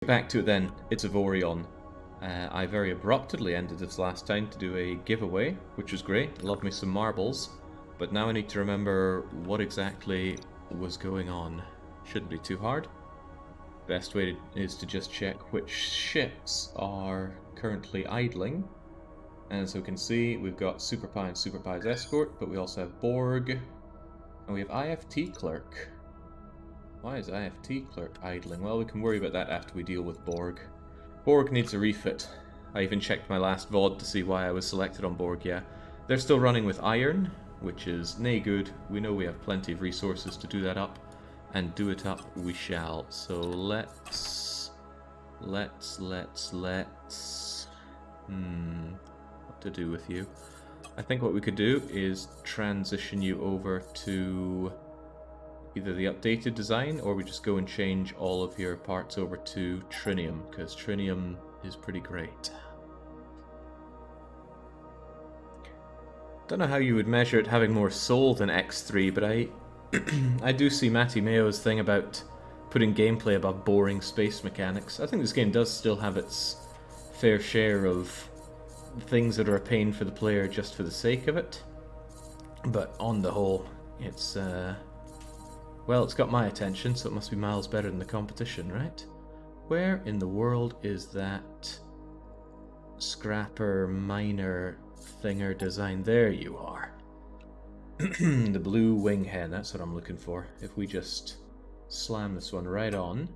Back to it then, it's Avorion. I very abruptly ended this last time to do a giveaway, which was great. Love me some marbles. But now I need to remember what exactly was going on. Shouldn't be too hard. Best way is to just check which ships are currently idling. And as we can see, we've got Super Pi and Super Pi's escort, but we also have Borg, and we have IFT clerk. Why is IFT clerk idling? Well, we can worry about that after we deal with Borg. Borg needs a refit. I even checked my last VOD to see why I was selected on Borg, yeah. They're still running with iron, which is nay good. We know we have plenty of resources to do that up, and do it up we shall. So let's... what to do with you? I think what we could do is transition you over to either the updated design, or we just go and change all of your parts over to Trinium, because Trinium is pretty great. Don't know how you would measure it having more soul than X3, but I do see Matty Mayo's thing about putting gameplay above boring space mechanics. I think this game does still have its fair share of things that are a pain for the player just for the sake of it, but on the whole, it's well, it's got my attention, so it must be miles better than the competition, right? Where in the world is that scrapper miner thinger design? There you are. The blue wing hen, that's what I'm looking for. If we just slam this one right on.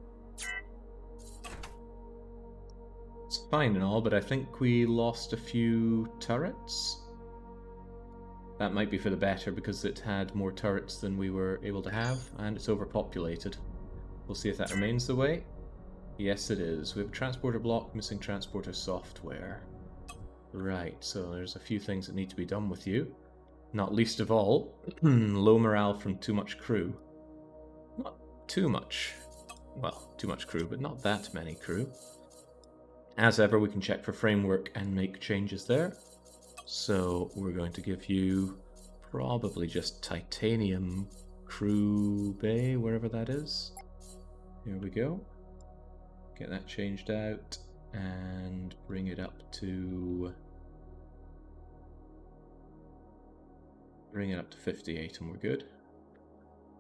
It's fine and all, but I think we lost a few turrets. That might be for the better, because it had more turrets than we were able to have, and it's overpopulated. We'll see if that remains the way. Yes, it is. We have a transporter block, missing transporter software. Right, so there's a few things that need to be done with you. Not least of all, low morale from too much crew. Not too much. Well, too much crew, but not that many crew. As ever, we can check for framework and make changes there. So we're going to give you probably just titanium crew bay, wherever that is. Here we go. Get that changed out and bring it up to 58 and we're good.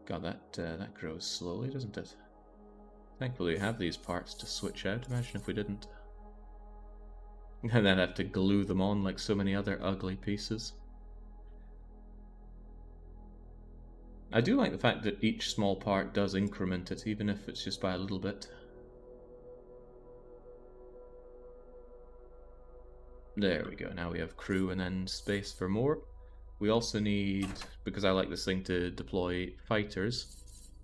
God, that grows slowly, doesn't it? Thankfully we have these parts to switch out. Imagine if we didn't. And then have to glue them on like so many other ugly pieces. I do like the fact that each small part does increment it, even if it's just by a little bit. There we go, now we have crew and then space for more. We also need, because I like this thing to deploy fighters,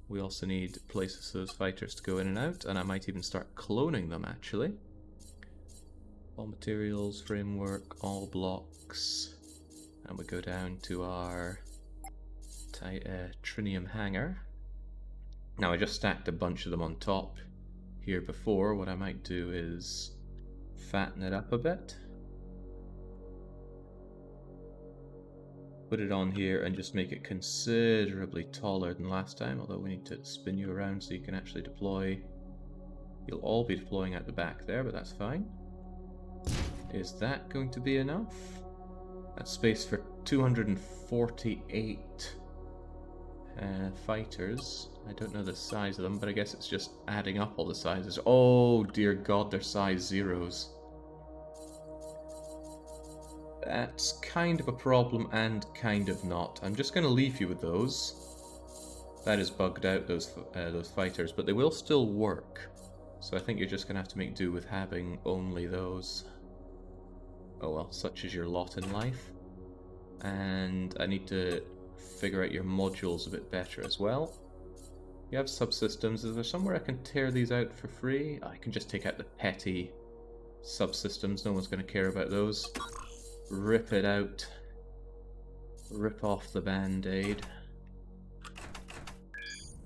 we also need places for those fighters to go in and out, and I might even start cloning them actually. All materials, framework, all blocks, and we go down to our trinium hangar. Now I just stacked a bunch of them on top here before. What I might do is fatten it up a bit. Put it on here and just make it considerably taller than last time, although we need to spin you around so you can actually deploy. You'll all be deploying out the back there, but that's fine. Is that going to be enough? That's space for 248 fighters. I don't know the size of them, but I guess it's just adding up all the sizes. Oh dear God, they're size zeros. That's kind of a problem and kind of not. I'm just going to leave you with those. That is bugged out, those fighters, but they will still work. So I think you're just going to have to make do with having only those. Oh well, such is your lot in life. And I need to figure out your modules a bit better as well. You have subsystems. Is there somewhere I can tear these out for free? I can just take out the petty subsystems. No one's going to care about those. Rip it out. Rip off the band-aid.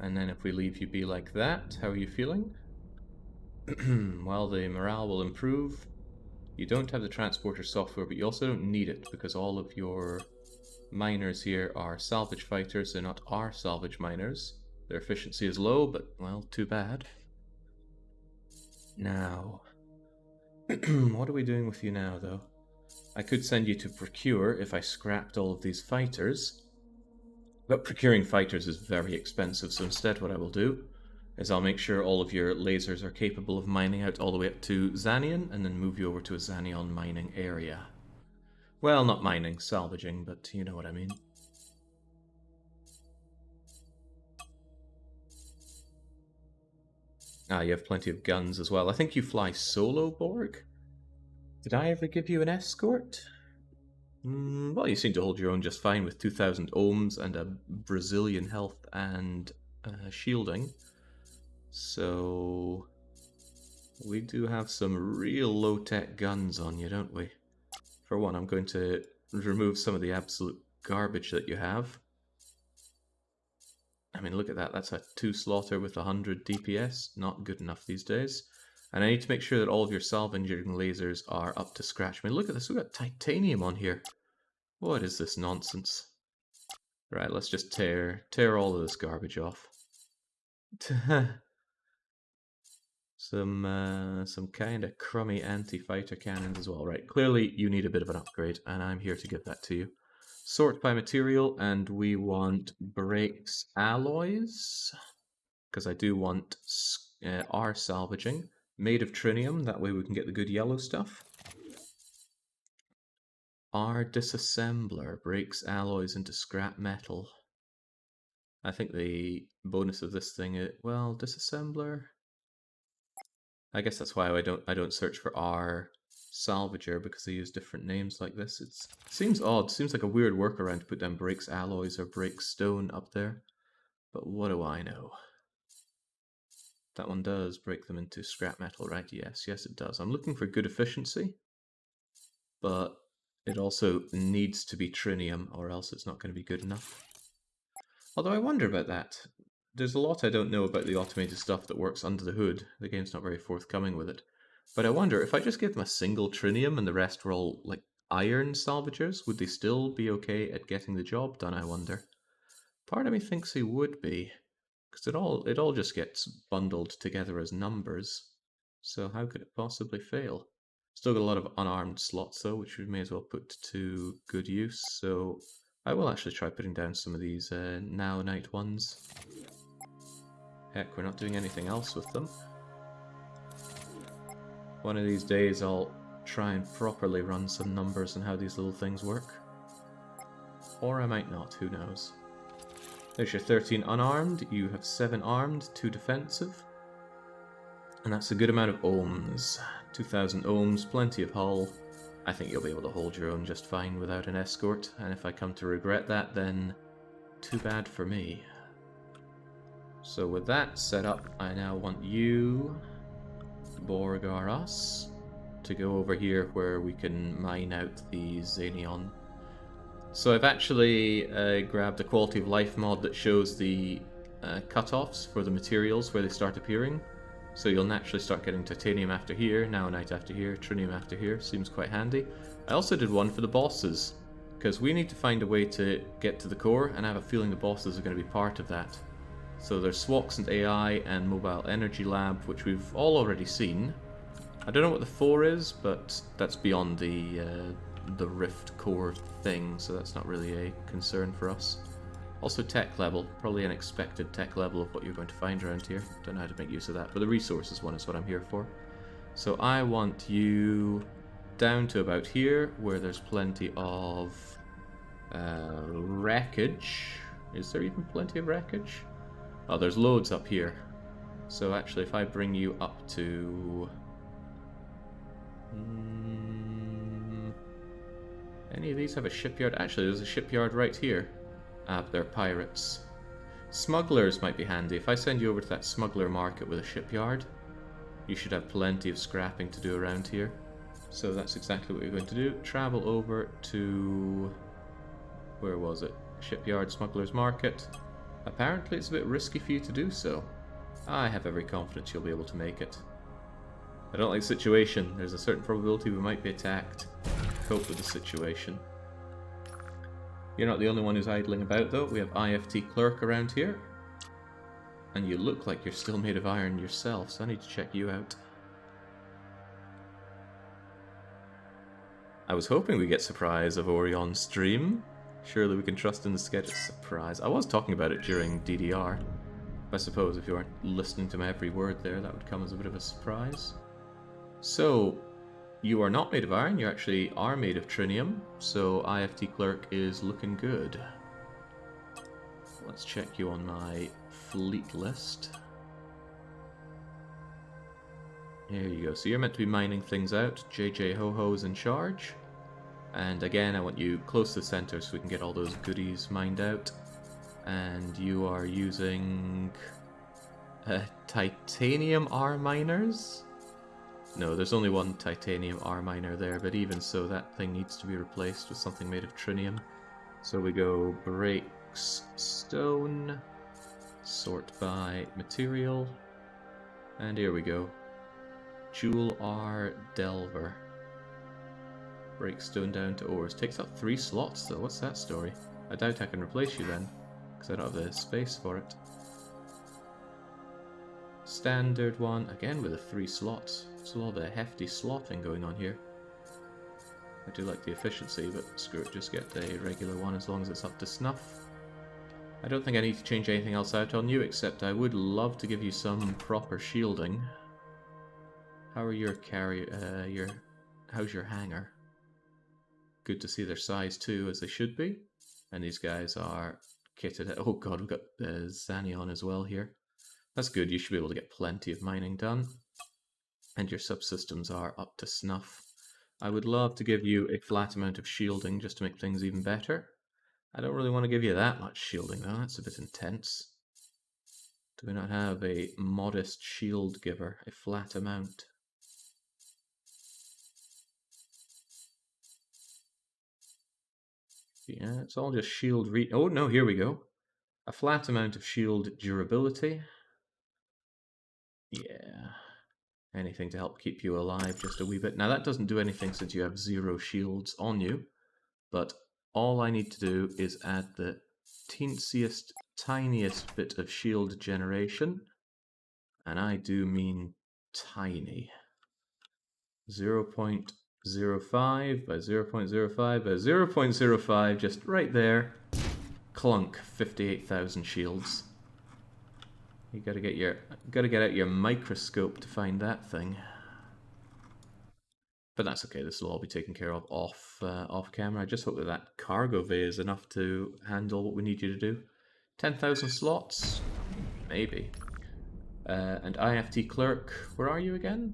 And then if we leave you be like that, how are you feeling? Well, the morale will improve. You don't have the transporter software, but you also don't need it, because all of your miners here are salvage fighters. They're not our salvage miners. Their efficiency is low, but, well, too bad. Now, what are we doing with you now, though? I could send you to procure if I scrapped all of these fighters. But procuring fighters is very expensive, so instead what I will do is I'll make sure all of your lasers are capable of mining out all the way up to Xanion, and then move you over to a Xanion mining area. Well, not mining, salvaging, but you know what I mean. Ah, you have plenty of guns as well. I think you fly solo, Borg? Did I ever give you an escort? Well, you seem to hold your own just fine with 2,000 ohms and a Brazilian health and shielding. So we do have some real low-tech guns on you, don't we? For one, I'm going to remove some of the absolute garbage that you have. I mean, look at that. That's a 2 slaughter with 100 DPS. Not good enough these days. And I need to make sure that all of your salvaging lasers are up to scratch. I mean, look at this. We've got titanium on here. What is this nonsense? Right, let's just tear all of this garbage off. Some kind of crummy anti-fighter cannons as well. Right, clearly you need a bit of an upgrade, and I'm here to give that to you. Sort by material, and we want brakes alloys, because I do want R salvaging, made of trinium, that way we can get the good yellow stuff. R disassembler breaks alloys into scrap metal. I think the bonus of this thing is, well, disassembler. I guess that's why I don't search for R salvager, because they use different names like this. It seems odd. Seems like a weird workaround to put down breaks alloys or breaks stone up there. But what do I know? That one does break them into scrap metal, right? Yes, it does. I'm looking for good efficiency, but it also needs to be trinium, or else it's not going to be good enough. Although I wonder about that. There's a lot I don't know about the automated stuff that works under the hood. The game's not very forthcoming with it. But I wonder, if I just gave them a single trinium and the rest were all, like, iron salvagers, would they still be okay at getting the job done, I wonder? Part of me thinks they would be, because it all just gets bundled together as numbers. So how could it possibly fail? Still got a lot of unarmed slots though, which we may as well put to good use. So I will actually try putting down some of these now night ones. Heck, we're not doing anything else with them. One of these days I'll try and properly run some numbers on how these little things work. Or I might not, who knows. There's your 13 unarmed, you have 7 armed, 2 defensive. And that's a good amount of ohms. 2,000 ohms, plenty of hull. I think you'll be able to hold your own just fine without an escort, and if I come to regret that, then too bad for me. So with that set up, I now want you, Borgaras, to go over here where we can mine out the Xanion. So I've actually grabbed a quality of life mod that shows the cutoffs for the materials where they start appearing. So you'll naturally start getting titanium after here, naonite after here, trinium after here. Seems quite handy. I also did one for the bosses, because we need to find a way to get to the core, and I have a feeling the bosses are going to be part of that. So there's SWOX and AI and Mobile Energy Lab, which we've all already seen. I don't know what the 4 is, but that's beyond the Rift core thing, so that's not really a concern for us. Also tech level, probably an expected tech level of what you're going to find around here. Don't know how to make use of that, but the resources one is what I'm here for. So I want you down to about here, where there's plenty of wreckage. Is there even plenty of wreckage? Oh, there's loads up here. So actually, if I bring you up to... any of these have a shipyard? Actually, there's a shipyard right here. Ah, but they're pirates. Smugglers might be handy. If I send you over to that smuggler market with a shipyard, you should have plenty of scrapping to do around here. So that's exactly what you're going to do. Travel over to... where was it? Shipyard, smugglers market. Apparently it's a bit risky for you to do so. I have every confidence you'll be able to make it. I don't like the situation. There's a certain probability we might be attacked. Cope with the situation. You're not the only one who's idling about though. We have IFT Clerk around here. And you look like you're still made of iron yourself, so I need to check you out. I was hoping we get surprise of Avorion stream. Surely we can trust in the schedule. Surprise. I was talking about it during DDR. I suppose if you weren't listening to my every word there, that would come as a bit of a surprise. So, you are not made of iron, you actually are made of trinium, so IFT Clerk is looking good. Let's check you on my fleet list. There you go, so you're meant to be mining things out. JJ Ho-Ho's in charge. And again, I want you close to the center so we can get all those goodies mined out. And you are using titanium R miners? No, there's only one titanium R miner there, but even so, that thing needs to be replaced with something made of trinium. So we go breaks stone, sort by material, and here we go. Jewel R Delver. Break stone down to ores. Takes up 3 slots though, what's that story? I doubt I can replace you then, because I don't have the space for it. Standard one, again with the 3 slots. There's a lot of a hefty slotting going on here. I do like the efficiency, but screw it, just get the regular one as long as it's up to snuff. I don't think I need to change anything else out on you, except I would love to give you some proper shielding. How are your how's your hangar? Good to see their size too, as they should be. And these guys are kitted. Oh god, we've got Xanion as well here. That's good, you should be able to get plenty of mining done. And your subsystems are up to snuff. I would love to give you a flat amount of shielding just to make things even better. I don't really want to give you that much shielding though, that's a bit intense. Do we not have a modest shield giver, a flat amount? Yeah, it's all just shield oh no, here we go. A flat amount of shield durability. Yeah. Anything to help keep you alive just a wee bit. Now that doesn't do anything since you have 0 shields on you, but all I need to do is add the teensiest, tiniest bit of shield generation, and I do mean tiny. 0.05 by 0.05 by 0.05, just right there. Clunk, 58,000 shields. You gotta get out your microscope to find that thing. But that's okay, this will all be taken care of off camera. I just hope that that cargo bay is enough to handle what we need you to do. 10,000 slots? Maybe. And IFT Clerk, where are you again?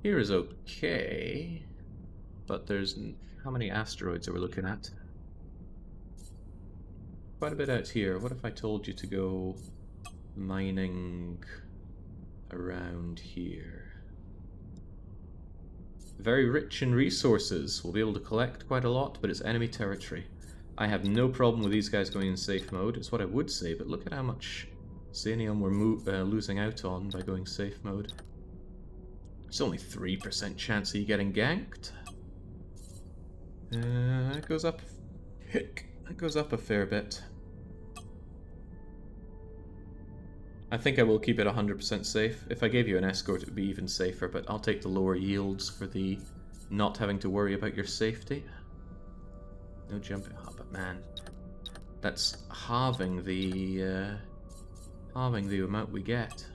Here is okay, but there's... how many asteroids are we looking at? Quite a bit out here. What if I told you to go mining around here? Very rich in resources. We'll be able to collect quite a lot, but it's enemy territory. I have no problem with these guys going in safe mode. It's what I would say, but look at how much Xanium we're losing out on by going safe mode. It's only 3% chance of you getting ganked. It goes up... it goes up a fair bit. I think I will keep it 100% safe. If I gave you an escort, it would be even safer, but I'll take the lower yields for the not having to worry about your safety. No jumping. Oh, but man, that's halving the amount we get.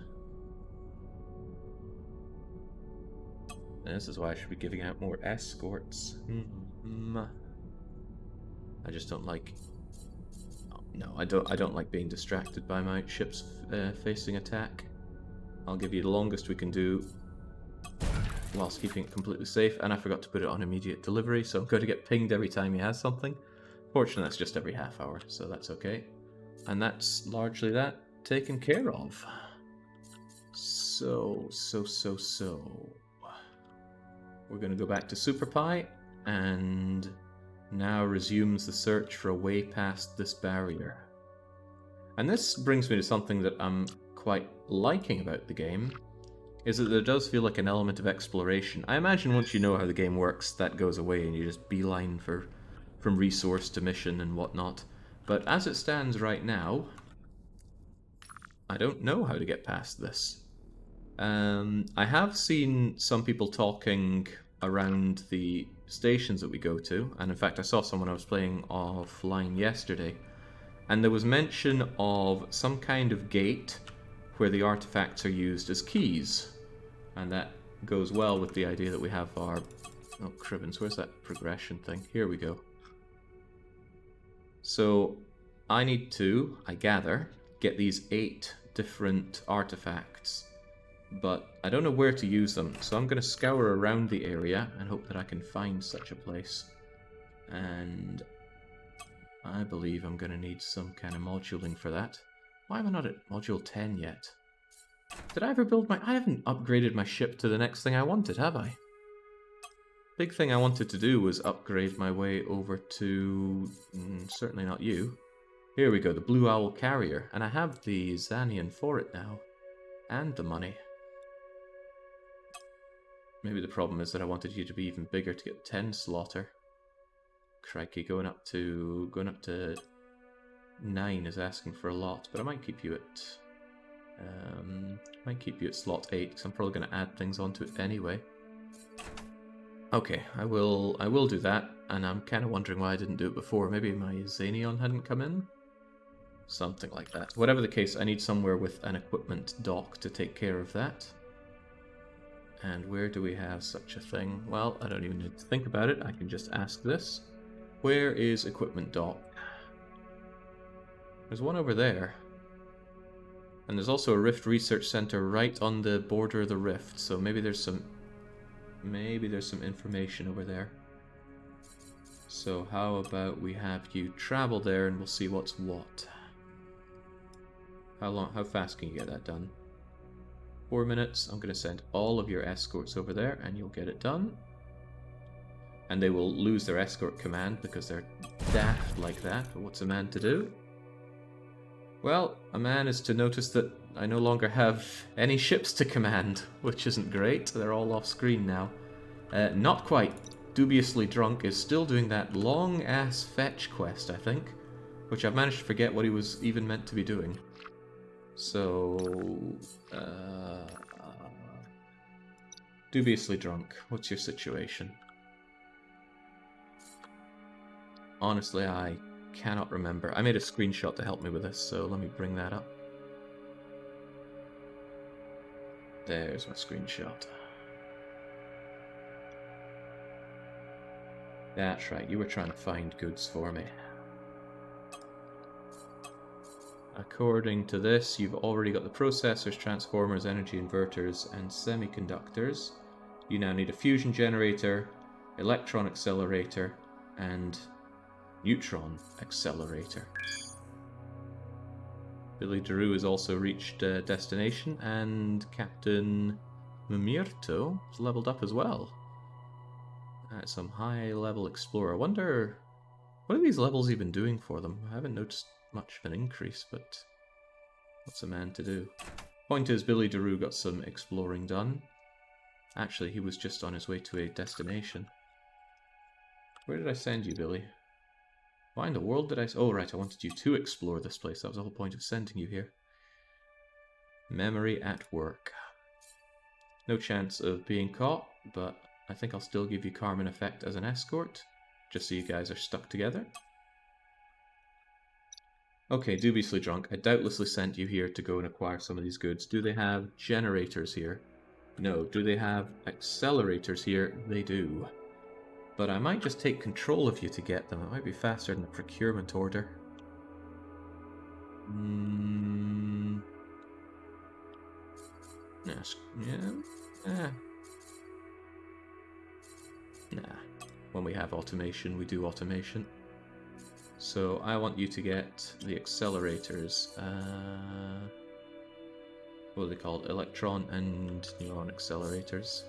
And this is why I should be giving out more escorts. I just don't like... no, I don't like being distracted by my ships facing attack. I'll give you the longest we can do whilst keeping it completely safe, and I forgot to put it on immediate delivery, so I'm going to get pinged every time he has something. Fortunately, that's just every half hour, so that's okay. And that's largely that taken care of. So... we're going to go back to SuperPie, and now resumes the search for a way past this barrier. And this brings me to something that I'm quite liking about the game, is that there does feel like an element of exploration. I imagine once you know how the game works, that goes away and you just beeline from resource to mission and whatnot. But as it stands right now, I don't know how to get past this. I have seen some people talking around the stations that we go to, and in fact I saw someone I was playing offline yesterday, and there was mention of some kind of gate where the artifacts are used as keys, and that goes well with the idea that we have our... Oh, Crivens, where's that progression thing? Here we go. So I need to, I gather, get these 8 different artifacts, but I don't know where to use them, so I'm going to scour around the area and hope that I can find such a place. And I believe I'm going to need some kind of moduling for that. Why am I not at module 10 yet? Did I ever build my... I haven't upgraded my ship to the next thing I wanted, have I? Big thing I wanted to do was upgrade my way over to... certainly not you. Here we go, the Blue Owl Carrier. And I have the Xanian for it now. And the money. Maybe the problem is that I wanted you to be even bigger to get 10 slaughter. Crikey, going up to 9 is asking for a lot, but I might keep you at slot 8 because I'm probably going to add things onto it anyway. Okay, I will do that, and I'm kind of wondering why I didn't do it before. Maybe my Xanion hadn't come in? Something like that. Whatever the case, I need somewhere with an equipment dock to take care of that. And where do we have such a thing? Well, I don't even need to think about it. I can just ask this. Where is equipment dock? There's one over there. And there's also a Rift Research Center right on the border of the Rift, so maybe there's some information over there. So how about we have you travel there and we'll see what's what. How fast can you get that done? 4 minutes. I'm going to send all of your escorts over there and you'll get it done. And they will lose their escort command because they're daft like that. But what's a man to do? Well, a man is to notice that I no longer have any ships to command, which isn't great. They're all off screen now. Not quite. Dubiously Drunk is still doing that long-ass fetch quest, I think, which I've managed to forget what he was even meant to be doing. So, Dubiously Drunk, what's your situation? Honestly, I cannot remember. I made a screenshot to help me with this, so let me bring that up. There's my screenshot. That's right, you were trying to find goods for me. According to this, you've already got the processors, transformers, energy inverters, and semiconductors. You now need a fusion generator, electron accelerator, and neutron accelerator. Billy Daru has also reached destination, and Captain Mumirto has leveled up as well. Some high-level explorer. I wonder, what are these levels even doing for them? I haven't noticed much of an increase, but what's a man to do? Point is, Billy Daru got some exploring done. Actually, he was just on his way to a destination. Where did I send you, Billy? Why in the world did I... Oh, right, I wanted you to explore this place. That was the whole point of sending you here. Memory at work. No chance of being caught, but I think I'll still give you Carmen Effect as an escort, just so you guys are stuck together. Okay, Dubiously Drunk, I doubtlessly sent you here to go and acquire some of these goods. Do they have generators here? No. Do they have accelerators here? They do. But I might just take control of you to get them. It might be faster than a procurement order. Yes. Yeah. Nah. When we have automation, we do automation. So I want you to get the accelerators. What are they called? Electron and neutron accelerators.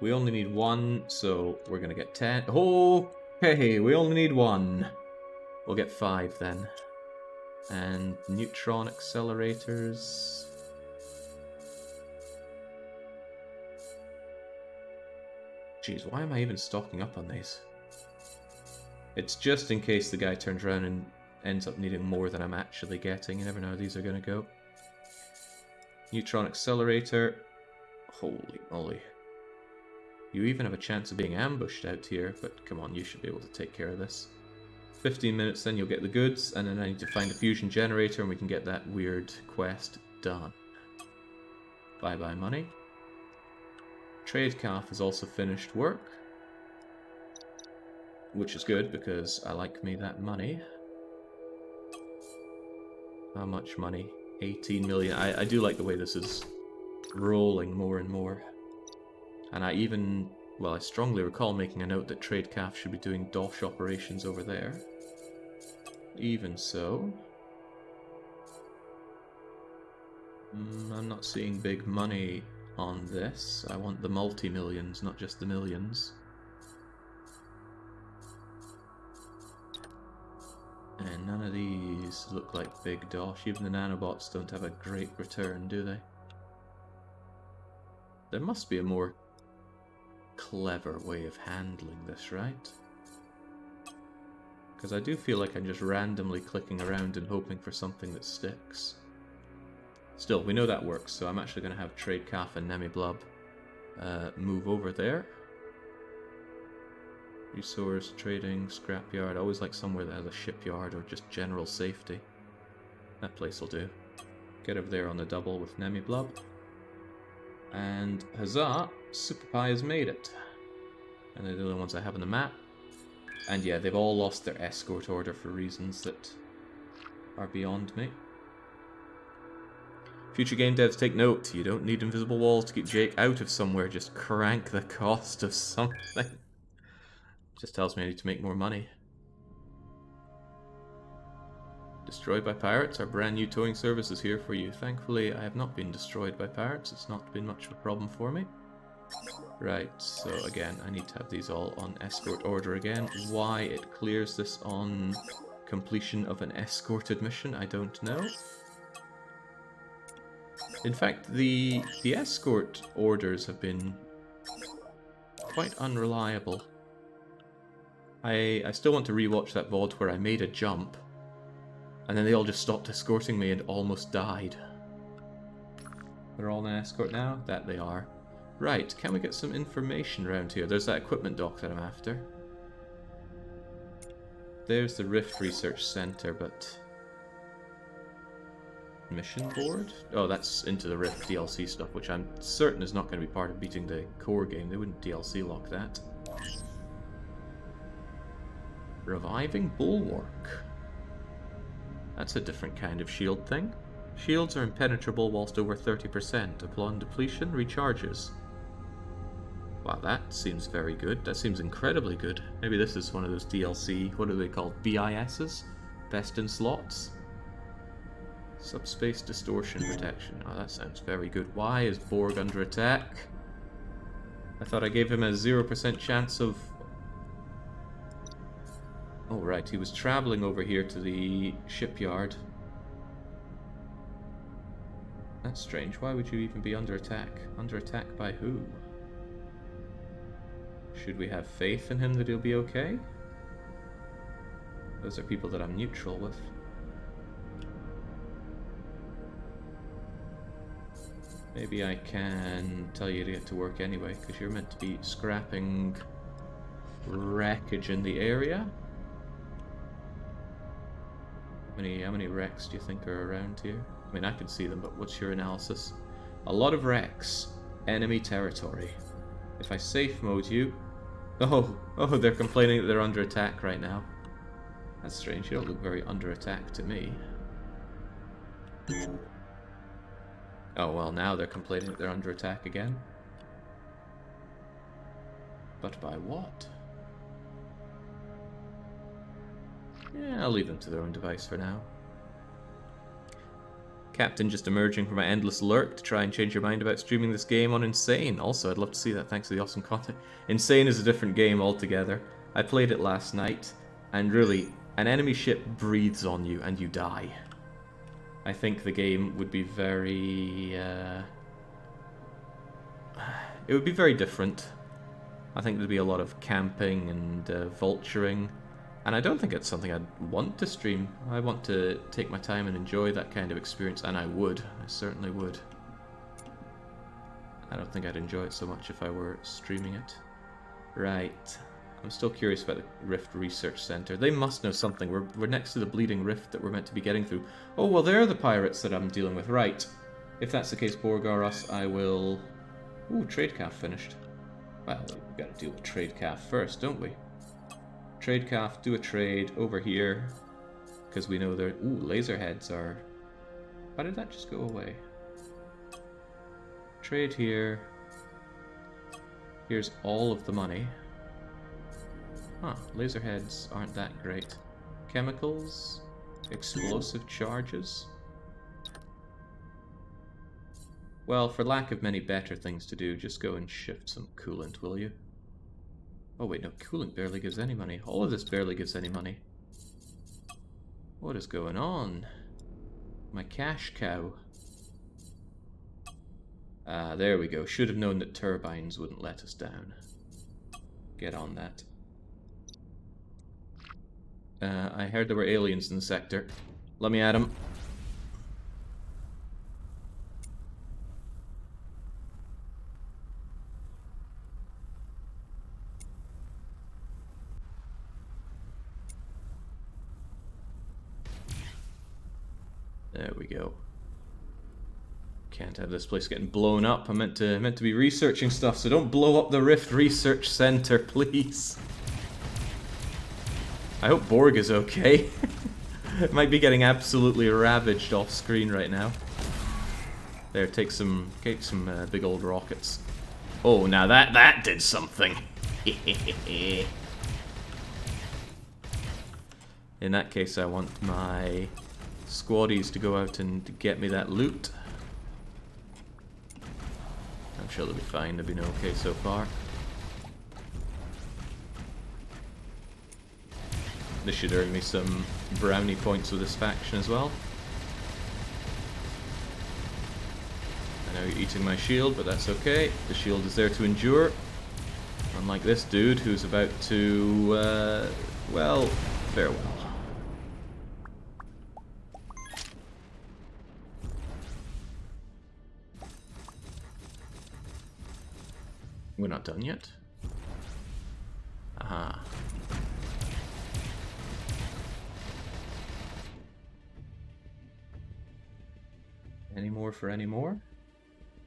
We only need one, so we're gonna get 10. Okay, we only need one. We'll get 5 then. And neutron accelerators. Jeez, why am I even stocking up on these? It's just in case the guy turns around and ends up needing more than I'm actually getting. You never know how these are going to go. Neutron accelerator. Holy moly. You even have a chance of being ambushed out here, but come on, you should be able to take care of this. 15 minutes, then you'll get the goods, and then I need to find a fusion generator and we can get that weird quest done. Bye-bye money. Trade calf has also finished work, which is good because I like me that money. How much money? 18 million. I do like the way this is rolling more and more. And I even, well, I strongly recall making a note that Trade Calf should be doing dosh operations over there. Even so, I'm not seeing big money on this. I want the multi-millions, not just the millions. And none of these look like big dosh. Even the nanobots don't have a great return, do they? There must be a more clever way of handling this, right? Because I do feel like I'm just randomly clicking around and hoping for something that sticks. Still, we know that works, so I'm actually going to have Trade Calf and Nemiblub move over there. Resource, trading, scrapyard. I always like somewhere that has a shipyard or just general safety. That place will do. Get over there on the double with Nemiblub. And huzzah! Super Pie has made it. And they're the only ones I have on the map. And yeah, they've all lost their escort order for reasons that are beyond me. Future game devs, take note. You don't need invisible walls to keep Jake out of somewhere. Just crank the cost of something. Just tells me I need to make more money. Destroyed by pirates? Our brand new towing service is here for you. Thankfully, I have not been destroyed by pirates. It's not been much of a problem for me. Right, so again, I need to have these all on escort order again. Why it clears this on completion of an escorted mission, I don't know. In fact, the escort orders have been quite unreliable. I still want to rewatch that VOD where I made a jump, and then they all just stopped escorting me and almost died. They're all in escort now? That they are. Right, can we get some information around here? There's that equipment dock that I'm after. There's the Rift Research Center, but... Mission board? Oh, that's into the Rift DLC stuff, which I'm certain is not going to be part of beating the core game. They wouldn't DLC lock that. Reviving Bulwark. That's a different kind of shield thing. Shields are impenetrable whilst over 30%. Upon depletion, recharges. Wow, that seems very good. That seems incredibly good. Maybe this is one of those DLC, what are they called? BISs? Best in slots? Subspace distortion protection. Oh, that sounds very good. Why is Borg under attack? I thought I gave him a 0% chance of... Oh, right, he was traveling over here to the shipyard. That's strange. Why would you even be under attack? Under attack by who? Should we have faith in him that he'll be okay? Those are people that I'm neutral with. Maybe I can tell you to get to work anyway, because you're meant to be scrapping wreckage in the area. How many wrecks do you think are around here? I mean, I can see them, but what's your analysis? A lot of wrecks. Enemy territory. If I safe mode you... Oh, they're complaining that they're under attack right now. That's strange. You don't look very under attack to me. Oh, well, now they're complaining that they're under attack again. But by what? Yeah, I'll leave them to their own device for now. Captain just emerging from my endless lurk to try and change your mind about streaming this game on Insane. Also, I'd love to see that, thanks to the awesome content. Insane is a different game altogether. I played it last night, and really, an enemy ship breathes on you and you die. I think the game would be very... it would be very different. I think there'd be a lot of camping and vulturing. And I don't think it's something I'd want to stream. I want to take my time and enjoy that kind of experience, and I would. I certainly would. I don't think I'd enjoy it so much if I were streaming it. Right. I'm still curious about the Rift Research Center. They must know something. We're next to the bleeding rift that we're meant to be getting through. Oh, well, they're the pirates that I'm dealing with. Right. If that's the case, Borgaros, I will... Ooh, trade calf finished. Well, we've got to deal with trade calf first, don't we? Trade calf, do a trade over here. Because we know they're... Ooh, laser heads are... Why did that just go away? Trade here. Here's all of the money. Huh, laser heads aren't that great. Chemicals? Explosive charges? Well, for lack of many better things to do, just go and shift some coolant, will you? Oh wait, no, coolant barely gives any money. All of this barely gives any money. What is going on? My cash cow. Ah, there we go. Should have known that turbines wouldn't let us down. Get on that. I heard there were aliens in the sector. Let me at them. There we go. Can't have this place getting blown up. I'm meant to be researching stuff, so don't blow up the Rift Research Center, please. I hope Borg is okay. It might be getting absolutely ravaged off screen right now. There, take some big old rockets. Oh, now that did something. In that case, I want my squaddies to go out and get me that loot. I'm sure they'll be fine. They've been okay so far. This should earn me some brownie points with this faction as well. I know you're eating my shield, but that's okay. The shield is there to endure. Unlike this dude who's about to, well, farewell. We're not done yet? Aha. Any more for any more?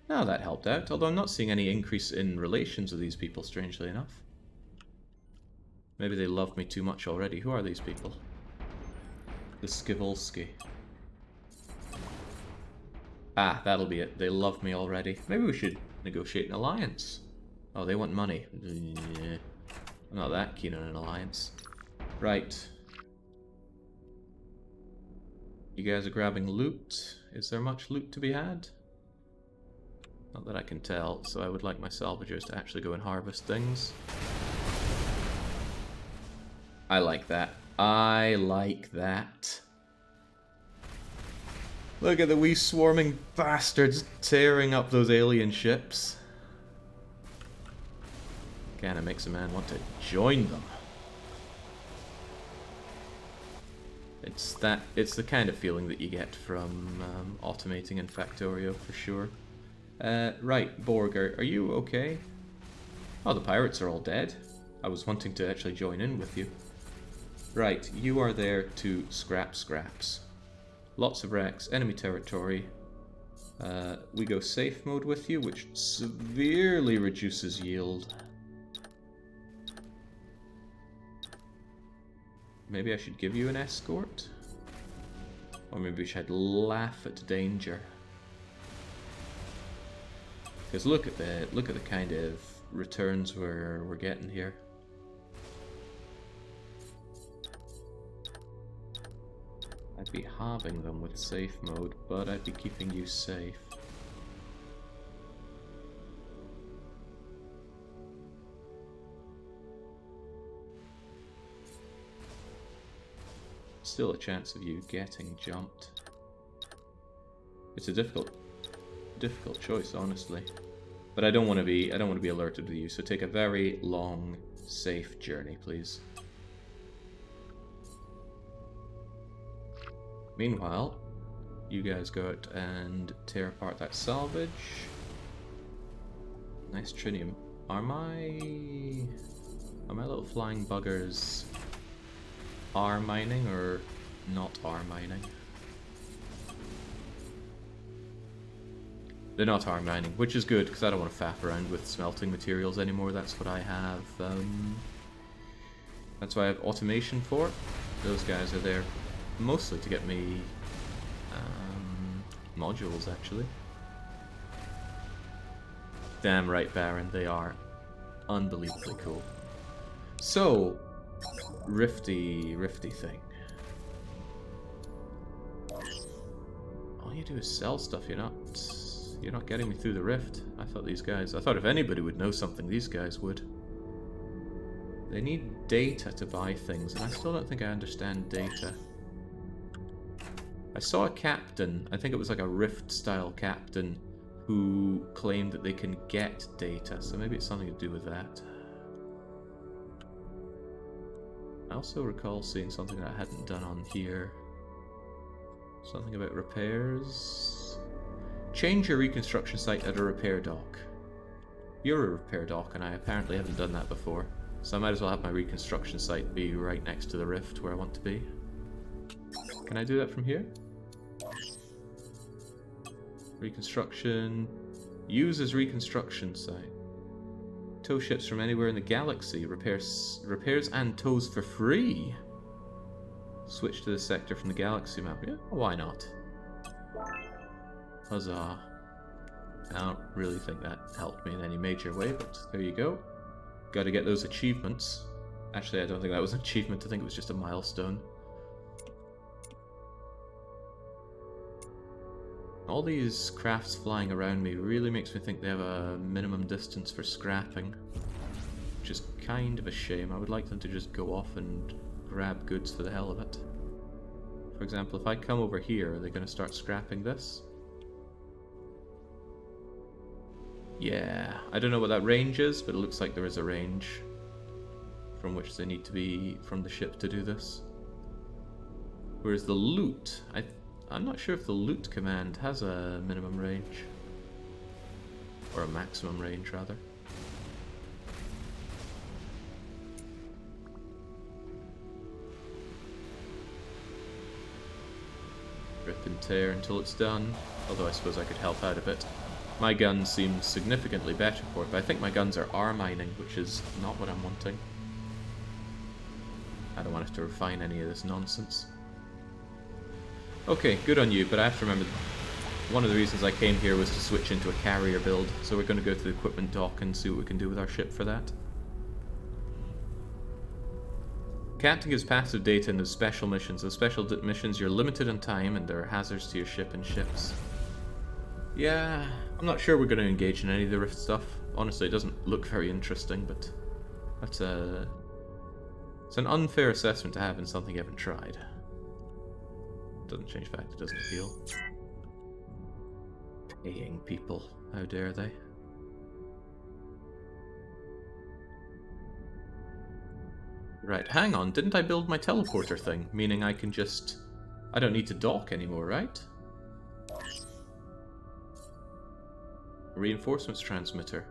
No, that helped out, although I'm not seeing any increase in relations with these people, strangely enough. Maybe they love me too much already. Who are these people? The Skivolsky. Ah, that'll be it. They love me already. Maybe we should negotiate an alliance. Oh, they want money. I'm not that keen on an alliance. Right. You guys are grabbing loot. Is there much loot to be had? Not that I can tell, so I would like my salvagers to actually go and harvest things. I like that. I like that. Look at the wee swarming bastards tearing up those alien ships. Kinda makes a man want to join them. It's the kind of feeling that you get from automating in Factorio, for sure. Right, Borg, are you okay? Oh, the pirates are all dead. I was wanting to actually join in with you. Right, you are there to scrap scraps. Lots of wrecks, enemy territory. We go safe mode with you, which severely reduces yield. Maybe I should give you an escort? Or maybe we should laugh at danger. Because look at the kind of returns we're getting here. I'd be halving them with safe mode, but I'd be keeping you safe. Still a chance of you getting jumped. It's a difficult choice, honestly. But I don't want to be alerted with you, so take a very long, safe journey, please. Meanwhile, you guys go out and tear apart that salvage. Nice trinium. Are my little flying buggers R mining or not R mining? They're not R mining, which is good because I don't want to faff around with smelting materials anymore. That's what I have. That's what I have automation for. Those guys are there mostly to get me modules, actually. Damn right, Baron, they are unbelievably cool. So, rifty thing. All you do is sell stuff. You're not getting me through the rift. I thought if anybody would know something, these guys would. They need data to buy things, and I still don't think I understand data. I saw a captain, I think it was like a rift-style captain, who claimed that they can get data, so maybe it's something to do with that. I also recall seeing something that I hadn't done on here. Something about repairs. Change your reconstruction site at a repair dock. You're a repair dock, and I apparently haven't done that before. So I might as well have my reconstruction site be right next to the rift where I want to be. Can I do that from here? Reconstruction. Use as reconstruction site. Tow ships from anywhere in the galaxy. Repairs and tows for free. Switch to the sector from the galaxy map. Yeah, why not? Huzzah. I don't really think that helped me in any major way, but there you go. Got to get those achievements. Actually, I don't think that was an achievement. I think it was just a milestone. All these crafts flying around me really makes me think they have a minimum distance for scrapping, which is kind of a shame. I would like them to just go off and grab goods for the hell of it. For example, if I come over here, are they going to start scrapping this? Yeah, I don't know what that range is, but it looks like there is a range from which they need to be from the ship to do this. Whereas the loot, I'm not sure if the loot command has a minimum range. Or a maximum range, rather. Rip and tear until it's done. Although I suppose I could help out a bit. My gun seems significantly better for it, but I think my guns are R mining, which is not what I'm wanting. I don't want to have to refine any of this nonsense. Okay, good on you, but I have to remember one of the reasons I came here was to switch into a carrier build, so we're going to go to the equipment dock and see what we can do with our ship for that. Captain gives passive data in those special missions. Those special missions, you're limited on time and there are hazards to your ship and ships. Yeah, I'm not sure we're going to engage in any of the Rift stuff. Honestly, it doesn't look very interesting, but it's an unfair assessment to have in something you haven't tried. Doesn't change the fact it doesn't appeal. Paying people, how dare they? Right, hang on, didn't I build my teleporter thing? Meaning I can just... I don't need to dock anymore, right? Reinforcements transmitter.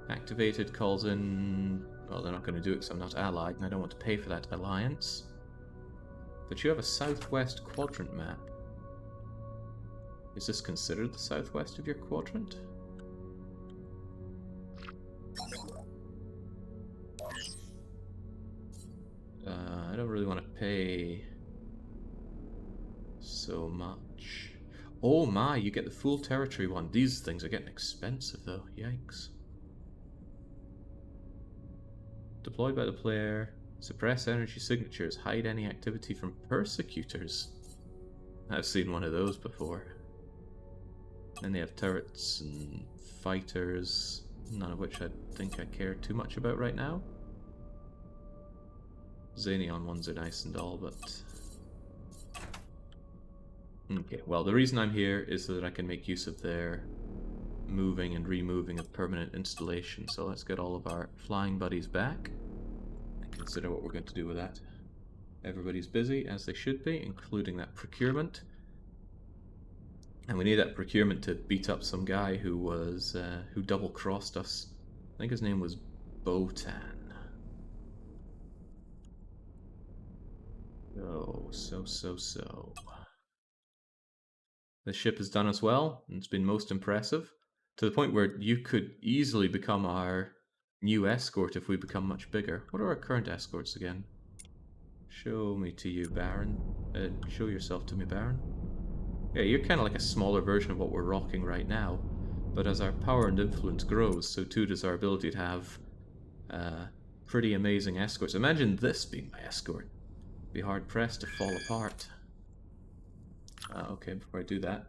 Activated, calls in... Well, they're not going to do it because I'm not allied, and I don't want to pay for that alliance. But you have a southwest quadrant map. Is this considered the southwest of your quadrant? I don't really want to pay so much. Oh my, you get the full territory one. These things are getting expensive though. Yikes. Deployed by the player. Suppress energy signatures. Hide any activity from persecutors. I've seen one of those before. Then they have turrets and fighters, none of which I think I care too much about right now. Xenion ones are nice and all, but... Okay, well, the reason I'm here is so that I can make use of their moving and removing of permanent installation. So let's get all of our flying buddies back and consider what we're going to do with that. Everybody's busy, as they should be, including that procurement. And we need that procurement to beat up some guy who was who double-crossed us I think his name was Botan. Oh, so. The ship has done us well, and it's been most impressive, to the point where you could easily become our new escort if we become much bigger. What are our current escorts again? Show me to you, Baron. Show yourself to me, Baron. Yeah, you're kind of like a smaller version of what we're rocking right now, but as our power and influence grows, so too does our ability to have pretty amazing escorts. Imagine this being my escort. Be hard-pressed to fall apart. Okay, before I do that,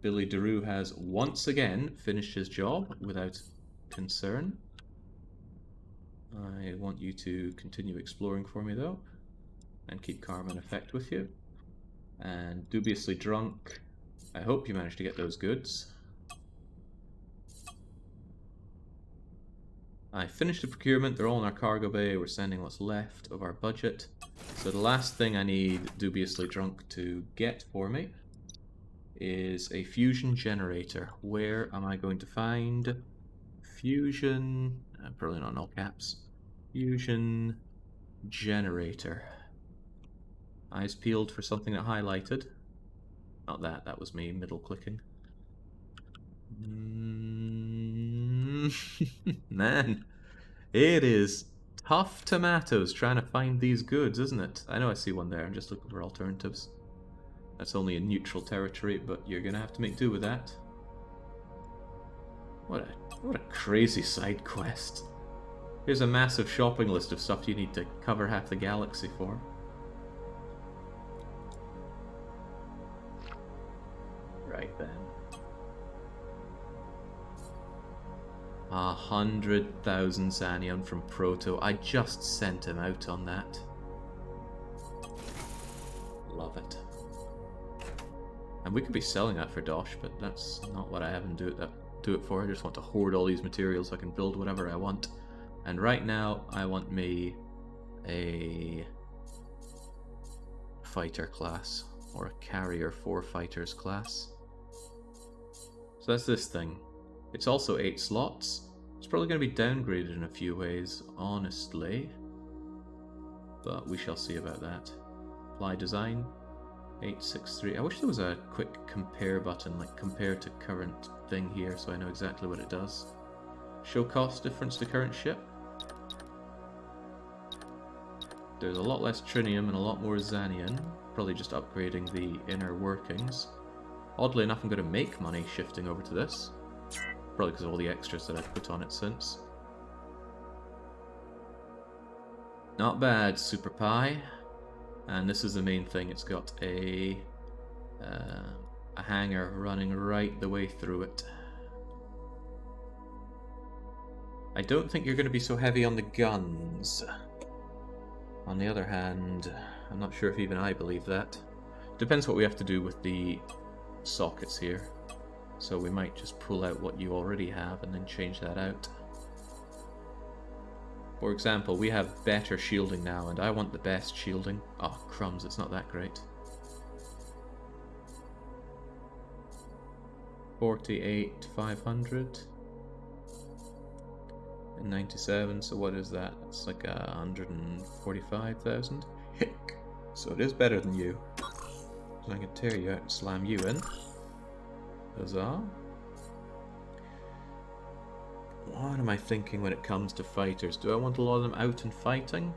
Billy DeRue has once again finished his job without concern. I want you to continue exploring for me, though, and keep karma in effect with you. And Dubiously Drunk, I hope you managed to get those goods. I finished the procurement, they're all in our cargo bay, we're sending what's left of our budget. So the last thing I need Dubiously Drunk to get for me is a fusion generator. Where am I going to find fusion? Probably not in all caps. Fusion generator. Eyes peeled for something that highlighted. Not that, that was me middle clicking. Man, it is tough tomatoes trying to find these goods, isn't it? I know I see one there, I'm just looking for alternatives. That's only in neutral territory, but you're gonna have to make do with that. What a crazy side quest. Here's a massive shopping list of stuff you need to cover half the galaxy for. Right then. 100,000 Xanion from Proto. I just sent him out on that. Love it. And we could be selling that for Dosh, but that's not what I have him do it for. I just want to hoard all these materials so I can build whatever I want. And right now, I want me a fighter class, or a carrier for fighters class. So that's this thing. It's also 8 slots. It's probably going to be downgraded in a few ways, honestly. But we shall see about that. Apply design. 863. I wish there was a quick compare button, like compare to current thing here, so I know exactly what it does. Show cost difference to current ship. There's a lot less trinium and a lot more Xanion. Probably just upgrading the inner workings. Oddly enough, I'm going to make money shifting over to this. Probably because of all the extras that I've put on it since. Not bad, Super Pie. And this is the main thing, it's got a hangar running right the way through it. I don't think you're going to be so heavy on the guns. On the other hand, I'm not sure if even I believe that. Depends what we have to do with the sockets here. So we might just pull out what you already have and then change that out. For example, we have better shielding now, and I want the best shielding. Oh, crumbs, it's not that great. 48,500. And 97, so what is that? That's like 145,000. Hick! So it is better than you. So I can tear you out and slam you in. Huzzah. What am I thinking when it comes to fighters? Do I want a lot of them out and fighting?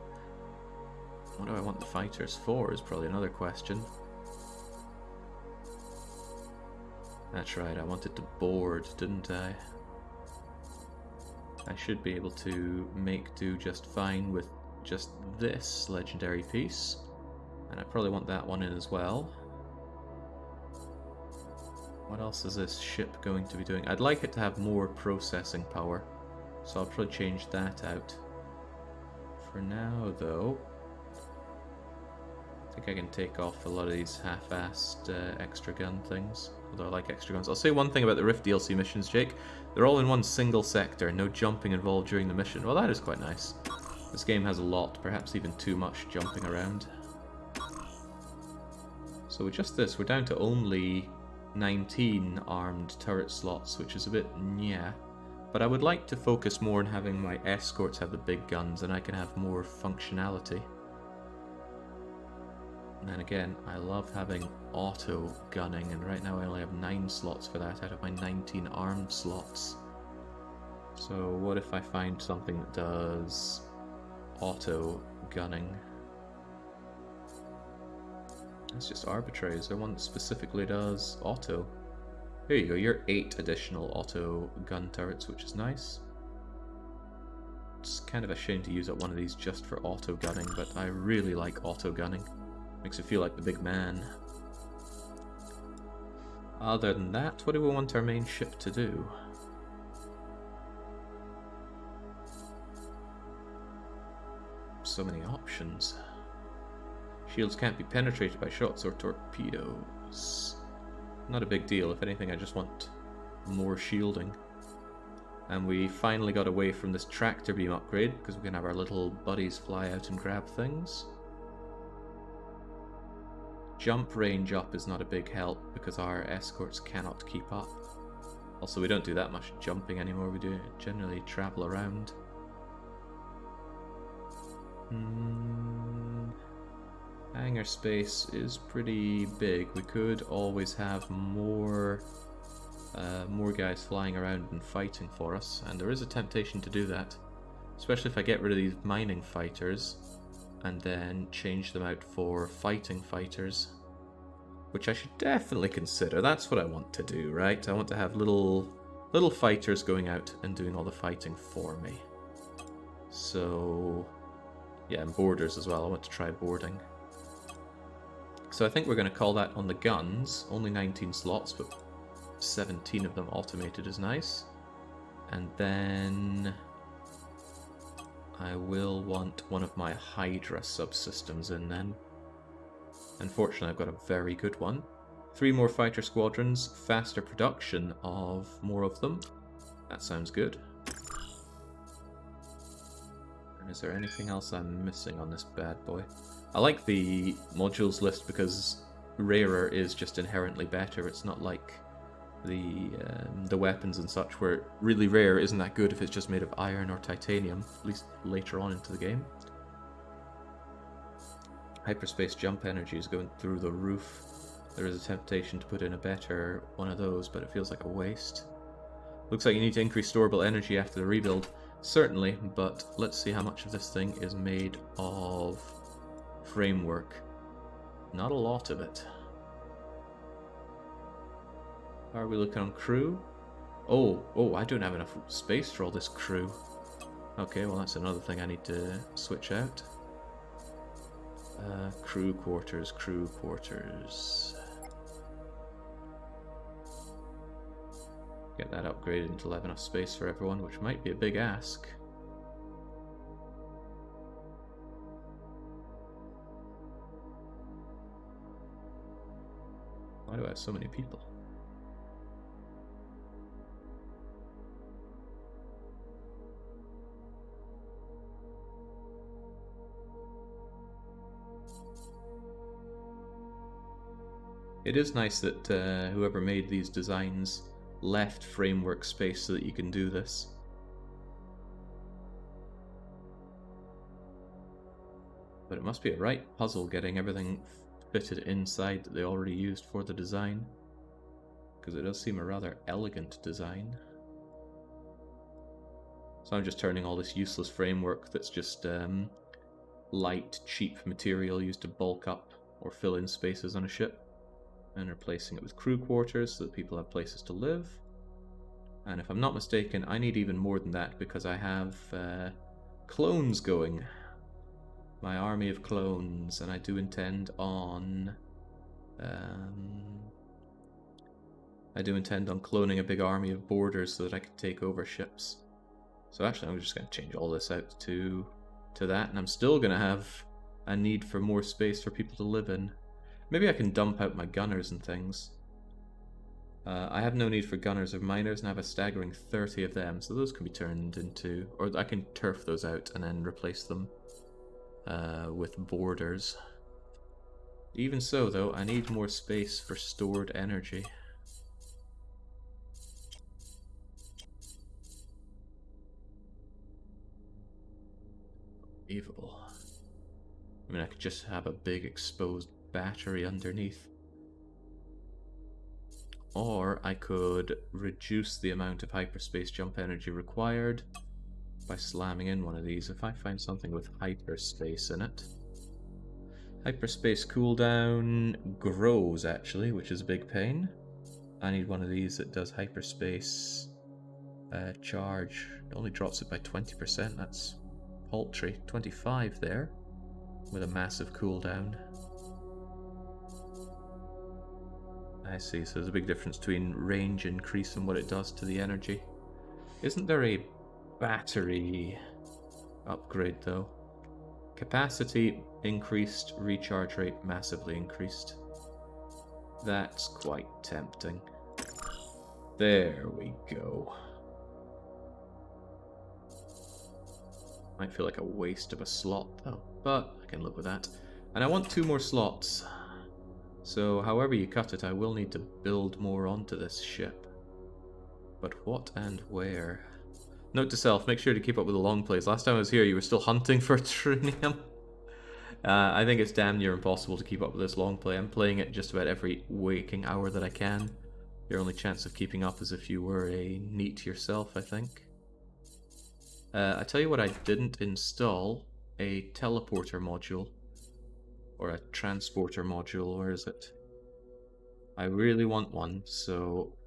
What do I want the fighters for is probably another question. That's right, I wanted to board, didn't I? I should be able to make do just fine with just this legendary piece. And I probably want that one in as well. What else is this ship going to be doing? I'd like it to have more processing power, so I'll probably change that out. For now, though, I think I can take off a lot of these half-assed extra gun things, although I like extra guns. I'll say one thing about the Rift DLC missions, Jake. They're all in one single sector, no jumping involved during the mission. Well, that is quite nice. This game has a lot, perhaps even too much jumping around. So with just this, we're down to only 19 armed turret slots, which is a bit yeah. But I would like to focus more on having my escorts have the big guns, and I can have more functionality. And then again, I love having auto gunning, and right now I only have 9 slots for that out of my 19 armed slots. So what if I find something that does auto gunning? That's just arbitrary. Is there one that specifically does auto? Here you go, you're 8 additional auto gun turrets, which is nice. It's kind of a shame to use up one of these just for auto gunning, but I really like auto gunning. Makes it feel like the big man. Other than that, what do we want our main ship to do? So many options. Shields can't be penetrated by shots or torpedoes. Not a big deal. If anything, I just want more shielding. And we finally got away from this tractor beam upgrade, because we can have our little buddies fly out and grab things. Jump range up is not a big help, because our escorts cannot keep up. Also, we don't do that much jumping anymore. We do generally travel around. Hangar space is pretty big. We could always have more guys flying around and fighting for us, and there is a temptation to do that, especially if I get rid of these mining fighters and then change them out for fighting fighters, which I should definitely consider. That's what I want to do, right? I want to have little fighters going out and doing all the fighting for me. So yeah, and boarders as well. I want to try boarding. So I think we're going to call that on the guns. Only 19 slots, but 17 of them automated is nice. And then I will want one of my Hydra subsystems in then. Unfortunately, I've got a very good one. 3 more fighter squadrons, faster production of more of them. That sounds good. And is there anything else I'm missing on this bad boy? I like the modules list because rarer is just inherently better. It's not like the weapons and such, where really rare isn't that good if it's just made of iron or titanium, at least later on into the game. Hyperspace jump energy is going through the roof. There is a temptation to put in a better one of those, but it feels like a waste. Looks like you need to increase storable energy after the rebuild. Certainly, but let's see how much of this thing is made of framework. Not a lot of it. How are we looking on crew? Oh, I don't have enough space for all this crew. Okay, well that's another thing I need to switch out. Crew quarters. Get that upgraded until I have enough space for everyone, which might be a big ask. Why do I have so many people? It is nice that whoever made these designs left framework space so that you can do this. But it must be a right puzzle getting everything fitted inside that they already used for the design, because it does seem a rather elegant design. So I'm just turning all this useless framework that's just light, cheap material used to bulk up or fill in spaces on a ship, and replacing it with crew quarters so that people have places to live. And if I'm not mistaken, I need even more than that because I have clones going. My army of clones, and I do intend on cloning a big army of boarders so that I can take over ships. So actually I'm just going to change all this out to that, and I'm still going to have a need for more space for people to live in. Maybe I can dump out my gunners and things. I have no need for gunners or miners, and I have a staggering 30 of them, so those can be turned into, or I can turf those out and then replace them with boarders. Even so, though, I need more space for stored energy. Unbelievable. I mean, I could just have a big exposed battery underneath. Or I could reduce the amount of hyperspace jump energy required by slamming in one of these. If I find something with hyperspace in it. Hyperspace cooldown grows, actually, which is a big pain. I need one of these that does hyperspace charge. It only drops it by 20%. That's paltry. 25 there, with a massive cooldown. I see, so there's a big difference between range increase and what it does to the energy. Isn't there a battery upgrade, though? Capacity increased, recharge rate massively increased. That's quite tempting. There we go. Might feel like a waste of a slot, though, but I can live with that. And I want 2 more slots. So however you cut it, I will need to build more onto this ship. But what and where? Note to self, make sure to keep up with the long plays. Last time I was here, you were still hunting for trinium. I think it's damn near impossible to keep up with this long play. I'm playing it just about every waking hour that I can. Your only chance of keeping up is if you were a NEET yourself, I think. I tell you what I didn't install. A teleporter module. Or a transporter module, where is it? I really want one, so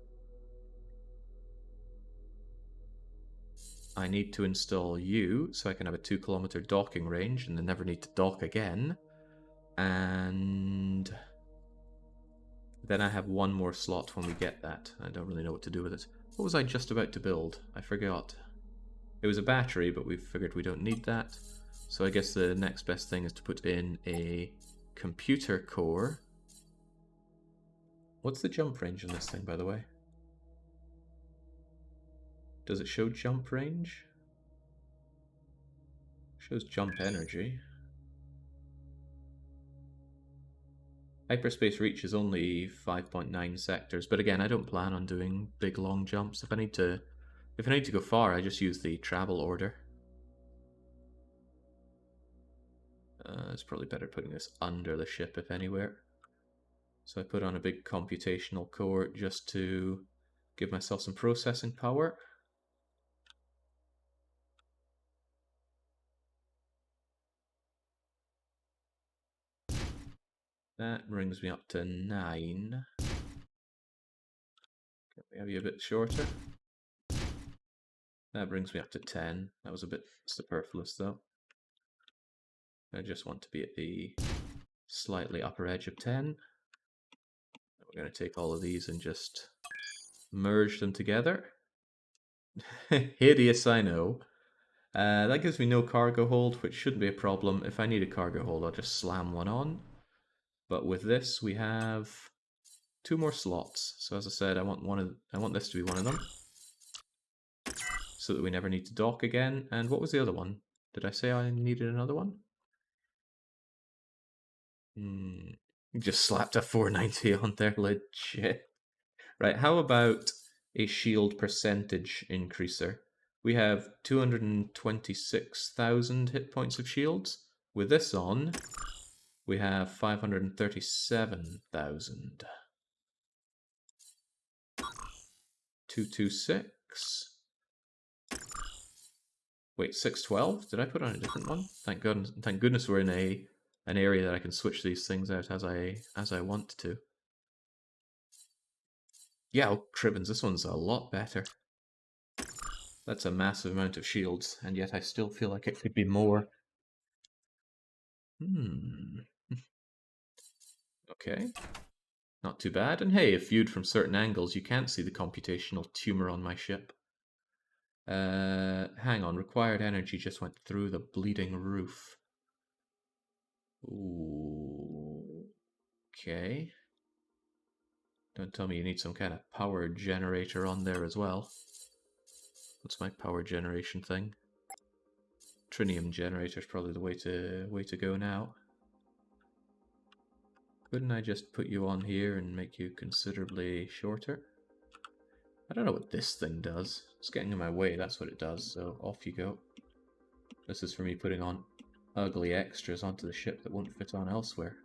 I need to install you so I can have a 2-kilometer docking range and then never need to dock again. And then I have 1 more slot when we get that. I don't really know what to do with it. What was I just about to build? I forgot. It was a battery, but we figured we don't need that. So I guess the next best thing is to put in a computer core. What's the jump range on this thing, by the way? Does it show jump range? It shows jump energy. Hyperspace reach is only 5.9 sectors, but again, I don't plan on doing big long jumps. If I need to go far, I just use the travel order. It's probably better putting this under the ship, if anywhere. So I put on a big computational core just to give myself some processing power. That brings me up to 9. Can we have you a bit shorter? That brings me up to 10. That was a bit superfluous, though. I just want to be at the slightly upper edge of 10. We're going to take all of these and just merge them together. Hideous, I know. That gives me no cargo hold, which shouldn't be a problem. If I need a cargo hold, I'll just slam one on. But with this, we have 2 more slots. So as I said, I want this to be one of them, so that we never need to dock again. And what was the other one? Did I say I needed another one? Just slapped a 490 on there, legit. Right, how about a shield percentage increaser? We have 226,000 hit points of shields. With this on, we have 537,000. 226. Wait, 612? Did I put on a different one? Thank goodness we're in an area that I can switch these things out as I want to. Yeah, oh, Cribbins, this one's a lot better. That's a massive amount of shields, and yet I still feel like it could be more. Okay. Not too bad. And hey, if viewed from certain angles, you can't see the computational tumor on my ship. Hang on, required energy just went through the bleeding roof. Ooh. Okay. Don't tell me you need some kind of power generator on there as well. What's my power generation thing? Trinium generator is probably the way to go now. Couldn't I just put you on here and make you considerably shorter? I don't know what this thing does. It's getting in my way, that's what it does, so off you go. This is for me putting on ugly extras onto the ship that won't fit on elsewhere.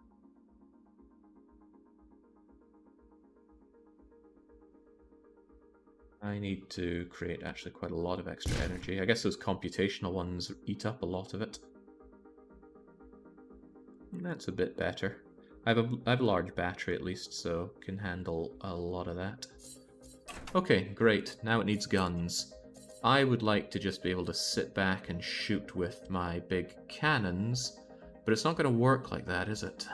I need to create actually quite a lot of extra energy. I guess those computational ones eat up a lot of it. That's a bit better. I have a large battery at least, so can handle a lot of that. Okay, great. Now it needs guns. I would like to just be able to sit back and shoot with my big cannons, but it's not going to work like that, is it?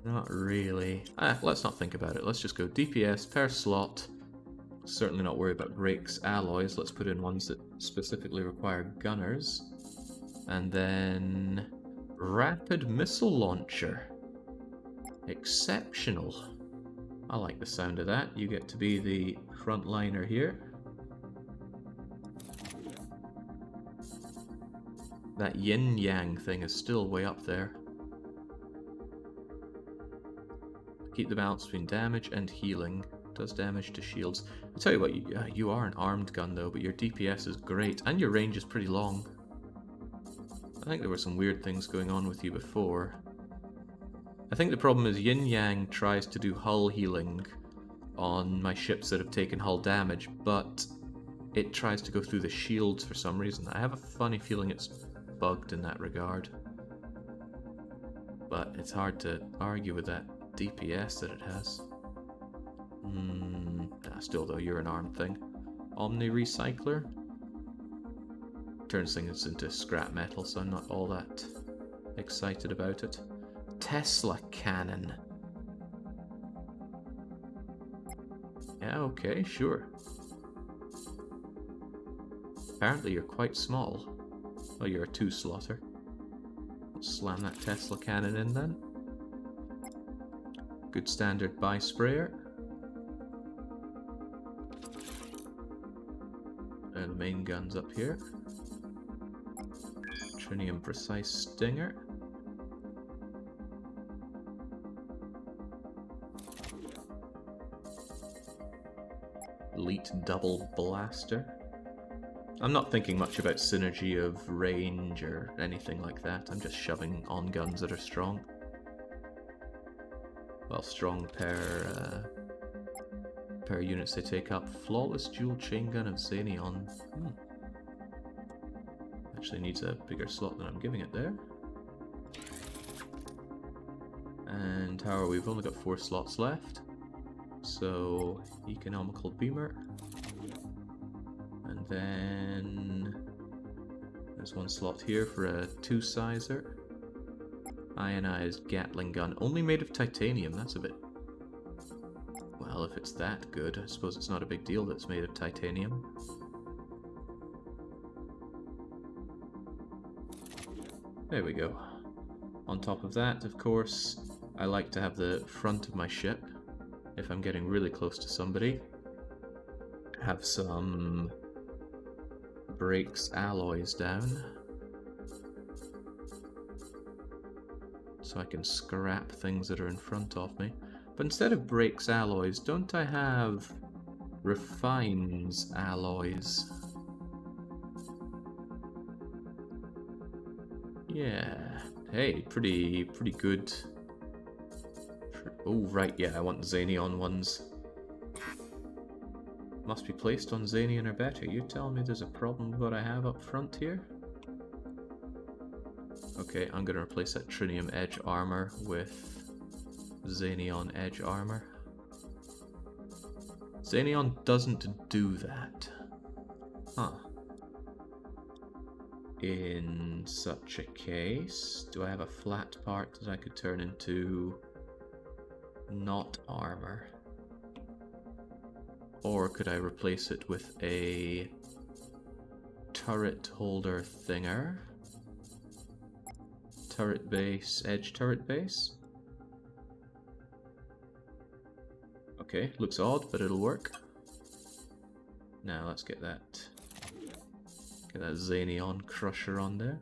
Not really. Let's not think about it. Let's just go DPS per slot. Certainly not worry about brakes, alloys. Let's put in ones that specifically require gunners. And then rapid missile launcher. Exceptional. I like the sound of that. You get to be the frontliner here. That yin-yang thing is still way up there. Keep the balance between damage and healing. Does damage to shields. I'll tell you what, you are an armed gun though, but your DPS is great, and your range is pretty long. I think there were some weird things going on with you before. I think the problem is yin-yang tries to do hull healing on my ships that have taken hull damage, but it tries to go through the shields for some reason. I have a funny feeling it's bugged in that regard. But it's hard to argue with that DPS that it has. Still though, you're an armed thing. Omni Recycler? Turns things into scrap metal, so I'm not all that excited about it. Tesla Cannon. Yeah, okay, sure. Apparently you're quite small. Oh, you're a 2-slotter. Slam that Tesla Cannon in then. Good standard bi-sprayer. And the main gun's up here. Trinium Precise Stinger. Elite Double Blaster. I'm not thinking much about synergy of range or anything like that. I'm just shoving on guns that are strong. Well, strong per units they take up. Flawless Dual Chain Gun of Xenion. Actually needs a bigger slot than I'm giving it there. And how are we? We've only got 4 slots left. So, Economical Beamer. And then there's 1 slot here for a 2-sizer. Ionized Gatling Gun. Only made of titanium, that's a bit... Well, if it's that good, I suppose it's not a big deal that it's made of titanium. There we go. On top of that, of course, I like to have the front of my ship, if I'm getting really close to somebody, have some brakes alloys down, so I can scrap things that are in front of me. But instead of brakes alloys, don't I have refines alloys? Yeah. Hey, pretty good. Oh, right, yeah, I want Xenion ones. Must be placed on Xenion or better. You telling me there's a problem with what I have up front here? Okay, I'm gonna replace that Trinium Edge Armor with Xenion Edge Armor. Xenion doesn't do that. Huh. In such a case, do I have a flat part that I could turn into not armor? Or could I replace it with a turret holder thinger? Turret base, edge turret base? Okay, looks odd, but it'll work. Now let's get that Xenion crusher on there.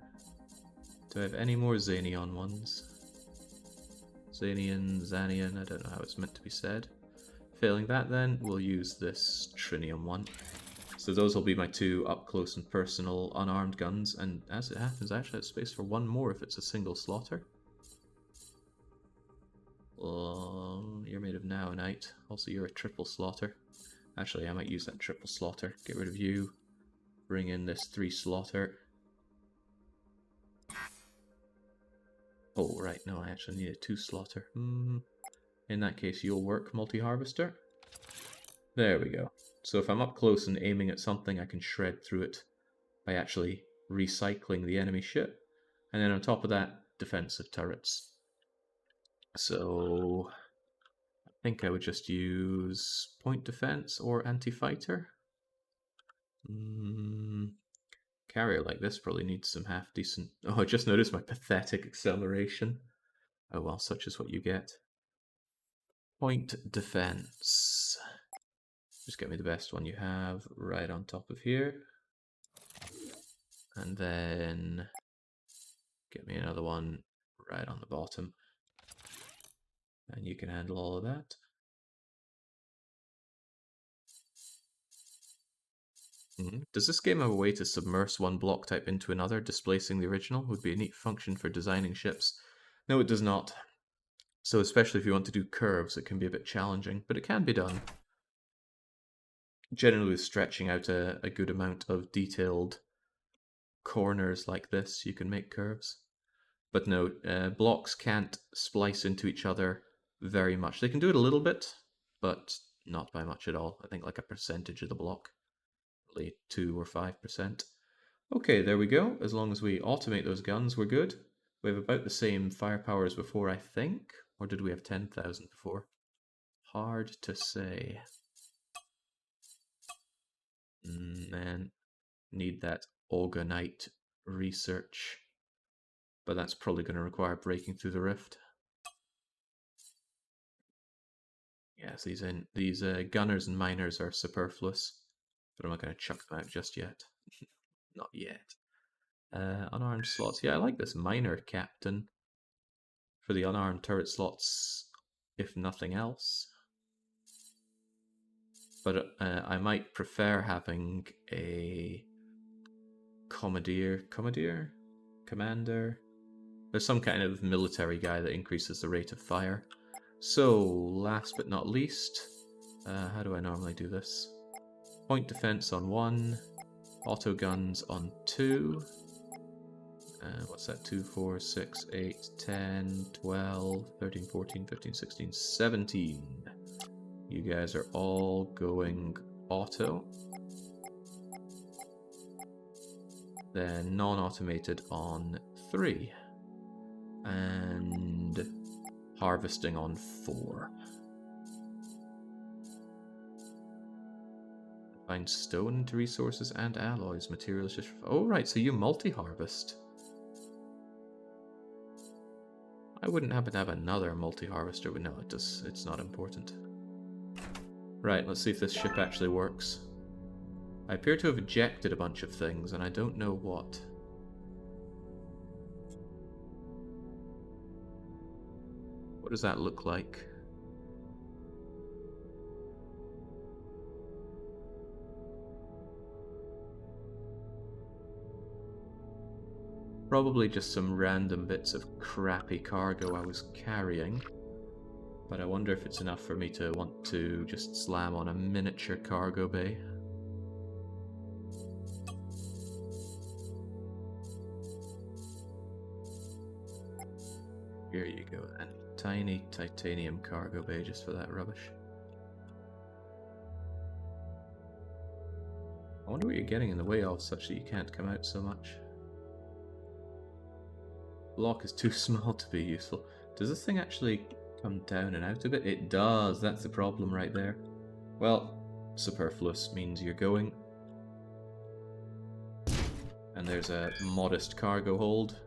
Do I have any more Xenion ones? Xenion, Xanion, I don't know how it's meant to be said. Failing that then, we'll use this Trinium one. So those will be my 2 up-close and personal unarmed guns, and as it happens, I actually have space for 1 more if it's a single slaughter. You're made of Naonite. Also, you're a triple slaughter. Actually, I might use that triple slaughter. Get rid of you. Bring in this 3 slaughter. Oh, right, no, I actually need a 2 slaughter. In that case, you'll work, multi-harvester. There we go. So if I'm up close and aiming at something, I can shred through it by actually recycling the enemy ship. And then on top of that, defensive turrets. So I think I would just use point defense or anti-fighter. Carrier like this probably needs some half-decent... Oh, I just noticed my pathetic acceleration. Oh well, such is what you get. Point defense. Just get me the best one you have right on top of here. And then get me another one right on the bottom. And you can handle all of that. Does this game have a way to submerse one block type into another, displacing the original? Would be a neat function for designing ships. No, it does not. So especially if you want to do curves, it can be a bit challenging, but it can be done. Generally with stretching out a good amount of detailed corners like this, you can make curves. But no, blocks can't splice into each other very much. They can do it a little bit, but not by much at all. I think like a percentage of the block. 2 or 5%. Okay, there we go. As long as we automate those guns, we're good. We have about the same firepower as before, I think. Or did we have 10,000 before? Hard to say. Man, need that Orgonite research. But that's probably going to require breaking through the rift. Yes, these gunners and miners are superfluous. But I'm not going to chuck them out just yet. Not yet. Unarmed slots. Yeah, I like this miner captain for the unarmed turret slots, if nothing else. But I might prefer having a commander. There's some kind of military guy that increases the rate of fire. So, last but not least, how do I normally do this? Point defense on 1, auto guns on 2. What's that? 2, 4, 6, 8, 10, 12, 13, 14, 15, 16, 17. You guys are all going auto. Then non-automated on 3. And harvesting on 4. Find stone into resources and alloys. Materials just... Oh, right, so you multi-harvest. I wouldn't happen to have another multi-harvester, but no, it's not important. Right, let's see if this ship actually works. I appear to have ejected a bunch of things, and I don't know what. What does that look like? Probably just some random bits of crappy cargo I was carrying. But I wonder if it's enough for me to want to just slam on a miniature cargo bay. Here you go then. Tiny titanium cargo bay just for that rubbish. I wonder what you're getting in the way of such that you can't come out so much. Block is too small to be useful. Does this thing actually come down and out of it? It does. That's the problem right there. Well, superfluous means you're going. And there's a modest cargo hold.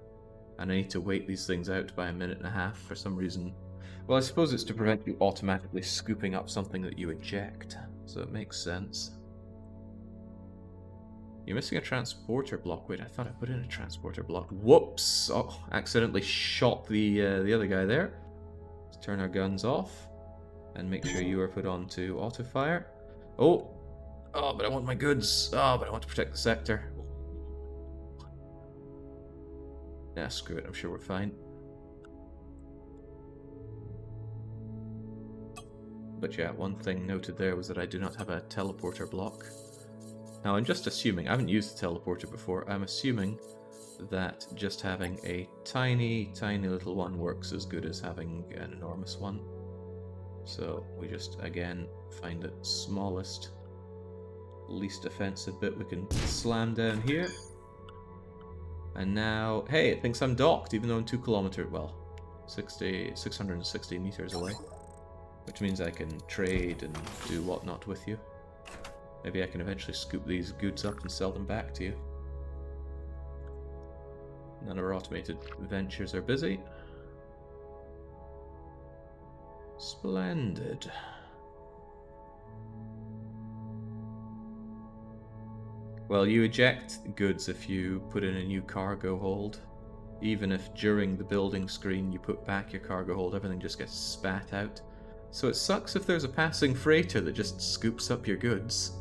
And I need to wait these things out by 1.5 minutes for some reason. Well, I suppose it's to prevent you automatically scooping up something that you eject. So it makes sense. You're missing a transporter block. Wait, I thought I put in a transporter block. Whoops! Oh, accidentally shot the other guy there. Let's turn our guns off. And make sure you are put on to auto fire. Oh! Oh, but I want my goods. Oh, but I want to protect the sector. Yeah, screw it. I'm sure we're fine. But yeah, one thing noted there was that I do not have a teleporter block. Now, I'm just assuming, I haven't used the teleporter before, I'm assuming that just having a tiny, tiny little one works as good as having an enormous one. So we just, again, find the smallest, least offensive bit we can slam down here. And now, hey, it thinks I'm docked, even though I'm 2 kilometers, well, 660 meters away. Which means I can trade and do whatnot with you. Maybe I can eventually scoop these goods up and sell them back to you. None of our automated ventures are busy. Splendid. Well, you eject goods if you put in a new cargo hold. Even if during the building screen you put back your cargo hold, everything just gets spat out. So it sucks if there's a passing freighter that just scoops up your goods.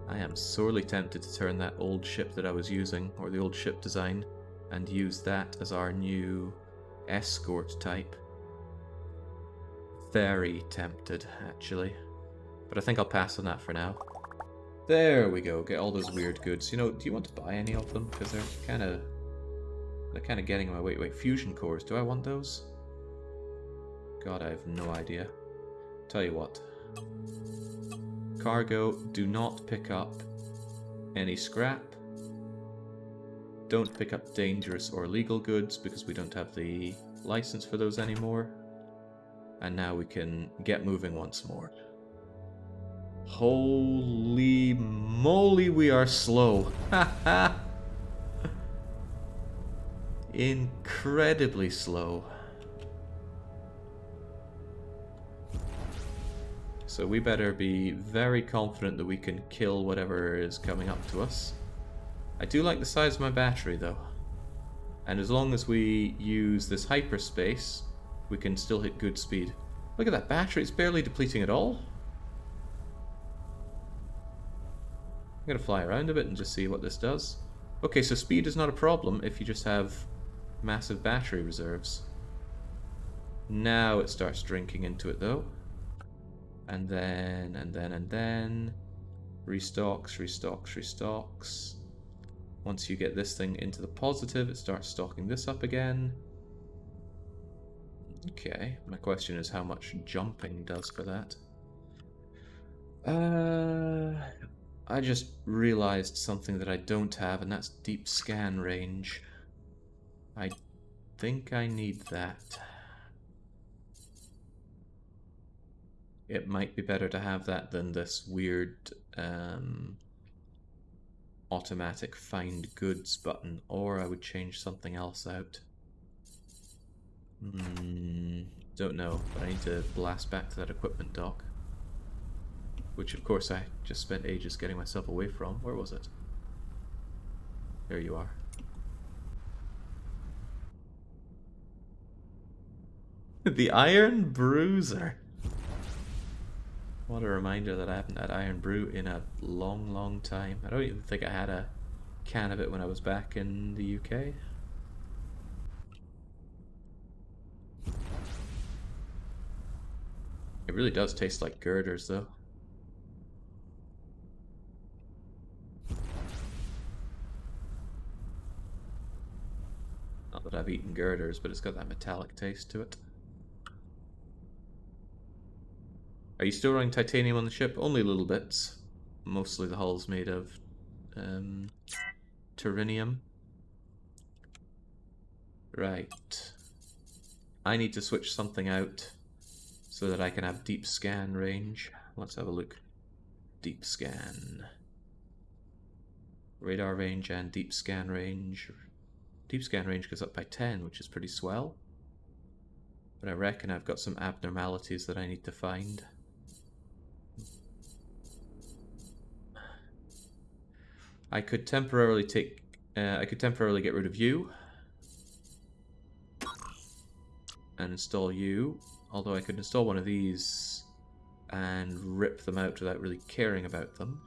I am sorely tempted to turn that old ship that I was using, or the old ship design, and use that as our new escort type. Very tempted, actually. But I think I'll pass on that for now. There we go, get all those weird goods. You know, do you want to buy any of them? Because they're kind of getting in my way. Wait, fusion cores, do I want those? God, I have no idea. Tell you what. Cargo, do not pick up any scrap. Don't pick up dangerous or illegal goods because we don't have the license for those anymore. And now we can get moving once more. Holy moly, we are slow. Haha. Incredibly slow. So we better be very confident that we can kill whatever is coming up to us. I do like the size of my battery though. And as long as we use this hyperspace, we can still hit good speed. Look at that battery, it's barely depleting at all. I'm gonna fly around a bit and just see what this does. Okay, so speed is not a problem if you just have massive battery reserves. Now it starts drinking into it though. And then restocks, restocks, restocks. Once you get this thing into the positive, it starts stocking this up again. Okay, my question is how much jumping does for that. I just realized something that I don't have, and that's deep scan range. I think I need that. It might be better to have that than this weird automatic find goods button, or I would change something else out. Don't know, but I need to blast back to that equipment dock. Which of course I just spent ages getting myself away from. Where was it? There you are. The Iron Bruiser. What a reminder that I haven't had Iron Brew in a long, long time. I don't even think I had a can of it when I was back in the UK. It really does taste like girders, though. Not that I've eaten girders, but it's got that metallic taste to it. Are you still running titanium on the ship? Only little bits. Mostly the hull's made of terinium. Right. I need to switch something out so that I can have deep scan range. Let's have a look. Deep scan. Radar range and deep scan range. Deep scan range goes up by 10, which is pretty swell. But I reckon I've got some abnormalities that I need to find. I could temporarily get rid of you and install you. Although I could install one of these and rip them out without really caring about them.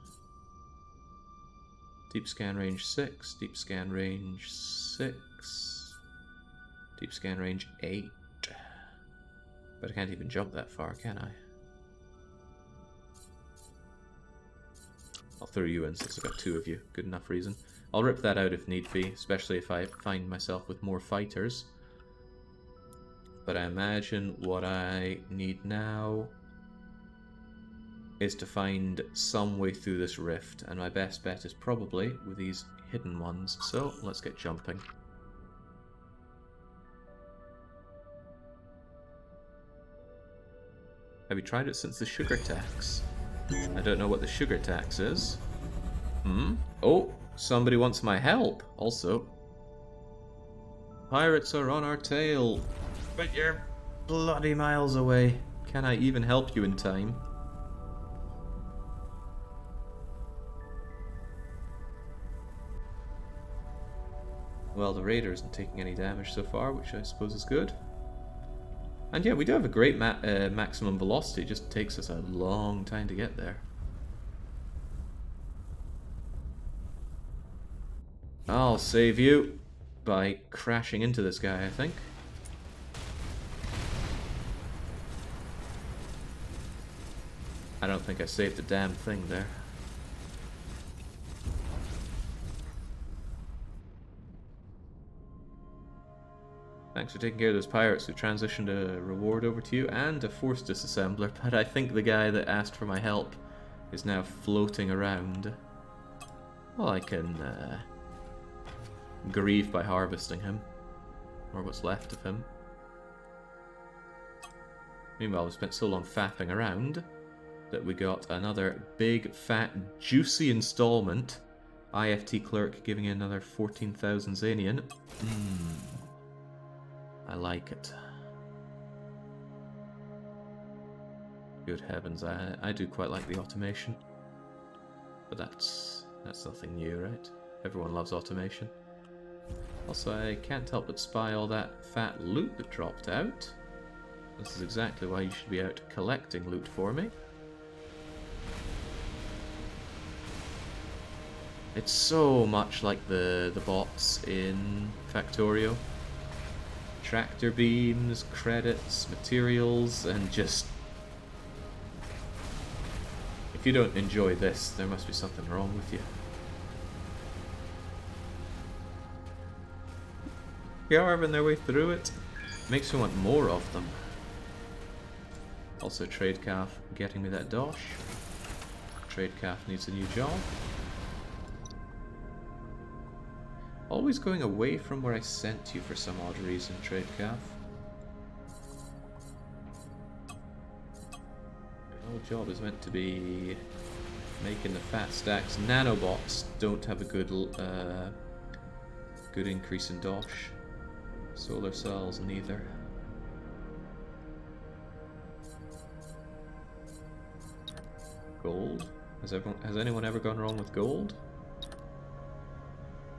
Deep scan range 6, deep scan range 6, deep scan range 8. But I can't even jump that far, can I? I'll throw you in since I've got 2 of you. Good enough reason. I'll rip that out if need be, especially if I find myself with more fighters. But I imagine what I need now is to find some way through this rift, and my best bet is probably with these hidden ones. So let's get jumping. Have you tried it since the sugar tax? I don't know what the sugar tax is. Oh, somebody wants my help, also. Pirates are on our tail. But you're bloody miles away. Can I even help you in time? Well, the raider isn't taking any damage so far, which I suppose is good. And yeah, we do have a great maximum velocity, it just takes us a long time to get there. I'll save you by crashing into this guy, I think. I don't think I saved a damn thing there. Thanks for taking care of those pirates who transitioned a reward over to you and a force disassembler, but I think the guy that asked for my help is now floating around. Well, I can grieve by harvesting him, or what's left of him. Meanwhile, we spent so long faffing around that we got another big, fat, juicy installment. IFT clerk giving you another 14,000 Xanian. I like it. Good heavens, I do quite like the automation. But that's nothing new, right? Everyone loves automation. Also, I can't help but spy all that fat loot that dropped out. This is exactly why you should be out collecting loot for me. It's so much like the bots in Factorio. Tractor beams, credits, materials, and just... If you don't enjoy this, there must be something wrong with you. Carving their way through it makes me want more of them. Also, Trade Calf getting me that dosh. Trade Calf needs a new job. Always going away from where I sent you for some odd reason, Trade Calf. Your whole job is meant to be making the fat stacks. Nanobots don't have a good increase in dosh. Solar cells neither. Gold? Has anyone ever gone wrong with gold?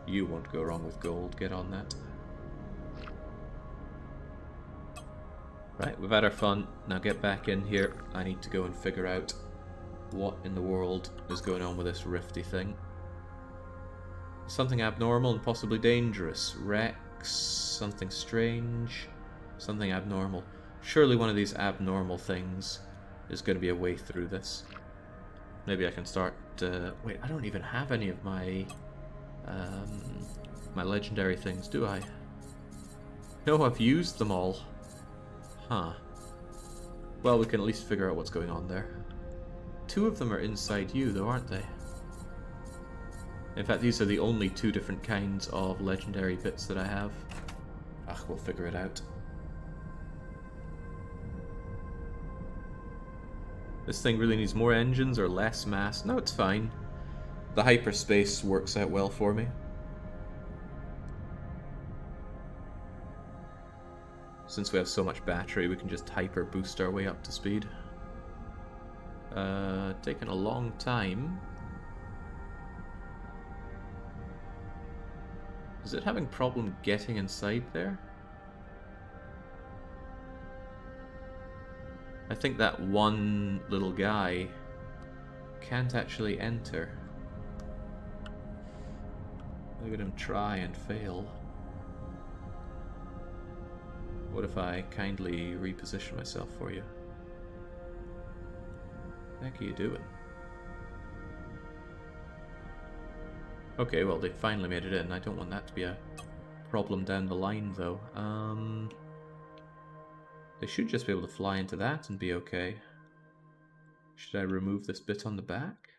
You won't go wrong with gold, get on that. Right, we've had our fun, now get back in here. I need to go and figure out what in the world is going on with this rifty thing. Something abnormal and possibly dangerous. Wrecks, something strange, something abnormal. Surely one of these abnormal things is going to be a way through this. Maybe I can start... wait, I don't even have any of my... my legendary things, do I? No, I've used them all. Huh. Well, we can at least figure out what's going on there. 2 of them are inside you, though, aren't they? In fact, these are the only 2 different kinds of legendary bits that I have. Ah, we'll figure it out. This thing really needs more engines or less mass. No, it's fine. The hyperspace works out well for me. Since we have so much battery, we can just hyper boost our way up to speed. Taking a long time. Is it having problem getting inside there? I think that one little guy can't actually enter. Look at him try and fail. What if I kindly reposition myself for you? What the heck are you doing? Okay, well, they finally made it in. I don't want that to be a problem down the line, though. They should just be able to fly into that and be okay. Should I remove this bit on the back?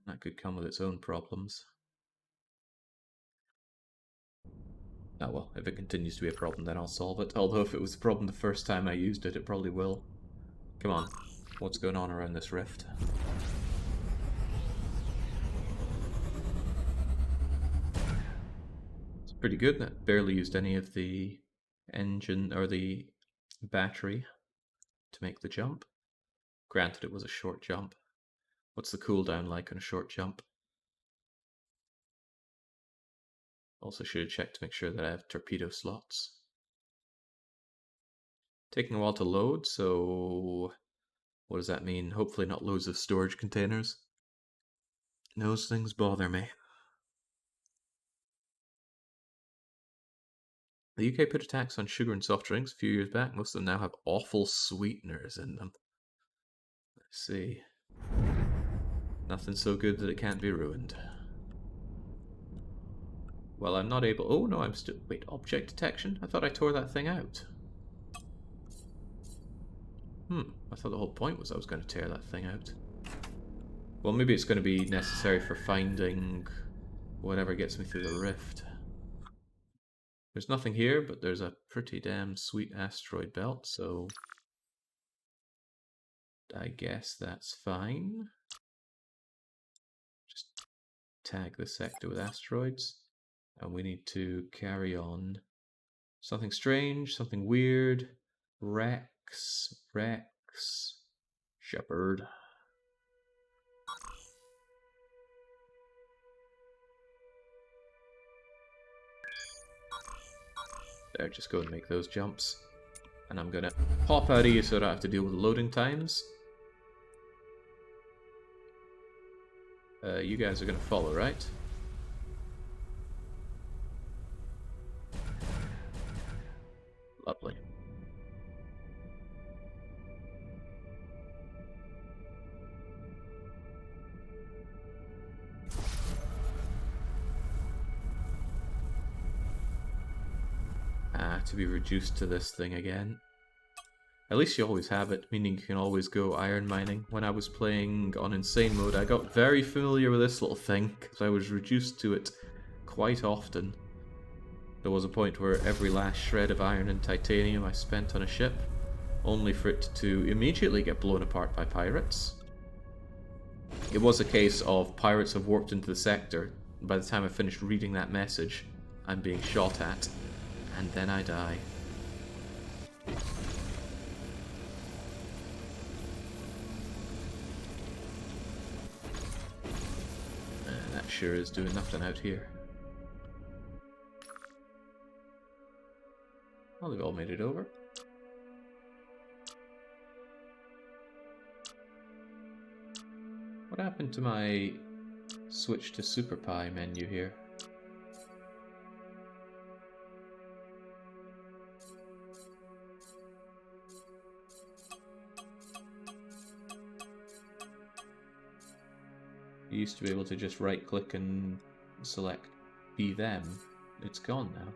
That could come with its own problems. Oh well, if it continues to be a problem, then I'll solve it. Although if it was a problem the first time I used it, it probably will. Come on, what's going on around this rift? It's pretty good. That barely used any of the engine or the battery to make the jump. Granted, it was a short jump. What's the cooldown like on a short jump? Also should have checked to make sure that I have torpedo slots. Taking a while to load, so what does that mean? Hopefully not loads of storage containers. Those things bother me. The UK put a tax on sugar and soft drinks a few years back. Most of them now have awful sweeteners in them. Let's see. Nothing so good that it can't be ruined. Well, I'm not able... Oh, no, I'm still... Wait, object detection? I thought I tore that thing out. I thought the whole point was I was going to tear that thing out. Well, maybe it's going to be necessary for finding whatever gets me through the rift. There's nothing here, but there's a pretty damn sweet asteroid belt, so I guess that's fine. Just tag this sector with asteroids, and we need to carry on. Something strange, something weird. Rex, Shepherd. There, just go and make those jumps. And I'm gonna pop out of you so I don't have to deal with loading times. You guys are gonna follow, right? Lovely. To be reduced to this thing again. At least you always have it, meaning you can always go iron mining. When I was playing on insane mode, I got very familiar with this little thing, because I was reduced to it quite often. There was a point where every last shred of iron and titanium I spent on a ship, only for it to immediately get blown apart by pirates. It was a case of pirates have warped into the sector. By the time I finished reading that message, I'm being shot at. And then I die. That sure is doing nothing out here. Well, they've all made it over. What happened to my switch to Super Pi menu here? You used to be able to just right click and select be them. It's gone now.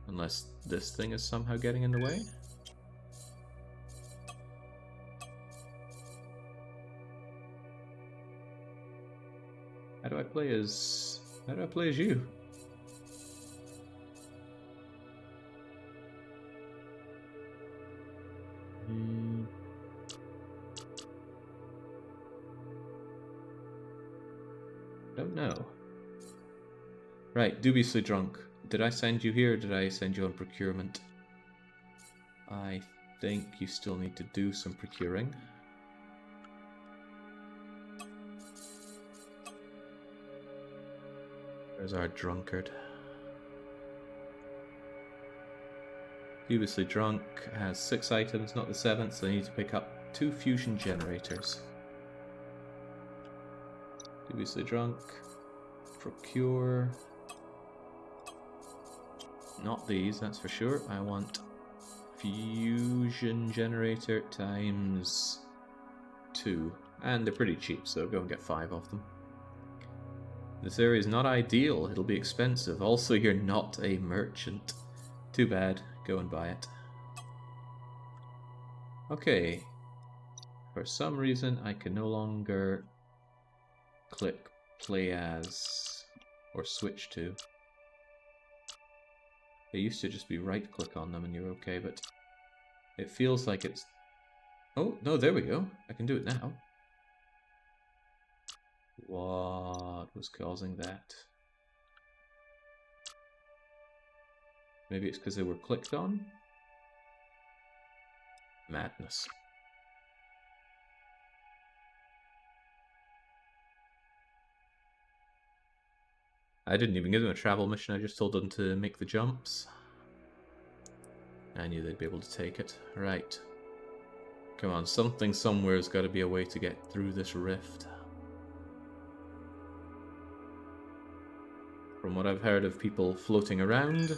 Unless this thing is somehow getting in the way. How do I play as you? Don't know. Right, dubiously drunk. Did I send you here or did I send you on procurement? I think you still need to do some procuring. There's our drunkard. Dubiously Drunk has 6 items, not the 7th, so I need to pick up 2 fusion generators. Dubiously Drunk. Procure. Not these, that's for sure. I want fusion generator times 2. And they're pretty cheap, so go and get 5 of them. This area is not ideal, it'll be expensive. Also, you're not a merchant. Too bad, go and buy it. Okay. For some reason, I can no longer click play as or switch to. It used to just be right click on them and you're okay, but it feels like it's... Oh, no, there we go. I can do it now. What was causing that? Maybe it's because they were clicked on? Madness. I didn't even give them a travel mission, I just told them to make the jumps. I knew they'd be able to take it. Right. Come on, something somewhere's got to be a way to get through this rift. From what I've heard of people floating around,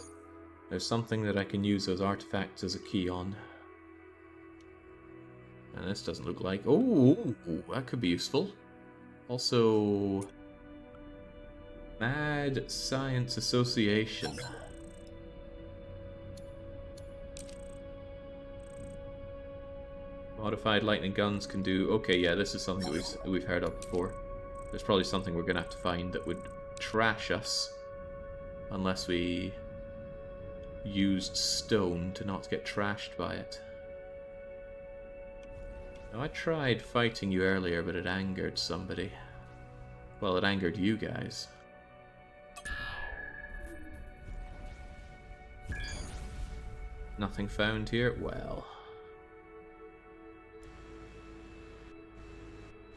there's something that I can use those artifacts as a key on. And this doesn't look like... Oh, that could be useful. Also... Mad Science Association. Modified lightning guns can do... Okay, yeah, this is something that we've heard of before. There's probably something we're going to have to find that would trash us. Unless we used stone to not get trashed by it. Now, I tried fighting you earlier, but it angered somebody. Well, it angered you guys. Nothing found here? Well...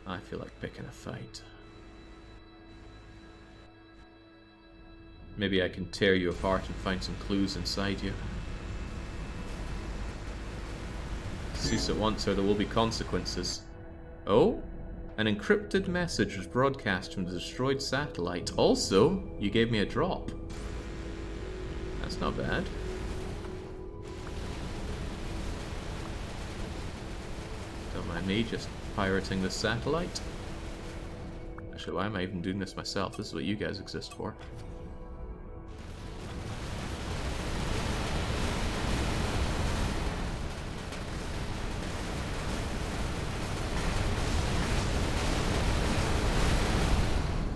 I feel like picking a fight. Maybe I can tear you apart and find some clues inside you. Cease at once or there will be consequences. Oh? An encrypted message was broadcast from the destroyed satellite. Also, you gave me a drop. That's not bad. Don't mind me just pirating the satellite. Actually, why am I even doing this myself? This is what you guys exist for.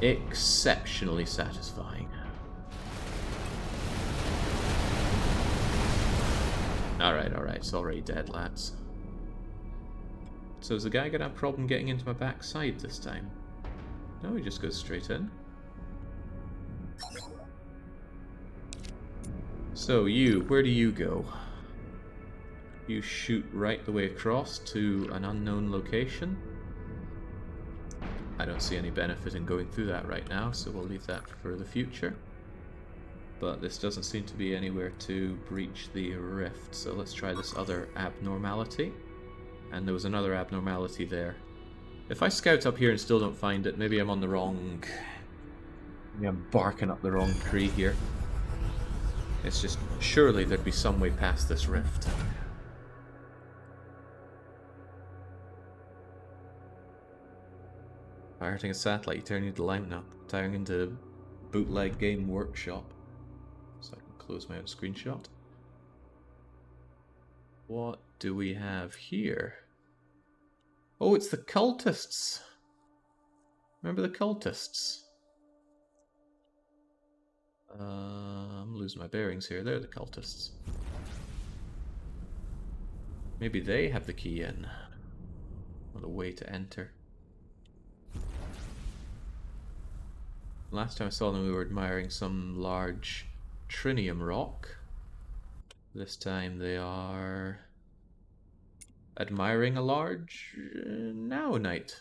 Exceptionally satisfying. Alright, it's already dead, lads. So is the guy gonna have a problem getting into my backside this time? No, he just goes straight in. So you, where do you go? You shoot right the way across to an unknown location. I don't see any benefit in going through that right now, so we'll leave that for the future. But this doesn't seem to be anywhere to breach the rift, so let's try this other abnormality. And there was another abnormality there. If I scout up here and still don't find it, maybe I'm on the wrong... Maybe I'm barking up the wrong tree here. It's just, surely there'd be some way past this rift. Pirating a satellite, you turn into line up, turning into bootleg game workshop. So I can close my own screenshot. What do we have here? Oh, it's the cultists! Remember the cultists? I'm losing my bearings here. They're the cultists. Maybe they have the key in. Or the way to enter. Last time I saw them we were admiring some large trinium rock. This time they are admiring a large naonite.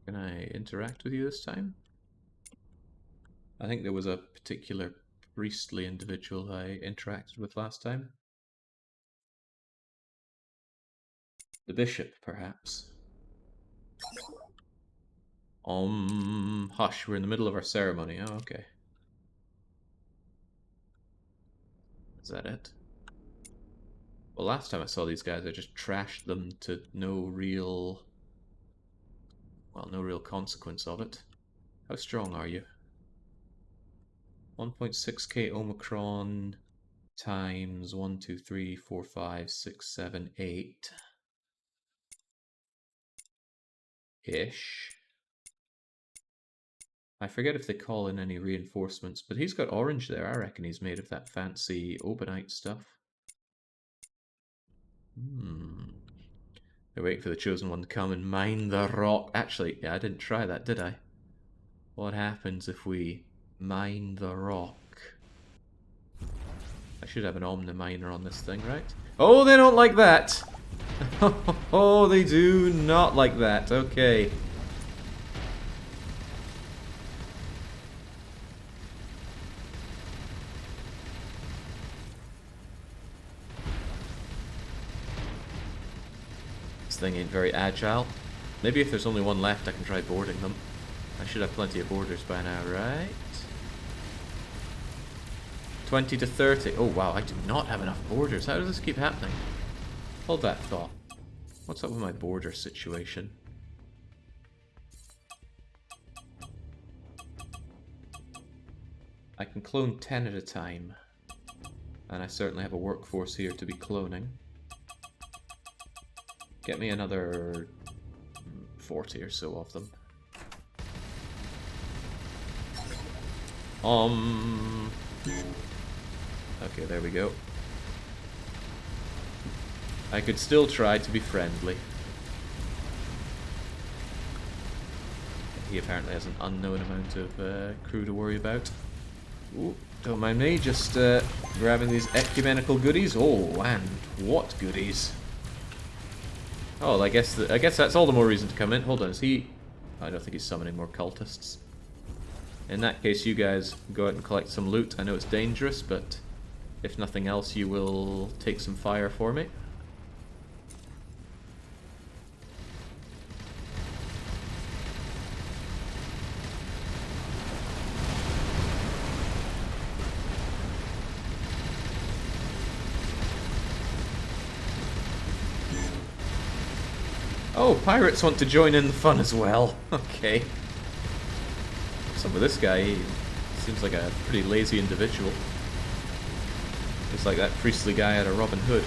Can I interact with you this time? I think there was a particular priestly individual I interacted with last time. The bishop, perhaps. Hush, we're in the middle of our ceremony. Oh, okay. Is that it? Well, last time I saw these guys, I just trashed them to no real consequence of it. How strong are you? 1.6k Omicron times 1, 2, 3, 4, 5, 6, 7, 8 ish. I forget if they call in any reinforcements, but he's got orange there. I reckon he's made of that fancy Obanite stuff. They're waiting for the Chosen One to come and mine the rock. Actually, yeah, I didn't try that, did I? What happens if we mine the rock? I should have an Omni-miner on this thing, right? Oh, they don't like that! Oh, they do not like that. Okay. This thing ain't very agile. Maybe if there's only one left, I can try boarding them. I should have plenty of boarders by now, right? 20 to 30. Oh, wow, I do not have enough boarders. How does this keep happening? Hold that thought. What's up with my border situation? I can clone 10 at a time. And I certainly have a workforce here to be cloning. Get me another 40 or so of them. Okay, there we go. I could still try to be friendly. He apparently has an unknown amount of crew to worry about. Ooh, don't mind me, just grabbing these ecumenical goodies. Oh, and what goodies? Oh, I guess that's all the more reason to come in. Hold on, is he... I don't think he's summoning more cultists. In that case, you guys go out and collect some loot. I know it's dangerous, but if nothing else, you will take some fire for me. Oh, pirates want to join in the fun as well. Okay. What's up with this guy? He seems like a pretty lazy individual. It's like that priestly guy out of Robin Hood.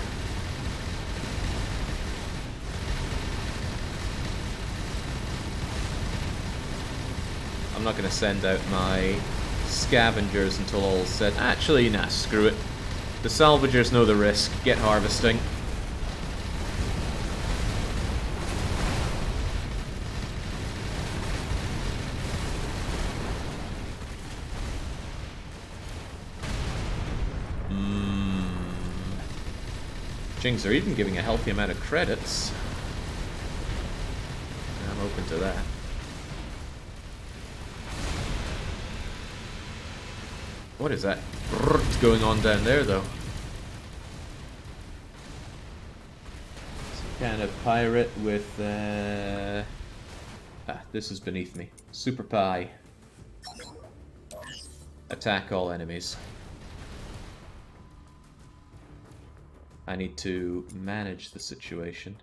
I'm not going to send out my scavengers until all's said. Actually, nah, screw it. The salvagers know the risk. Get harvesting. Jings are even giving a healthy amount of credits. I'm open to that. What is that going on down there, though? Some kind of pirate with... this is beneath me. Super Pie. Attack all enemies. I need to manage the situation.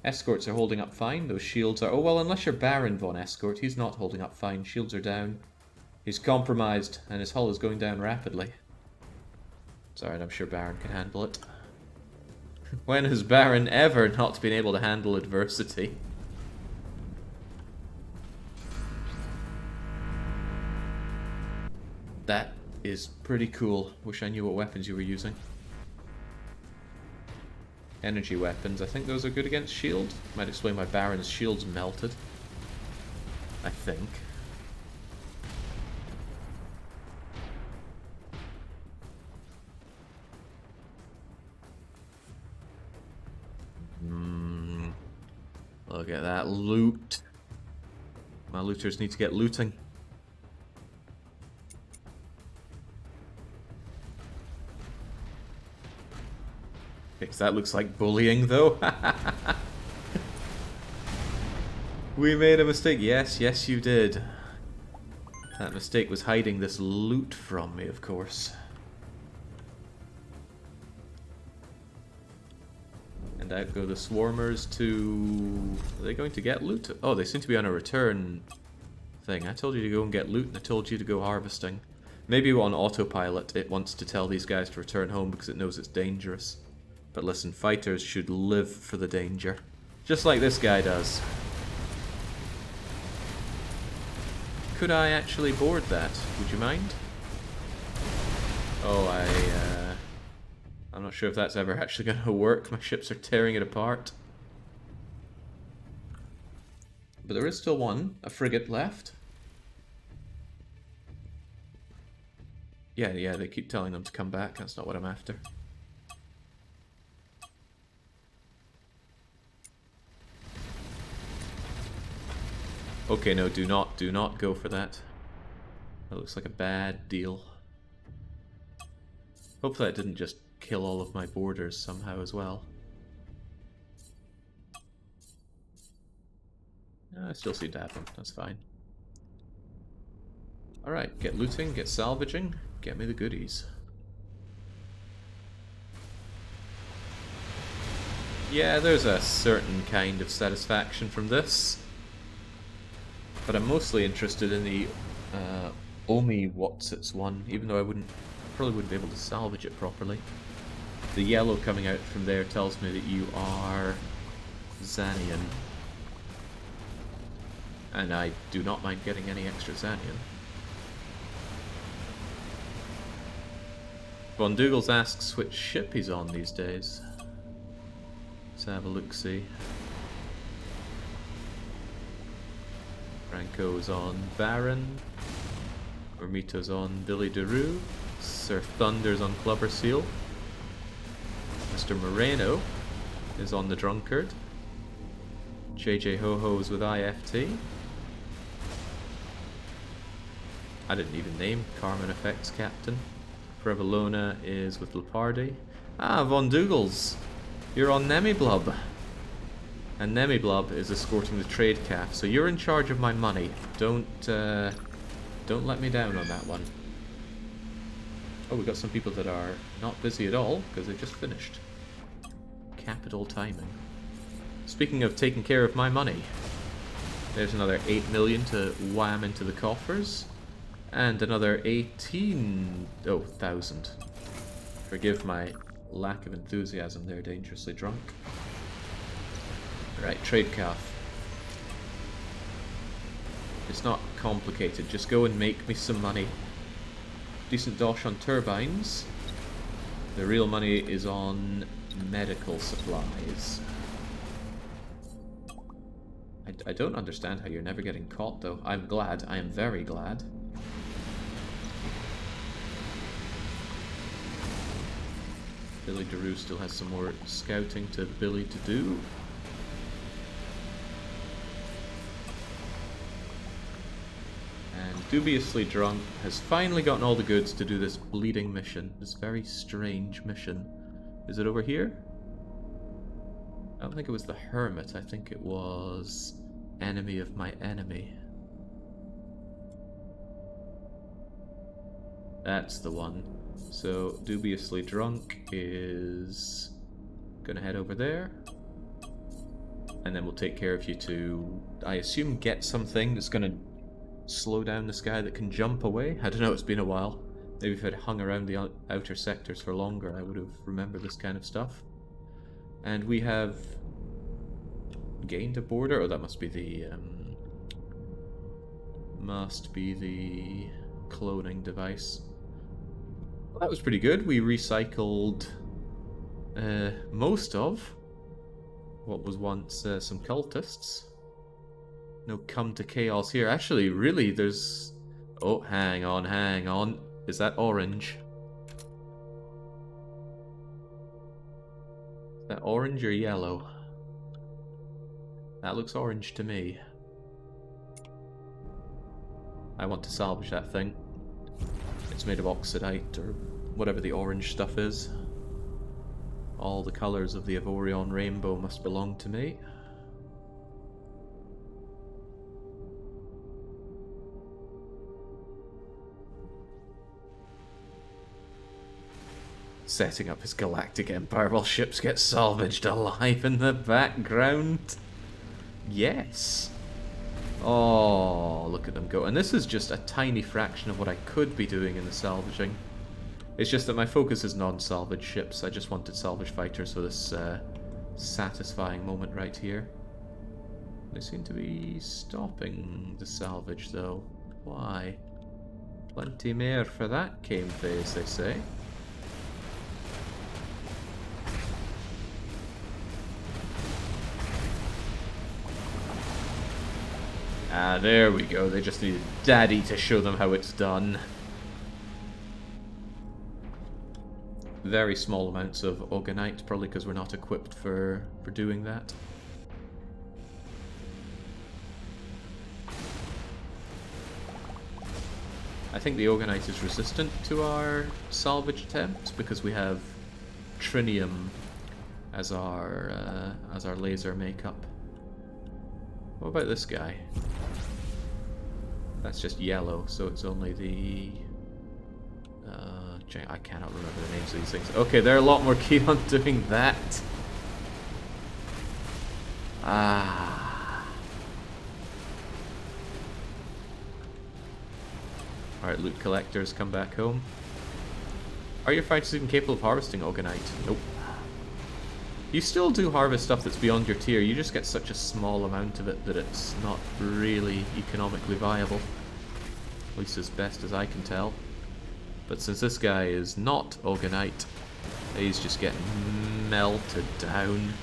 Escorts are holding up fine. Those shields are... Oh, well, unless you're Baron Von Escort, he's not holding up fine. Shields are down. He's compromised, and his hull is going down rapidly. It's alright, I'm sure Baron can handle it. When has Baron ever not been able to handle adversity? That is pretty cool. Wish I knew what weapons you were using. Energy weapons. I think those are good against shield. Might explain why Baron's shield's melted. I think. Look at that loot. My looters need to get looting. Because that looks like bullying, though. We made a mistake. Yes, yes, you did. That mistake was hiding this loot from me, of course. And out go the swarmers to... Are they going to get loot? Oh, they seem to be on a return thing. I told you to go and get loot, and I told you to go harvesting. Maybe on autopilot it wants to tell these guys to return home because it knows it's dangerous. But listen, fighters should live for the danger. Just like this guy does. Could I actually board that? Would you mind? Oh, I'm not sure if that's ever actually going to work. My ships are tearing it apart. But there is still one, a frigate left. Yeah, they keep telling them to come back. That's not what I'm after. Okay, no, do not go for that. That looks like a bad deal. Hopefully that didn't just kill all of my boarders somehow as well. I still seem to have them, that's fine. Alright, get looting, get salvaging, get me the goodies. Yeah, there's a certain kind of satisfaction from this. But I'm mostly interested in the Omi Whatsits one, even though probably wouldn't be able to salvage it properly. The yellow coming out from there tells me that you are Xanian. And I do not mind getting any extra Xanian. Von Dougals asks which ship he's on these days. Let's have a look-see. Franco's on Baron. Ormito's on Billy DeRue. Sir Thunder's on Clubber Seal. Mr. Moreno is on the Drunkard. JJ Ho-Ho's with IFT. I didn't even name Carmen Effects Captain. Prevalona is with Lepardi. Ah, Von Dougals. You're on Nemiblub. And Nemiblub is escorting the trade calf, so you're in charge of my money. Don't let me down on that one. Oh, we got some people that are not busy at all because they just finished. Capital timing. Speaking of taking care of my money, there's another 8 million to wham into the coffers, and another 18,000. Forgive my lack of enthusiasm there, Dangerously Drunk. Right, trade calf. It's not complicated, just go and make me some money. Decent dosh on turbines. The real money is on medical supplies. I don't understand how you're never getting caught though. I'm glad, I am very glad. Billy DeRue still has some more scouting to Billy to do. And Dubiously Drunk has finally gotten all the goods to do this bleeding mission. This very strange mission. Is it over here? I don't think it was the Hermit. I think it was Enemy of My Enemy. That's the one. So Dubiously Drunk is gonna head over there. And then we'll take care of you to, I assume, get something that's gonna slow down this guy that can jump away. I don't know, it's been a while. Maybe if I'd hung around the outer sectors for longer, I would have remembered this kind of stuff. And we have gained a border. Oh, that must be the cloning device. Well, that was pretty good. We recycled most of what was once some cultists. No come to chaos here. Actually, really, there's... Oh, hang on. Is that orange? Is that orange or yellow? That looks orange to me. I want to salvage that thing. It's made of oxidite or whatever the orange stuff is. All the colours of the Avorion rainbow must belong to me. Setting up his galactic empire while ships get salvaged alive in the background. Yes. Oh, look at them go. And this is just a tiny fraction of what I could be doing in the salvaging. It's just that my focus is non-salvage ships. I just wanted salvage fighters for this satisfying moment right here. They seem to be stopping the salvage though. Why? Plenty more for that came phase, they say. Ah, there we go. They just needed Daddy to show them how it's done. Very small amounts of Orgonite, probably because we're not equipped for doing that. I think the Orgonite is resistant to our salvage attempts because we have Trinium as our laser makeup. What about this guy? That's just yellow, so it's only the... I cannot remember the names of these things. Okay, they're a lot more keen on doing that. Ah. Alright, loot collectors, come back home. Are your fighters even capable of harvesting Orgonite? Nope. You still do harvest stuff that's beyond your tier, you just get such a small amount of it that it's not really economically viable. At least as best as I can tell. But since this guy is not Orgonite, he's just getting melted down.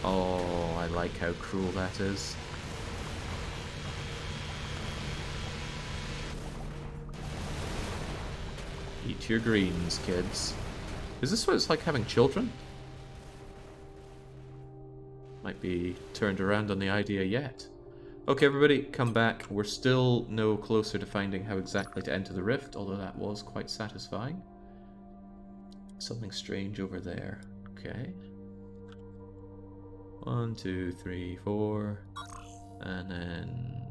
Oh, I like how cruel that is. Eat your greens, kids. Is this what it's like having children? Might be turned around on the idea yet. Okay, everybody, come back. We're still no closer to finding how exactly to enter the rift, although that was quite satisfying. Something strange over there. Okay. 1, 2, 3, 4. And then...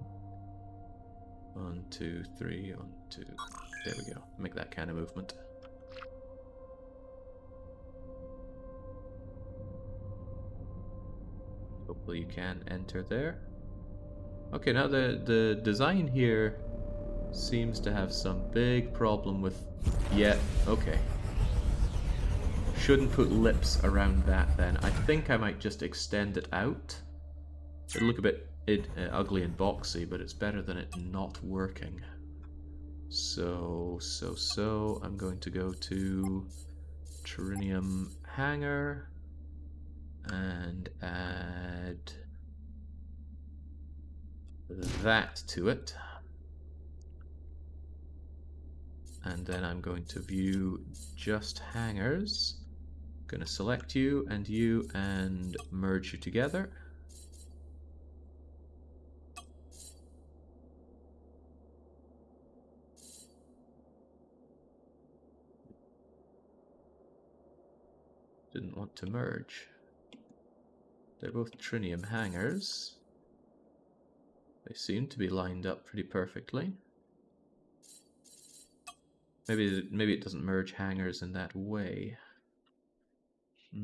1, 2, 3, 1, 2... There we go. Make that kind of movement. Hopefully you can enter there. Okay, now the design here seems to have some big problem with... Yeah, okay. Shouldn't put lips around that then. I think I might just extend it out. It'll look a bit ugly and boxy, but it's better than it not working. So, I'm going to go to Trinium Hangar and add that to it. And then I'm going to view just hangars. Going to select you and merge you together. Didn't want to merge. They're both Trinium hangars. They seem to be lined up pretty perfectly. Maybe it doesn't merge hangars in that way. I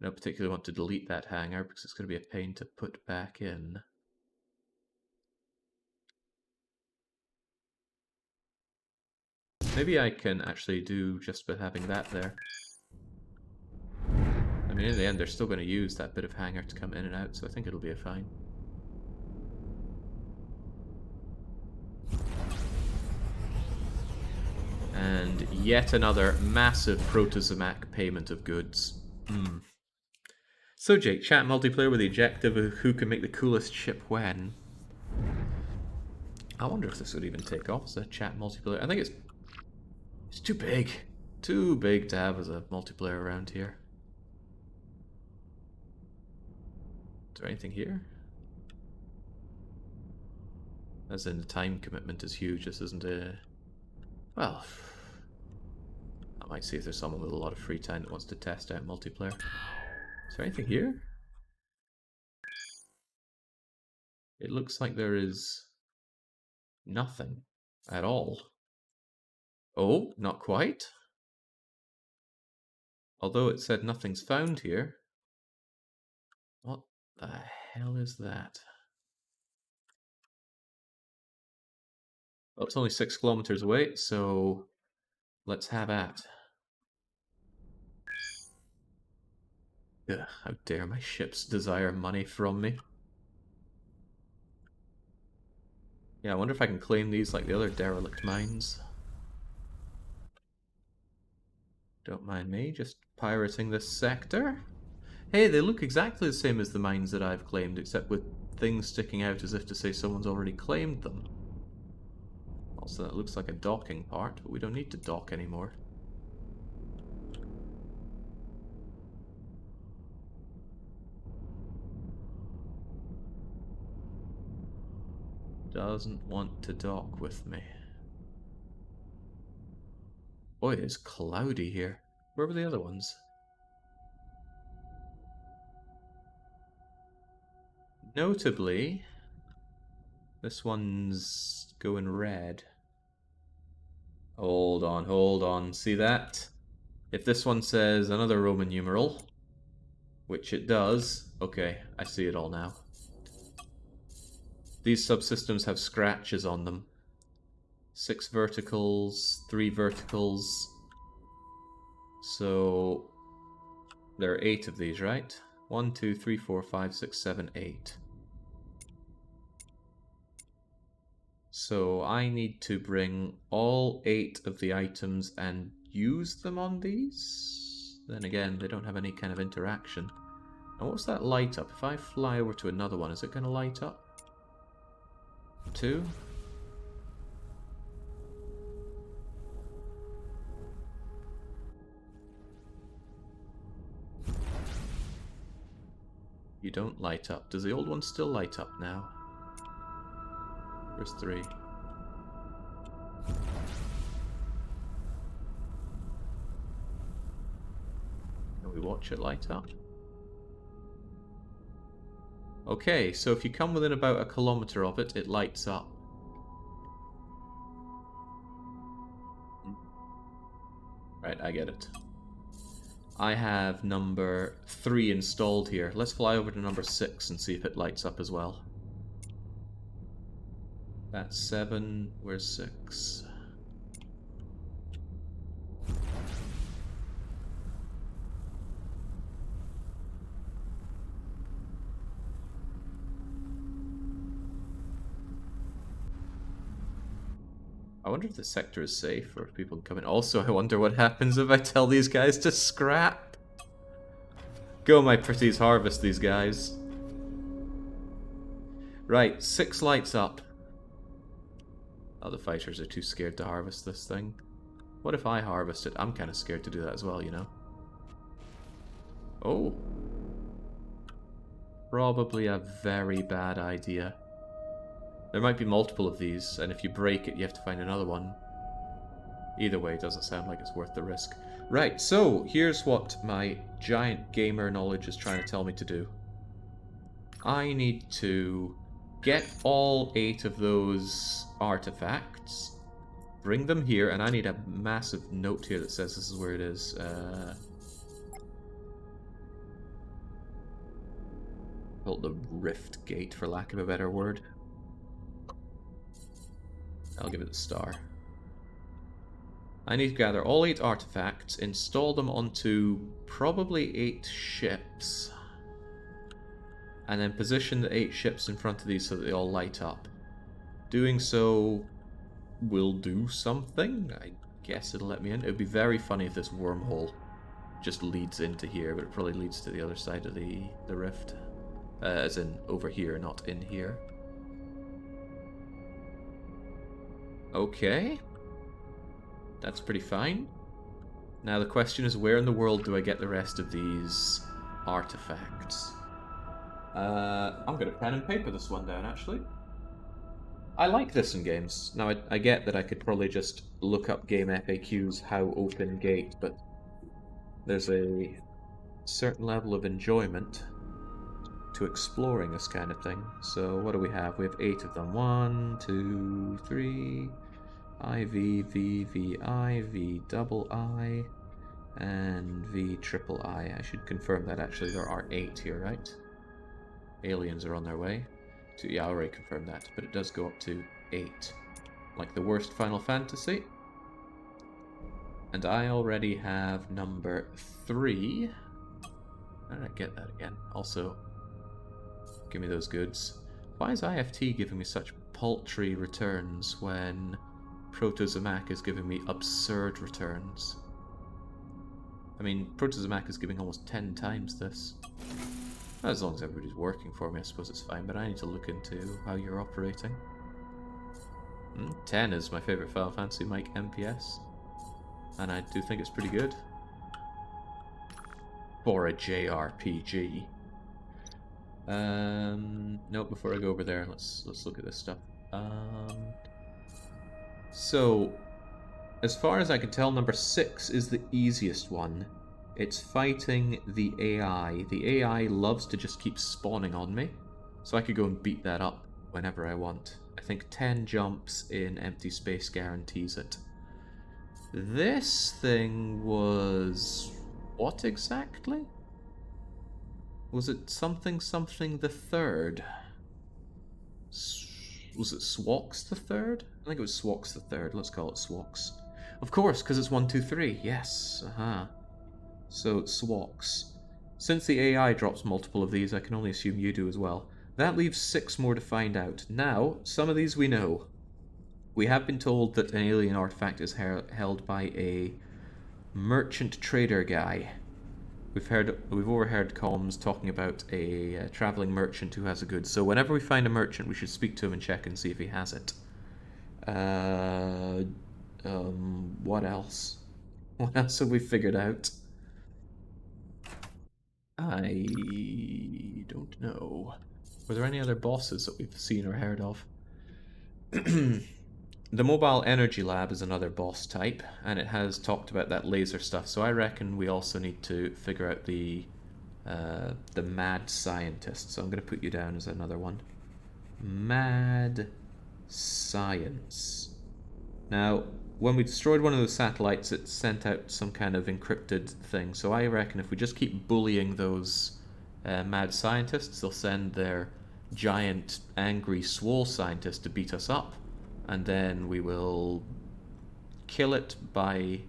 don't particularly want to delete that hangar because it's going to be a pain to put back in. Maybe I can actually do just by having that there. I mean, in the end, they're still going to use that bit of hangar to come in and out, so I think it'll be fine. And yet another massive Protozomac payment of goods. So Jake, chat multiplayer with the objective of who can make the coolest ship when. I wonder if this would even take off as a chat multiplayer. I think it's too big. Too big to have as a multiplayer around here. Is there anything here? As in the time commitment is huge, this isn't a Well, I might see if there's someone with a lot of free time that wants to test out multiplayer. Is there anything here? It looks like there is nothing at all. Oh, not quite. Although it said nothing's found here. What the hell is that? Well, it's only 6 kilometers away, so let's have at. Ugh, how dare my ships desire money from me. Yeah, I wonder if I can claim these like the other derelict mines. Don't mind me, just pirating this sector. Hey, they look exactly the same as the mines that I've claimed, except with things sticking out as if to say someone's already claimed them. Also, that looks like a docking part, but we don't need to dock anymore. Doesn't want to dock with me. Boy, it's cloudy here. Where were the other ones? Notably, this one's going red. Hold on. See that? If this one says another Roman numeral, which it does, okay, I see it all now. These subsystems have scratches on them. 6 verticals, 3 verticals. So there are 8 of these, right? 1, 2, 3, 4, 5, 6, 7, 8. So I need to bring all 8 of the items and use them on these? Then again, they don't have any kind of interaction. And what's that light up? If I fly over to another one, is it going to light up? 2? You don't light up. Does the old one still light up now? There's 3. Can we watch it light up? Okay, so if you come within about 1 kilometer of it, it lights up. Right, I get it. I have number 3 installed here. Let's fly over to number 6 and see if it lights up as well. That's 7, where's 6? I wonder if the sector is safe or if people can come in. Also, I wonder what happens if I tell these guys to scrap. Go, my pretties, harvest these guys. Right, 6 lights up. Oh, the fighters are too scared to harvest this thing. What if I harvest it? I'm kind of scared to do that as well, you know. Oh. Probably a very bad idea. There might be multiple of these, and if you break it, you have to find another one. Either way, it doesn't sound like it's worth the risk. Right, so here's what my giant gamer knowledge is trying to tell me to do. I need to get all 8 of those artifacts, bring them here, and I need a massive note here that says this is where it is. Call it the Rift Gate, for lack of a better word. I'll give it a star. I need to gather all 8 artifacts, install them onto probably 8 ships, and then position the 8 ships in front of these so that they all light up. Doing so will do something. I guess it'll let me in. It would be very funny if this wormhole just leads into here, but it probably leads to the other side of the rift. As in over here, not in here. Okay. That's pretty fine. Now the question is, where in the world do I get the rest of these artifacts? I'm going to pen and paper this one down, actually. I like this in games. Now, I get that I could probably just look up game FAQs, how open gate, but there's a certain level of enjoyment to exploring this kind of thing. So what do we have? We have 8 of them. 1, 2, 3, IV, V, VI, V double I, and V triple I. I should confirm that actually there are 8 here, right? Aliens are on their way. Yeah, I already confirmed that, but it does go up to 8. Like the worst Final Fantasy. And I already have number 3. How did I get that again? Also, give me those goods. Why is IFT giving me such paltry returns when Protozomac is giving me absurd returns? I mean, Protozomac is giving almost 10 times this. As long as everybody's working for me, I suppose it's fine, but I need to look into how you're operating. 10 is my favourite Final Fantasy Mike MPS. And I do think it's pretty good. For a JRPG. No, before I go over there, let's look at this stuff. So, as far as I can tell, number 6 is the easiest one. It's fighting the AI. The AI loves to just keep spawning on me, so I could go and beat that up whenever I want. I think 10 jumps in empty space guarantees it. This thing was... what exactly? Was it something the third? Was it Swox the third? I think it was Swox the third. Let's call it Swox. Of course, because it's 1, 2, 3. Yes. So, Swox. Since the AI drops multiple of these, I can only assume you do as well. That leaves 6 more to find out. Now, some of these we know. We have been told that an alien artifact is held by a merchant trader guy. We've overheard comms talking about a traveling merchant who has a goods. So whenever we find a merchant, we should speak to him and check and see if he has it. What else? What else have we figured out? I don't know. Were there any other bosses that we've seen or heard of? The Mobile Energy Lab is another boss type, and it has talked about that laser stuff, so I reckon we also need to figure out the Mad Scientist, so I'm going to put you down as another one. Mad Science. Now, when we destroyed one of those satellites, it sent out some kind of encrypted thing, so I reckon if we just keep bullying those Mad Scientists, they'll send their giant, angry, swole scientist to beat us up. And then we will kill it by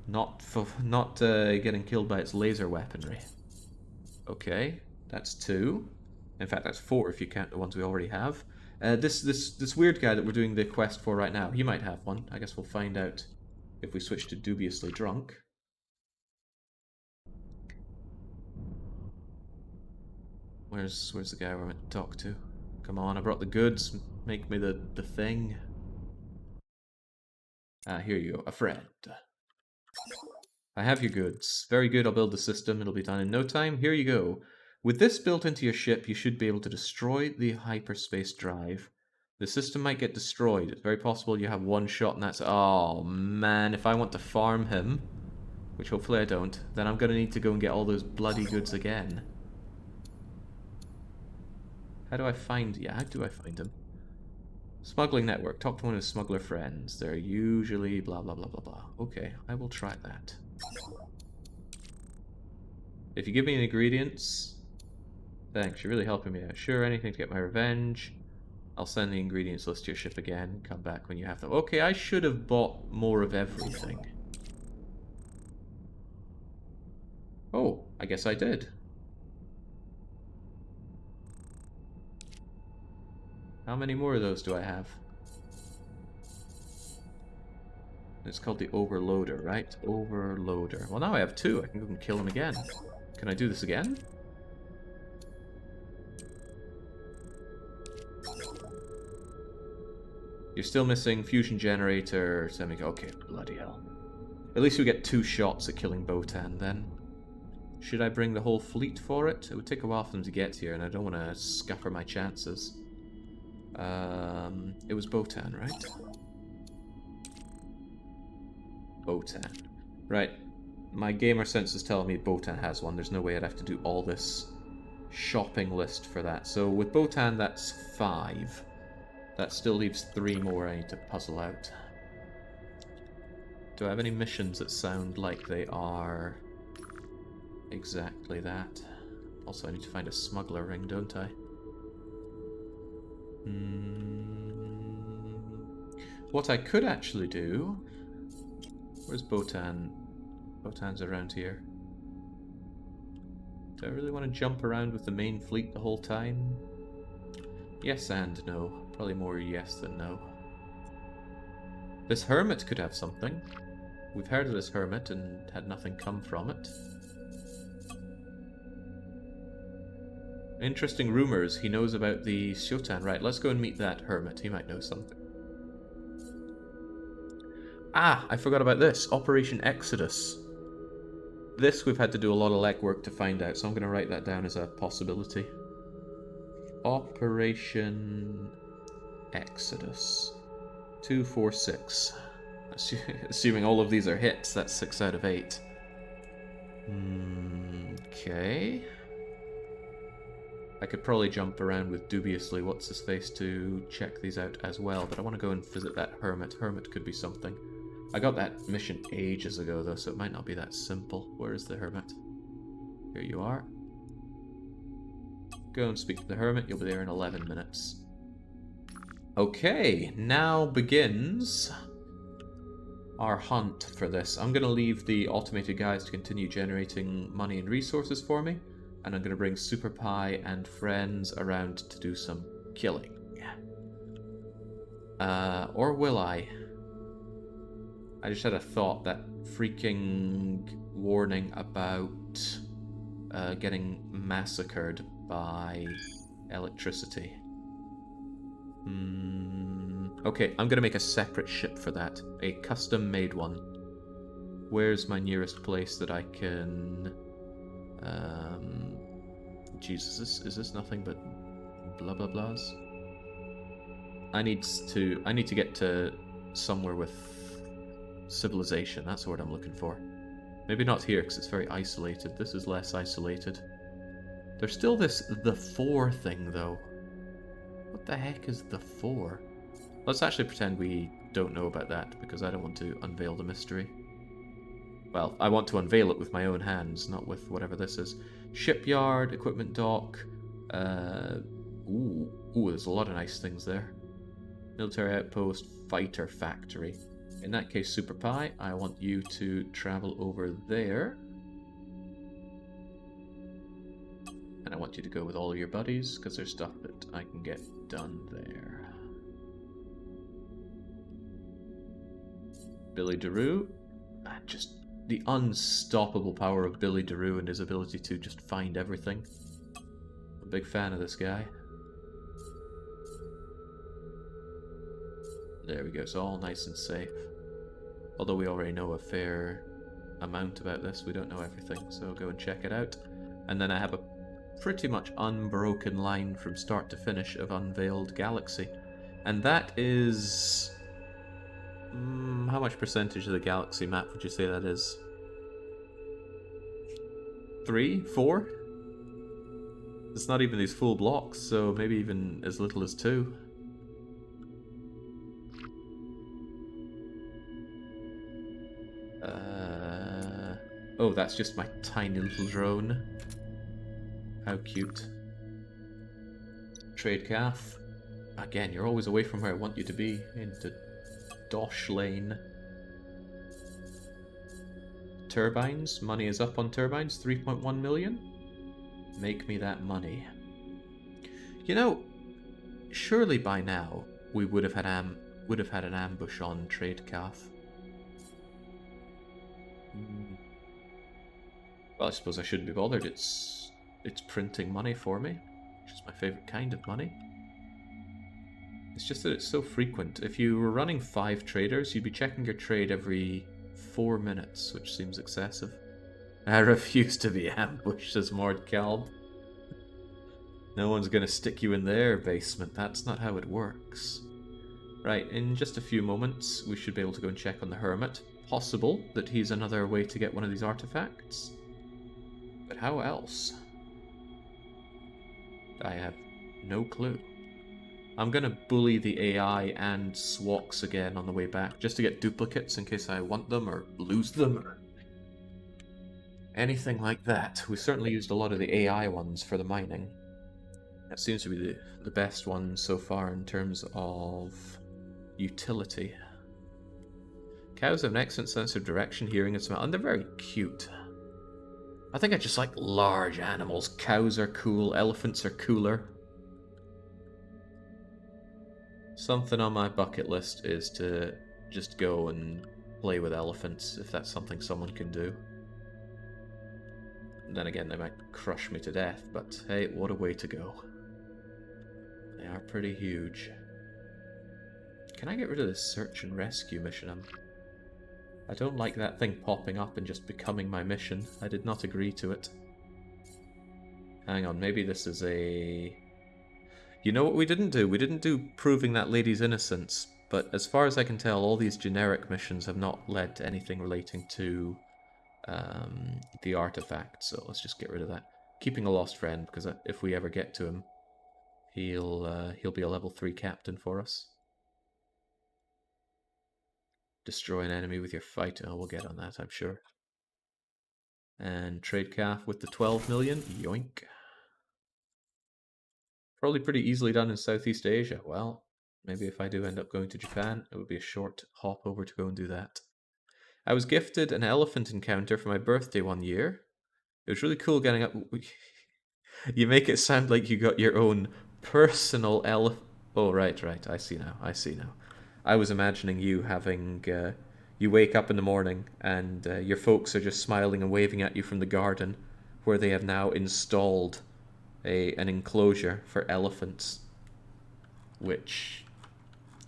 not getting killed by its laser weaponry. Okay, that's 2. In fact, that's 4 if you count the ones we already have. This weird guy that we're doing the quest for right now, he might have one. I guess we'll find out if we switch to Dubiously Drunk. Where's the guy we're meant to talk to? Come on, I brought the goods. Make me the thing. Here you go, a friend. I have your goods. Very good, I'll build the system. It'll be done in no time. Here you go. With this built into your ship, you should be able to destroy the hyperspace drive. The system might get destroyed. It's very possible you have one shot and that's... oh, man, if I want to farm him, which hopefully I don't, then I'm going to need to go and get all those bloody goods again. How do I find... yeah, how do I find him? Smuggling network. Talk to one of his smuggler friends. They're usually blah blah blah blah blah. Okay, I will try that. If you give me ingredients... thanks, you're really helping me out. Sure, anything to get my revenge. I'll send the ingredients list to your ship again. Come back when you have them. Okay, I should have bought more of everything. Oh, I guess I did. How many more of those do I have? It's called the Overloader, right? Overloader. Well, now I have 2. I can go and kill him again. Can I do this again? You're still missing fusion generator, okay, bloody hell. At least we get 2 shots at killing Botan then. Should I bring the whole fleet for it? It would take a while for them to get here, and I don't want to scupper my chances. It was Botan, right? Botan. Right. My gamer sense is telling me Botan has one. There's no way I'd have to do all this shopping list for that. So with Botan, that's 5. That still leaves 3 more I need to puzzle out. Do I have any missions that sound like they are exactly that? Also, I need to find a smuggler ring, don't I? What I could actually do... Where's Botan? Botan's around here. Do I really want to jump around with the main fleet the whole time? Yes and no. Probably more yes than no. This hermit could have something. We've heard of this hermit and had nothing come from it. Interesting rumors. He knows about the Shotan. Right, let's go and meet that hermit. He might know something. Ah, I forgot about this. Operation Exodus. This we've had to do a lot of legwork to find out, so I'm going to write that down as a possibility. Operation Exodus. 246. Assuming all of these are hits, that's 6 out of 8. Okay. I could probably jump around with dubiously what's-his-face to check these out as well, but I want to go and visit that hermit. Hermit could be something. I got that mission ages ago, though, so it might not be that simple. Where is the hermit? Here you are. Go and speak to the hermit. You'll be there in 11 minutes. Okay, now begins our hunt for this. I'm going to leave the automated guys to continue generating money and resources for me, and I'm going to bring Super Pie and friends around to do some killing. Or will I? I just had a thought, that freaking warning about getting massacred by electricity. Okay, I'm going to make a separate ship for that. A custom-made one. Where's my nearest place that I can... Jesus, is this nothing but blah blah blahs? I need to get to somewhere with civilization. That's what I'm looking for. Maybe not here, because it's very isolated. This is less isolated. There's still this the 4 thing, though. What the heck is the 4? Let's actually pretend we don't know about that, because I don't want to unveil the mystery. Well, I want to unveil it with my own hands, not with whatever this is. Shipyard, equipment dock. Ooh, there's a lot of nice things there. Military outpost, fighter factory. In that case, Super Pie, I want you to travel over there. And I want you to go with all of your buddies, because there's stuff that I can get done there. Billy DeRue. Just the unstoppable power of Billy DeRue and his ability to just find everything. I'm a big fan of this guy. There we go, it's all nice and safe. Although we already know a fair amount about this, we don't know everything, so go and check it out. And then I have a pretty much unbroken line from start to finish of Unveiled Galaxy. And that is... how much percentage of the galaxy map would you say that is? 3? 4? It's not even these full blocks, so maybe even as little as 2. Oh, that's just my tiny little drone. How cute. Trade calf. Again, you're always away from where I want you to be. Into Dosh Lane. Turbines. Money is up on turbines. 3.1 million. Make me that money. You know, surely by now we would have had an ambush on Trade Calf. Well, I suppose I shouldn't be bothered. It's printing money for me, which is my favorite kind of money. It's just that it's so frequent. If you were running 5 traders, you'd be checking your trade every 4 minutes, which seems excessive. I refuse to be ambushed as Mord Kalb. No one's gonna stick you in their basement. That's not how it works. Right, in just a few moments, we should be able to go and check on the Hermit. Possible that he's another way to get one of these artifacts. But how else? I have no clue. I'm gonna bully the AI and Swax again on the way back, just to get duplicates in case I want them or lose them or anything like that. We certainly used a lot of the AI ones for the mining. That seems to be the best one so far in terms of utility. Cows have an excellent sense of direction, hearing, and smell, and they're very cute. I think I just like large animals. Cows are cool, elephants are cooler. Something on my bucket list is to just go and play with elephants, if that's something someone can do. Then again, they might crush me to death, but hey, what a way to go. They are pretty huge. Can I get rid of this search and rescue mission? I don't like that thing popping up and just becoming my mission. I did not agree to it. Hang on, maybe this is a... You know what we didn't do? We didn't do proving that lady's innocence, but as far as I can tell, all these generic missions have not led to anything relating to the artifact, so let's just get rid of that. Keeping a lost friend, because if we ever get to him, he'll be a level 3 captain for us. Destroy an enemy with your fight. Oh, we'll get on that, I'm sure. And trade calf with the 12 million. Yoink. Probably pretty easily done in Southeast Asia. Well, maybe if I do end up going to Japan, it would be a short hop over to go and do that. I was gifted an elephant encounter for my birthday one year. It was really cool getting up... You make it sound like you got your own personal elephant... Oh, right, I see now. I was imagining you having... you wake up in the morning and your folks are just smiling and waving at you from the garden, where they have now installed an enclosure for elephants. Which,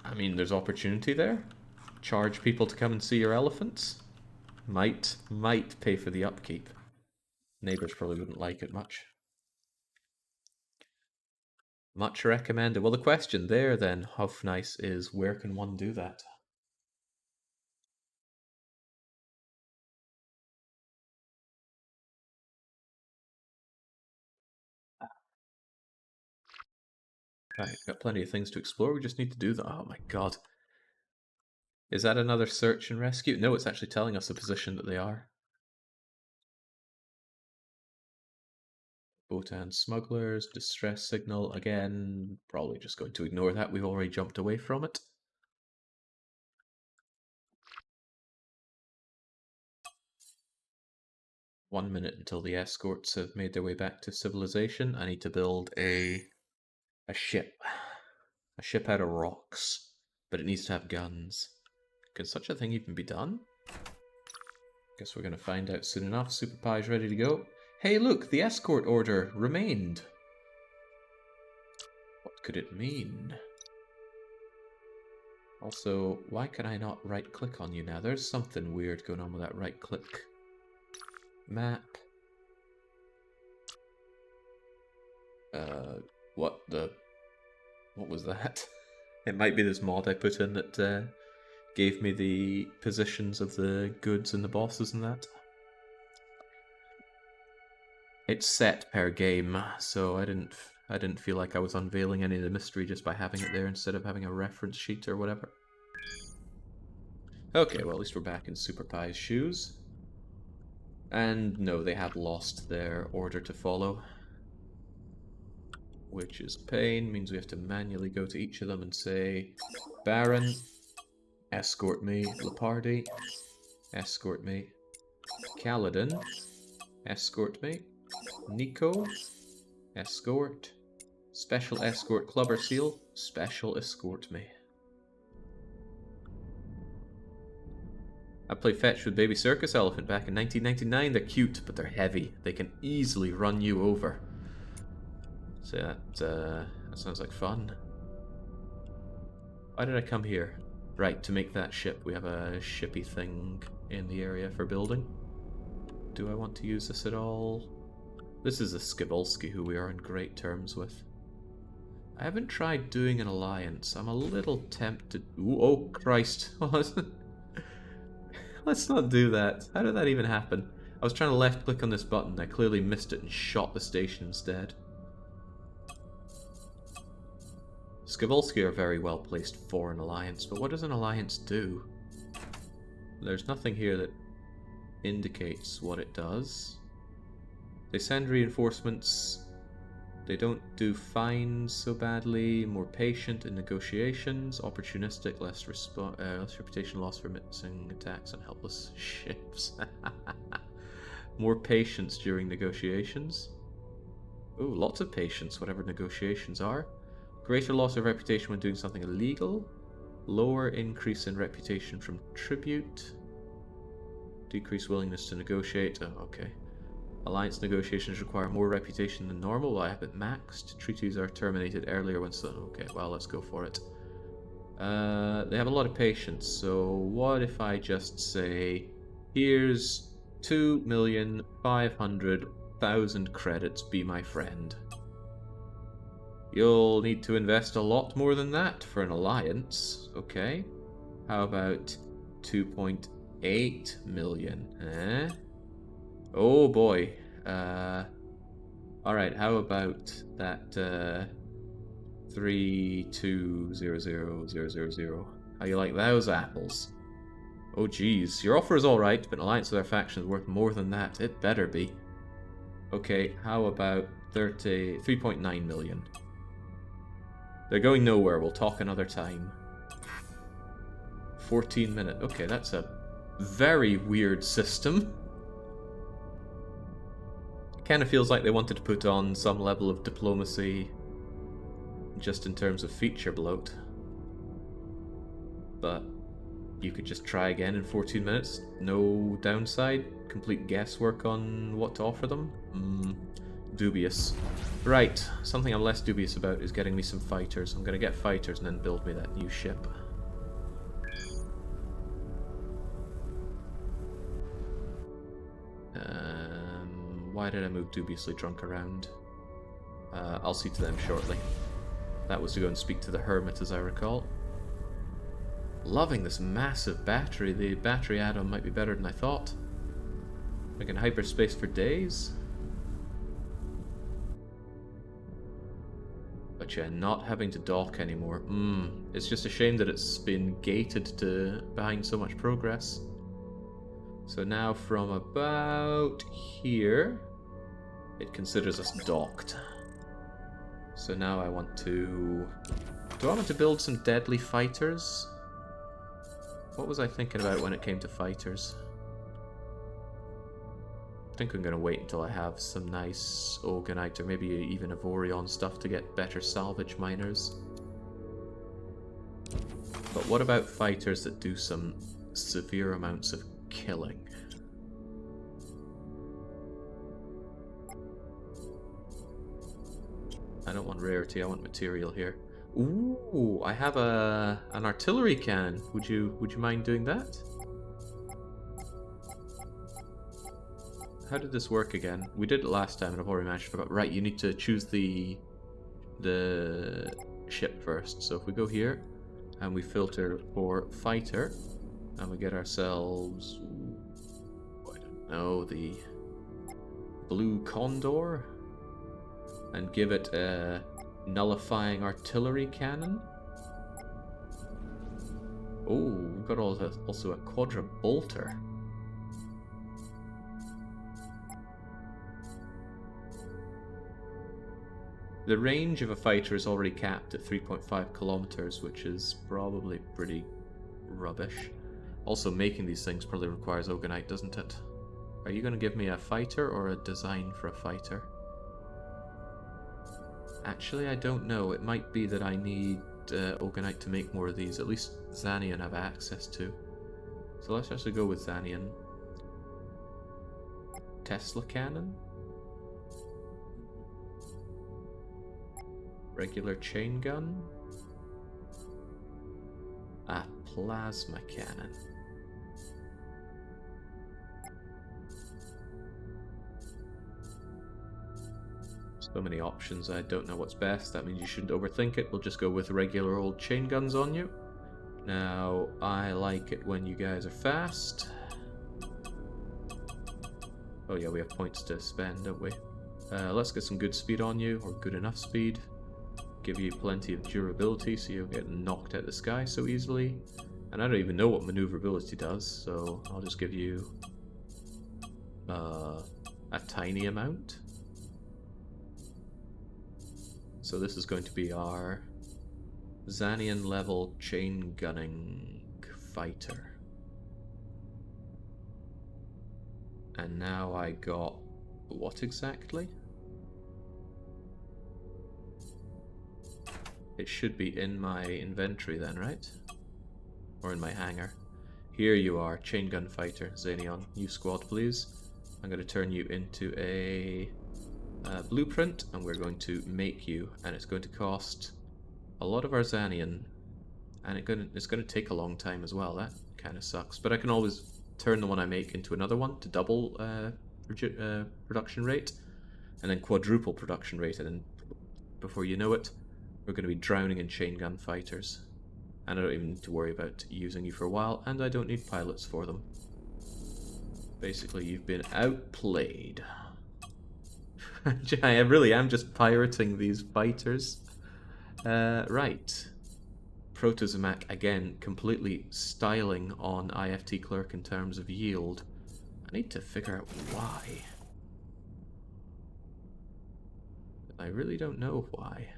I mean, there's opportunity there. Charge people to come and see your elephants. Might pay for the upkeep. Neighbors probably wouldn't like it much. Much recommended. Well, the question there then, Hofnice, is where can one do that? Right, got plenty of things to explore. We just need to do that. Oh my god. Is that another search and rescue? No, it's actually telling us the position that they are. Botan smugglers, distress signal. Again, probably just going to ignore that. We've already jumped away from it. One minute until the escorts have made their way back to civilization. I need to build a ship. A ship out of rocks. But it needs to have guns. Can such a thing even be done? Guess we're going to find out soon enough. Super Pie's ready to go. Hey, look, the escort order remained. What could it mean? Also, why can I not right-click on you now? There's something weird going on with that right-click. Map. What was that? It might be this mod I put in that gave me the positions of the goods and the bosses and that. It's set per game, so I didn't feel like I was unveiling any of the mystery just by having it there instead of having a reference sheet or whatever. Okay, well at least we're back in Super Pie's shoes. And no, they have lost their order to follow. Which is pain, means we have to manually go to each of them and say, Baron, escort me. Lepardi, escort me. Kaladin, escort me. Nico, escort. Special escort Clubber Seal, special escort me. I played fetch with Baby Circus Elephant back in 1999. They're cute, but they're heavy. They can easily run you over. So that sounds like fun. Why did I come here? Right, to make that ship. We have a shippy thing in the area for building. Do I want to use this at all? This is a Skibolski who we are in great terms with. I haven't tried doing an alliance. I'm a little tempted. Ooh, oh, Christ. Let's not do that. How did that even happen? I was trying to left click on this button. I clearly missed it and shot the station instead. Skibolski are very well placed for an alliance, but what does an alliance do? There's nothing here that indicates what it does. They send reinforcements. They don't do fines so badly. More patient in negotiations. Opportunistic, less reputation loss for missing attacks on helpless ships. More patience during negotiations. Ooh, lots of patience, whatever negotiations are. Greater loss of reputation when doing something illegal. Lower increase in reputation from tribute. Decreased willingness to negotiate. Oh, okay. Alliance negotiations require more reputation than normal. I have it maxed. Treaties are terminated earlier when so. Okay, well, let's go for it. They have a lot of patience, so what if I just say, here's 2,500,000 credits, be my friend. You'll need to invest a lot more than that for an alliance. Okay. How about 2.8 million? Eh? Oh boy. Alright, how about that 3,200,000? How you like those apples? Oh geez, your offer is alright, but an alliance with our faction is worth more than that. It better be. Okay, how about 3.9 million? They're going nowhere, we'll talk another time. 14 minutes. Okay, that's a very weird system. It kind of feels like they wanted to put on some level of diplomacy just in terms of feature bloat. But you could just try again in 14 minutes. No downside. Complete guesswork on what to offer them. Dubious. Right, something I'm less dubious about is getting me some fighters. I'm gonna get fighters and then build me that new ship. Why did I move dubiously drunk around? I'll see to them shortly. That was to go and speak to the hermit, as I recall. Loving this massive battery. The battery add-on might be better than I thought. I can hyperspace for days. But yeah, not having to dock anymore. It's just a shame that it's been gated to behind so much progress. So now from about here, it considers us docked. So now I want to... Do I want to build some deadly fighters? What was I thinking about when it came to fighters? I think I'm going to wait until I have some nice Oganite or maybe even Avorion stuff to get better salvage miners. But what about fighters that do some severe amounts of killing? I don't want rarity, I want material here. Ooh, I have an artillery cannon. Would you mind doing that? How did this work again? We did it last time and I've already managed to forget. Right, you need to choose the ship first. So if we go here and we filter for fighter and we get ourselves, I don't know, the blue condor and give it a nullifying artillery cannon. Oh, we've got also a quadra-bolter. The range of a fighter is already capped at 3.5 kilometers, which is probably pretty rubbish. Also, making these things probably requires Oganite, doesn't it? Are you going to give me a fighter or a design for a fighter? Actually, I don't know. It might be that I need Oganite to make more of these. At least Xanian have access to. So let's actually go with Xanian. Tesla cannon? Regular chain gun? A plasma cannon. So many options, I don't know what's best. That means you shouldn't overthink it. We'll just go with regular old chain guns on you. Now, I like it when you guys are fast. Oh yeah, we have points to spend, don't we? Let's get some good speed on you, or good enough speed. Give you plenty of durability so you don't get knocked out of the sky so easily. And I don't even know what maneuverability does, so I'll just give you a tiny amount. So this is going to be our Xanian level chain gunning fighter. And now I got what exactly? It should be in my inventory then, right? Or in my hangar. Here you are, chain gun fighter, Xanion. New squad, please. I'm going to turn you into a blueprint, and we're going to make you, and it's going to cost a lot of our Xanian, and it's going to take a long time as well. That kind of sucks, but I can always turn the one I make into another one to double production rate, and then quadruple production rate, and then before you know it, we're going to be drowning in chain gun fighters. And I don't even need to worry about using you for a while, and I don't need pilots for them. Basically, you've been outplayed. I really am just pirating these fighters. Right. Protozomac, again, completely styling on IFT Clerk in terms of yield. I need to figure out why. I really don't know why.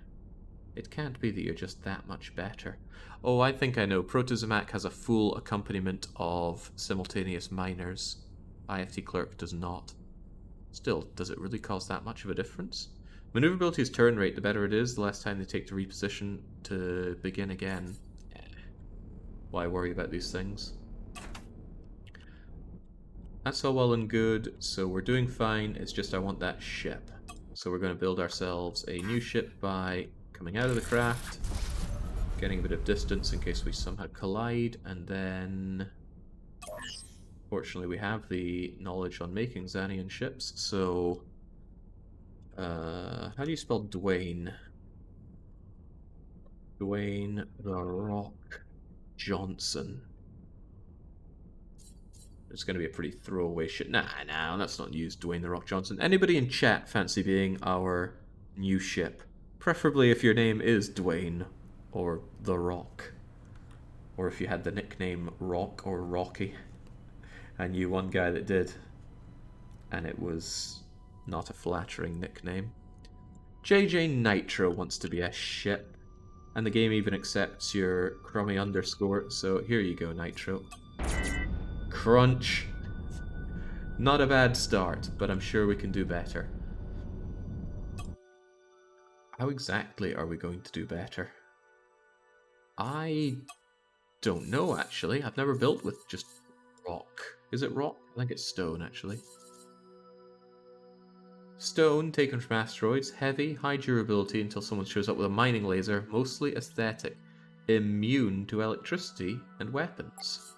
It can't be that you're just that much better. Oh, I think I know. Protozomac has a full accompaniment of simultaneous miners. IFT Clerk does not. Still, does it really cause that much of a difference? Maneuverability is turn rate. The better it is, the less time they take to reposition to begin again. Why worry about these things? That's all well and good, so we're doing fine. It's just I want that ship. So we're going to build ourselves a new ship by coming out of the craft, getting a bit of distance in case we somehow collide, and then fortunately we have the knowledge on making Xanian ships, so how do you spell Dwayne? Dwayne the Rock Johnson. It's going to be a pretty throwaway shit. Nah, let's not use Dwayne the Rock Johnson. Anybody in chat fancy being our new ship? Preferably if your name is Dwayne or The Rock. Or if you had the nickname Rock or Rocky. I knew one guy that did. And it was not a flattering nickname. JJ Nitro wants to be a ship. And the game even accepts your crummy underscore. So here you go, Nitro. Crunch. Not a bad start, but I'm sure we can do better. How exactly are we going to do better? I don't know, actually. I've never built with just rock. Is it rock? I think it's stone, actually. Stone, taken from asteroids. Heavy, high durability until someone shows up with a mining laser. Mostly aesthetic. Immune to electricity and weapons.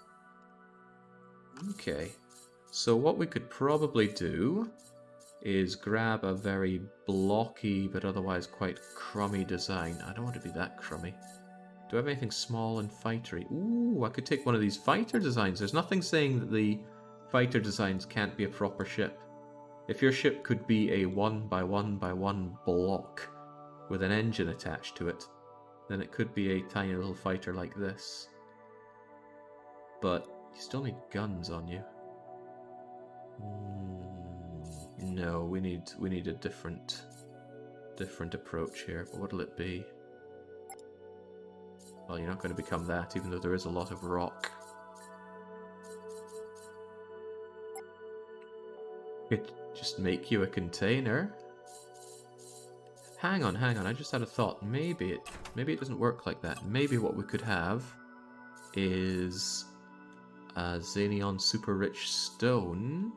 Okay, so what we could probably do is grab a very blocky but otherwise quite crummy design. I don't want to be that crummy. Do I have anything small and fightery? Ooh, I could take one of these fighter designs. There's nothing saying that the fighter designs can't be a proper ship. If your ship could be a 1x1x1 block with an engine attached to it, then it could be a tiny little fighter like this. But you still need guns on you. No, we need a different approach here. But what'll it be? Well, you're not going to become that, even though there is a lot of rock. Could just make you a container. Hang on. I just had a thought. Maybe it doesn't work like that. Maybe what we could have is a Xanion super rich stone.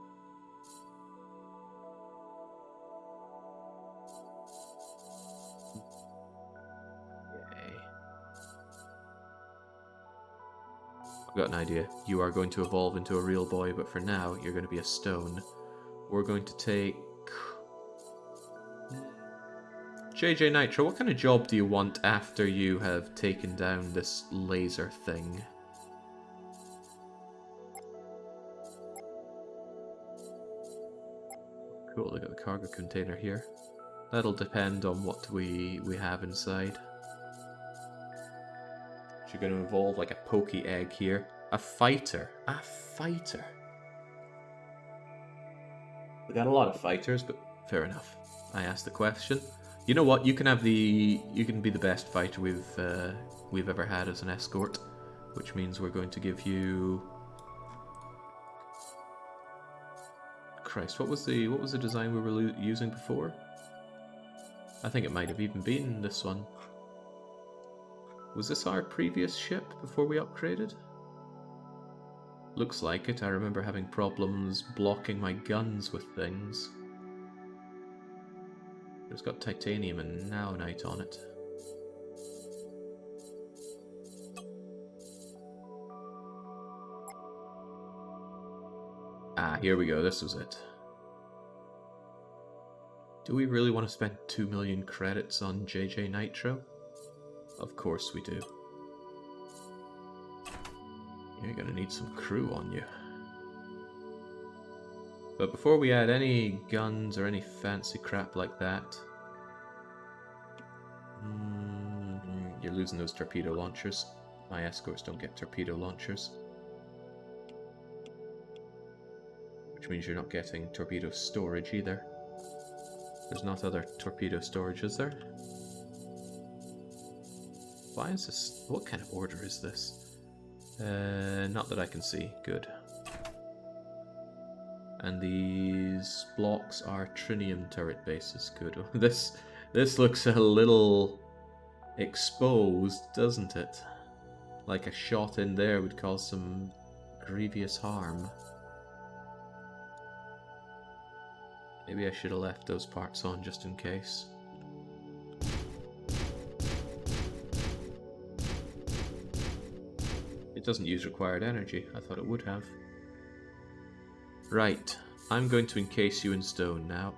Yay. I've got an idea. You are going to evolve into a real boy, but for now, you're going to be a stone. We're going to take JJ Nitro, what kind of job do you want after you have taken down this laser thing? Cool, they got the cargo container here. That'll depend on what we have inside. You're going to evolve like a pokey egg here. A fighter. A fighter. We got a lot of fighters, but fair enough. I asked the question. You know what? You can have the. You can be the best fighter we've ever had as an escort, which means we're going to give you. Christ, what was the design we were using before? I think it might have even been this one. Was this our previous ship before we upgraded? Looks like it. I remember having problems blocking my guns with things. It's got titanium and naonite on it. Ah, here we go. This was it. Do we really want to spend 2 million credits on JJ Nitro? Of course we do. You're gonna need some crew on you. But before we add any guns or any fancy crap like that... you're losing those torpedo launchers. My escorts don't get torpedo launchers. Which means you're not getting torpedo storage either. There's not other torpedo storage, is there? Why is this... what kind of order is this? Not that I can see. Good. And these blocks are trinium turret bases. Good. This looks a little exposed, doesn't it? Like a shot in there would cause some grievous harm. Maybe I should have left those parts on just in case. It doesn't use required energy. I thought it would have. Right. I'm going to encase you in stone now.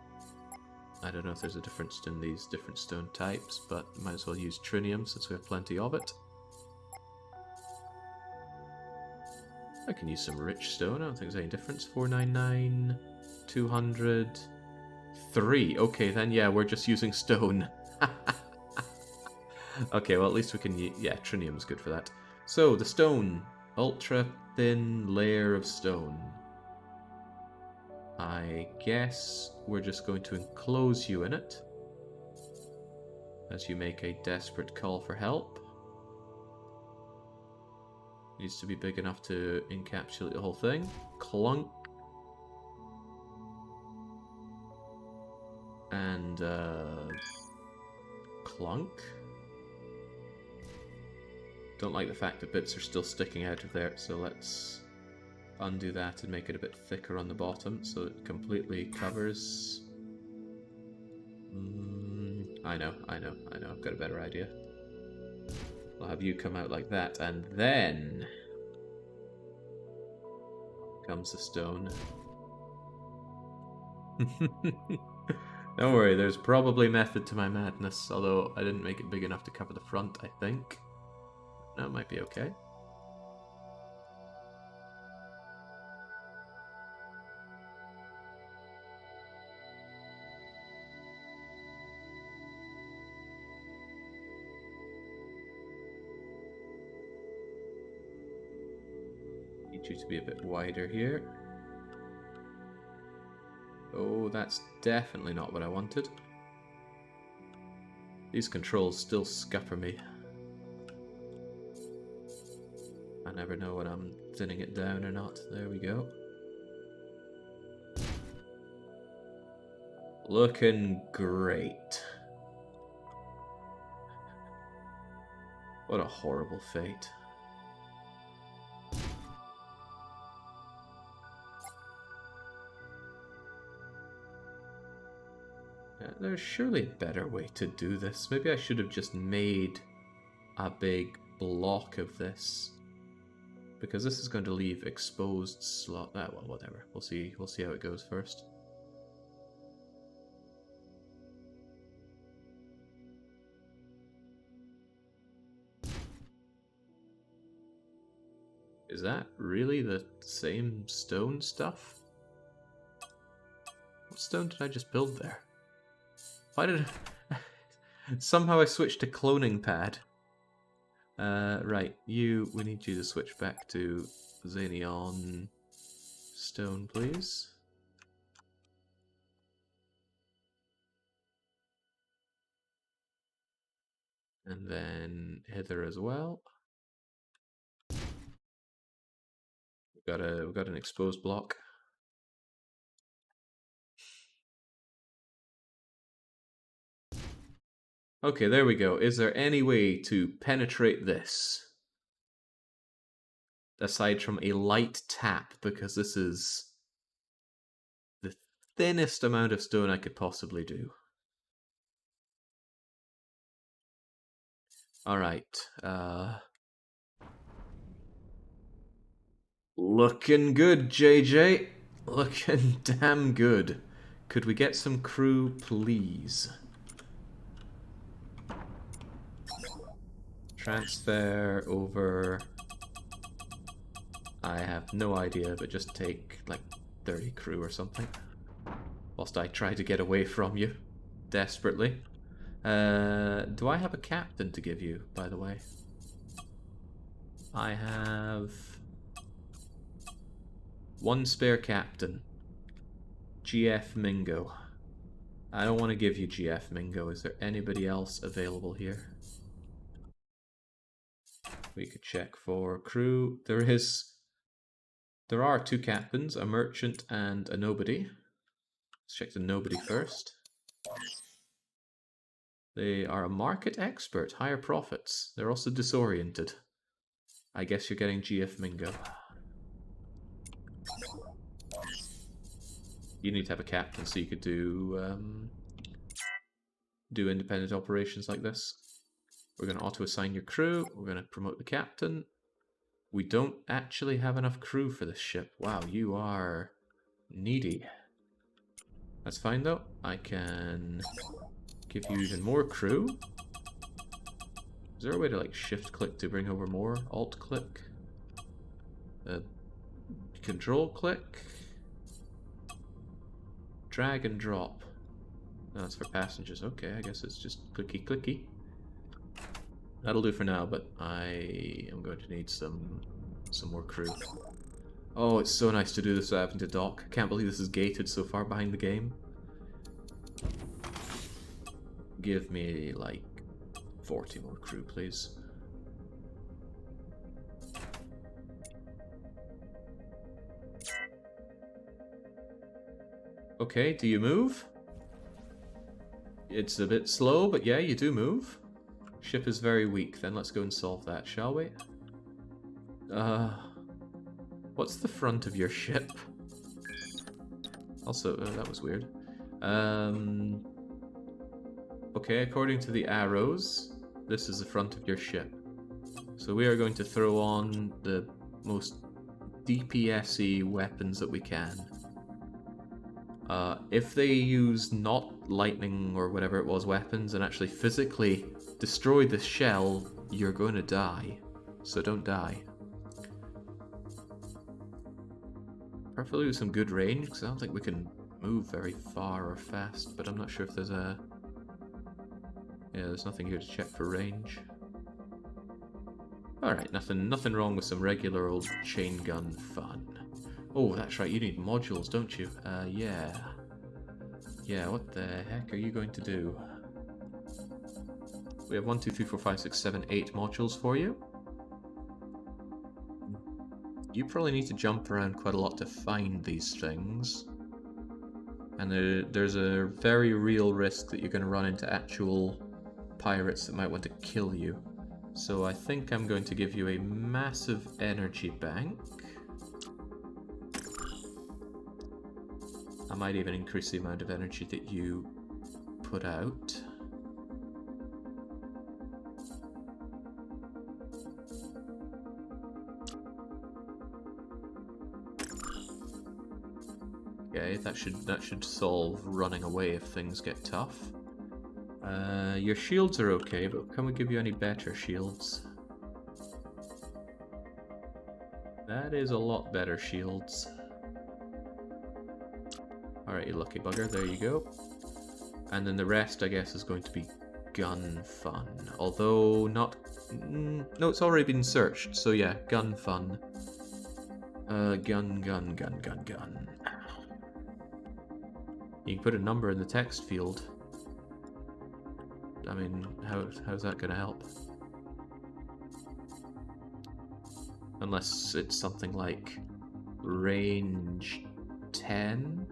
I don't know if there's a difference in these different stone types, but might as well use trinium since we have plenty of it. I can use some rich stone. I don't think there's any difference. 499, 200... 3. Okay, then yeah, we're just using stone. Okay, well at least we can yeah, trinium's good for that. So, the stone. Ultra thin layer of stone. I guess we're just going to enclose you in it. As you make a desperate call for help. Needs to be big enough to encapsulate the whole thing. Clunk. And, clunk. Don't like the fact that bits are still sticking out of there, so let's undo that and make it a bit thicker on the bottom so it completely covers. I know, I've got a better idea. I'll have you come out like that, and then comes the stone. Don't worry, there's probably method to my madness, although I didn't make it big enough to cover the front, I think. No, it might be okay. Need you to be a bit wider here. Oh, that's definitely not what I wanted. These controls still scupper me. I never know when I'm thinning it down or not. There we go. Looking great. What a horrible fate. There's surely a better way to do this. Maybe I should have just made a big block of this. Because this is going to leave exposed slot. Ah, well, whatever. We'll see how it goes first. Is that really the same stone stuff? What stone did I just build there? Why did I... Somehow I switched to cloning pad. Right, we need you to switch back to Xenion stone, please. And then hither as well. We've got an exposed block. Okay, there we go. Is there any way to penetrate this? Aside from a light tap, because this is the thinnest amount of stone I could possibly do. Alright, looking good, JJ. Looking damn good. Could we get some crew, please? Transfer over... I have no idea, but just take, like, 30 crew or something. Whilst I try to get away from you. Desperately. Do I have a captain to give you, by the way? I have... one spare captain. GF Mingo. I don't want to give you GF Mingo. Is there anybody else available here? We could check for crew. There are two captains, a merchant and a nobody. Let's check the nobody first. They are a market expert, higher profits. They're also disoriented. I guess you're getting GF Mingo. You need to have a captain so you could do independent operations like this. We're going to auto-assign your crew. We're going to promote the captain. We don't actually have enough crew for this ship. Wow, you are needy. That's fine though. I can give you even more crew. Is there a way to like shift click to bring over more? Alt click. Control click. Drag and drop. No, that's for passengers. Okay, I guess it's just clicky clicky. That'll do for now, but I am going to need some more crew. Oh, it's so nice to do this without having to dock. I can't believe this is gated so far behind the game. Give me, like, 40 more crew, please. Okay, do you move? It's a bit slow, but yeah, you do move. Ship is very weak, then let's go and solve that, shall we? What's the front of your ship? Also, that was weird. Okay, according to the arrows, this is the front of your ship. So we are going to throw on the most DPS-y weapons that we can. If they use not lightning or whatever it was weapons and actually physically destroy the shell, you're going to die. So don't die. Preferably with some good range, because I don't think we can move very far or fast, but I'm not sure if there's a... Yeah, there's nothing here to check for range. Alright, nothing wrong with some regular old chain gun fun. Oh, that's right, you need modules, don't you? Yeah. Yeah, what the heck are you going to do? We have 1, 2, 3, 4, 5, 6, 7, 8 modules for you. You probably need to jump around quite a lot to find these things. And there's a very real risk that you're going to run into actual pirates that might want to kill you. So I think I'm going to give you a massive energy bank. I might even increase the amount of energy that you put out. Okay, that should solve running away if things get tough. Your shields are okay, but can we give you any better shields? That is a lot better shields. Alright, you lucky bugger, there you go. And then the rest, I guess, is going to be gun fun. Although not... no, it's already been searched, so yeah, gun fun. Gun. You can put a number in the text field. I mean, how's that gonna help? Unless it's something like range 10?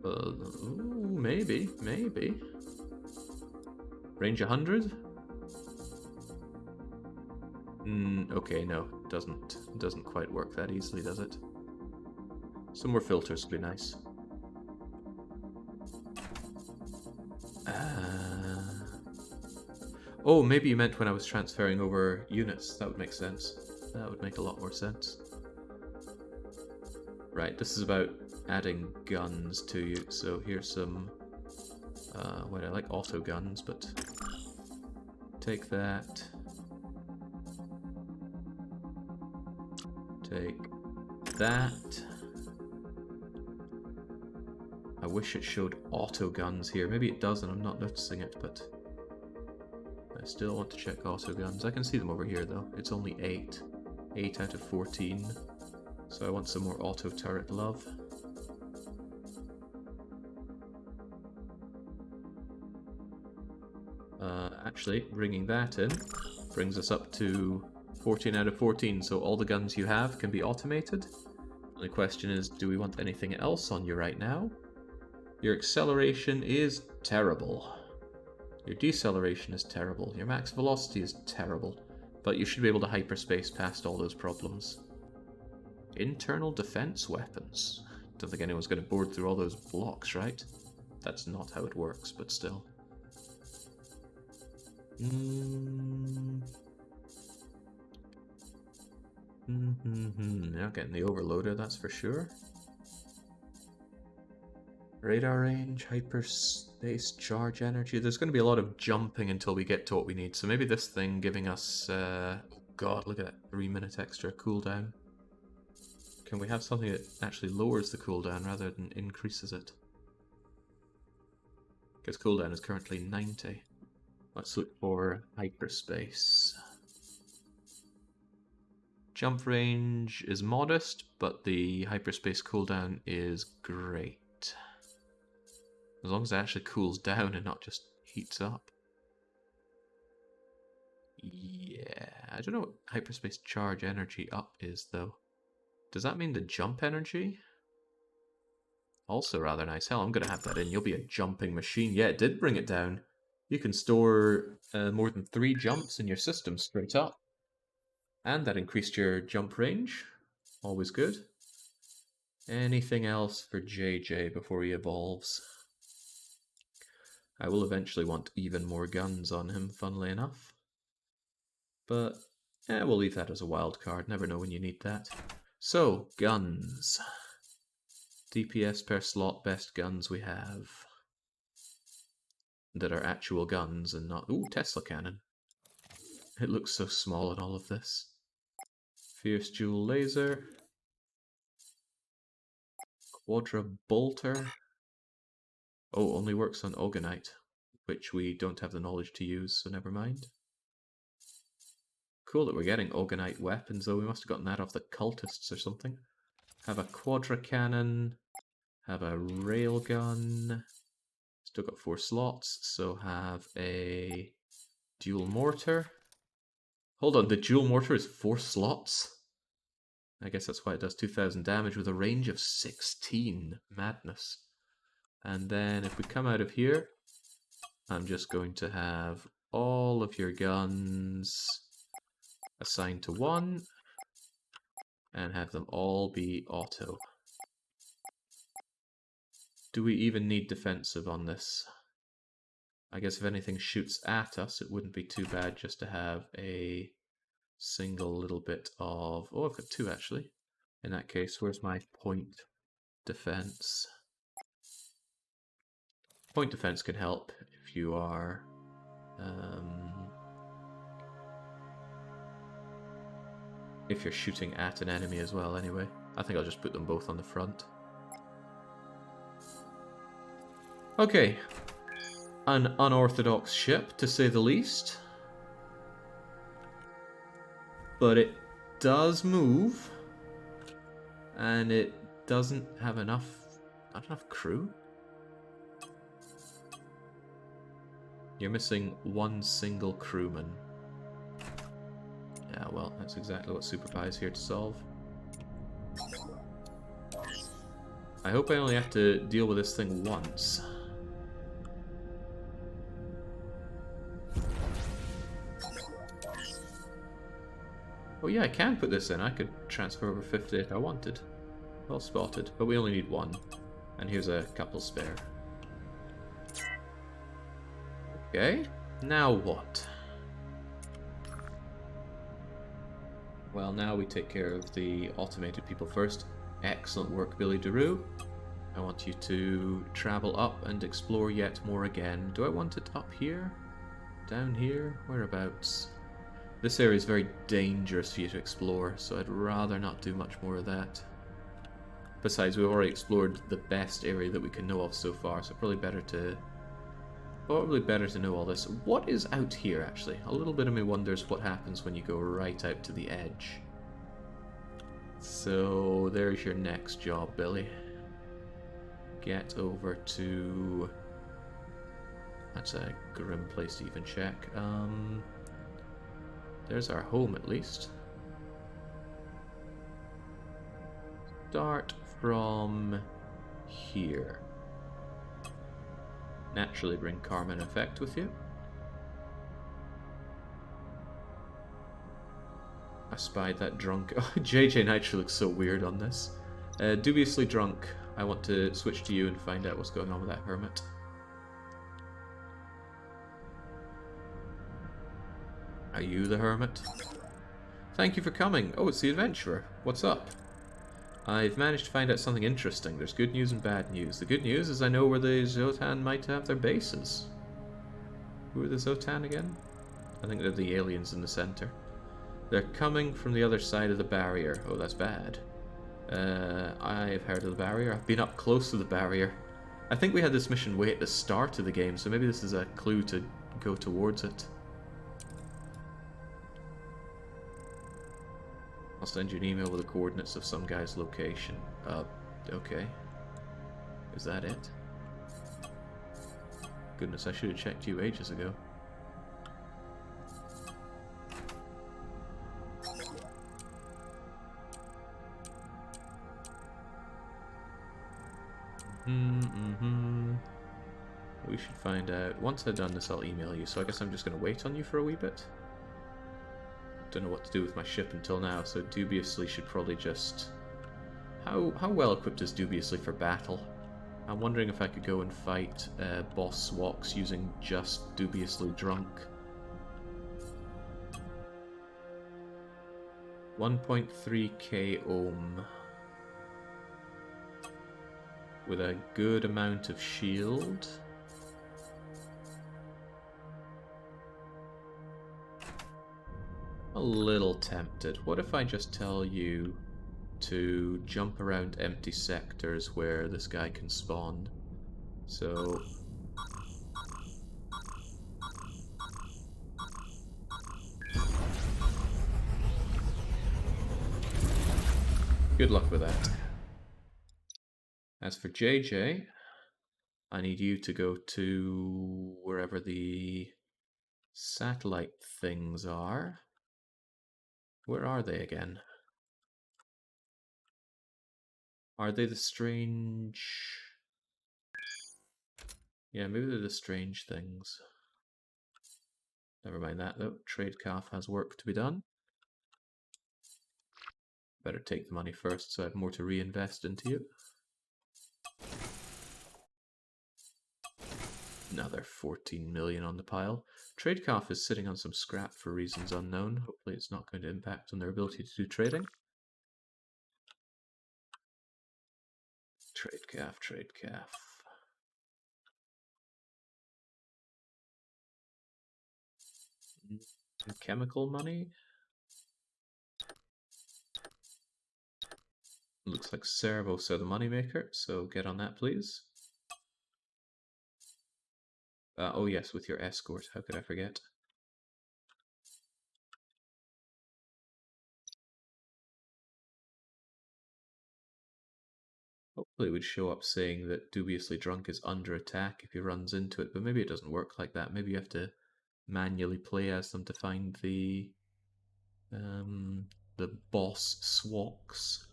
Ooh, maybe. Range 100? Okay, no, doesn't quite work that easily, does it? Some more filters would be nice. Oh, maybe you meant when I was transferring over units. That would make sense. That would make a lot more sense. Right, this is about adding guns to you. So here's some... well, I like auto guns, but... Take that. Take that. I wish it showed auto guns here. Maybe it does and I'm not noticing it, but... I still want to check auto guns. I can see them over here though. It's only 8. 8 out of 14. So I want some more auto turret love. Actually, bringing that in brings us up to 14 out of 14. So all the guns you have can be automated. And the question is, do we want anything else on you right now? Your acceleration is terrible. Your deceleration is terrible. Your max velocity is terrible. But you should be able to hyperspace past all those problems. Internal defense weapons. Don't think anyone's going to board through all those blocks, right? That's not how it works, but still. Not getting the overloader, that's for sure. Radar range, hyperspace, charge energy. There's going to be a lot of jumping until we get to what we need. So maybe this thing giving us... oh god, look at that 3-minute extra cooldown. Can we have something that actually lowers the cooldown rather than increases it? Because cooldown is currently 90. Let's look for hyperspace. Jump range is modest, but the hyperspace cooldown is great. As long as it actually cools down and not just heats up. Yeah, I don't know what hyperspace charge energy up is though. Does that mean the jump energy? Also rather nice. Hell, I'm going to have that in. You'll be a jumping machine. Yeah, it did bring it down. You can store more than 3 jumps in your system straight up. And that increased your jump range. Always good. Anything else for JJ before he evolves? I will eventually want even more guns on him, funnily enough. But, yeah, we'll leave that as a wild card. Never know when you need that. So, guns. DPS per slot, best guns we have. That are actual guns and not... Ooh, Tesla cannon. It looks so small in all of this. Fierce dual laser. Quadra bolter. Oh, only works on Ogonite, which we don't have the knowledge to use, so never mind. Cool that we're getting Ogonite weapons, though. We must have gotten that off the cultists or something. Have a Quadra cannon. Have a railgun. Still got 4 slots, so have a dual mortar. Hold on, the dual mortar is 4 slots? I guess that's why it does 2000 damage with a range of 16. Madness. And then if we come out of here, I'm just going to have all of your guns assigned to 1 and have them all be auto. Do we even need defensive on this? I guess if anything shoots at us, it wouldn't be too bad just to have a single little bit of... Oh, I've got 2 actually. In that case, where's my point defense? Point defense can help if you are If you're shooting at an enemy as well, anyway. I think I'll just put them both on the front. Okay. An unorthodox ship, to say the least. But it does move. And it doesn't have not enough crew? You're missing one single crewman. Yeah, well, that's exactly what Super Pie is here to solve. I hope I only have to deal with this thing once. Oh yeah, I can put this in. I could transfer over 50 if I wanted. Well spotted, but we only need one. And here's a couple spare. Okay, now what? Well, now we take care of the automated people first. Excellent work, Billy DeRue. I want you to travel up and explore yet more again. Do I want it up here? Down here? Whereabouts? This area is very dangerous for you to explore, so I'd rather not do much more of that. Besides, we've already explored the best area that we can know of so far, so probably better to know all this. What is out here, actually? A little bit of me wonders what happens when you go right out to the edge. So, there's your next job, Billy. Get over to... That's a grim place to even check. There's our home, at least. Start from here. Naturally bring Karma in effect with you. I spied that drunk... Oh, JJ Nitro looks so weird on this. Dubiously drunk. I want to switch to you and find out what's going on with that hermit. Are you the hermit? Thank you for coming. Oh, it's the adventurer. What's up? I've managed to find out something interesting. There's good news and bad news. The good news is I know where the Zotan might have their bases. Who are the Zotan again? I think they're the aliens in the center. They're coming from the other side of the barrier. Oh, that's bad. I've heard of the barrier. I've been up close to the barrier. I think we had this mission way at the start of the game, so maybe this is a clue to go towards it. I'll send you an email with the coordinates of some guy's location. Okay. Is that it? Goodness, I should have checked you ages ago. We should find out. Once I've done this, I'll email you, so I guess I'm just going to wait on you for a wee bit. Don't know what to do with my ship until now, so Dubiously should probably just... How well equipped is Dubiously for battle? I'm wondering if I could go and fight Boss Swox using just Dubiously drunk. 1.3k ohm. With a good amount of shield. A little tempted. What if I just tell you to jump around empty sectors where this guy can spawn? So... Good luck with that. As for JJ, I need you to go to wherever the satellite things are. Where are they again? Are they the strange... Yeah, maybe they're the strange things. Never mind that though. Trade calf has work to be done. Better take the money first so I have more to reinvest into you. Another 14 million on the pile. Trade calf is sitting on some scrap for reasons unknown. Hopefully it's not going to impact on their ability to do trading. Trade calf, trade calf. Chemical money? Looks like servos are the moneymaker, so get on that, please. Oh yes, with your escort. How could I forget? Hopefully it would show up saying that Dubiously Drunk is under attack if he runs into it, but maybe it doesn't work like that. Maybe you have to manually play as them to find the boss Swox.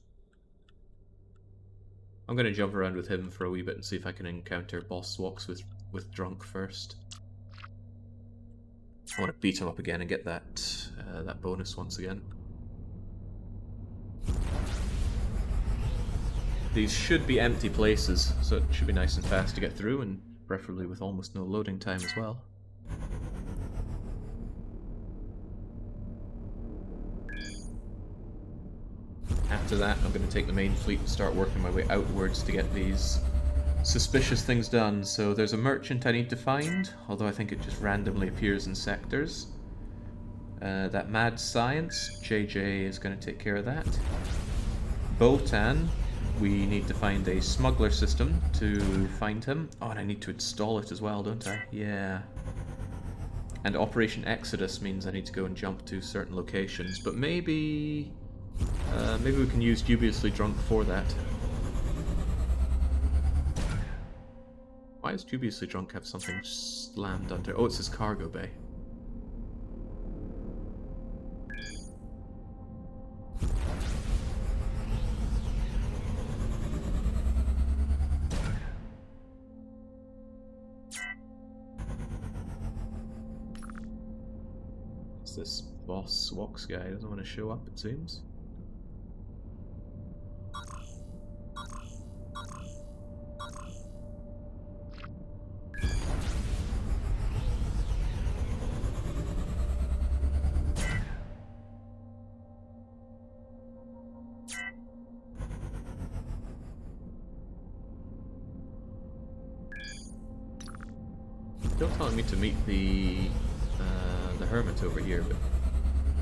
I'm going to jump around with him for a wee bit and see if I can encounter boss Swox with Drunk first. I want to beat him up again and get that bonus once again. These should be empty places, so it should be nice and fast to get through, and preferably with almost no loading time as well. After that, I'm going to take the main fleet and start working my way outwards to get these suspicious things done. So there's a merchant I need to find, although I think it just randomly appears in sectors. That mad science, JJ is going to take care of that. Botan, we need to find a smuggler system to find him. Oh, and I need to install it as well, don't I? Yeah. And Operation Exodus means I need to go and jump to certain locations, but maybe we can use Dubiously Drunk for that. Why does Dubiously Drunk have something slammed under? Oh, it's his cargo bay. It's this boss Swox guy. He doesn't want to show up, it seems. Still telling me to meet the hermit over here, but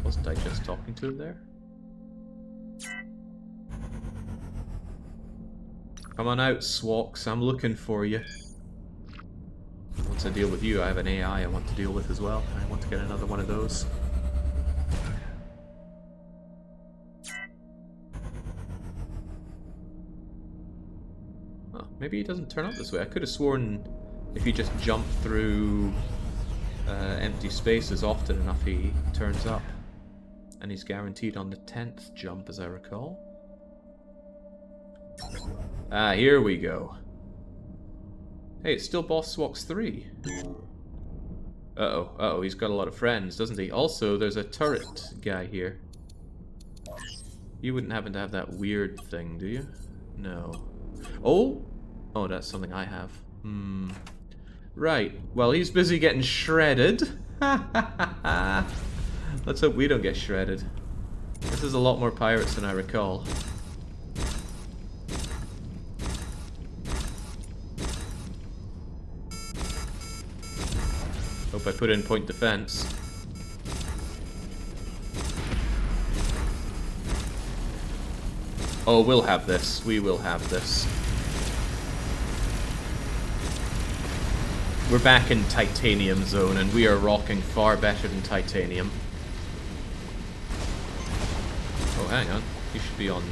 wasn't I just talking to him there? Come on out, Swox. I'm looking for you. Once I deal with you, I have an AI I want to deal with as well. I want to get another one of those. Oh, maybe he doesn't turn up this way. I could have sworn if you just jump through empty spaces often enough, he turns up. And he's guaranteed on the 10th jump, as I recall. Ah, here we go. Hey, it's still Boss Swox 3. Uh-oh, he's got a lot of friends, doesn't he? Also, there's a turret guy here. You wouldn't happen to have that weird thing, do you? No. Oh, that's something I have. Right, well, he's busy getting shredded. Let's hope we don't get shredded. This is a lot more pirates than I recall. Hope I put in point defense. Oh, we'll have this. We will have this. We're back in Titanium zone, and we are rocking far better than Titanium. Oh, hang on. You should be on...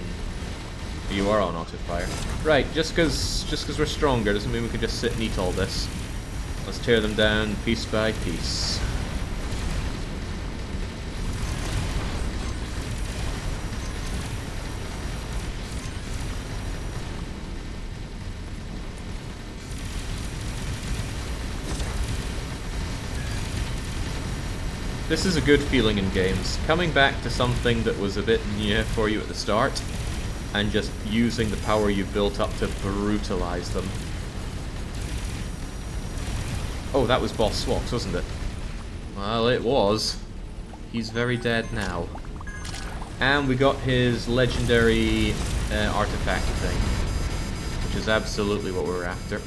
You are on auto-fire. Right, just because we're stronger doesn't mean we can just sit and eat all this. Let's tear them down piece by piece. This is a good feeling in games. Coming back to something that was a bit new for you at the start, and just using the power you've built up to brutalize them. Oh, that was Boss Swox, wasn't it? Well, it was. He's very dead now. And we got his legendary artifact thing, which is absolutely what we're after.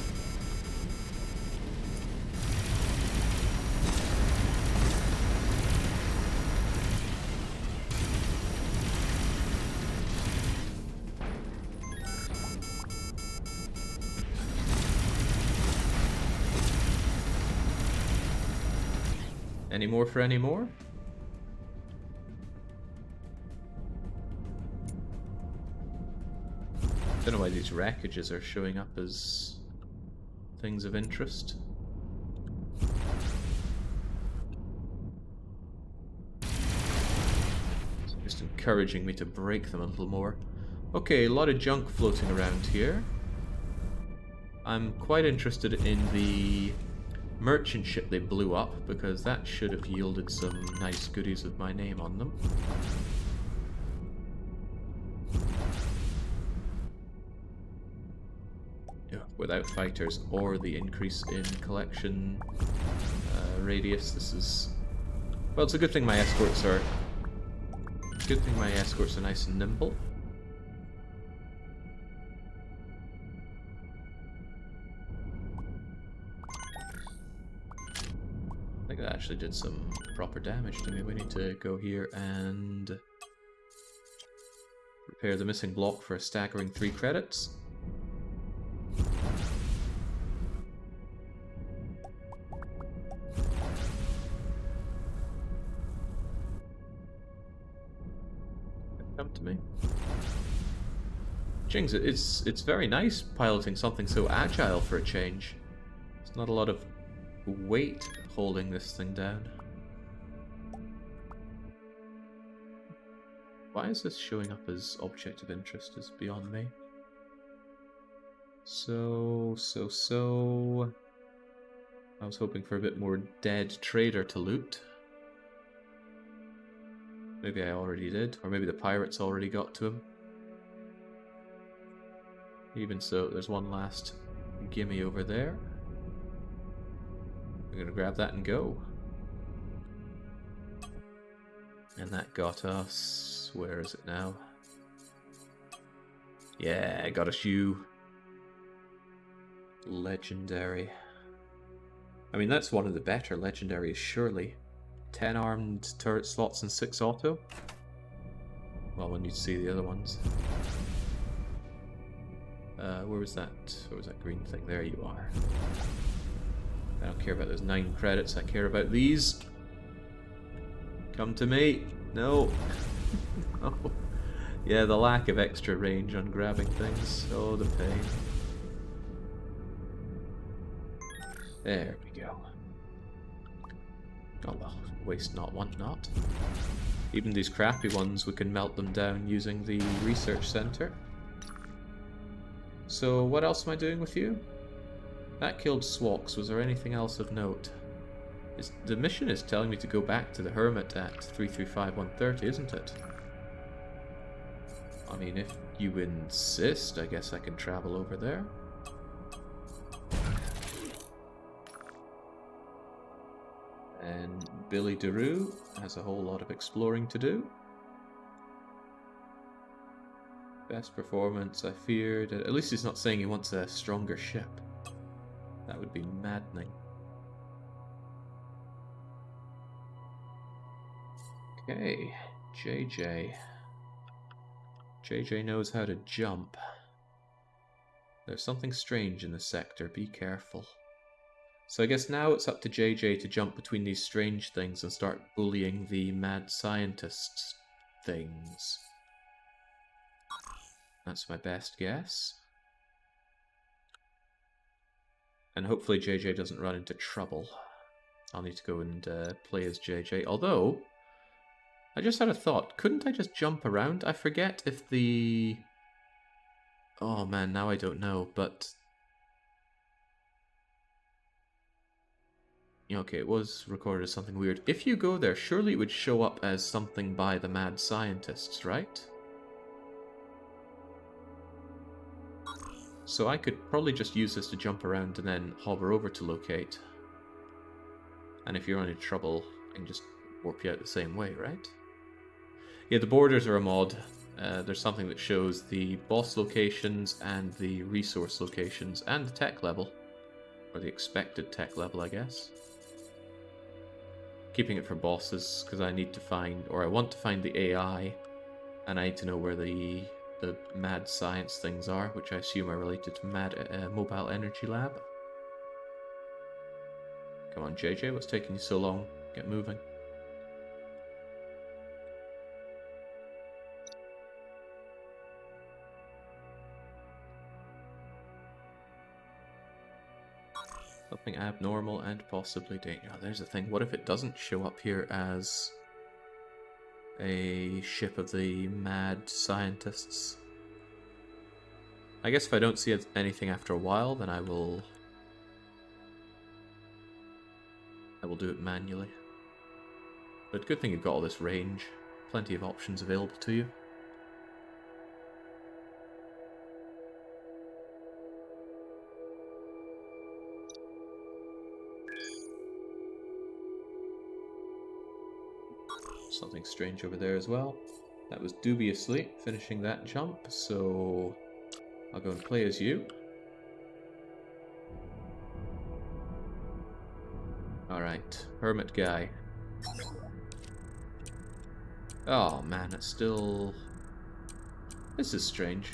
Any more for any more? Don't know why these wreckages are showing up as things of interest. It's just encouraging me to break them a little more. Okay, a lot of junk floating around here. I'm quite interested in the merchant ship they blew up, because that should have yielded some nice goodies with my name on them. Without fighters or the increase in collection radius, this is... Well, it's a good thing my escorts are... Good thing my escorts are nice and nimble. I think that actually did some proper damage to me. We need to go here and repair the missing block for a staggering 3 credits. Come to me. Jings, it's very nice piloting something so agile for a change. There's not a lot of weight holding this thing down. Why is this showing up as object of interest is beyond me. So... I was hoping for a bit more dead trader to loot. Maybe I already did, or maybe the pirates already got to him. Even so, there's one last gimme over there. We're gonna grab that and go. And that got us... where is it now? Yeah, got us you. Legendary. I mean, that's one of the better legendaries, surely. 10 armed turret slots and 6 auto. Well, we'll need to see the other ones. Where was that? Where was that green thing? There you are. I don't care about those 9 credits. I care about these. Come to me. No. No. Yeah, the lack of extra range on grabbing things. Oh, the pain. There we go. Oh well, waste not, want not. Even these crappy ones, we can melt them down using the research center. So, what else am I doing with you? That killed Swox. Was there anything else of note? The mission is telling me to go back to the Hermit at 335-130, isn't it? I mean, if you insist, I guess I can travel over there. And Billy DeRue has a whole lot of exploring to do. Best performance, I feared. At least he's not saying he wants a stronger ship. That would be maddening. Okay, JJ. JJ knows how to jump. There's something strange in the sector, be careful. So I guess now it's up to JJ to jump between these strange things and start bullying the mad scientist things. That's my best guess. And hopefully JJ doesn't run into trouble. I'll need to go and play as JJ. Although, I just had a thought. Couldn't I just jump around? I forget if the... Oh man, now I don't know, but... Okay, it was recorded as something weird. If you go there, surely it would show up as something by the mad scientists, right? So I could probably just use this to jump around and then hover over to locate. And if you're in any trouble, I can just warp you out the same way, right? Yeah, the borders are a mod. There's something that shows the boss locations and the resource locations and the tech level. Or the expected tech level, I guess. Keeping it for bosses, because I need to find, or I want to find the AI, and I need to know where the mad science things are, which I assume are related to Mobile Energy Lab. Come on, JJ, what's taking you so long? get moving. Something abnormal and possibly dangerous. Oh, there's the thing. What if it doesn't show up here as a ship of the mad scientists? I guess if I don't see anything after a while, then I will do it manually. But good thing you've got all this range. Plenty of options available to you. Something strange over there as well. That was dubiously finishing that jump, so I'll go and play as you. Alright, hermit guy. Oh man, it's still... This is strange.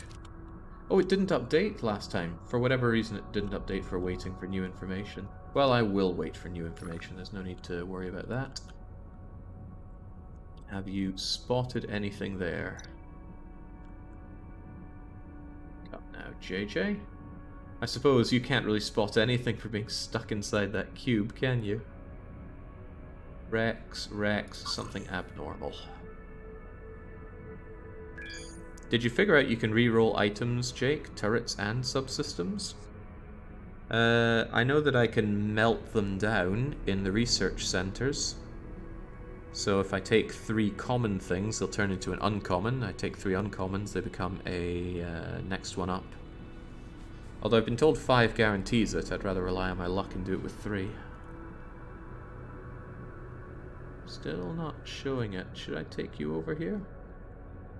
Oh, it didn't update last time. For whatever reason, it didn't update for waiting for new information. Well, I will wait for new information. There's no need to worry about that. Have you spotted anything there? Up now, JJ. I suppose you can't really spot anything for being stuck inside that cube, can you? Rex, something abnormal. Did you figure out you can re-roll items, Jake? Turrets and subsystems? I know that I can melt them down in the research centers. So if I take 3 common things, they'll turn into an uncommon. I take 3 uncommons, they become a next one up. Although I've been told 5 guarantees it, I'd rather rely on my luck and do it with 3. Still not showing it. Should I take you over here?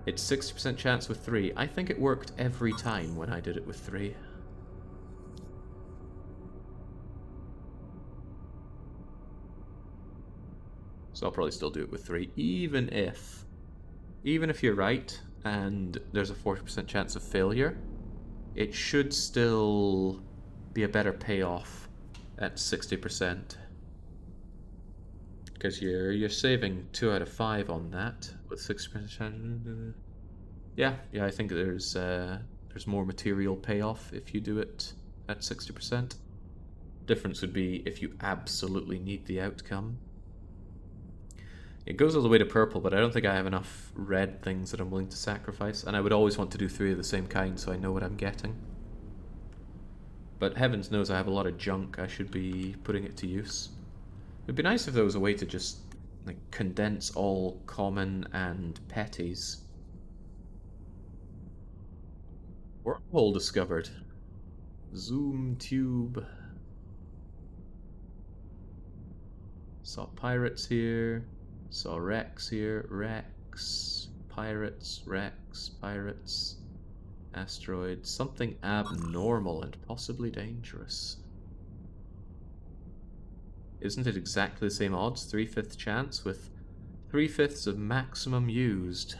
It's 60% chance with 3. I think it worked every time when I did it with 3. So I'll probably still do it with 3, even if you're right and there's a 40% chance of failure, it should still be a better payoff at 60%. Because you're saving 2 out of 5 on that with 60%. Yeah, I think there's more material payoff if you do it at 60%. Difference would be if you absolutely need the outcome. It goes all the way to purple, but I don't think I have enough red things that I'm willing to sacrifice, and I would always want to do 3 of the same kind so I know what I'm getting. But heavens knows I have a lot of junk. I should be putting it to use. It'd be nice if there was a way to just like condense all common and petties. Wormhole discovered. Zoom tube. Saw pirates here. Saw Rex here. Rex. Pirates. Rex. Pirates. Asteroid. Something abnormal and possibly dangerous. Isn't it exactly the same odds? 3/5 chance with 3/5 of maximum used.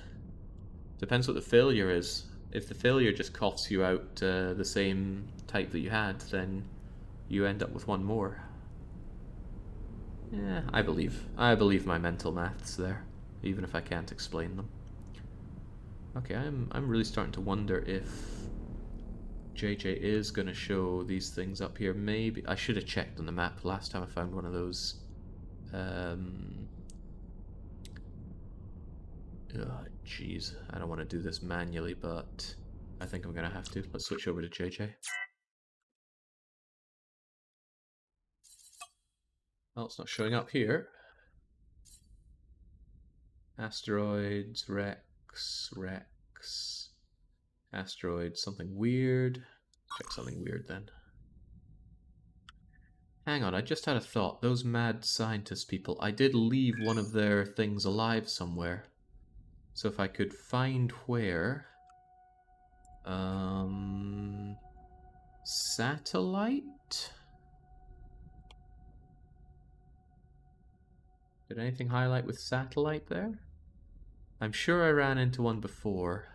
Depends what the failure is. If the failure just coughs you out the same type that you had, then you end up with 1 more. Yeah, I believe my mental maths there, even if I can't explain them. Okay, I'm really starting to wonder if JJ is going to show these things up here. Maybe I should have checked on the map last time I found one of those. Oh, jeez. I don't want to do this manually, but I think I'm going to have to. Let's switch over to JJ. Well, it's not showing up here. Asteroids, Rex. Asteroids, something weird. Check something weird then. Hang on, I just had a thought. Those mad scientist people, I did leave one of their things alive somewhere. So if I could find where... Satellite? Did anything highlight with satellite there? I'm sure I ran into one before.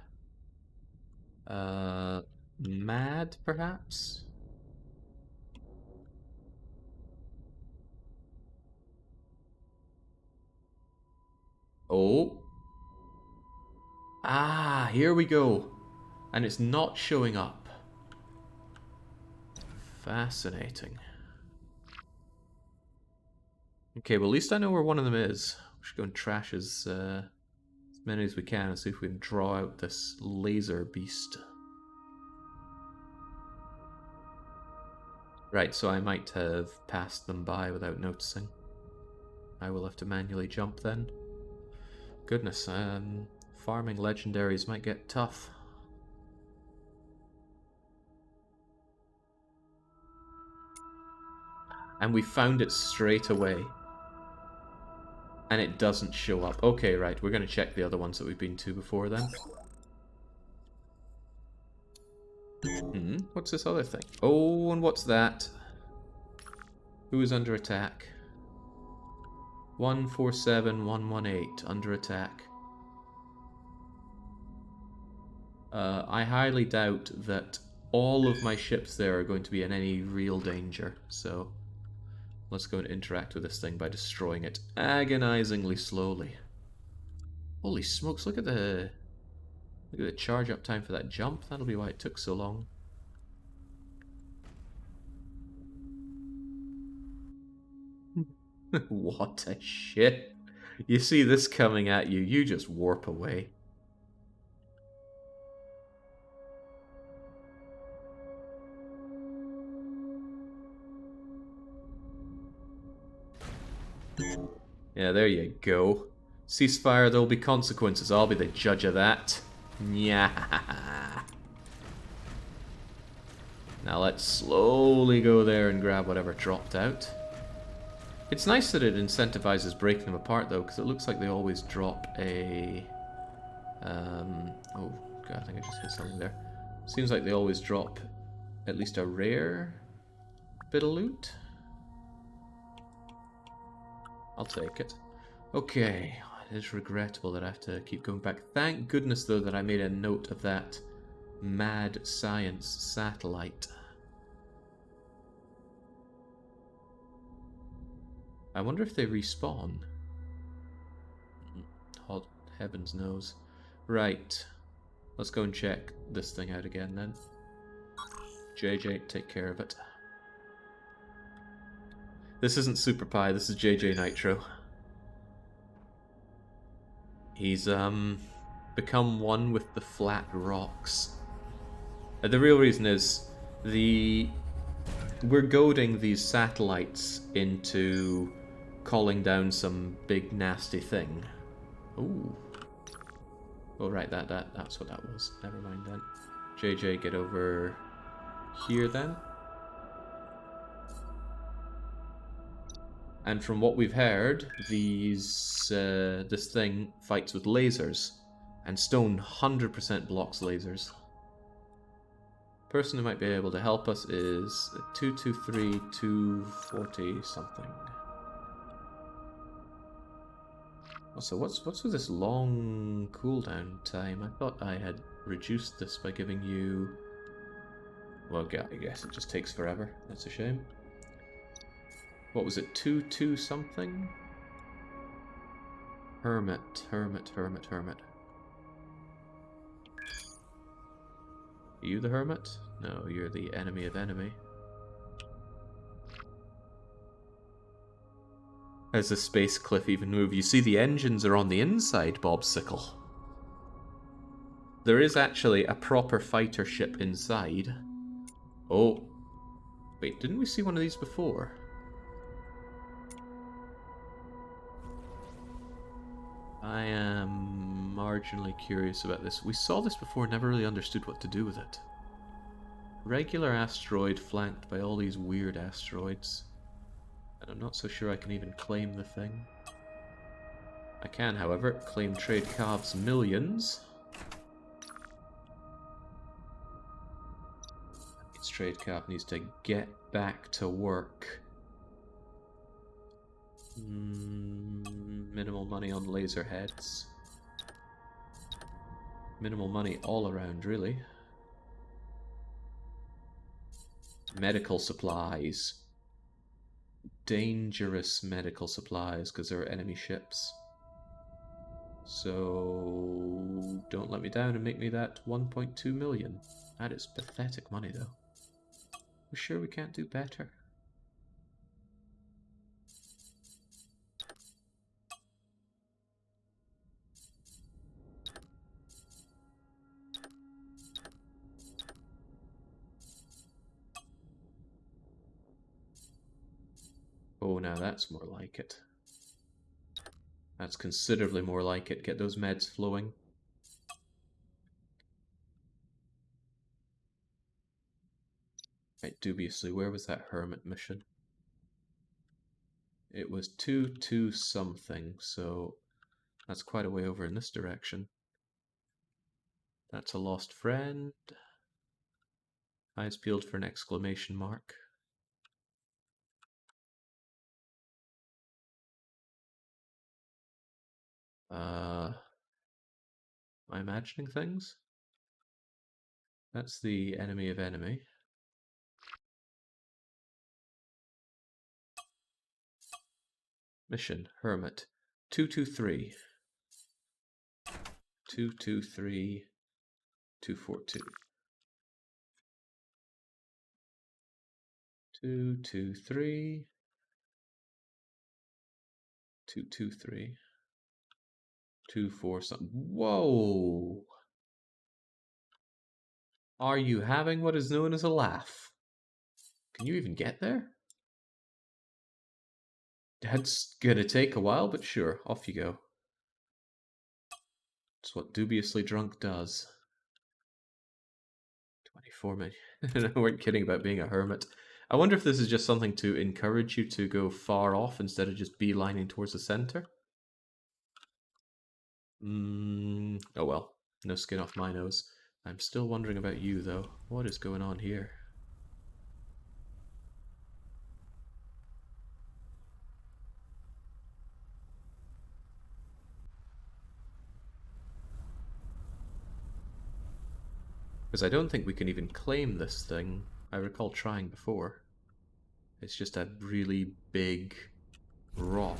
Mad, perhaps? Oh. Ah, here we go. And it's not showing up. Fascinating. Okay, well at least I know where one of them is. We should go and trash as many as we can and see if we can draw out this laser beast. Right, so I might have passed them by without noticing. I will have to manually jump then. Goodness, farming legendaries might get tough. And we found it straight away. And it doesn't show up. Okay, right, we're going to check the other ones that we've been to before then. What's this other thing? Oh, and what's that? Who is under attack? 147118, under attack. I highly doubt that all of my ships there are going to be in any real danger, so let's go and interact with this thing by destroying it agonizingly slowly. Holy smokes, look at the charge up time for that jump. That'll be why it took so long. What a shit. You see this coming at you, you just warp away. Yeah, there you go. Ceasefire, there'll be consequences. I'll be the judge of that. Yeah. Now let's slowly go there and grab whatever dropped out. It's nice that it incentivizes breaking them apart, though, because it looks like they always drop a... oh, God, I think I just hit something there. Seems like they always drop at least a rare bit of loot. I'll take it. Okay, it is regrettable that I have to keep going back. Thank goodness, though, that I made a note of that mad science satellite. I wonder if they respawn. Hot heavens knows. Right. Let's go and check this thing out again then. JJ, take care of it. This isn't Super Pie, this is JJ Nitro. He's become one with the flat rocks. The real reason is we're goading these satellites into calling down some big nasty thing. Ooh. Oh right, that's what that was. Never mind then. JJ, get over here then. And from what we've heard, this thing fights with lasers, and stone 100% blocks lasers. Person who might be able to help us is 223 240 something. Also, what's with this long cooldown time? I thought I had reduced this by giving you... Well, I guess it just takes forever. That's a shame. What was it? 2 something? Hermit. Are you the hermit? No, you're the enemy of enemy. As the space cliff even move, you see the engines are on the inside, Bobsicle. There is actually a proper fighter ship inside. Oh. Wait, didn't we see one of these before? I am marginally curious about this. We saw this before, never really understood what to do with it. Regular asteroid flanked by all these weird asteroids. And I'm not so sure I can even claim the thing. I can, however, claim Trade Cav's millions. Its Trade Cav needs to get back to work. Minimal money on laser heads. Minimal money all around, really. Medical supplies. Dangerous medical supplies, because there are enemy ships. So don't let me down and make me that 1.2 million. That is pathetic money, though. We're sure we can't do better. Oh, now that's more like it. That's considerably more like it. Get those meds flowing. Right, dubiously, where was that hermit mission? It was 2-2 something, so that's quite a way over in this direction. That's a lost friend. Eyes peeled for an exclamation mark. Am I imagining things? That's the enemy of enemy. Mission, Hermit. 223. 223. 242. 223. 223. 24 something. Whoa! Are you having what is known as a laugh? Can you even get there? That's gonna take a while, but sure, off you go. It's what dubiously drunk does. 24 minutes. I weren't kidding about being a hermit. I wonder if this is just something to encourage you to go far off instead of just beelining towards the center. Oh well, no skin off my nose. I'm still wondering about you, though. What is going on here? Because I don't think we can even claim this thing. I recall trying before. It's just a really big rock.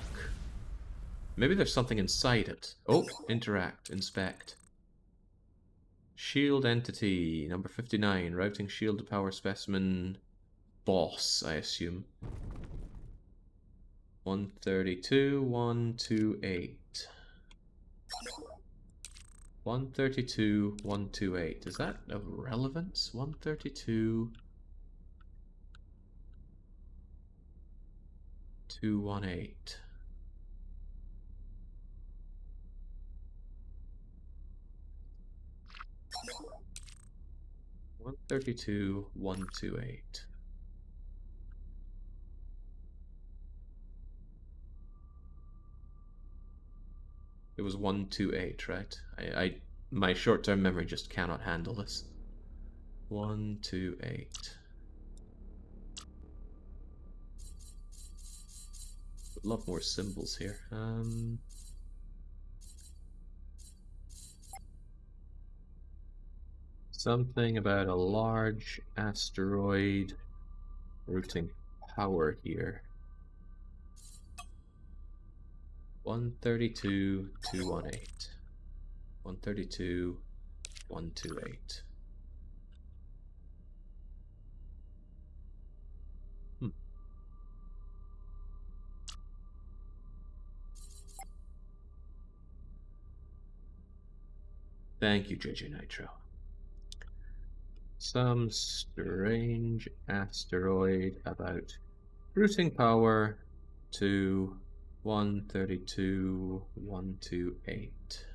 Maybe there's something inside it. Oh, interact, inspect. Shield entity, number 59, routing shield to power specimen boss, I assume. 132, 128. 132, 128. Is that of relevance? 132, 218. 132, 128. It was 128, right? My short-term memory just cannot handle this. 128. Would love more symbols here. Something about a large asteroid routing power here. 132, 218. 132, 128. Thank you, JJ Nitro. Some strange asteroid about routing power to 132, 128.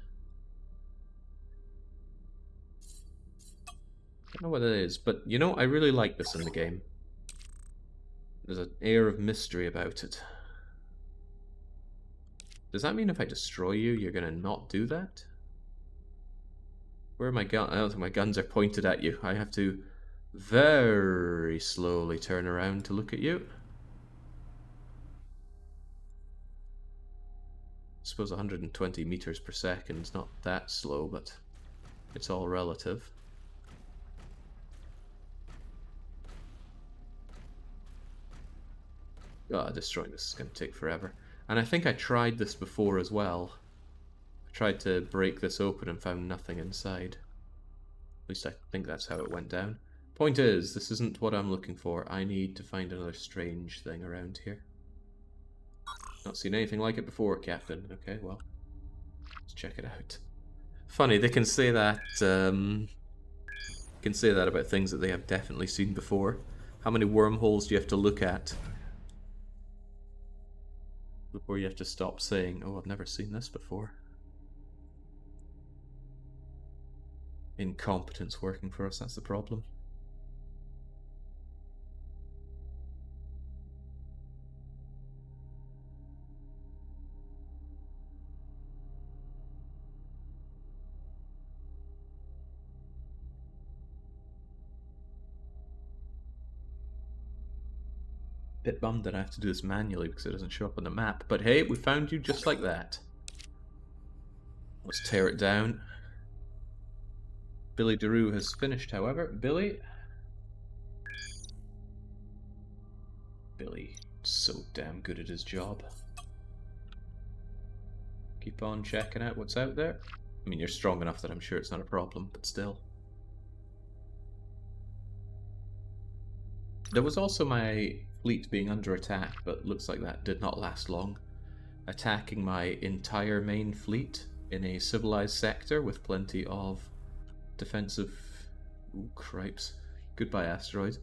I don't know what it is, but you know, I really like this in the game. There's an air of mystery about it. Does that mean if I destroy you, you're gonna not do that? Where are my guns? I don't think my guns are pointed at you. I have to very slowly turn around to look at you. I suppose 120 meters per second is not that slow, but it's all relative. Destroying this is going to take forever. And I think I tried this before as well. I Tried to break this open and found nothing inside. At least I think that's how it went down. Point is, this isn't what I'm looking for. I need to find another strange thing around here. Not seen anything like it before, Captain. Okay, well, let's check it out. Funny, they can say that. Can say that about things that they have definitely seen before. How many wormholes do you have to look at before you have to stop saying, "Oh, I've never seen this before"? Incompetence working for us, that's the problem. Bit bummed that I have to do this manually because it doesn't show up on the map, but hey, we found you just like that. Let's tear it down. Billy DeRue has finished, however. Billy, so damn good at his job. Keep on checking out what's out there. I mean, you're strong enough that I'm sure it's not a problem, but still. There was also my fleet being under attack, but looks like that did not last long. Attacking my entire main fleet in a civilized sector with plenty of defensive... Ooh, cripes. Goodbye, asteroids.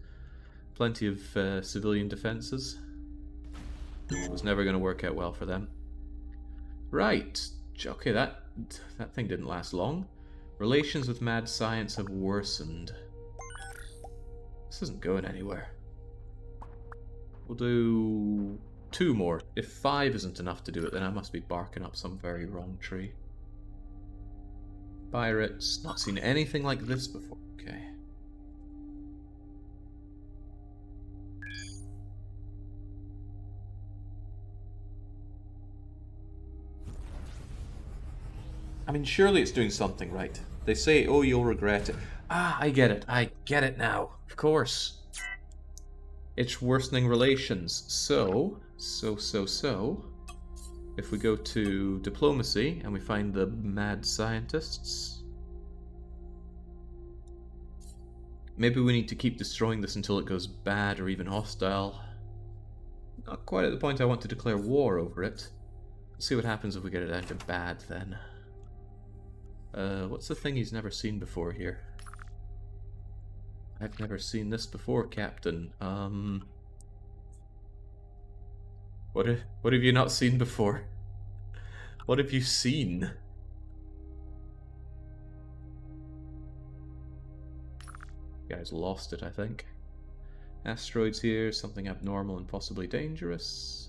Plenty of civilian defenses. It was never going to work out well for them. Right. Okay, that thing didn't last long. Relations with mad science have worsened. This isn't going anywhere. We'll do 2 more. If 5 isn't enough to do it, then I must be barking up some very wrong tree. Pirates. Not seen anything like this before. Okay. I mean, surely it's doing something right. They say, oh, you'll regret it. Ah, I get it. I get it now. Of course. It's worsening relations. So, if we go to diplomacy and we find the mad scientists, maybe we need to keep destroying this until it goes bad or even hostile. Not quite at the point I want to declare war over it. Let's see what happens if we get it down to bad then. What's the thing he's never seen before here? I've never seen this before, Captain. What have you not seen before? What have you seen? You guys lost it, I think. Asteroids here, something abnormal and possibly dangerous.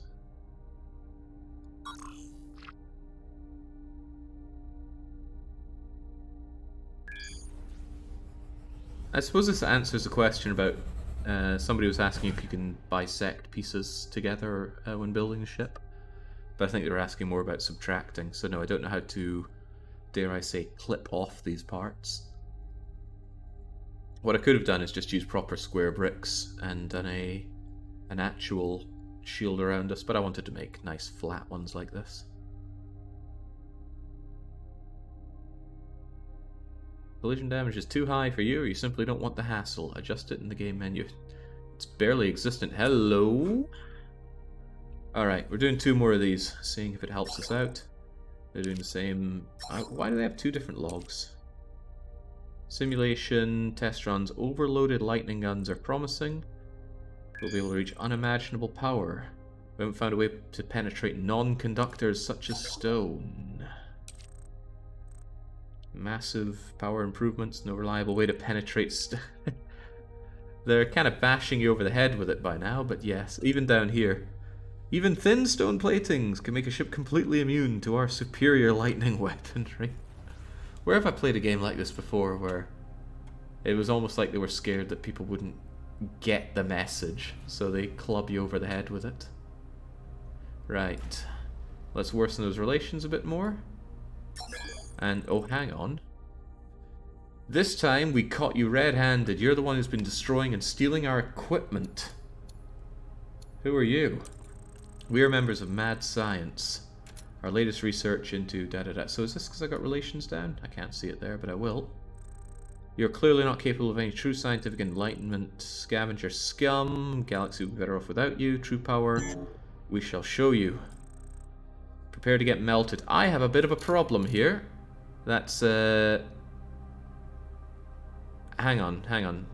I suppose this answers the question about somebody was asking if you can bisect pieces together when building a ship. But I think they were asking more about subtracting, so no, I don't know how to, dare I say, clip off these parts. What I could have done is just use proper square bricks and done an actual shield around us, but I wanted to make nice flat ones like this. Collision damage is too high for you, or you simply don't want the hassle. Adjust it in the game menu. It's barely existent. Hello? Alright, we're doing 2 more of these, seeing if it helps us out. They're doing the same... why do they have 2 different logs? Simulation, test runs, overloaded lightning guns are promising. We'll be able to reach unimaginable power. We haven't found a way to penetrate non-conductors such as stone. Massive power improvements, no reliable way to penetrate They're kind of bashing you over the head with it by now, but yes, even down here. Even thin stone platings can make a ship completely immune to our superior lightning weaponry. Where have I played a game like this before where it was almost like they were scared that people wouldn't get the message, so they club you over the head with it? Right. Let's worsen those relations a bit more. And, oh, hang on. This time we caught you red-handed. You're the one who's been destroying and stealing our equipment. Who are you? We are members of Mad Science. Our latest research into da-da-da. So is this because I got relations down? I can't see it there, but I will. You're clearly not capable of any true scientific enlightenment. Scavenger scum. Galaxy would be better off without you. True power. We shall show you. Prepare to get melted. I have a bit of a problem here. That's, hang on.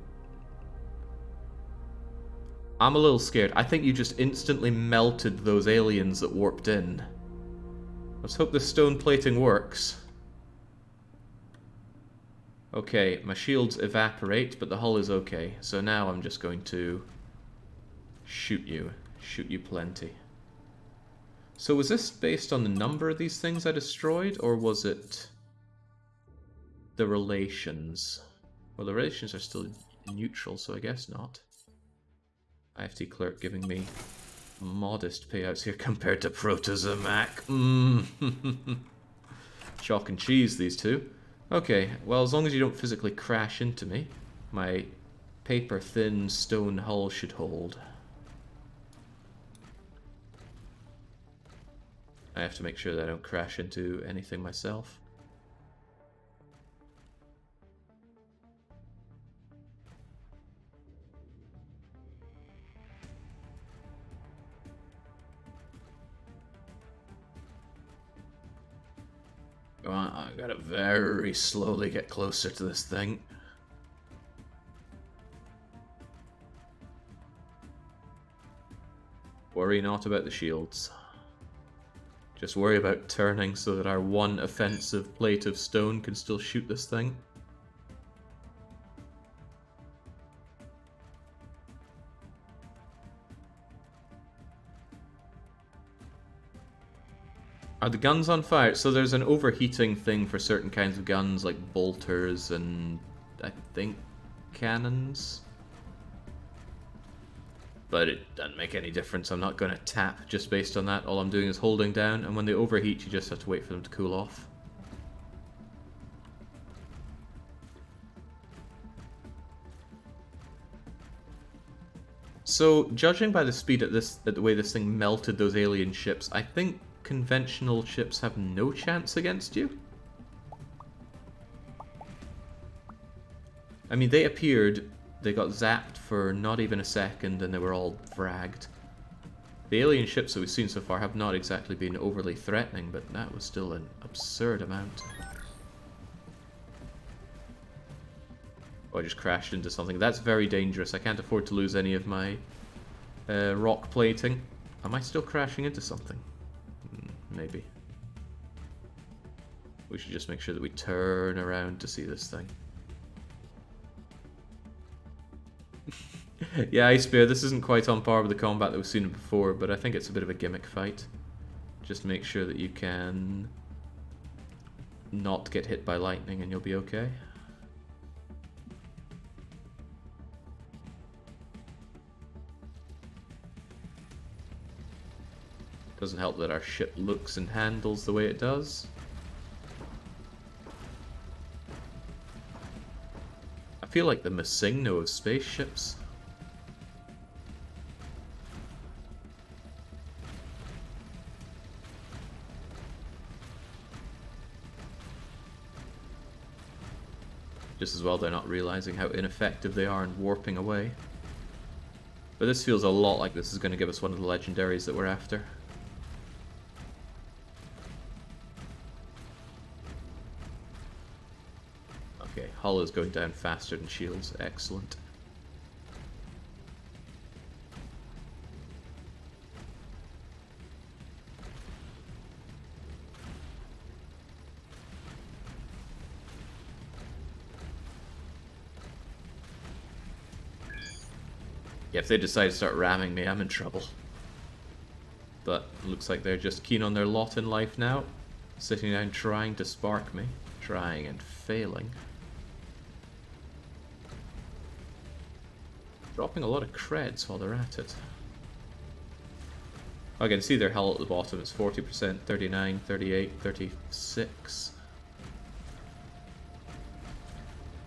I'm a little scared. I think you just instantly melted those aliens that warped in. Let's hope this stone plating works. Okay, my shields evaporate, but the hull is okay. So now I'm just going to shoot you. Shoot you plenty. So was this based on the number of these things I destroyed, or was it the relations? Well, the relations are still neutral, so I guess not. IFT clerk giving me modest payouts here compared to Protozomac. Chalk and cheese, these two. Okay, well, as long as you don't physically crash into me, my paper-thin stone hull should hold. I have to make sure that I don't crash into anything myself. I gotta very slowly get closer to this thing. Worry not about the shields. Just worry about turning so that our one offensive plate of stone can still shoot this thing. Are the guns on fire? So there's an overheating thing for certain kinds of guns, like bolters and I think cannons. But it doesn't make any difference. I'm not going to tap just based on that. All I'm doing is holding down, and when they overheat, you just have to wait for them to cool off. So, judging by the speed at the way this thing melted those alien ships, I think conventional ships have no chance against you. I mean, they appeared, they got zapped for not even a second, and they were all fragged. The alien ships that we've seen so far have not exactly been overly threatening, but that was still an absurd amount. Oh, I just crashed into something. That's very dangerous. I can't afford to lose any of my rock plating. Am I still crashing into something? Maybe. We should just make sure that we turn around to see this thing. Yeah, Ice Bear, this isn't quite on par with the combat that we've seen before, but I think it's a bit of a gimmick fight. Just make sure that you can not get hit by lightning and you'll be okay. Doesn't help that our ship looks and handles the way it does. I feel like the Masigno of spaceships. Just as well they're not realizing how ineffective they are in warping away. But this feels a lot like this is going to give us one of the legendaries that we're after. Okay, hull is going down faster than shields. Excellent. Yeah, if they decide to start ramming me, I'm in trouble. But looks like they're just keen on their lot in life now. Sitting down trying to spark me. Trying and failing. Dropping a lot of creds while they're at it. I can see their hull at the bottom. It's 40%, 39, 38, 36.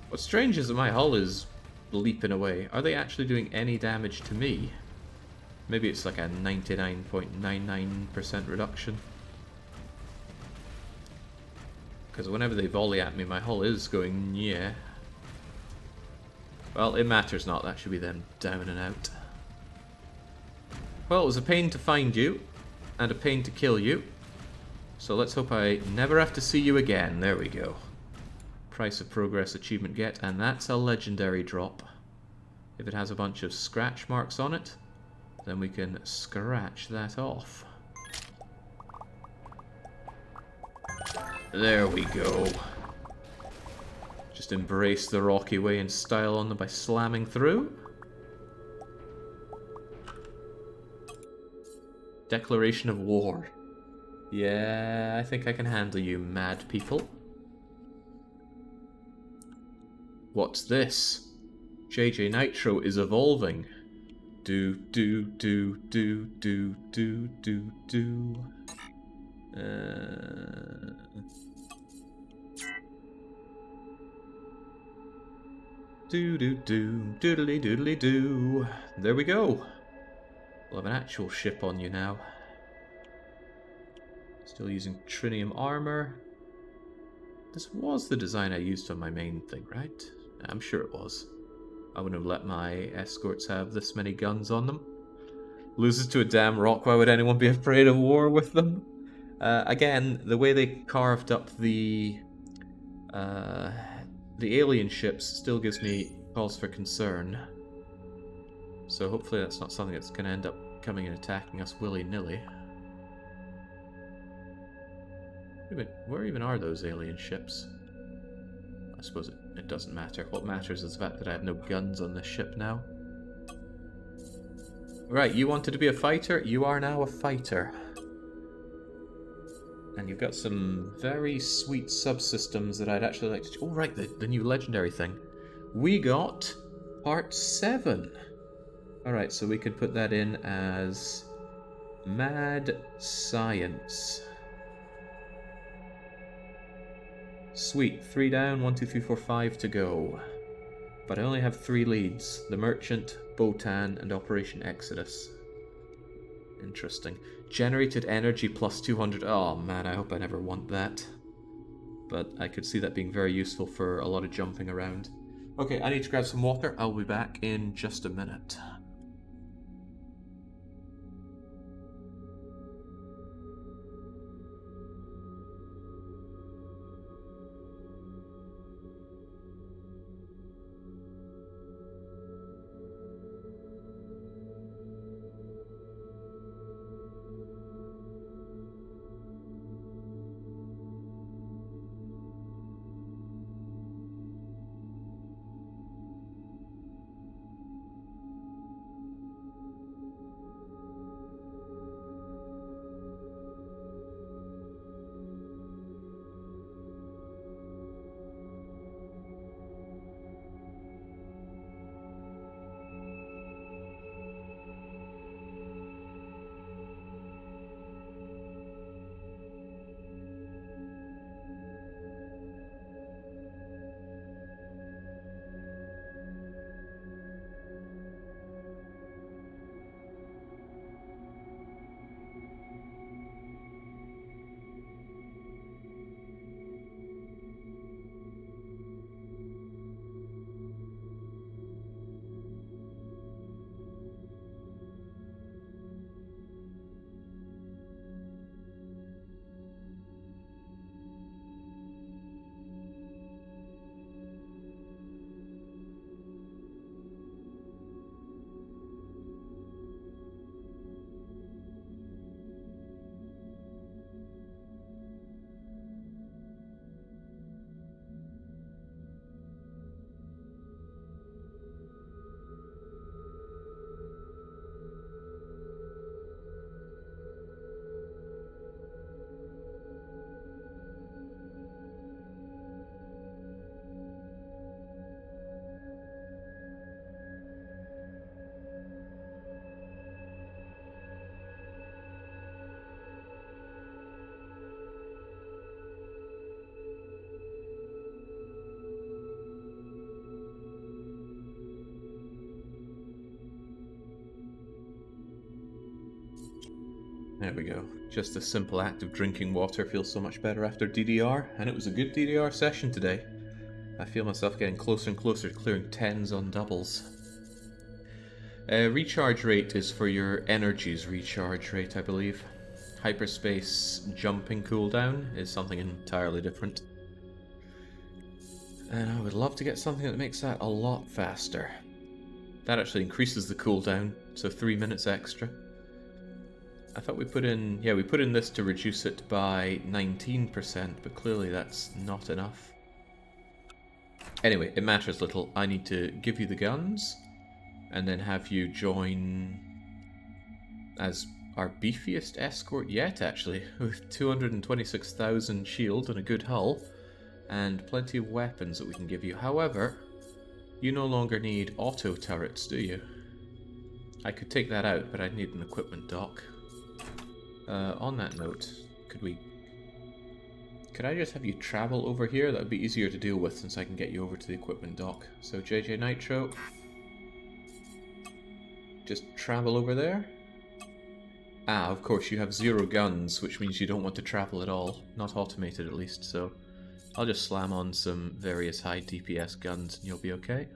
What's strange is that my hull is leaping away. Are they actually doing any damage to me? Maybe it's like a 99.99% reduction. because whenever they volley at me, my hull is going, yeah. Well, it matters not. That should be them down and out. Well, it was a pain to find you, and a pain to kill you. So let's hope I never have to see you again. There we go. Price of progress achievement get, and that's a legendary drop. If it has a bunch of scratch marks on it, then we can scratch that off. There we go. Just embrace the rocky way in style on them by slamming through. Declaration of war. Yeah, I think I can handle you, mad people. What's this? JJ Nitro is evolving. Do. Doodly doo. There we go. We'll have an actual ship on you now. Still using trinium armor. This was the design I used on my main thing, right? I'm sure it was. I wouldn't have let my escorts have this many guns on them. Loses to a damn rock, why would anyone be afraid of war with them? Again, the way they carved up the alien ships still gives me cause for concern. So hopefully that's not something that's going to end up coming and attacking us willy-nilly. Where even are those alien ships? I suppose it doesn't matter. What matters is the fact that I have no guns on this ship now. Right, you wanted to be a fighter? You are now a fighter. And you've got some very sweet subsystems that I'd actually like to... Oh, right, the new legendary thing. We got Part 7. Alright, so we could put that in as Mad Science. Sweet, 3 down, 1, 2, 3, 4, 5 to go. But I only have 3 leads. The Merchant, Botan, and Operation Exodus. Interesting. Generated energy plus 200. Oh man, I hope I never want that. But I could see that being very useful for a lot of jumping around. Okay, I need to grab some water. I'll be back in just a minute. There we go. Just the simple act of drinking water feels so much better after DDR, and it was a good DDR session today. I feel myself getting closer and closer to clearing 10s on doubles. Recharge rate is for your energies recharge rate, I believe. Hyperspace jumping cooldown is something entirely different. And I would love to get something that makes that a lot faster. That actually increases the cooldown, so 3 minutes extra. I thought we put in... yeah, we put in this to reduce it by 19%, but clearly that's not enough. Anyway, it matters little. I need to give you the guns, and then have you join as our beefiest escort yet, actually, with 226,000 shield and a good hull, and plenty of weapons that we can give you. However, you no longer need auto turrets, do you? I could take that out, but I'd need an equipment dock. On that note, could I just have you travel over here? That would be easier to deal with since I can get you over to the equipment dock. So JJ Nitro, just travel over there. Ah, of course you have 0 guns, which means you don't want to travel at all. Not automated at least, so I'll just slam on some various high DPS guns and you'll be okay.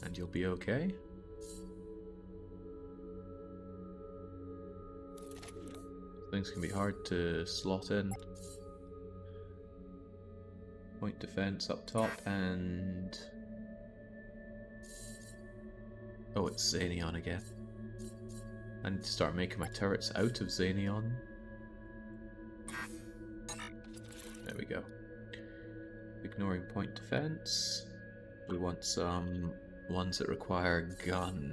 And you'll be okay. Things can be hard to slot in. Point defense up top and... oh, it's Xenion again. I need to start making my turrets out of Xenion. There we go. Ignoring point defense. We want some ones that require gunners.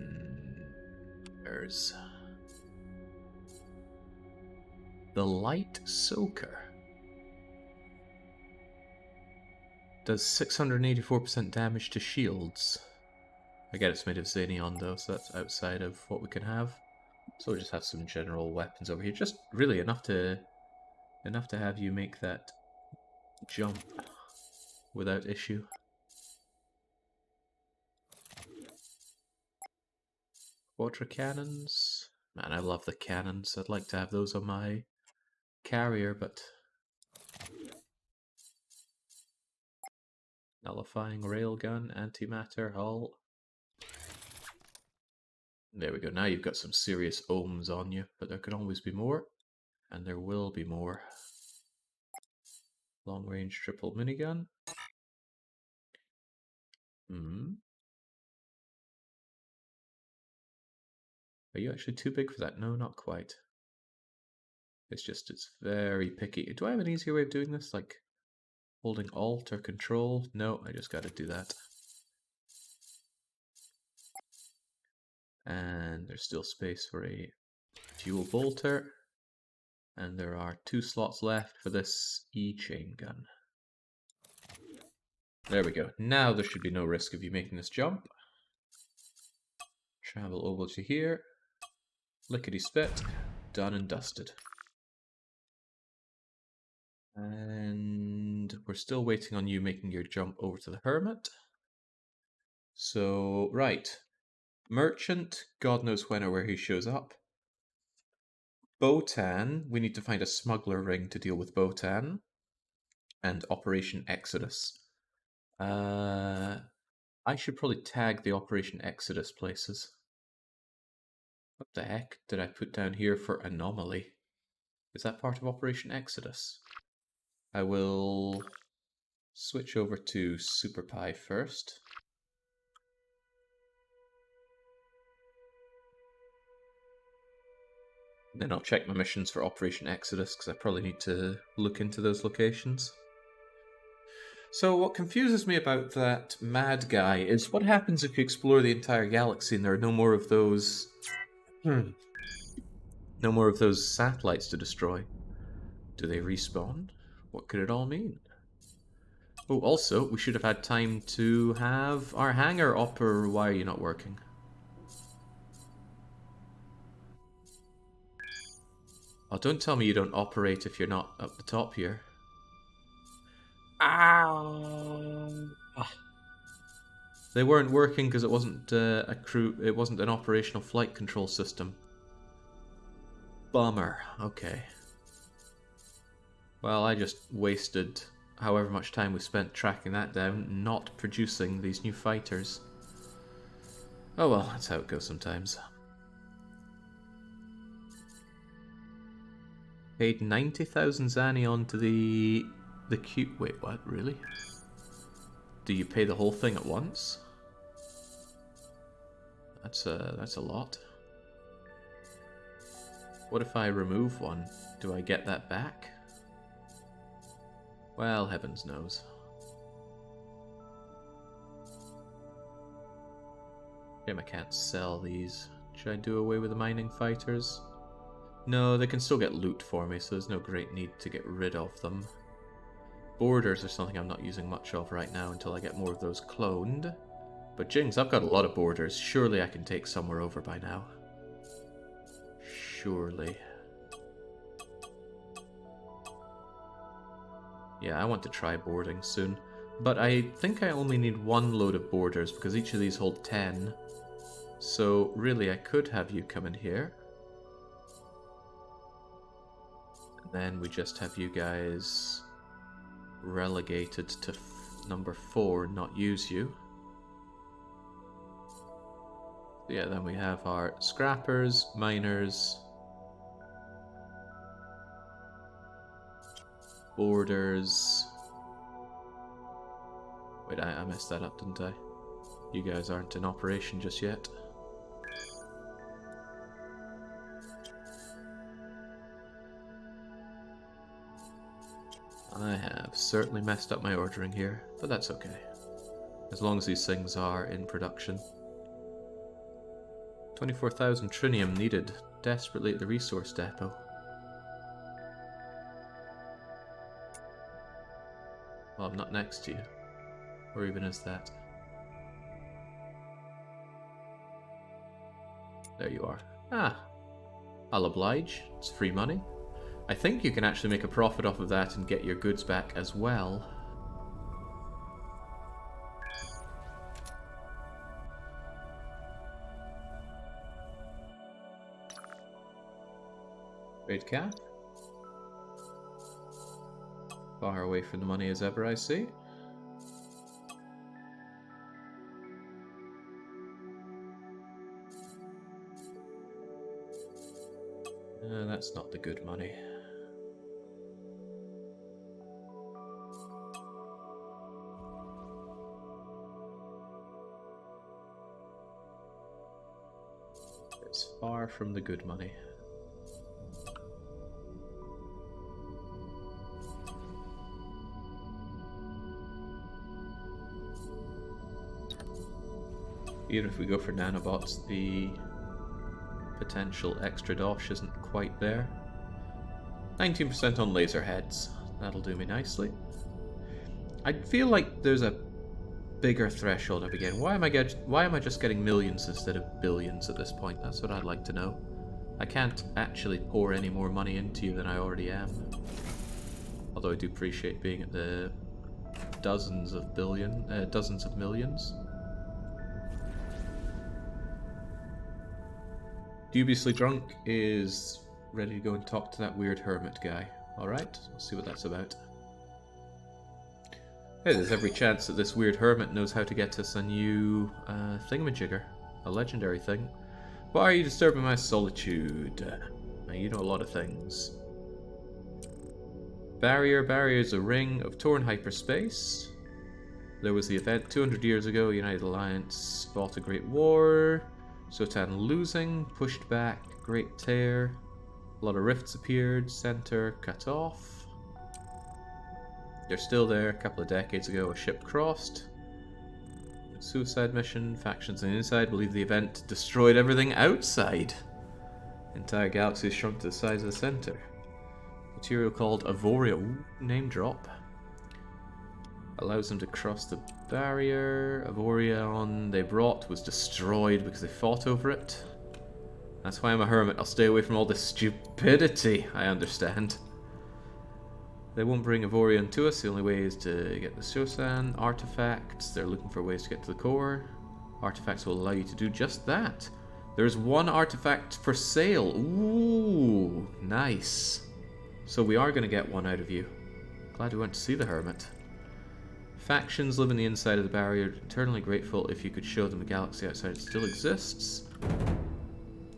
The Light Soaker does 684% damage to shields. I get it's made of Xenion though, so that's outside of what we can have. So we'll just have some general weapons over here. Just really enough to have you make that jump without issue. Quadra cannons. Man, I love the cannons. I'd like to have those on my carrier, but nullifying railgun, antimatter, hull. There we go. Now you've got some serious ohms on you, but there can always be more, and there will be more. Long range triple minigun. Are you actually too big for that? No, not quite. It's just, it's very picky. Do I have an easier way of doing this? Like holding Alt or Control? No, I just gotta do that. And there's still space for a dual bolter. And there are 2 slots left for this E-chain gun. There we go. Now there should be no risk of you making this jump. Travel over to here. Lickety-spit. Done and dusted. And we're still waiting on you making your jump over to the Hermit. So, right. Merchant, God knows when or where he shows up. Botan, we need to find a smuggler ring to deal with Botan. And Operation Exodus. I should probably tag the Operation Exodus places. What the heck did I put down here for Anomaly? Is that part of Operation Exodus? I will switch over to SuperPie first. Then I'll check my missions for Operation Exodus, because I probably need to look into those locations. So what confuses me about that mad guy is what happens if you explore the entire galaxy and there are no more of those... no more of those satellites to destroy. Do they respawn? What could it all mean? Oh, also, we should have had time to have our hangar up, or why are you not working? Oh, don't tell me you don't operate if you're not up the top here. Ow! Ah. They weren't working because it wasn't it wasn't an operational flight control system. Bummer. Okay. Well, I just wasted however much time we spent tracking that down, not producing these new fighters. Oh well, that's how it goes sometimes. Paid 90,000 Xanion to the Q. Wait, what? Really? Do you pay the whole thing at once? That's a lot. What if I remove one? Do I get that back? Well, heavens knows. Shame I can't sell these. Should I do away with the mining fighters? No, they can still get loot for me, so there's no great need to get rid of them. Borders are something I'm not using much of right now until I get more of those cloned. But Jings, I've got a lot of borders. Surely I can take somewhere over by now. Surely. Yeah, I want to try boarding soon. But I think I only need one load of borders because each of these hold 10. So really I could have you come in here. And then we just have you guys relegated to number 4, not use you. Yeah, then we have our scrappers, miners, borders. Wait, I messed that up, didn't I? You guys aren't in operation just yet. I have certainly messed up my ordering here, but that's okay. As long as these things are in production. 24,000 trinium needed desperately at the resource depot. Well, I'm not next to you. Or even is that? There you are. Ah, I'll oblige. It's free money. I think you can actually make a profit off of that and get your goods back as well. Trade cap. Far away from the money as ever, I see. That's not the good money. It's far from the good money. Even if we go for nanobots, the potential extra dosh isn't quite there. 19% on laser heads. That'll do me nicely. I feel like there's a bigger threshold I begin. Why am I just getting millions instead of billions at this point? That's what I'd like to know. I can't actually pour any more money into you than I already am. Although I do appreciate being at the dozens of millions. Dubiously Drunk is ready to go and talk to that weird hermit guy. Alright, let's see what that's about. Hey, there's every chance that this weird hermit knows how to get us a new thingamajigger. A legendary thing. Why are you disturbing my solitude? Now, you know a lot of things. Barrier is a ring of torn hyperspace. There was the event 200 years ago. United Alliance fought a great war. Sotan losing, pushed back, great tear. A lot of rifts appeared, center cut off. They're still there. A couple of decades ago, a ship crossed. Suicide mission, factions on the inside believe the event destroyed everything outside. Entire galaxy shrunk to the size of the center. Material called Avorion, name drop. Allows them to cross the barrier. Avorion they brought was destroyed because they fought over it. That's why I'm a hermit. I'll stay away from all this stupidity, I understand. They won't bring Avorion to us. The only way is to get the Shosan. Artifacts. They're looking for ways to get to the core. Artifacts will allow you to do just that. There's one artifact for sale. Ooh, nice. So we are going to get one out of you. Glad we went to see the Hermit. Factions live in the inside of the barrier. Eternally grateful if you could show them the galaxy outside still exists.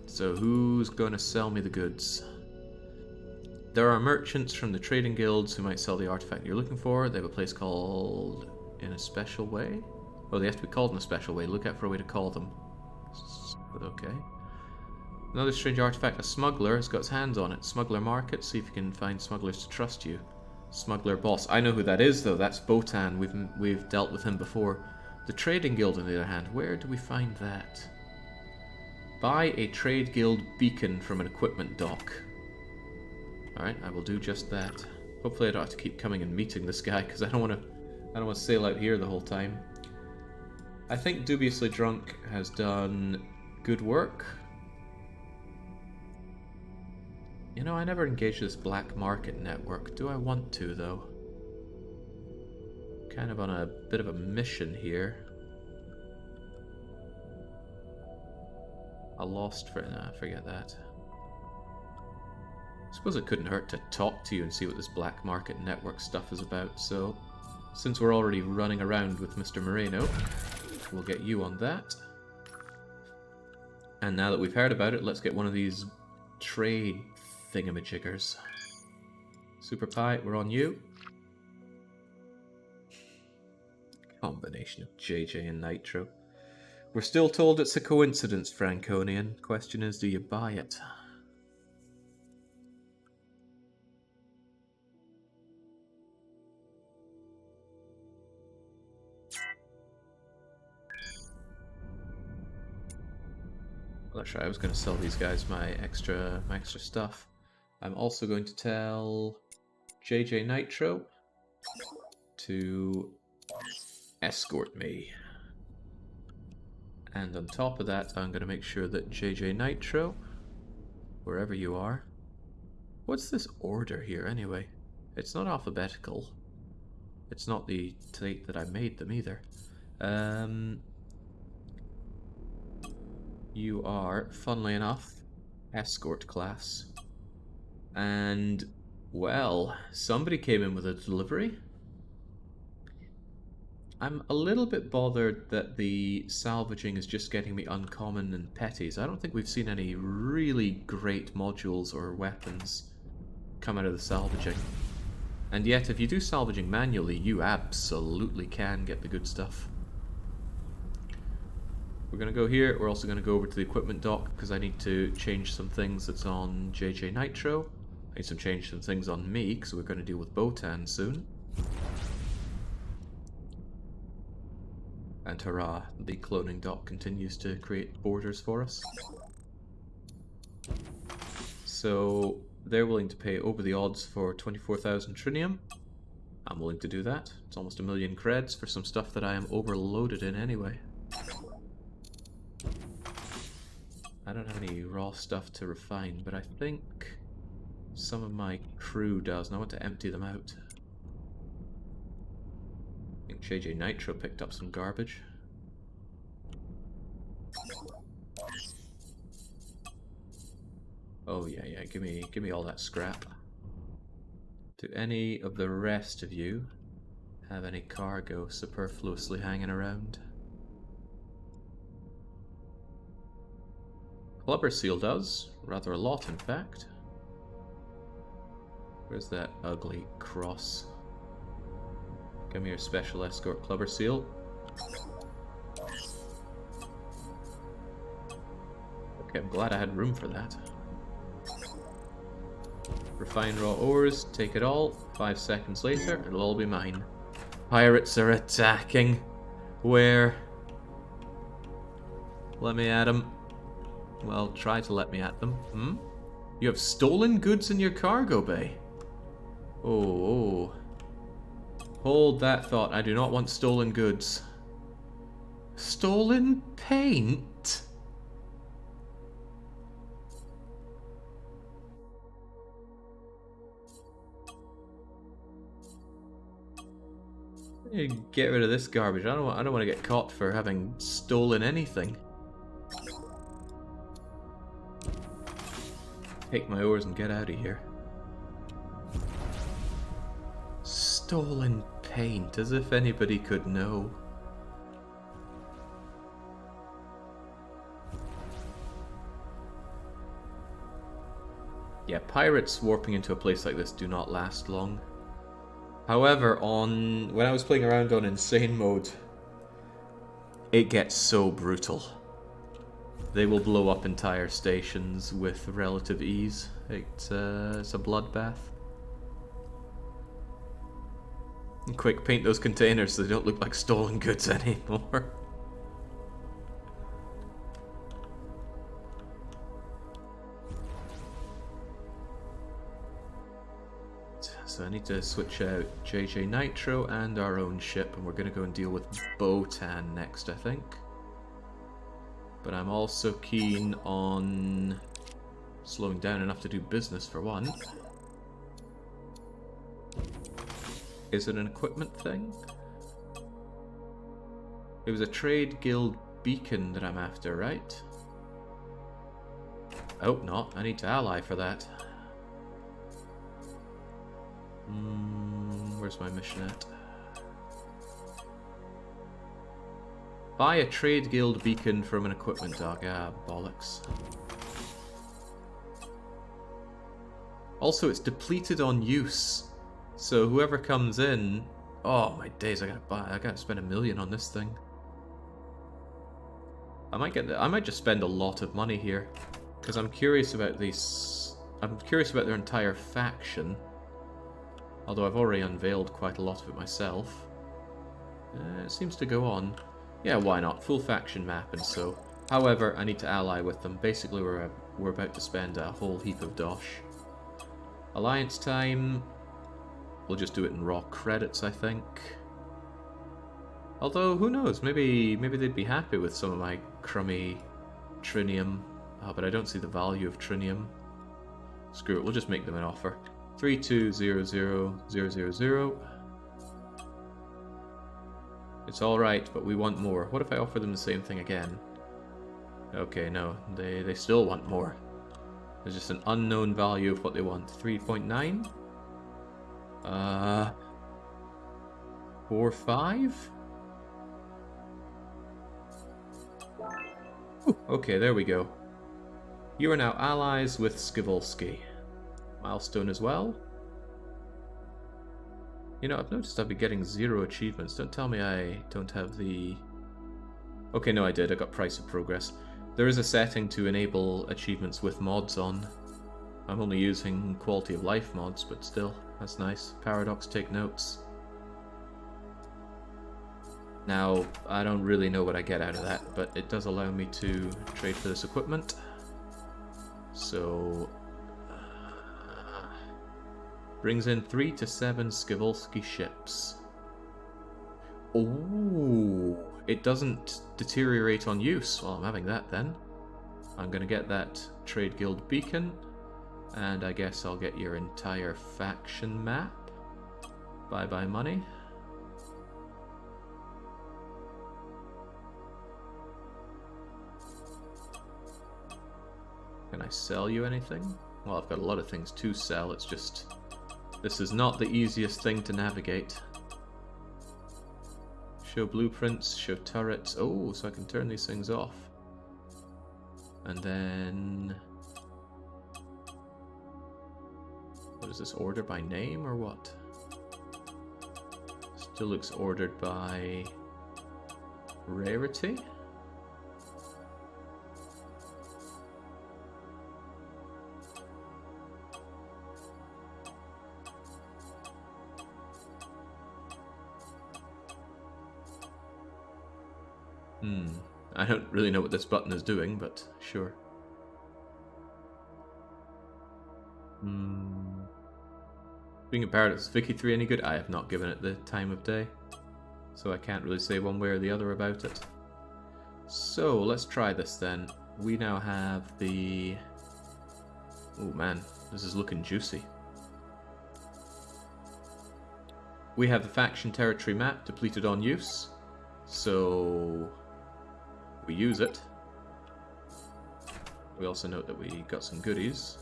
So who's going to sell me the goods? There are merchants from the trading guilds who might sell the artifact you're looking for. They have a place called In a Special Way. Oh, they have to be called in a special way. Look out for a way to call them. Okay. Another strange artifact. A smuggler has got his hands on it. Smuggler market. See if you can find smugglers to trust you. Smuggler boss. I know who that is, though. That's Botan. We've dealt with him before. The trading guild, on the other hand. Where do we find that? Buy a trade guild beacon from an equipment dock. Alright, I will do just that. Hopefully I don't have to keep coming and meeting this guy, because I don't want to sail out here the whole time. I think Dubiously Drunk has done good work. You know, I never engaged this black market network. Do I want to, though? Kind of on a bit of a mission here. A lost friend. Nah, forget that. I suppose it couldn't hurt to talk to you and see what this black market network stuff is about, so since we're already running around with Mr. Moreno, we'll get you on that. And now that we've heard about it, let's get one of these trade thingamajiggers. Super Pie, we're on you. Combination of JJ and Nitro. We're still told it's a coincidence, Franconian. Question is, do you buy it? Well, that's right, I was going to sell these guys my extra stuff. I'm also going to tell JJ Nitro to escort me. And on top of that, I'm going to make sure that JJ Nitro, wherever you are... What's this order here, anyway? It's not alphabetical. It's not the date that I made them, either. You are, funnily enough, escort class. And, well, somebody came in with a delivery. I'm a little bit bothered that the salvaging is just getting me uncommon and petties. I don't think we've seen any really great modules or weapons come out of the salvaging. And yet, if you do salvaging manually, you absolutely can get the good stuff. We're going to go here. We're also going to go over to the equipment dock because I need to change some things that's on JJ Nitro. I need to change some things on me because we're going to deal with Botan soon. And hurrah, the cloning dock continues to create borders for us. So they're willing to pay over the odds for 24,000 trinium. I'm willing to do that. It's almost 1 million creds for some stuff that I am overloaded in anyway. I don't have any raw stuff to refine, but I think some of my crew does, and I want to empty them out. I think JJ Nitro picked up some garbage. Oh yeah, give me all that scrap. Do any of the rest of you have any cargo superfluously hanging around? Clubber Seal does, rather a lot in fact. Where's that ugly cross? Give me your special escort Clubber Seal. Okay, I'm glad I had room for that. Refine raw ores, take it all. 5 seconds later, it'll all be mine. Pirates are attacking. Where? Let me at them. Well, try to let me at them. Hmm? You have stolen goods in your cargo bay. Oh. Hold that thought. I do not want stolen goods. Stolen paint? Get rid of this garbage. I don't want to get caught for having stolen anything. Take my oars and get out of here. Stolen paint, as if anybody could know. Yeah, pirates warping into a place like this do not last long. However, when I was playing around on insane mode, it gets so brutal. They will blow up entire stations with relative ease. It's a bloodbath. And quick, paint those containers so they don't look like stolen goods anymore. So I need to switch out JJ Nitro and our own ship, and we're going to go and deal with Botan next, I think. But I'm also keen on slowing down enough to do business for one. Is it an equipment thing? It was a trade guild beacon that I'm after, right? I hope not. I need to ally for that. Where's my mission at? Buy a trade guild beacon from an equipment dog. Ah, bollocks. Also, it's depleted on use. So whoever comes in... Oh, my days, I gotta spend $1 million on this thing. I might just spend a lot of money here. Because I'm curious about these... I'm curious about their entire faction. Although I've already unveiled quite a lot of it myself. It seems to go on. Yeah, why not? Full faction map and so. However, I need to ally with them. Basically, we're about to spend a whole heap of dosh. Alliance time. We'll just do it in raw credits, I think. Although, who knows? Maybe they'd be happy with some of my crummy trinium. Oh, but I don't see the value of trinium. Screw it, we'll just make them an offer. 3200000. It's alright, but we want more. What if I offer them the same thing again? Okay, no. They still want more. There's just an unknown value of what they want. 3.9? 4.5? Okay, there we go. You are now allies with Skivolsky. Milestone as well. You know, I've noticed I've been getting 0 achievements. Don't tell me I don't have the... Okay, no, I did. I got Price of Progress. There is a setting to enable achievements with mods on. I'm only using quality of life mods, but still, that's nice. Paradox, take notes. Now, I don't really know what I get out of that, but it does allow me to trade for this equipment. So... brings in 3 to 7 Skivolsky ships. Ooh, it doesn't deteriorate on use. Well, I'm having that then. I'm going to get that Trade Guild beacon, and I guess I'll get your entire faction map. Bye-bye money. Can I sell you anything? Well, I've got a lot of things to sell, it's just... this is not the easiest thing to navigate. Show blueprints, show turrets. Oh, so I can turn these things off. And then... what is this, order by name or what? Still looks ordered by... rarity? I don't really know what this button is doing, but sure. Being a Paradox, Vicky 3 any good? I have not given it the time of day, so I can't really say one way or the other about it. So, let's try this then. We now have the... oh man, this is looking juicy. We have the faction territory map depleted on use, so we use it. We also note that we got some goodies.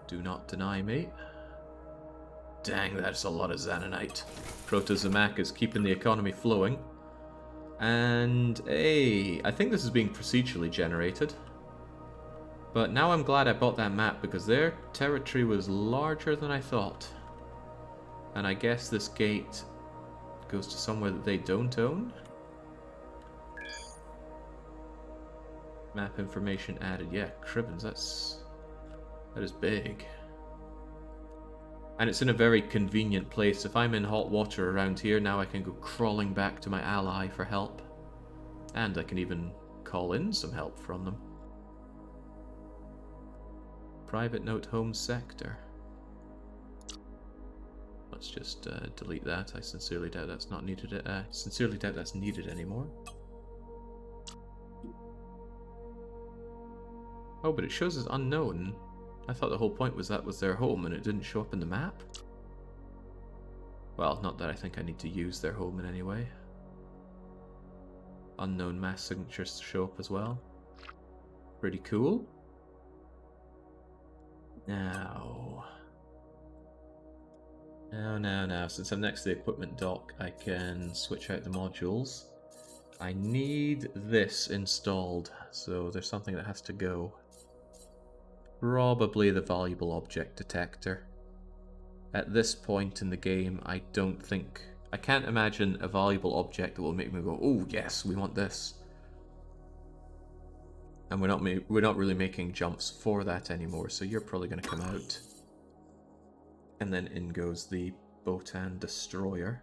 Do not deny me. Dang, that's a lot of Xanonite. Proto-Zamak is keeping the economy flowing. And, hey, I think this is being procedurally generated. But now I'm glad I bought that map, because their territory was larger than I thought. And I guess this gate goes to somewhere that they don't own? Map information added. Yeah, Cribbins, that is big. And it's in a very convenient place. If I'm in hot water around here, now I can go crawling back to my ally for help. And I can even call in some help from them. Private note home sector. Let's just delete that. I sincerely doubt that's not needed. Sincerely doubt that's needed anymore. Oh, but it shows as unknown. I thought the whole point was that was their home and it didn't show up in the map. Well, not that I think I need to use their home in any way. Unknown mass signatures show up as well. Pretty cool. Now, since I'm next to the equipment dock, I can switch out the modules. I need this installed, so there's something that has to go. Probably the valuable object detector. At this point in the game, I can't imagine a valuable object that will make me go, oh yes, we want this. And we're not really making jumps for that anymore, so you're probably going to come out. And then in goes the Botan Destroyer.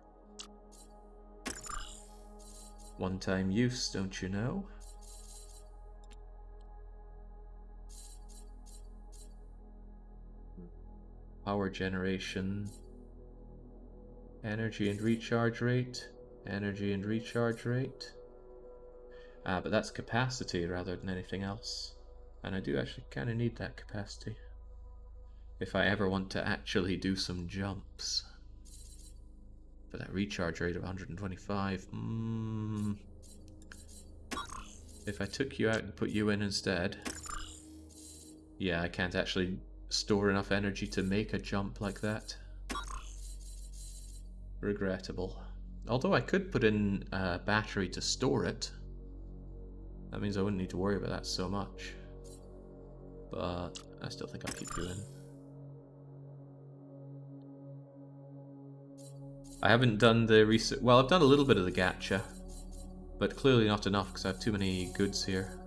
One-time use, don't you know? Power generation. Energy and recharge rate. Energy and recharge rate. But that's capacity rather than anything else. And I do actually kind of need that capacity. If I ever want to actually do some jumps. For that recharge rate of 125. If I took you out and put you in instead. Yeah, I can't actually store enough energy to make a jump like that. Regrettable. Although I could put in a battery to store it. That means I wouldn't need to worry about that so much. But I still think I'll keep you in. I haven't done the research. Well, I've done a little bit of the gacha, but clearly not enough because I have too many goods here.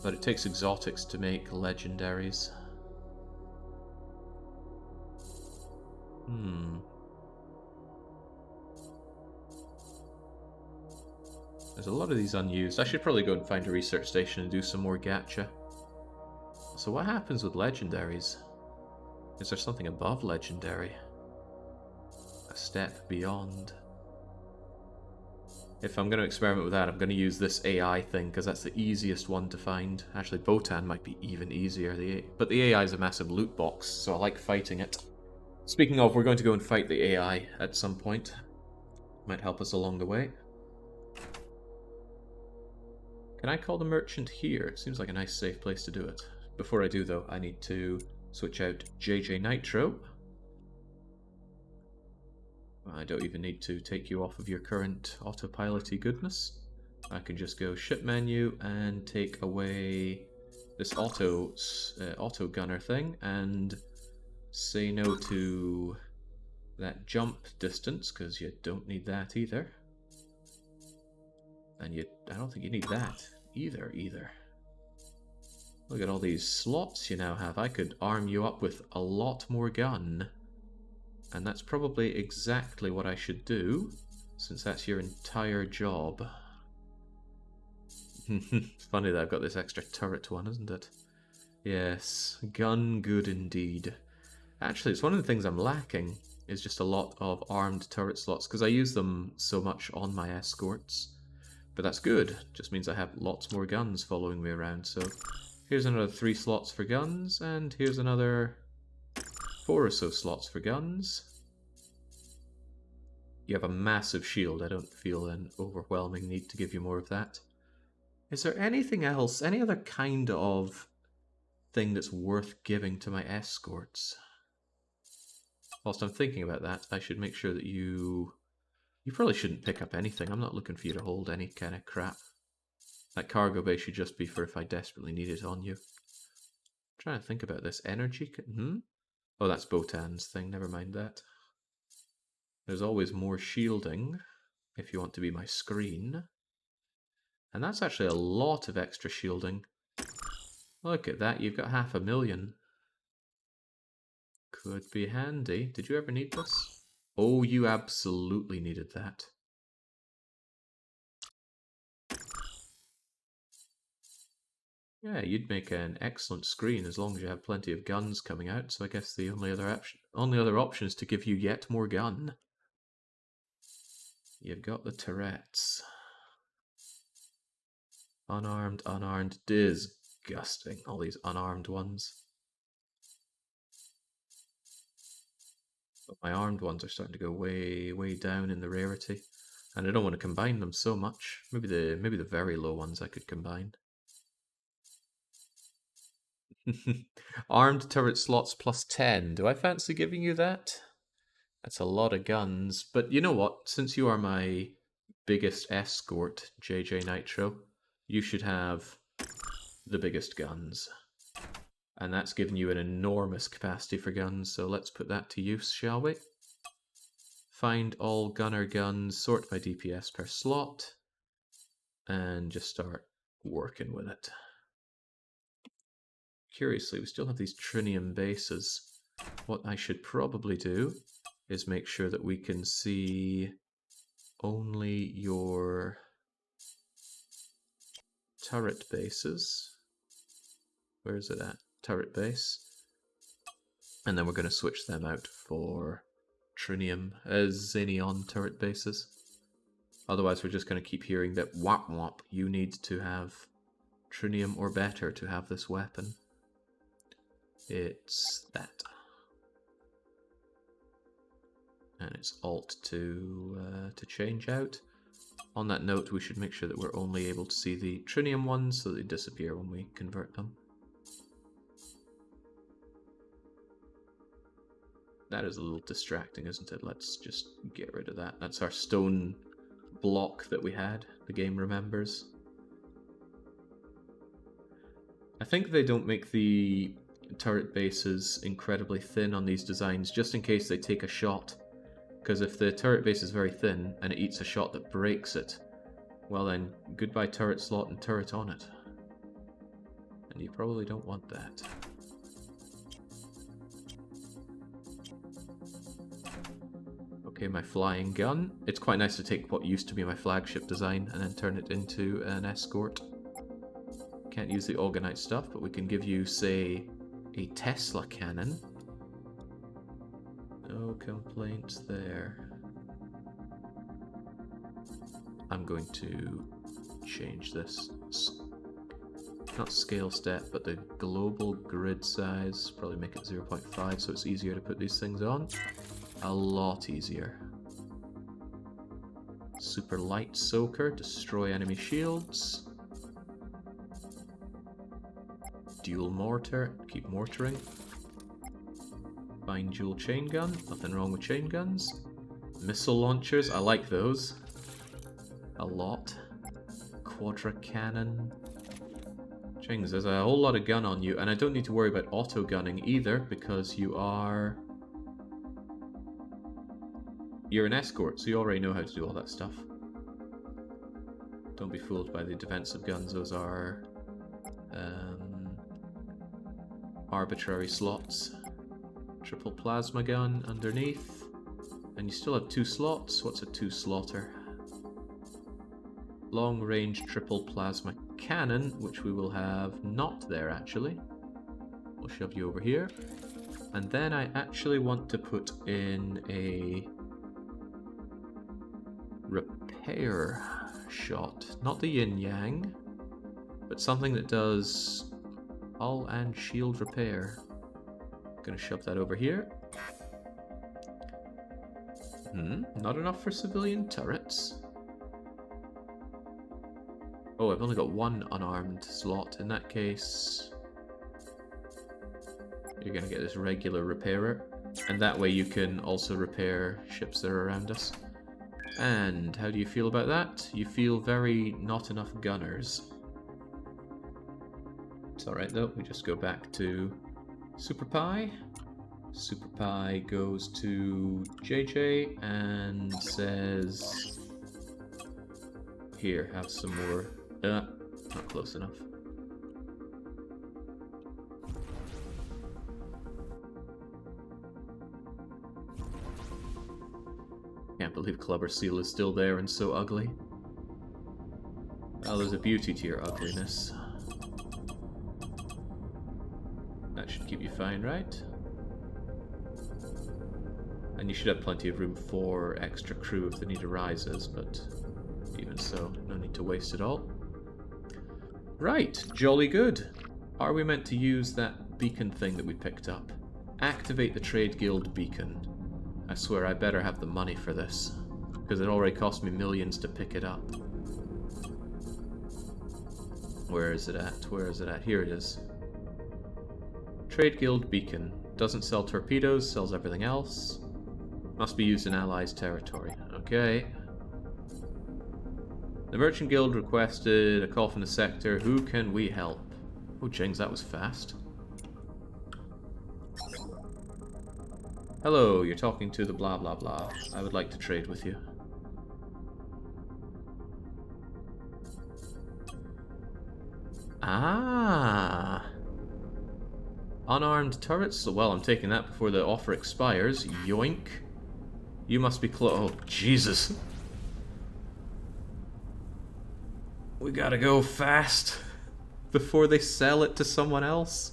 But it takes exotics to make legendaries. There's a lot of these unused. I should probably go and find a research station and do some more gacha. So what happens with legendaries? Is there something above legendary? A step beyond? If I'm going to experiment with that, I'm going to use this AI thing, because that's the easiest one to find. Actually, Botan might be even easier, but the AI is a massive loot box, so I like fighting it. Speaking of, we're going to go and fight the AI at some point. Might help us along the way. Can I call the merchant here? It seems like a nice safe place to do it. Before I do though, I need to switch out JJ Nitro. I don't even need to take you off of your current autopilot-y goodness. I can just go ship menu and take away this auto gunner thing and say no to that jump distance, because you don't need that either. And I don't think you need that either. Look at all these slots you now have. I could arm you up with a lot more gun. And that's probably exactly what I should do, since that's your entire job. It's funny that I've got this extra turret one, isn't it? Yes, gun good indeed. Actually, it's one of the things I'm lacking, is just a lot of armed turret slots, because I use them so much on my escorts. But that's good, just means I have lots more guns following me around, so here's another 3 slots for guns, and here's another 4 or so slots for guns. You have a massive shield. I don't feel an overwhelming need to give you more of that. Is there anything else, any other kind of thing that's worth giving to my escorts? Whilst I'm thinking about that, I should make sure that you probably shouldn't pick up anything. I'm not looking for you to hold any kind of crap. That cargo bay should just be for if I desperately need it on you. I'm trying to think about this. Energy? Oh, that's Botan's thing. Never mind that. There's always more shielding if you want to be my screen. And that's actually a lot of extra shielding. Look at that, you've got 500,000. Could be handy. Did you ever need this? Oh, you absolutely needed that. Yeah, you'd make an excellent screen as long as you have plenty of guns coming out, so I guess the only other option is to give you yet more gun. You've got the turrets. Unarmed, unarmed, disgusting. All these unarmed ones. But my armed ones are starting to go way, way down in the rarity. And I don't want to combine them so much. Maybe the very low ones I could combine. Armed turret slots plus 10. Do I fancy giving you that? That's a lot of guns. But you know what? Since you are my biggest escort, JJ Nitro, you should have the biggest guns. And that's given you an enormous capacity for guns, so let's put that to use, shall we? Find all gunner guns, sort by DPS per slot, and just start working with it. Curiously, we still have these trinium bases. What I should probably do is make sure that we can see only your turret bases. Where is it at? Turret base. And then we're going to switch them out for trinium as Xeneon turret bases. Otherwise we're just going to keep hearing that whop whop, you need to have trinium or better to have this weapon. It's that. And it's Alt to change out. On that note, we should make sure that we're only able to see the trinium ones so they disappear when we convert them. That is a little distracting, isn't it? Let's just get rid of that. That's our stone block that we had. The game remembers. I think they don't make the turret bases incredibly thin on these designs, just in case they take a shot. Because if the turret base is very thin and it eats a shot that breaks it, well then, goodbye turret slot and turret on it. And you probably don't want that. Okay, my flying gun. It's quite nice to take what used to be my flagship design and then turn it into an escort. Can't use the Orgonite stuff, but we can give you, say, a Tesla cannon. No complaints there. I'm going to change this. Not scale step, but the global grid size. Probably make it 0.5 so it's easier to put these things on. A lot easier. Super light soaker, destroy enemy shields. Dual mortar, keep mortaring. Find dual chain gun, nothing wrong with chain guns. Missile launchers, I like those. A lot. Quadra cannon. Chings, there's a whole lot of gun on you, and I don't need to worry about auto gunning either because you're an escort, so you already know how to do all that stuff. Don't be fooled by the defensive guns, those are arbitrary slots. Triple plasma gun underneath. And you still have 2 slots. What's a 2-slotter? Long range triple plasma cannon, which we will have not there actually. We'll shove you over here. And then I actually want to put in a repair shot. Not the yin yang, but something that does hull and shield repair. Gonna shove that over here. Not enough for civilian turrets. Oh, I've only got one unarmed slot. In that case, you're going to get this regular repairer. And that way you can also repair ships that are around us. And how do you feel about that? You feel very not enough gunners. It's alright though, we just go back to Super Pi. Super Pi goes to JJ and says, here, have some more. Not close enough. Can't believe Clubber Seal is still there and so ugly. Well, there's a beauty to your ugliness. That should keep you fine, right? And you should have plenty of room for extra crew if the need arises, but even so, no need to waste it all. Right, jolly good. Are we meant to use that beacon thing that we picked up? Activate the Trade Guild beacon. I swear I better have the money for this, because it already cost me millions to pick it up. Where is it at? Where is it at? Here it is. Trade Guild beacon. Doesn't sell torpedoes, sells everything else. Must be used in Allies territory. Okay. The Merchant Guild requested a call from the sector. Who can we help? Oh, jings, that was fast. Hello, you're talking to the blah blah blah. I would like to trade with you. Ah. Unarmed turrets? Well, I'm taking that before the offer expires. Yoink. You must be close. Oh, Jesus. We gotta go fast before they sell it to someone else.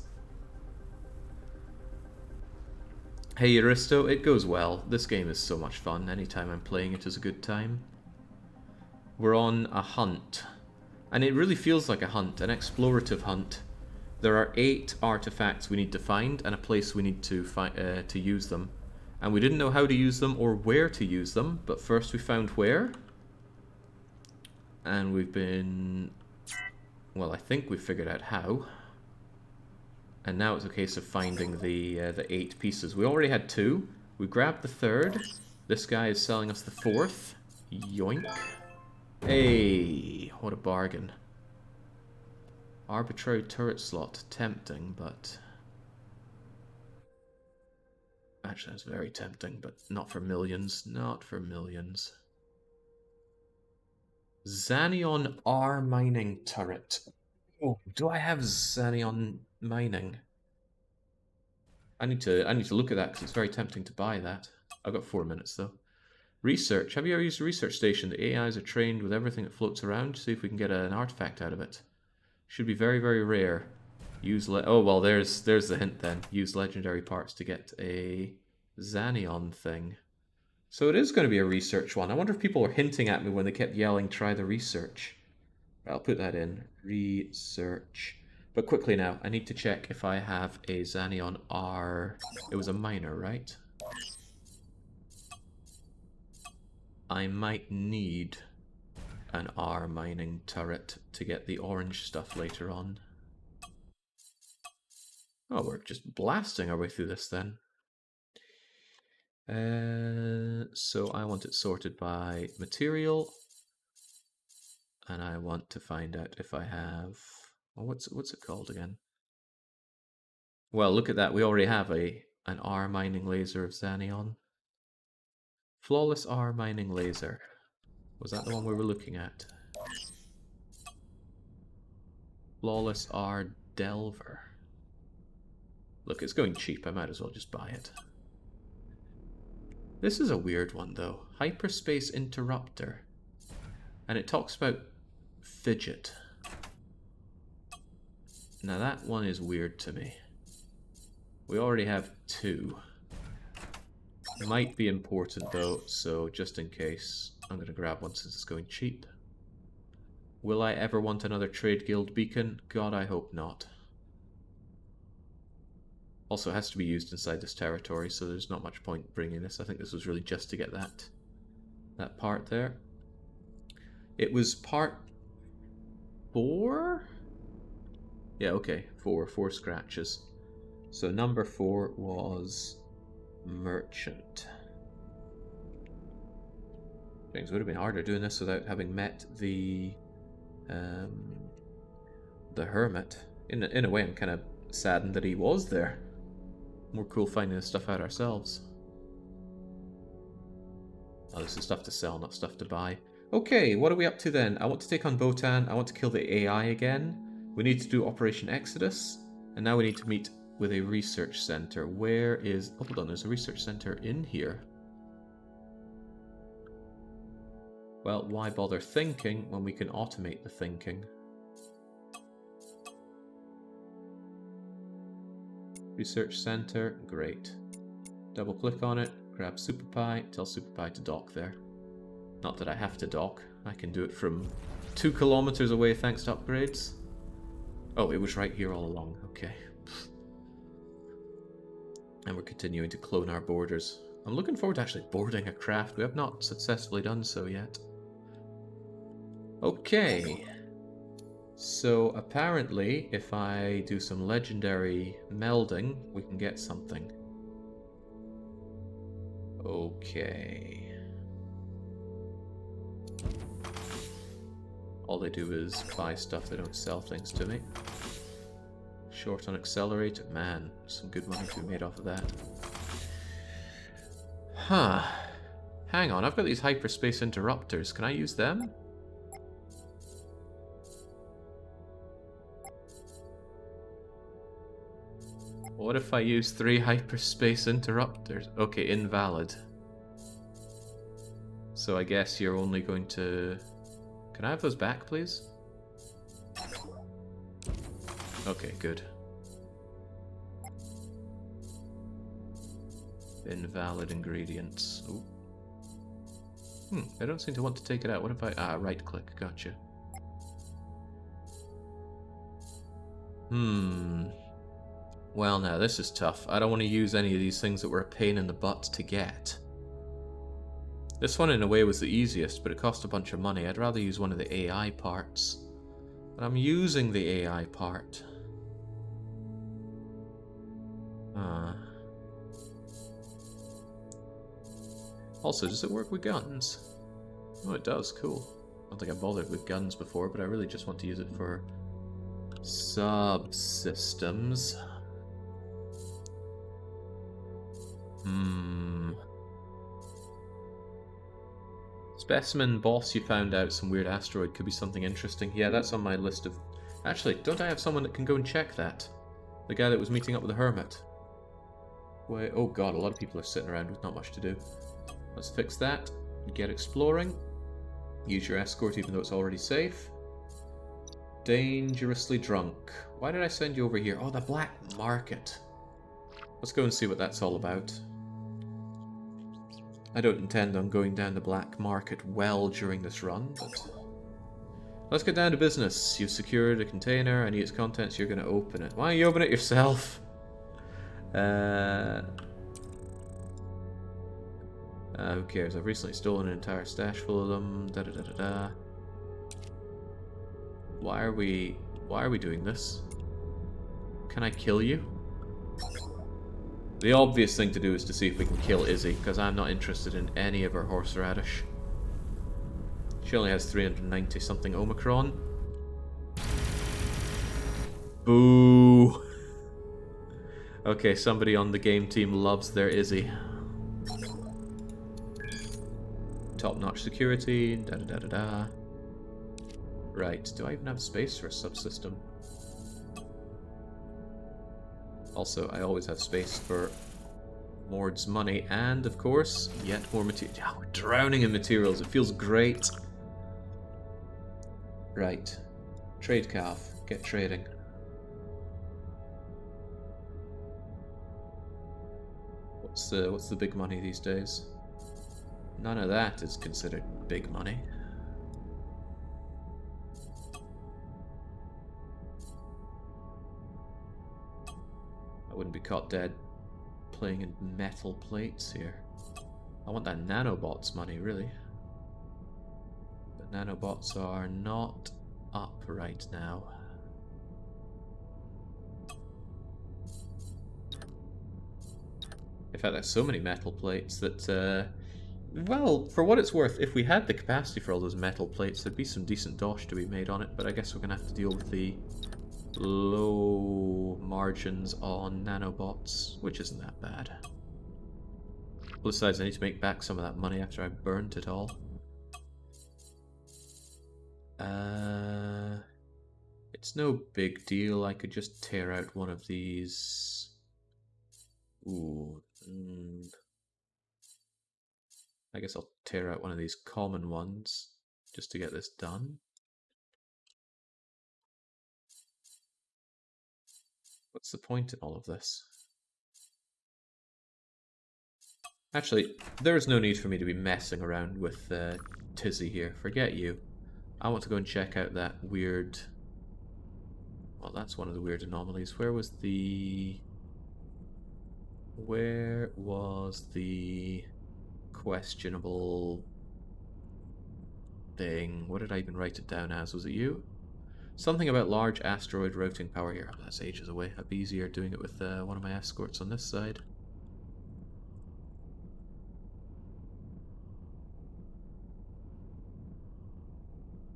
Hey Aristo, it goes well. This game is so much fun. Anytime I'm playing it is a good time. We're on a hunt. And it really feels like a hunt, an explorative hunt. There are 8 artifacts we need to find and a place we need to use them. And we didn't know how to use them or where to use them, but first we found where. And we've been... well, I think we've figured out how. And now it's a case of finding the 8 pieces. We already had 2. We grabbed the 3rd. This guy is selling us the 4th. Yoink. Hey, what a bargain. Arbitrary turret slot. Tempting, but... actually, that's very tempting, but not for millions. Not for millions. Xanion R mining turret. Oh, do I have Xanion mining? I need to look at that because it's very tempting to buy that. I've got 4 minutes though. Research. Have you ever used a research station? The AIs are trained with everything that floats around. See if we can get an artifact out of it. Should be very, very rare. Use oh well, there's the hint then. Use legendary parts to get a Xanion thing. So it is going to be a research one. I wonder if people were hinting at me when they kept yelling, try the research. I'll put that in. Research. But quickly now, I need to check if I have a Xanion R. It was a miner, right? I might need an R mining turret to get the orange stuff later on. Oh, we're just blasting our way through this then. So I want it sorted by material, and I want to find out if I have... well, what's it called again? Well, look at that. We already have an R mining laser of Xanion. Flawless R mining laser. Was that the one we were looking at? Flawless R Delver. Look, it's going cheap. I might as well just buy it. This is a weird one, though. Hyperspace Interrupter. And it talks about fidget. Now that one is weird to me. We already have 2. Might be important, though, so just in case, I'm going to grab one since it's going cheap. Will I ever want another Trade Guild beacon? God, I hope not. Also, it has to be used inside this territory, so there's not much point bringing this. I think this was really just to get that part there. It was part 4? Yeah, okay, 4 scratches. So number 4 was merchant. Things would have been harder doing this without having met the hermit. In a way, I'm kind of saddened that he was there. More cool finding this stuff out ourselves. Oh, this is stuff to sell, not stuff to buy. Okay, what are we up to then? I want to take on Botan. I want to kill the AI again. We need to do Operation Exodus. And now we need to meet with a research center. Where is... Oh, hold on, there's a research center in here. Well, why bother thinking when we can automate the thinking? Research center, great. Double click on it, grab SuperPie, tell SuperPie to dock there. Not that I have to dock, I can do it from 2 kilometers away thanks to upgrades. Oh, it was right here all along, okay. And we're continuing to clone our borders. I'm looking forward to actually boarding a craft. We have not successfully done so yet. Okay. So apparently, if I do some legendary melding, we can get something. Okay. All they do is buy stuff, they don't sell things to me. Short on accelerator, man, some good money to be made off of that. Huh. Hang on, I've got these hyperspace interrupters, can I use them? What if I use 3 hyperspace interrupters? Okay, invalid. So I guess you're only going to... Can I have those back, please? Okay, good. Invalid ingredients. Ooh. I don't seem to want to take it out. What if I... Ah, right click. Gotcha. Well, now, this is tough. I don't want to use any of these things that were a pain in the butt to get. This one, in a way, was the easiest, but it cost a bunch of money. I'd rather use one of the AI parts. But I'm using the AI part. Also, does it work with guns? Oh, it does. Cool. I don't think I bothered with guns before, but I really just want to use it for subsystems. Specimen boss, you found out some weird asteroid, could be something interesting. Yeah, that's on my list of... Actually, don't I have someone that can go and check that? The guy that was meeting up with the hermit. Wait, oh god, a lot of people are sitting around with not much to do. Let's fix that. Get exploring. Use your escort even though it's already safe. Dangerously drunk. Why did I send you over here? Oh, the black market. Let's go and see what that's all about. I don't intend on going down the black market well during this run, but... Let's get down to business. You've secured a container. I need its contents. You're going to open it. Why don't you open it yourself? Who cares? I've recently stolen an entire stash full of them. Da da da da da. Why are we doing this? Can I kill you? The obvious thing to do is to see if we can kill Izzy, because I'm not interested in any of her horseradish. She only has 390 something Omicron. Boo! Okay, somebody on the game team loves their Izzy. Top-notch security, da da da da da. Right, do I even have space for a subsystem? Also, I always have space for Mord's money, and of course, yet more material. Oh, we're drowning in materials, it feels great. Right. Trade calf. Get trading. What's the big money these days? None of that is considered big money. I wouldn't be caught dead playing in metal plates here. I want that nanobots money, really. But nanobots are not up right now. In fact, there's so many metal plates that, well, for what it's worth, if we had the capacity for all those metal plates, there'd be some decent dosh to be made on it, but I guess we're going to have to deal with the low margins on nanobots, which isn't that bad. Besides, I need to make back some of that money after I burnt it all. It's no big deal. I could just tear out one of these. Ooh. I guess I'll tear out one of these common ones just to get this done. What's the point in all of this? Actually, there's no need for me to be messing around with Tizzy here. Forget you. I want to go and check out that weird... Well, that's one of the weird anomalies. Where was the questionable thing? What did I even write it down as? Was it you? Something about large asteroid routing power here. Oh, that's ages away. It'd be easier doing it with one of my escorts on this side.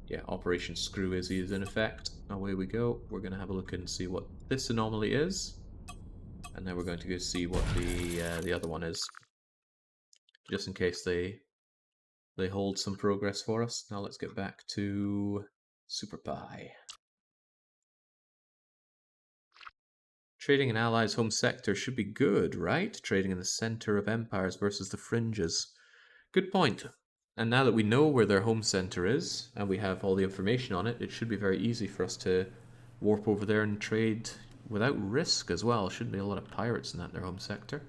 Yeah, Operation Screw Izzy is in effect. Away we go. We're going to have a look and see what this anomaly is. And then we're going to go see what the other one is. Just in case they hold some progress for us. Now let's get back to Super Pie. Trading in Allies' home sector should be good, right? Trading in the center of empires versus the fringes. Good point. And now that we know where their home center is, and we have all the information on it, it should be very easy for us to warp over there and trade without risk as well. Shouldn't be a lot of pirates in their home sector.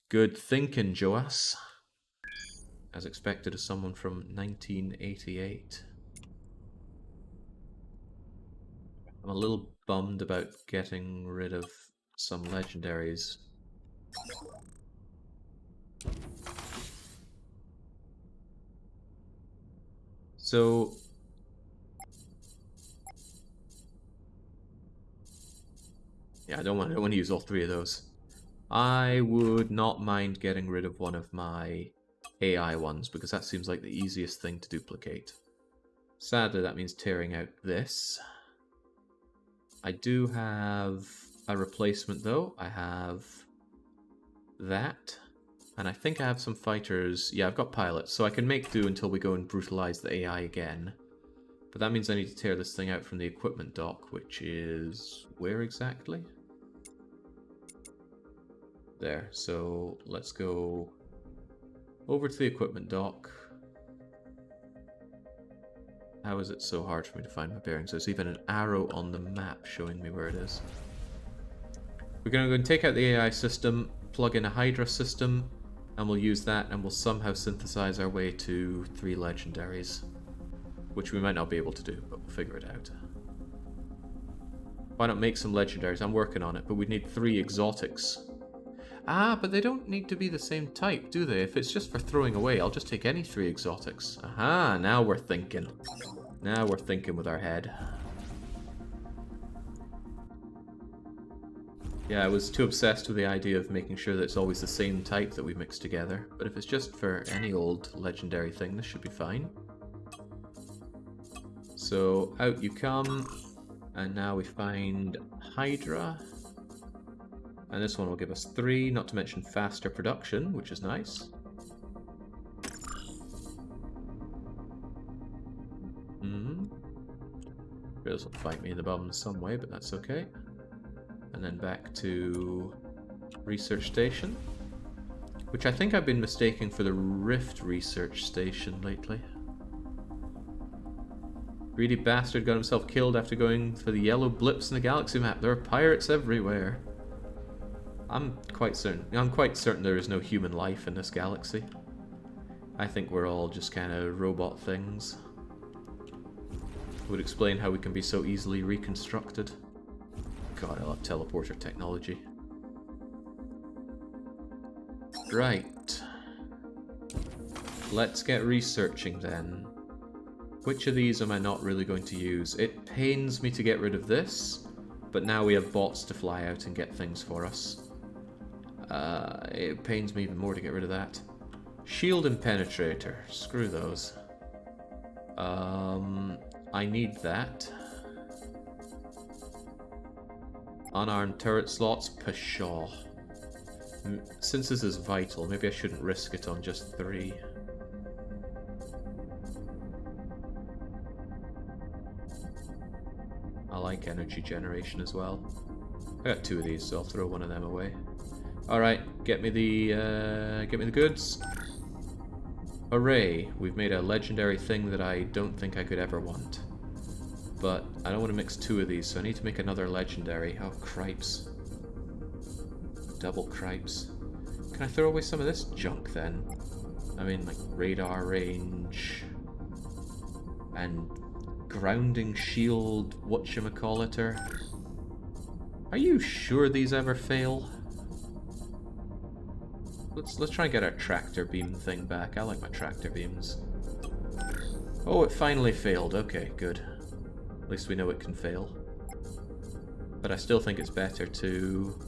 Good thinking, Joas. As expected as someone from 1988. I'm a little bummed about getting rid of some legendaries. So... yeah, I don't want to use all three of those. I would not mind getting rid of one of my AI ones, because that seems like the easiest thing to duplicate. Sadly, that means tearing out this. I do have a replacement, though. I have that. And I think I have some fighters. Yeah, I've got pilots, so I can make do until we go and brutalize the AI again. But that means I need to tear this thing out from the equipment dock, which is... where exactly? There. So let's go over to the equipment dock. How is it so hard for me to find my bearings? There's even an arrow on the map showing me where it is. We're going to go and take out the AI system, plug in a Hydra system, and we'll use that, and we'll somehow synthesize our way to 3 legendaries. Which we might not be able to do, but we'll figure it out. Why not make some legendaries? I'm working on it, but we need 3 exotics. Ah, but they don't need to be the same type, do they? If it's just for throwing away, I'll just take any 3 exotics. Aha, now we're thinking. Now we're thinking with our head. Yeah, I was too obsessed with the idea of making sure that it's always the same type that we mix together. But if it's just for any old legendary thing, this should be fine. So, out you come. And now we find Hydra. And this one will give us 3, not to mention faster production, which is nice. This will fight me in the bum in some way, but that's okay. And then back to Research Station, which I think I've been mistaking for the Rift Research Station lately. Greedy bastard got himself killed after going for the yellow blips in the galaxy map. There are pirates everywhere. I'm quite certain there is no human life in this galaxy. I think we're all just kind of robot things. It would explain how we can be so easily reconstructed. God, I love teleporter technology. Right. Let's get researching then. Which of these am I not really going to use? It pains me to get rid of this, but now we have bots to fly out and get things for us. It pains me even more to get rid of that. Shield and penetrator. Screw those. I need that. Unarmed turret slots. Pshaw. Since this is vital, maybe I shouldn't risk it on just 3. I like energy generation as well. I got 2 of these, so I'll throw one of them away. Alright, get me the goods. Hooray! We've made a legendary thing that I don't think I could ever want. But I don't want to mix 2 of these, so I need to make another legendary. Oh, cripes. Double cripes. Can I throw away some of this junk then? I mean, like radar range and grounding shield, whatchamacalliter. Are you sure these ever fail? Let's try and get our tractor beam thing back. I like my tractor beams. Oh, it finally failed. Okay, good. At least we know it can fail. But I still think it's better to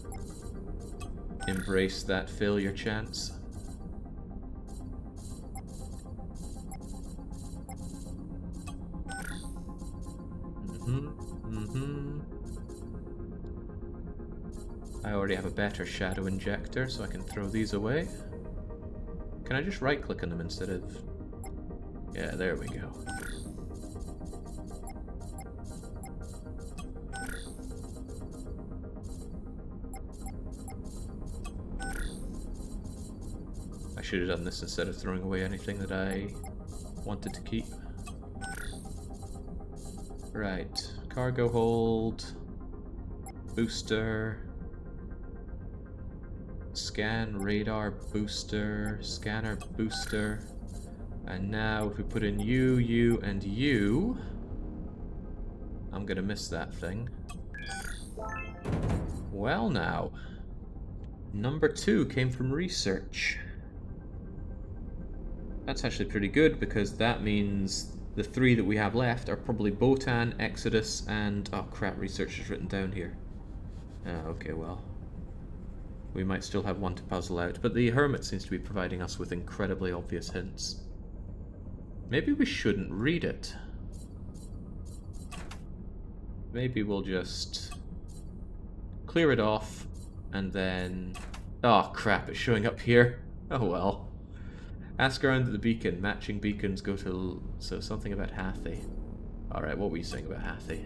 embrace that failure chance. I already have a better shadow injector, so I can throw these away. Can I just right-click on them instead of... Yeah, there we go. I should have done this instead of throwing away anything that I wanted to keep. Right, cargo hold, booster, scan, radar, booster, scanner, booster, and now if we put in you, you, and you, I'm gonna miss that thing. Well now, number 2 came from research. That's actually pretty good because that means the 3 that we have left are probably Botan, Exodus, and... oh crap, research is written down here. Okay, well. We might still have one to puzzle out, but the Hermit seems to be providing us with incredibly obvious hints. Maybe we shouldn't read it. Maybe we'll just clear it off, and then... oh crap, it's showing up here. Oh well. Ask around at the beacon. Matching beacons go to... so something about Hathi. Alright, what were you saying about Hathi?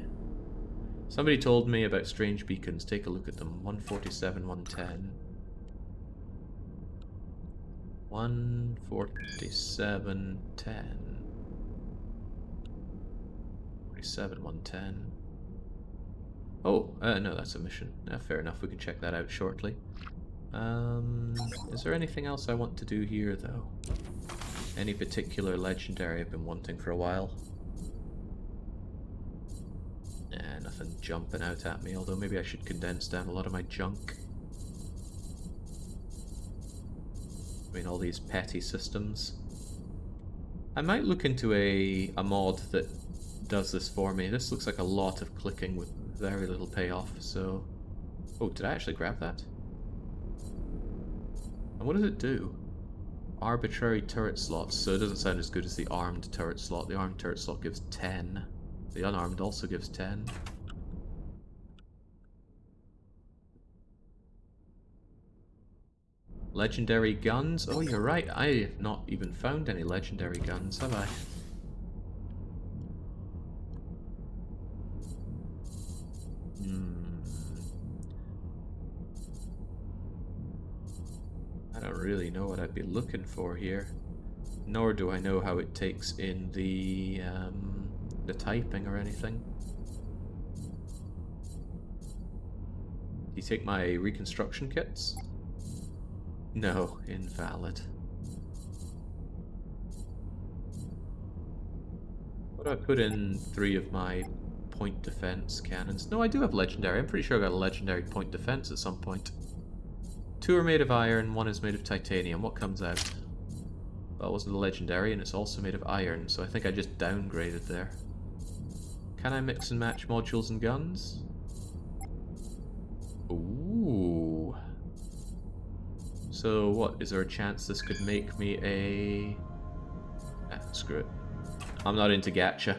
Somebody told me about strange beacons. Take a look at them. 147, 110. 147, 10. 47, 110. Oh, no, that's a mission. Fair enough, we can check that out shortly. Is there anything else I want to do here, though? Any particular legendary I've been wanting for a while? Nah, nothing jumping out at me, although maybe I should condense down a lot of my junk. I mean, all these petty systems. I might look into a mod that does this for me. This looks like a lot of clicking with very little payoff, so... oh, did I actually grab that? And what does it do? Arbitrary turret slots, so it doesn't sound as good as the armed turret slot. The armed turret slot gives 10. The unarmed also gives 10. Legendary guns? Oh, you're right. I have not even found any legendary guns, have I? I don't really know what I'd be looking for here. Nor do I know how it takes in the typing or anything. Do you take my reconstruction kits? No, invalid. What do I put in 3 of my point defense cannons? No, I do have legendary. I'm pretty sure I got a legendary point defense at some point. 2 are made of iron, 1 is made of titanium. What comes out? Well, it wasn't a legendary, and it's also made of iron, so I think I just downgraded there. Can I mix and match modules and guns? Ooh. So what, is there a chance this could make me a... Ah, screw it. I'm not into gacha.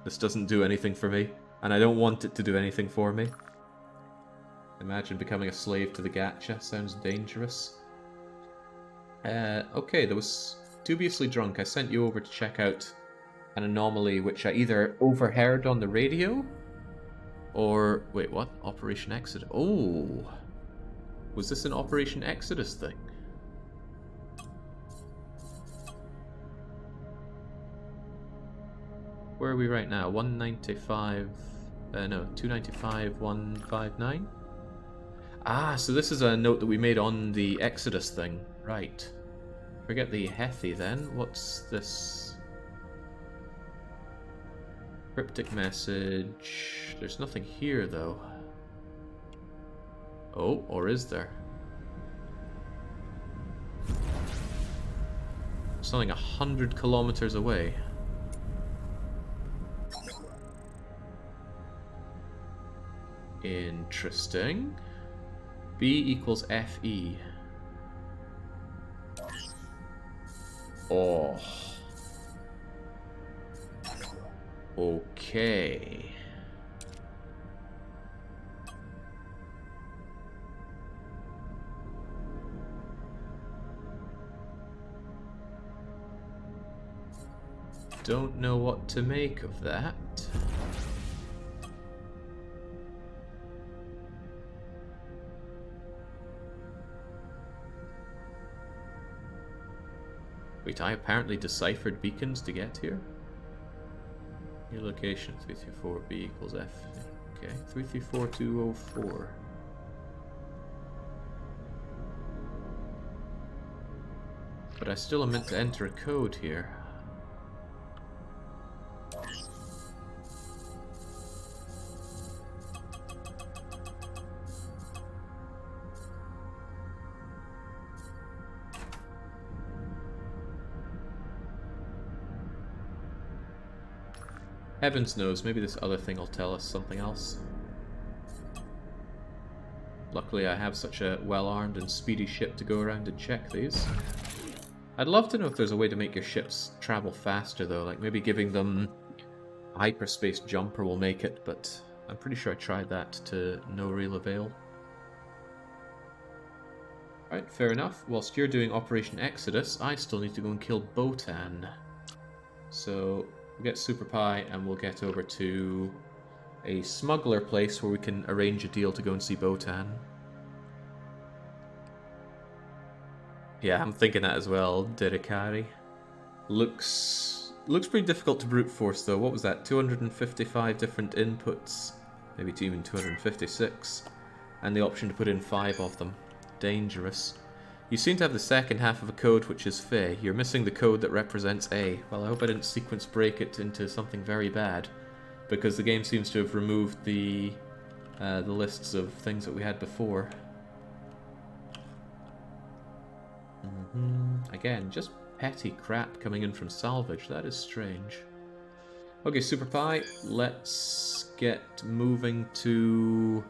This doesn't do anything for me, and I don't want it to do anything for me. Imagine becoming a slave to the gacha. Sounds dangerous. Okay, there was Dubiously Drunk. I sent you over to check out an anomaly which I either overheard on the radio, or... Wait, what? Operation Exodus. Oh! Was this an Operation Exodus thing? Where are we right now? 195... no, 295, 159? Ah, so this is a note that we made on the Exodus thing. Right. Forget the Hethy then. What's this? Cryptic message. There's nothing here though. Oh, or is there? Something 100 kilometers away. Interesting. B equals FE. Oh. Okay. Don't know what to make of that. Wait, I apparently deciphered beacons to get here? Your location, 334, B equals F. Okay, 334204. But I still am meant to enter a code here. Heavens knows, maybe this other thing will tell us something else. Luckily I have such a well-armed and speedy ship to go around and check these. I'd love to know if there's a way to make your ships travel faster though, like maybe giving them a hyperspace jumper will make it, but I'm pretty sure I tried that to no real avail. Alright, fair enough. Whilst you're doing Operation Exodus, I still need to go and kill Botan. So... we'll get Super Pie and we'll get over to a smuggler place where we can arrange a deal to go and see Botan. Yeah, I'm thinking that as well, Dirikari. Looks pretty difficult to brute force though. What was that? 255 different inputs, maybe even 256, and the option to put in 5 of them. Dangerous. You seem to have the second half of a code which is Fey. You're missing the code that represents A. Well, I hope I didn't sequence break it into something very bad, because the game seems to have removed the lists of things that we had before. Again, just petty crap coming in from salvage. That is strange. Okay, Super Pie, let's get moving to...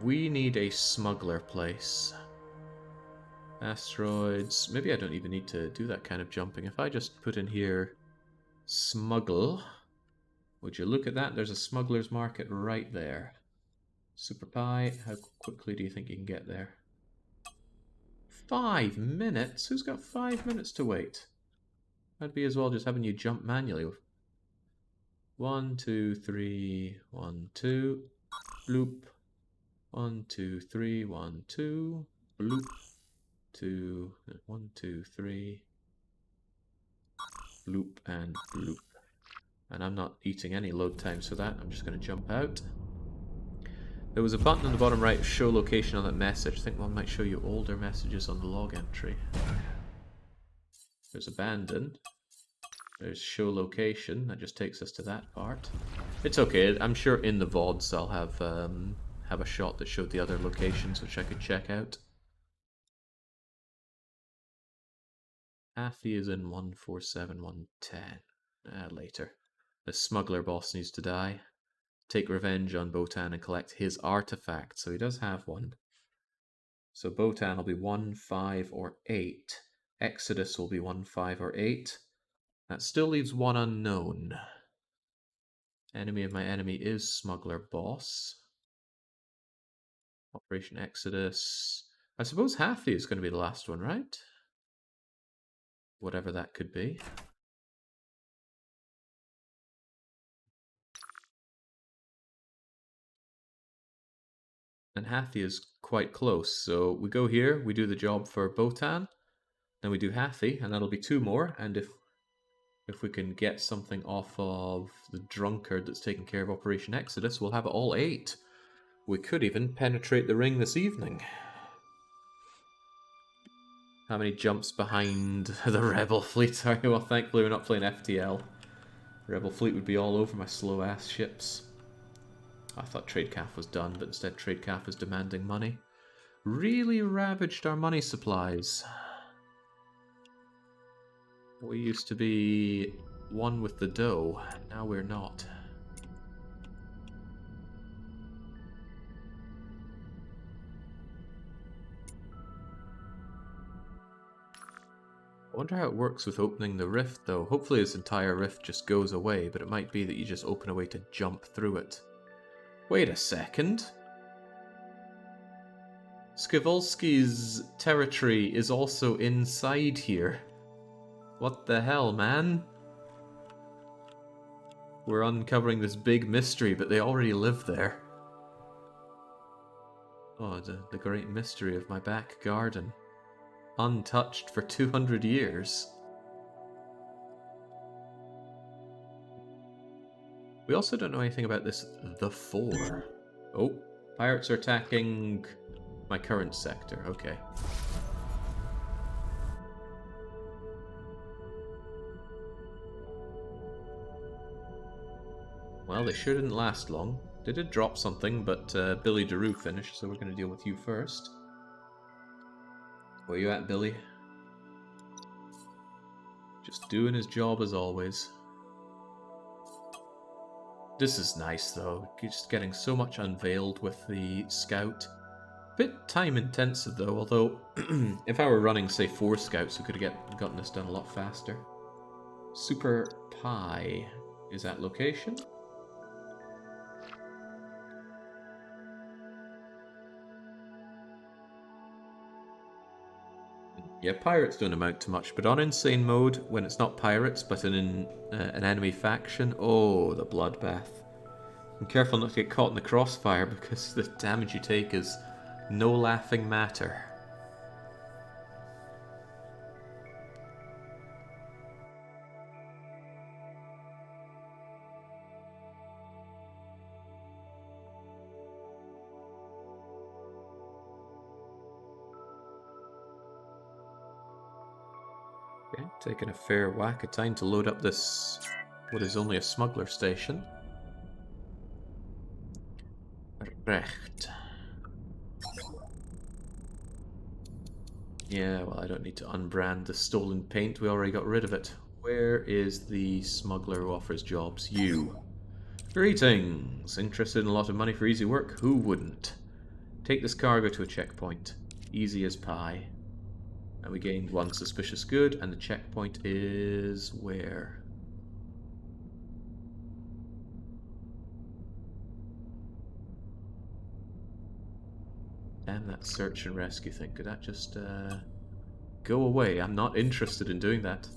we need a smuggler place. Asteroids. Maybe I don't even need to do that kind of jumping. If I just put in here smuggle, would you look at that? There's a smuggler's market right there. Super Pie, how quickly do you think you can get there? 5 minutes? Who's got 5 minutes to wait? I'd be as well just having you jump manually. 1, 2, 3, 1, 2, bloop. 1, 2, 3, 1, 2, bloop. 2, 1, 2, 3, bloop and bloop. And I'm not eating any load times for that. I'm just going to jump out. There was a button on the bottom right, show location on that message. I think one might show you older messages on the log entry. There's abandoned. There's show location. That just takes us to that part. It's okay. I'm sure in the VODs I'll have a shot that showed the other locations which I could check out. Athy is in 147110. Later. The smuggler boss needs to die. Take revenge on Botan and collect his artifact. So he does have one. So Botan will be 1, 5, or 8. Exodus will be 1, 5, or 8. That still leaves one unknown. Enemy of my enemy is Smuggler Boss. Operation Exodus. I suppose Hathy is going to be the last one, right? Whatever that could be. And Hathy is quite close, so we go here, we do the job for Botan, then we do Hathy, and that'll be 2 more, and if we can get something off of the drunkard that's taking care of Operation Exodus, we'll have all 8. We could even penetrate the ring this evening. How many jumps behind the Rebel fleet are you? Well, thankfully we're not playing FTL. Rebel fleet would be all over my slow-ass ships. I thought Tradecaf was done, but instead Tradecaf is demanding money. Really ravaged our money supplies. We used to be one with the dough, now we're not. I wonder how it works with opening the rift, though. Hopefully this entire rift just goes away, but it might be that you just open a way to jump through it. Wait a second. Skivolsky's territory is also inside here. What the hell, man? We're uncovering this big mystery, but they already live there. Oh, the great mystery of my back garden. Untouched for 200 years. We also don't know anything about this The Four. Oh, pirates are attacking my current sector. Okay. Well, they sure didn't last long. They did drop something, but Billy DeRue finished, so we're going to deal with you first. Where you at, Billy? Just doing his job as always. This is nice, though. Just getting so much unveiled with the scout. Bit time intensive, though, although if I were running, say, 4 scouts, we could have gotten this done a lot faster. Super Pie. Is that location? Yeah, pirates don't amount to much, but on insane mode, when it's not pirates, but an enemy faction, oh, the bloodbath. And careful not to get caught in the crossfire, because the damage you take is no laughing matter. Okay, taking a fair whack of time to load up this, what is only a smuggler station. Recht. Yeah, well, I don't need to unbrand the stolen paint. We already got rid of it. Where is the smuggler who offers jobs? You. Greetings! Interested in a lot of money for easy work? Who wouldn't? Take this cargo to a checkpoint. Easy as pie. And we gained 1 suspicious good, and the checkpoint is where? Damn that search and rescue thing. Could that just go away? I'm not interested in doing that.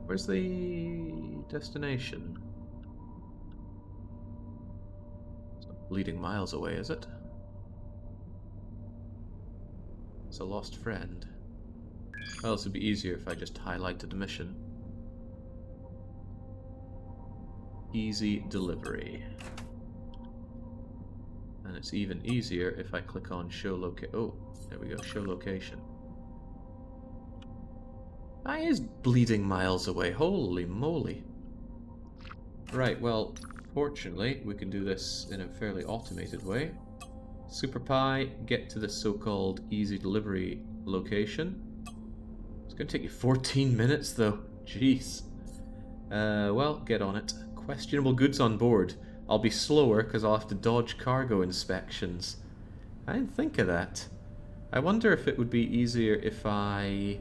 Where's the destination? It's not bleeding miles away, is it? It's a lost friend. Well, this would be easier if I just highlighted the mission. Easy delivery. And it's even easier if I click on show location. Oh, there we go, show location. That is bleeding miles away, holy moly. Right, well, fortunately, we can do this in a fairly automated way. Super Pi, get to the so-called easy delivery location. It's going to take you 14 minutes, though. Jeez. Well, get on it. Questionable goods on board. I'll be slower because I'll have to dodge cargo inspections. I didn't think of that. I wonder if it would be easier if I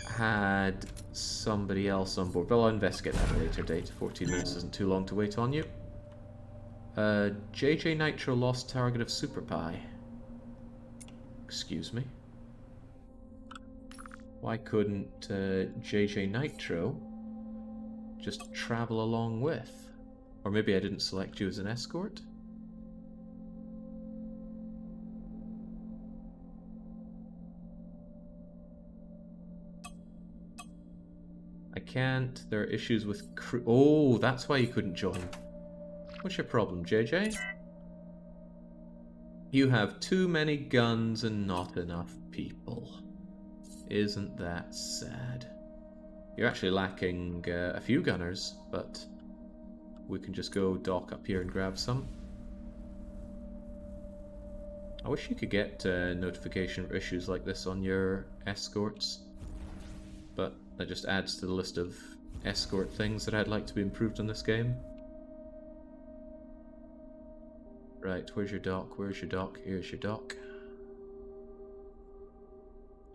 had somebody else on board. But I'll investigate that at a later date. 14 minutes isn't too long to wait on you. JJ Nitro lost target of Super Pi. Excuse me. Why couldn't JJ Nitro just travel along with? Or maybe I didn't select you as an escort? I can't. There are issues with crew. Oh, that's why you couldn't join. What's your problem, JJ? You have too many guns and not enough people. Isn't that sad? You're actually lacking a few gunners, but we can just go dock up here and grab some. I wish you could get notification for issues like this on your escorts, but that just adds to the list of escort things that I'd like to be improved in this game. Right, where's your dock? Where's your dock? Here's your dock.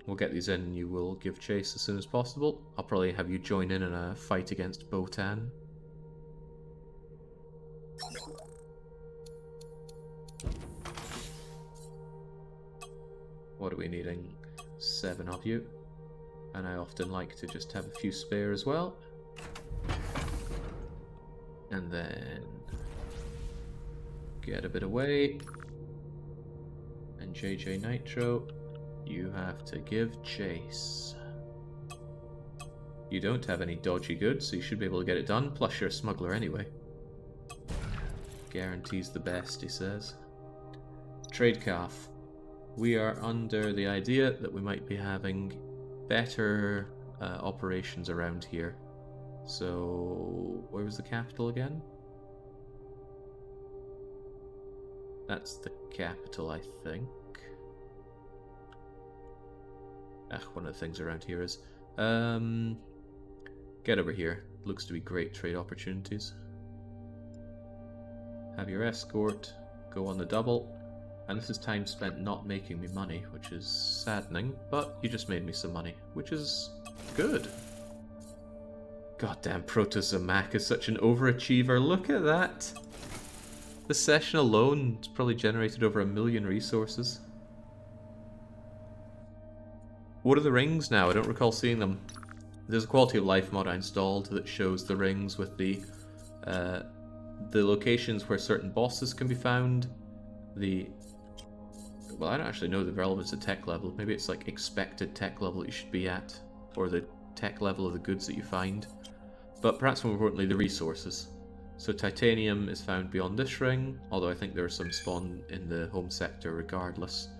We'll get these in and you will give chase as soon as possible. I'll probably have you join in a fight against Botan. What are we needing? 7 of you. And I often like to just have a few spare as well. And then get a bit away. And JJ Nitro, you have to give chase. You don't have any dodgy goods, so you should be able to get it done, plus you're a smuggler anyway. Guarantees the best, he says. Trade calf. We are under the idea that we might be having better operations around here. So, where was the capital again? That's the capital, I think. One of the things around here is... get over here. Looks to be great trade opportunities. Have your escort, go on the double. And this is time spent not making me money, which is saddening, but you just made me some money, which is good. Goddamn Protozomac is such an overachiever, look at that! This session alone has probably generated over 1 million resources. What are the rings now? I don't recall seeing them. There's a quality of life mod I installed that shows the rings with the locations where certain bosses can be found. Well, I don't actually know the relevance of tech level. Maybe it's like expected tech level you should be at, or the tech level of the goods that you find. But perhaps more importantly, the resources. So titanium is found beyond this ring, although I think there are some spawn in the home sector regardless.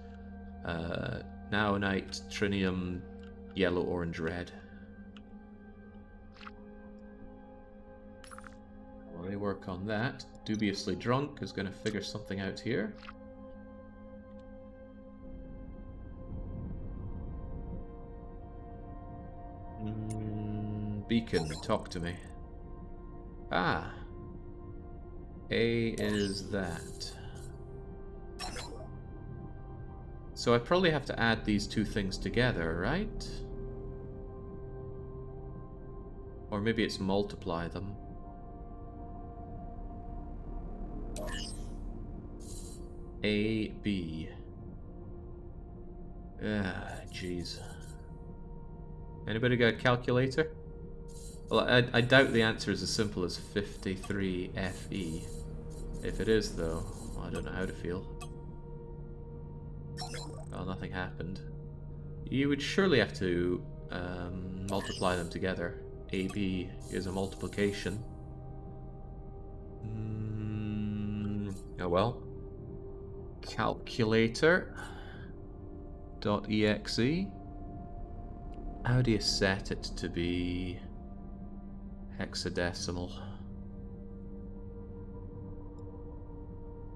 Naonite, trinium, yellow, orange, red. While we work on that, Dubiously Drunk is going to figure something out here. Beacon, talk to me. Ah. A is that. So I probably have to add these two things together, right? Or maybe it's multiply them. A, B. Ah, jeez. Anybody got a calculator? Well, I doubt the answer is as simple as 53 FE. If it is, though, well, I don't know how to feel. Well, nothing happened. You would surely have to multiply them together. AB is a multiplication. Oh well. Calculator.exe. How do you set it to be hexadecimal?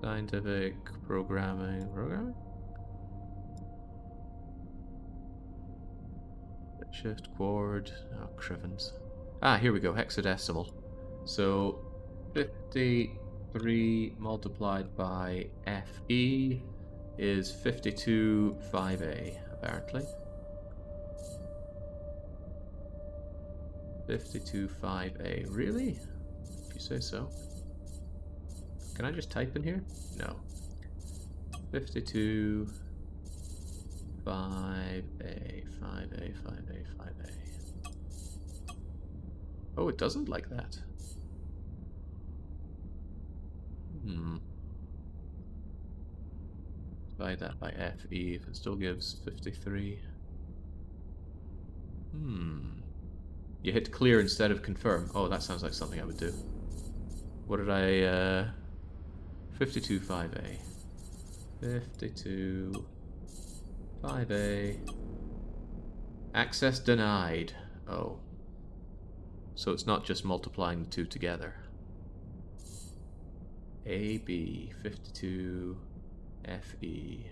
Scientific programming? Shift, quad, oh, crivens. Ah, here we go, hexadecimal. So, 53 multiplied by FE is 52.5A, apparently. 52.5A, really? If you say so. Can I just type in here? No. 52... 5A, 5A, 5A, 5A. Oh, it doesn't like that. Divide that by FE if it still gives 53. You hit clear instead of confirm. Oh, that sounds like something I would do. What did I, 52 5A. 52 5A. Access denied. Oh. So it's not just multiplying the two together. AB 52 FE.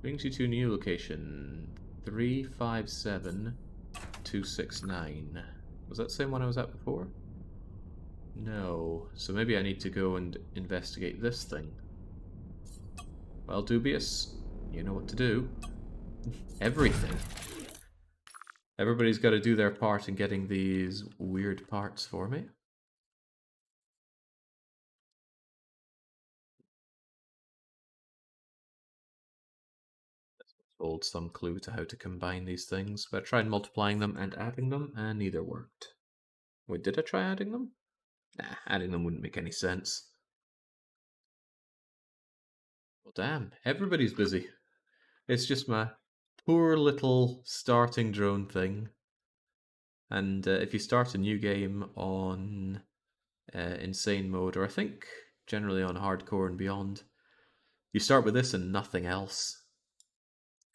Brings you to a new location. 357269. Was that the same one I was at before? No. So maybe I need to go and investigate this thing. Well, Dubious, you know what to do. Everything. Everybody's got to do their part in getting these weird parts for me. Hold some clue to how to combine these things, but I tried multiplying them and adding them, and neither worked. Wait, did I try adding them? Nah, adding them wouldn't make any sense. Well, damn, everybody's busy. It's just my poor little starting drone thing. And if you start a new game on insane mode, or I think generally on hardcore and beyond, you start with this and nothing else.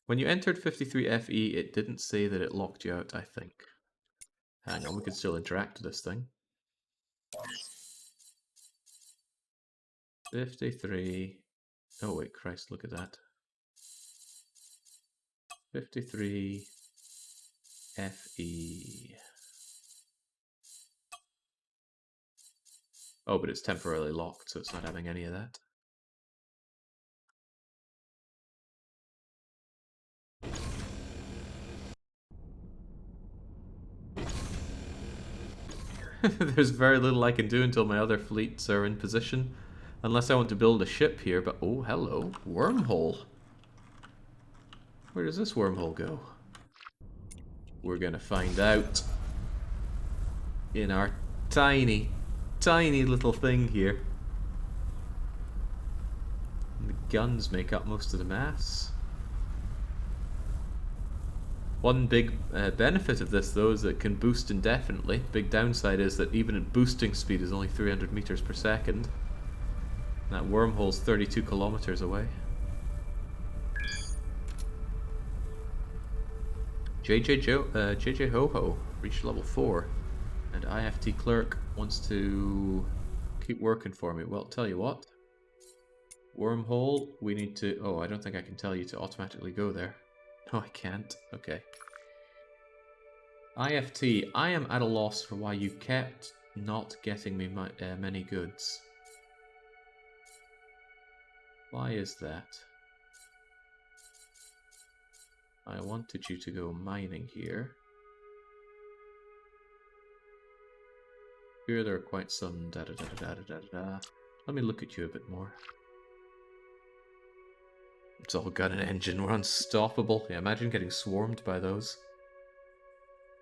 When you entered 53 FE, it didn't say that it locked you out, I think. Hang on, we can still interact with this thing. 53. Oh wait, Christ, look at that. 53 FE. Oh, but it's temporarily locked, so it's not having any of that. There's very little I can do until my other fleets are in position. Unless I want to build a ship here, but oh, hello. Wormhole. Where does this wormhole go? We're gonna find out. In our tiny, tiny little thing here. And the guns make up most of the mass. One big benefit of this, though, is that it can boost indefinitely. Big downside is that even at boosting speed is only 300 meters per second. That wormhole's 32 kilometers away. JJ Ho-Ho reached level 4. And IFT Clerk wants to keep working for me. Well, tell you what. Wormhole, we need to... Oh, I don't think I can tell you to automatically go there. No, I can't. Okay. IFT, I am at a loss for why you kept not getting me many goods. Why is that? I wanted you to go mining here. Here there are quite some da-da-da-da-da-da-da. Let me look at you a bit more. It's all got an engine, we're unstoppable. Yeah, imagine getting swarmed by those.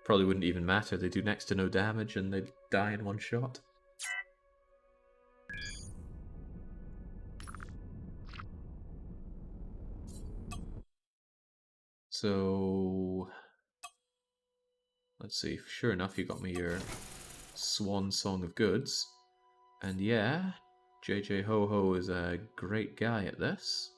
Probably wouldn't even matter, they do next to no damage and they'd die in one shot. So... let's see, sure enough you got me your swan song of goods. And yeah, JJ Ho-Ho is a great guy at this.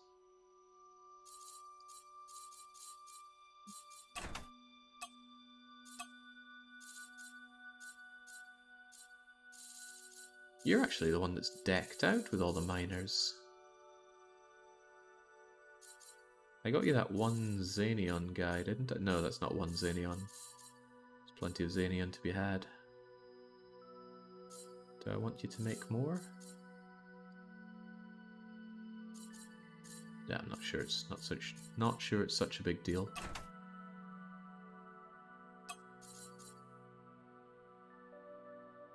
You're actually the one that's decked out with all the miners. I got you that one Xenion guy, didn't I? No, that's not one Xenion. There's plenty of Xenion to be had. Do I want you to make more? Yeah, I'm not sure it's not sure it's such a big deal.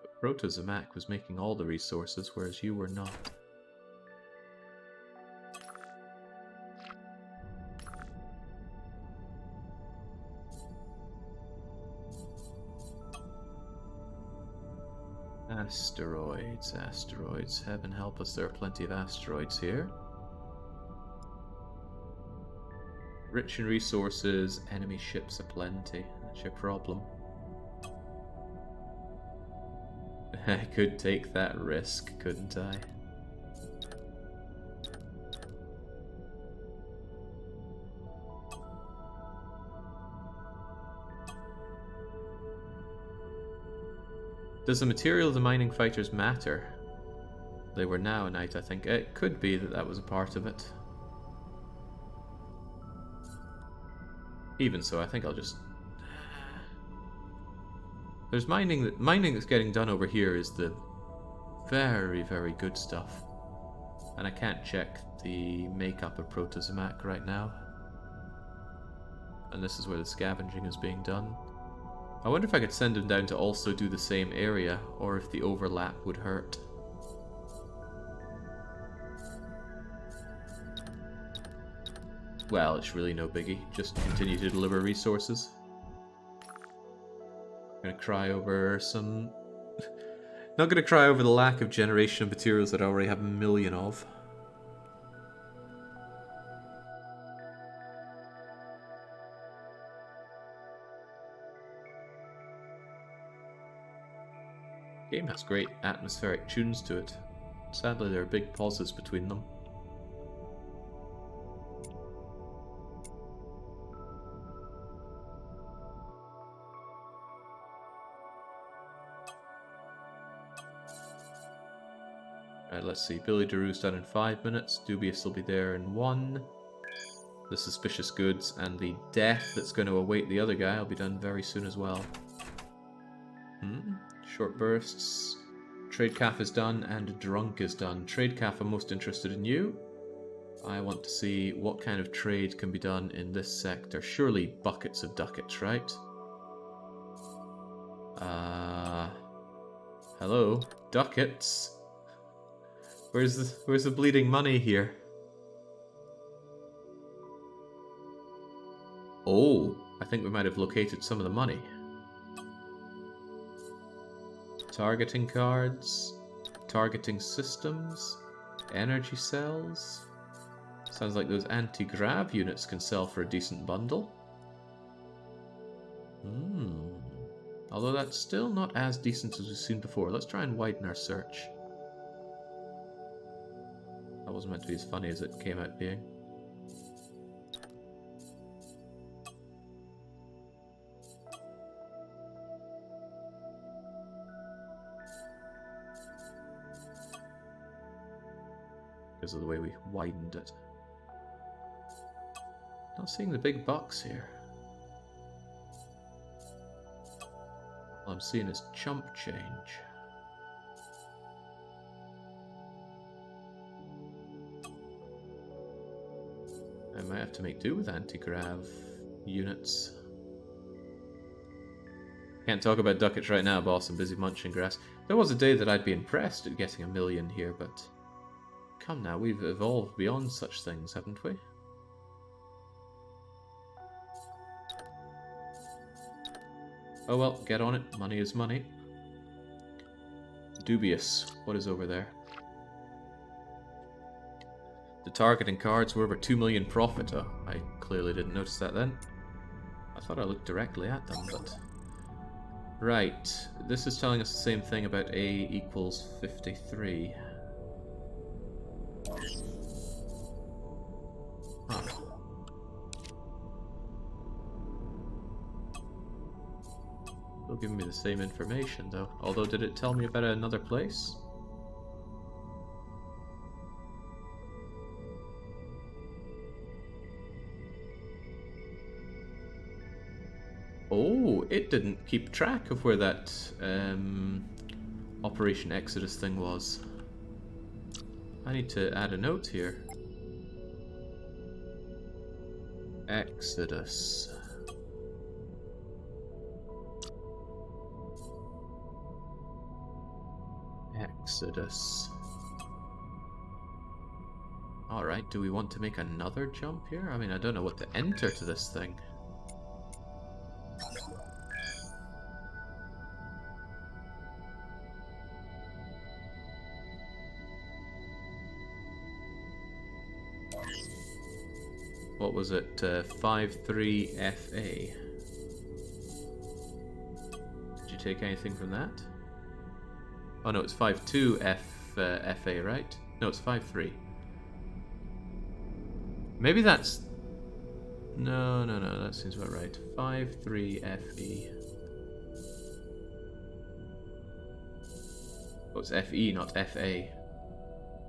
But Proto-Zamak was making all the resources, whereas you were not. Asteroids, asteroids. Heaven help us, there are plenty of asteroids here. Rich in resources, enemy ships aplenty. That's your problem. I could take that risk, couldn't I? Does the material of the mining fighters matter? They were now a knight, I think. It could be that that was a part of it. Even so, I think I'll just... There's mining that's getting done over here is the very, very good stuff. And I can't check the makeup of Proto-Zamak right now. And this is where the scavenging is being done. I wonder if I could send him down to also do the same area, or if the overlap would hurt. Well, it's really no biggie. Just continue to deliver resources. I'm gonna cry over some... Not gonna cry over the lack of generation of materials that I already have a million of. The game has great atmospheric tunes to it. Sadly, there are big pauses between them. Alright, let's see. Billy DeRue's done in 5 minutes. Dubious will be there in 1. The suspicious goods and the death that's going to await the other guy will be done very soon as well. Short bursts. Trade Calf is done and Drunk is done. Trade Calf, I'm most interested in you. I want to see what kind of trade can be done in this sector. Surely buckets of ducats, right? Hello? Ducats? Where's the bleeding money here? Oh, I think we might have located some of the money. Targeting cards, targeting systems, energy cells. Sounds like those anti-grav units can sell for a decent bundle. Although that's still not as decent as we've seen before. Let's try and widen our search. That wasn't meant to be as funny as it came out being. Because of the way we widened it. Not seeing the big bucks here. All I'm seeing is chump change. I might have to make do with anti-grav units. Can't talk about ducats right now, boss. I'm busy munching grass. There was a day that I'd be impressed at getting 1 million here, but... Come now, we've evolved beyond such things, haven't we? Oh well, get on it. Money is money. Dubious. What is over there? The targeting cards were over 2 million profit. Oh, I clearly didn't notice that then. I thought I looked directly at them, but... Right. This is telling us the same thing about A equals 53. Huh. Still giving me the same information, though. Although, did it tell me about another place? Oh, it didn't keep track of where that Operation Exodus thing was. I need to add a note here. Exodus. Exodus. Alright, do we want to make another jump here? I mean, I don't know what to enter to this thing. What was it? 53FA. Did you take anything from that? Oh no, it's 52FA, right? No, it's 53. Maybe that's... No, that seems about right. 53FE. Oh, it's FE, not FA.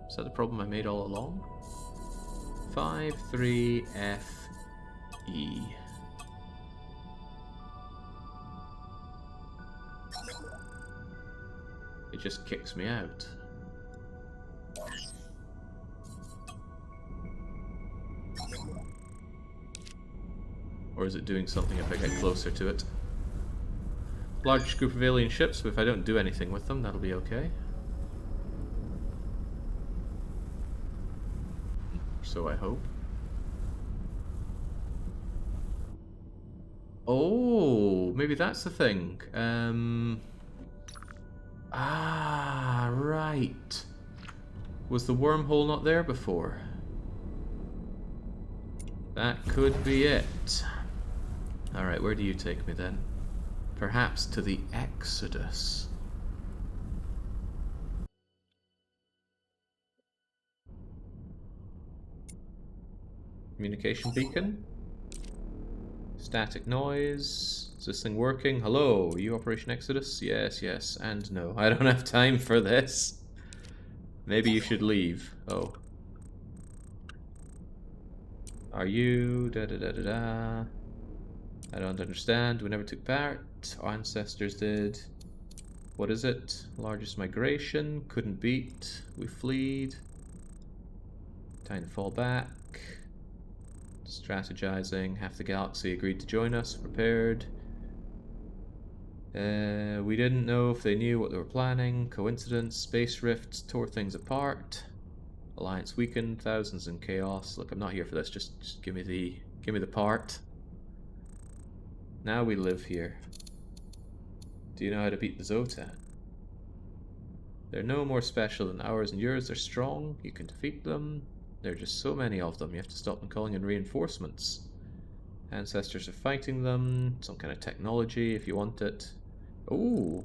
Is that the problem I made all along? 53FE. It just kicks me out. Or is it doing something if I get closer to it? Large group of alien ships, but if I don't do anything with them, that'll be okay. So I hope. Oh, maybe that's the thing. Ah, right. Was the wormhole not there before? That could be it. Alright, where do you take me then? Perhaps to the Exodus. Communication beacon? Static noise. Is this thing working? Hello, are you Operation Exodus? Yes, yes, and no. I don't have time for this. Maybe you should leave. Oh. Are you... da-da-da-da-da... I don't understand. We never took part. Our ancestors did. What is it? Largest migration. Couldn't beat. We fleed. Time to fall back. Strategizing. Half the galaxy agreed to join us. Prepared. We didn't know if they knew what they were planning. Coincidence. Space rifts tore things apart. Alliance weakened. Thousands in chaos. Look, I'm not here for this. Just give me the part. Now we live here. Do you know how to beat the Zotan? They're no more special than ours and yours. They're strong. You can defeat them. There are just so many of them. You have to stop them calling in reinforcements. Ancestors are fighting them. Some kind of technology if you want it. Ooh.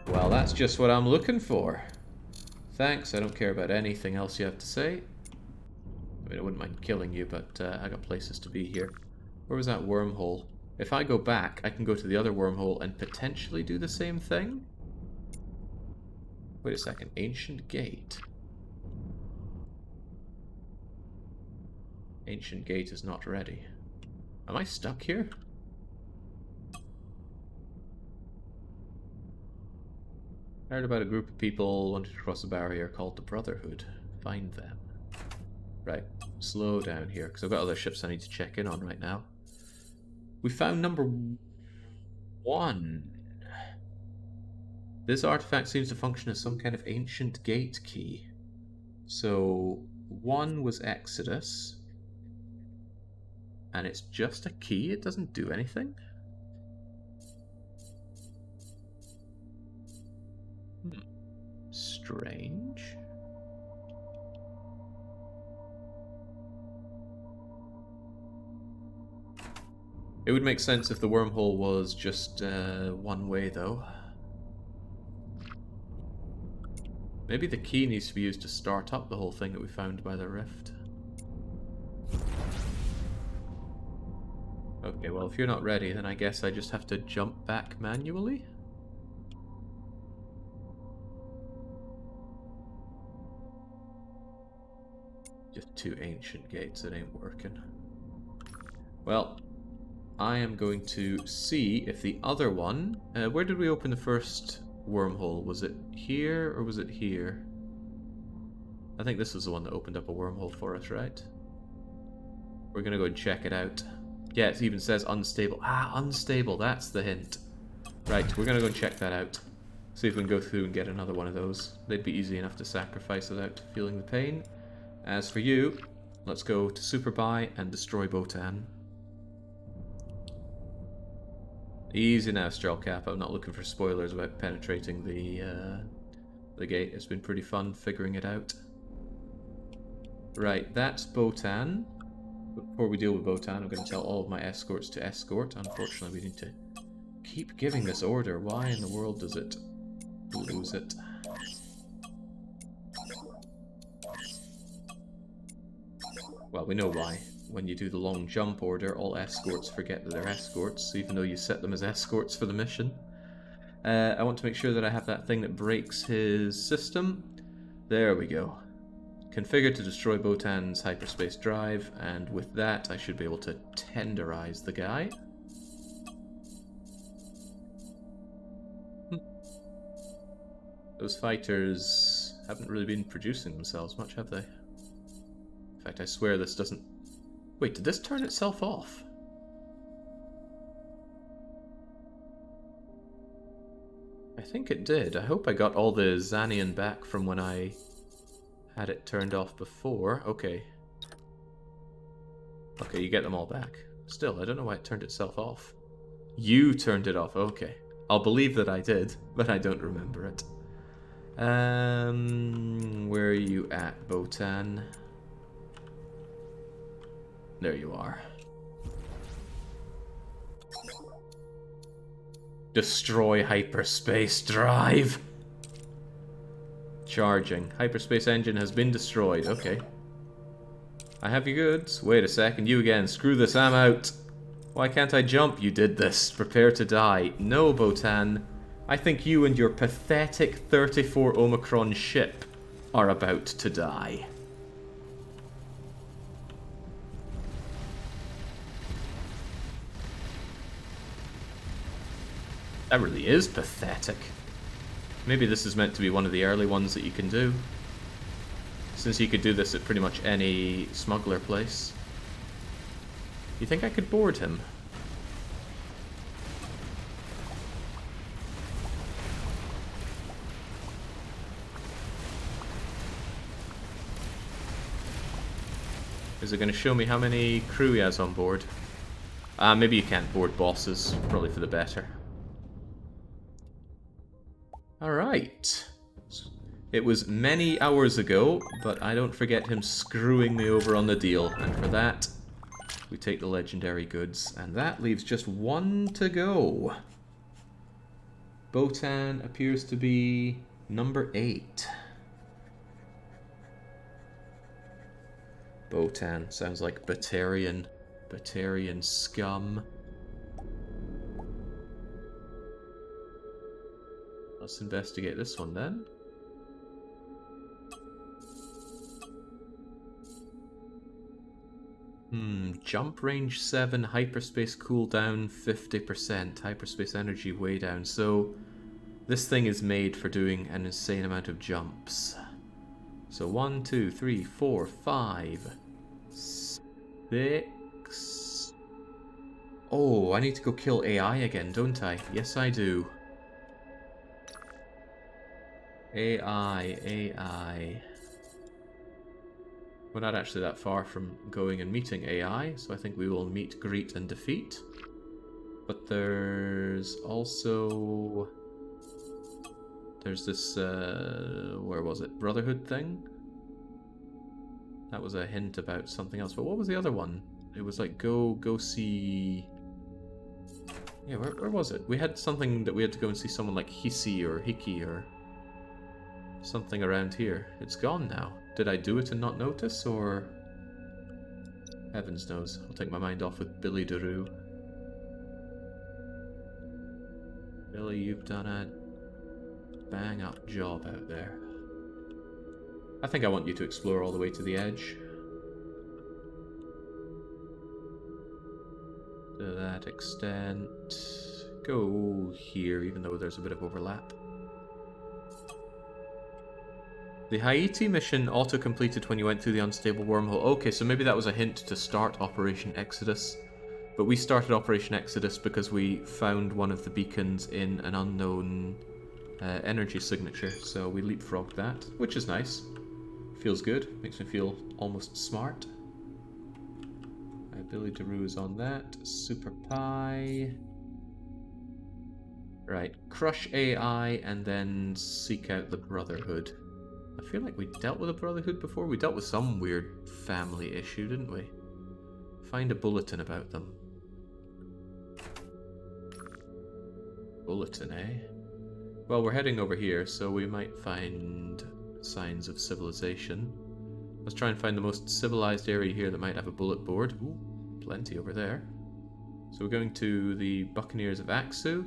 Well, that's just what I'm looking for. Thanks. I don't care about anything else you have to say. I mean, I wouldn't mind killing you, but I got places to be here. Where was that wormhole? If I go back, I can go to the other wormhole and potentially do the same thing? Wait a second. Ancient Gate. Ancient Gate is not ready. Am I stuck here? I heard about a group of people wanting to cross a barrier called the Brotherhood. Find them. Right. Slow down here, because I've got other ships I need to check in on right now. We found number 1. This artifact seems to function as some kind of ancient gate key. So 1 was Exodus. And it's just a key? It doesn't do anything? Strange. It would make sense if the wormhole was just one way, though. Maybe the key needs to be used to start up the whole thing that we found by the rift. Okay, well, if you're not ready, then I guess I just have to jump back manually? Just 2 ancient gates, it ain't working. Well, I am going to see if the other one... where did we open the first wormhole? Was it here or was it here? I think this was the one that opened up a wormhole for us, right? We're going to go and check it out. Yeah, it even says unstable. Ah, unstable, that's the hint. Right, we're going to go and check that out. See if we can go through and get another one of those. They'd be easy enough to sacrifice without feeling the pain. As for you, let's go to Super Buy and destroy Botan. Easy now, Strawcap. I'm not looking for spoilers about penetrating the gate. It's been pretty fun figuring it out. Right, that's Botan. Before we deal with Botan, I'm going to tell all of my escorts to escort. Unfortunately, we need to keep giving this order. Why in the world does it lose it? Well, we know why. When you do the long jump order, all escorts forget that they're escorts, even though you set them as escorts for the mission. I want to make sure that I have that thing that breaks his system. There we go. Configure to destroy Botan's hyperspace drive, and with that I should be able to tenderize the guy. Those fighters haven't really been producing themselves much, have they? In fact, I swear this doesn't... Wait, did this turn itself off? I think it did. I hope I got all the Xanian back from when I had it turned off before. Okay. Okay, you get them all back. Still, I don't know why it turned itself off. You turned it off. Okay. I'll believe that I did, but I don't remember it. Where are you at, Botan? There you are. Destroy hyperspace drive. Charging. Hyperspace engine has been destroyed. Okay. I have your goods. Wait a second. You again. Screw this. I'm out. Why can't I jump? You did this. Prepare to die. No, Botan. I think you and your pathetic 34 Omicron ship are about to die. That really is pathetic. Maybe this is meant to be one of the early ones that you can do. Since you could do this at pretty much any smuggler place. You think I could board him? Is it going to show me how many crew he has on board? Maybe you can't board bosses. Probably for the better. Alright. It was many hours ago, but I don't forget him screwing me over on the deal. And for that, we take the legendary goods. And that leaves just one to go. Botan appears to be number 8. Botan sounds like Batarian. Batarian scum. Let's investigate this one then. Jump range 7, hyperspace cooldown 50%, hyperspace energy way down. So this thing is made for doing an insane amount of jumps. So 1, 2, 3, 4, 5, 6. Oh, I need to go kill AI again, don't I? Yes, I do. AI. We're not actually that far from going and meeting AI, so I think we will meet, greet, and defeat. But there's also... There's this, where was it? Brotherhood thing? That was a hint about something else, but what was the other one? It was like, go see... Yeah, where was it? We had something that we had to go and see someone like Hisi or Hiki or... something around here. It's gone now. Did I do it and not notice, or... Heavens knows. I'll take my mind off with Billy Daru. Billy, you've done a bang-up job out there. I think I want you to explore all the way to the edge. Do that. that extent. Go here, even though there's a bit of overlap. The Haiti mission auto-completed when you went through the unstable wormhole. Okay, so maybe that was a hint to start Operation Exodus. But we started Operation Exodus because we found one of the beacons in an unknown energy signature. So we leapfrogged that, which is nice. Feels good. Makes me feel almost smart. Billy DeRue is on that. Super Pie. Right. Crush AI and then seek out the Brotherhood. I feel like we dealt with the Brotherhood before. We dealt with some weird family issue, didn't we? Find a bulletin about them. Bulletin, eh? Well, we're heading over here, so we might find signs of civilization. Let's try and find the most civilized area here that might have a bullet board. Ooh, plenty over there. So we're going to the Buccaneers of Axu.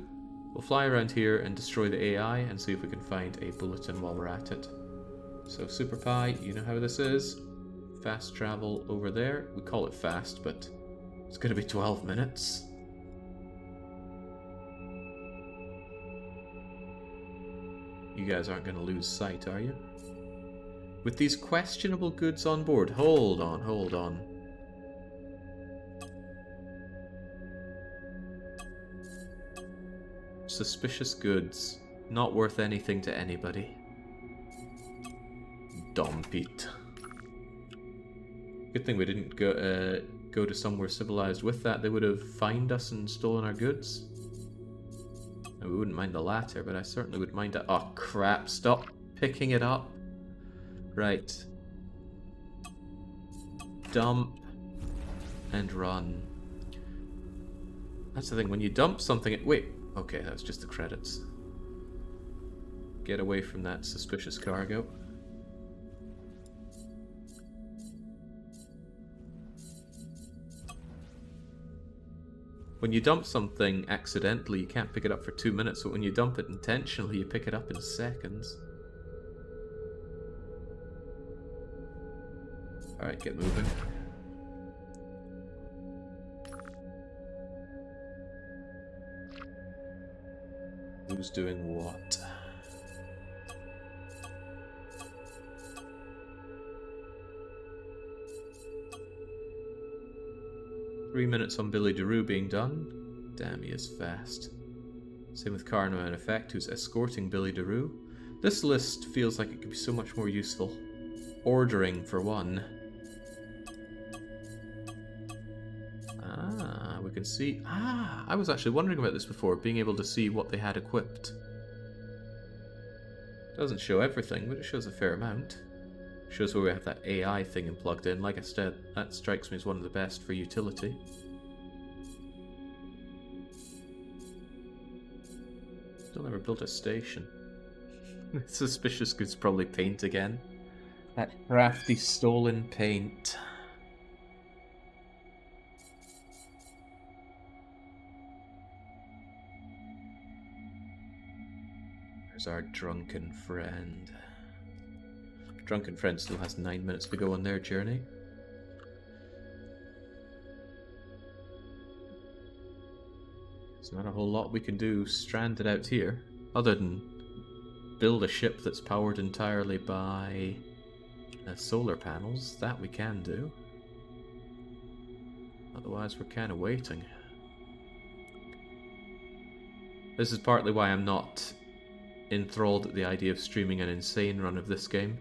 We'll fly around here and destroy the AI and see if we can find a bulletin while we're at it. So Super Pie, you know how this is. Fast travel over there. We call it fast, but it's going to be 12 minutes. You guys aren't going to lose sight, are you? With these questionable goods on board. Hold on, hold on. Suspicious goods. Not worth anything to anybody. Dump it. Good thing we didn't go to somewhere civilized with that. They would have fined us and stolen our goods. And we wouldn't mind the latter, but I certainly would mind that. Oh crap, stop picking it up. Right. Dump and run. That's the thing, when you dump something... Wait, okay, that was just the credits. Get away from that suspicious cargo. When you dump something accidentally, you can't pick it up for 2 minutes, but when you dump it intentionally, you pick it up in seconds. Alright, get moving. Who's doing what? Three minutes on Billy DeRue being done. Damn, he is fast. Same with Carno in Effect, who's escorting Billy DeRue. This list feels like it could be so much more useful. Ordering, for one. Ah, we can see... Ah, I was actually wondering about this before, being able to see what they had equipped. Doesn't show everything, but it shows a fair amount. Shows where we have that AI thing plugged in. Like I said, that strikes me as one of the best for utility. Still never built a station. Suspicious goods probably paint again. That crafty stolen paint. There's our drunken friend. Drunken friend still has 9 minutes to go on their journey. There's not a whole lot we can do stranded out here, other than build a ship that's powered entirely by solar panels. That we can do. Otherwise, we're kind of waiting. This is partly why I'm not enthralled at the idea of streaming an insane run of this game,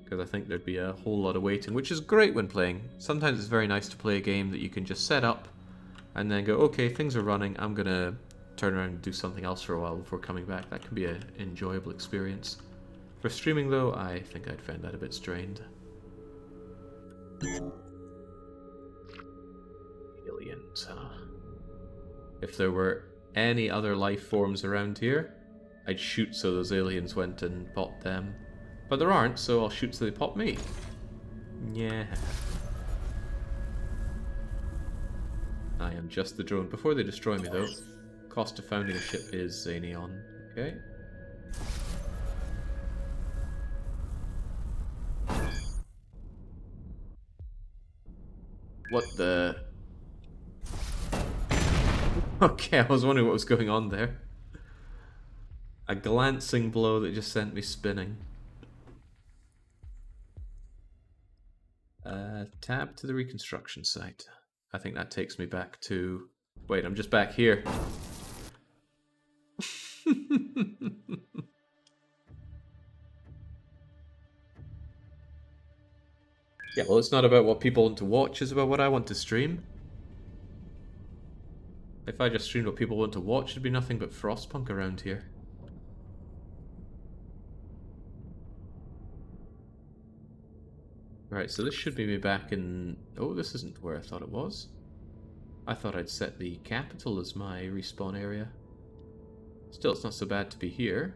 because I think there'd be a whole lot of waiting, which is great when playing. Sometimes it's very nice to play a game that you can just set up and then go, okay, things are running, I'm gonna turn around and do something else for a while before coming back. That can be an enjoyable experience. For streaming though, I think I'd find that a bit strained. Aliens, huh? If there were any other life forms around here, I'd shoot so those aliens went and popped them. But there aren't, so I'll shoot so they pop me. Yeah. I am just the drone. Before they destroy me though, cost of founding a ship is Xenion. Okay. What the... Okay, I was wondering what was going on there. A glancing blow that just sent me spinning. Tab to the reconstruction site. I think that takes me back to... Wait, I'm just back here. Yeah, well, it's not about what people want to watch, it's about what I want to stream. If I just streamed what people want to watch, there'd be nothing but Frostpunk around here. Right, so this should be me back in... Oh, this isn't where I thought it was. I thought I'd set the capital as my respawn area. Still, it's not so bad to be here.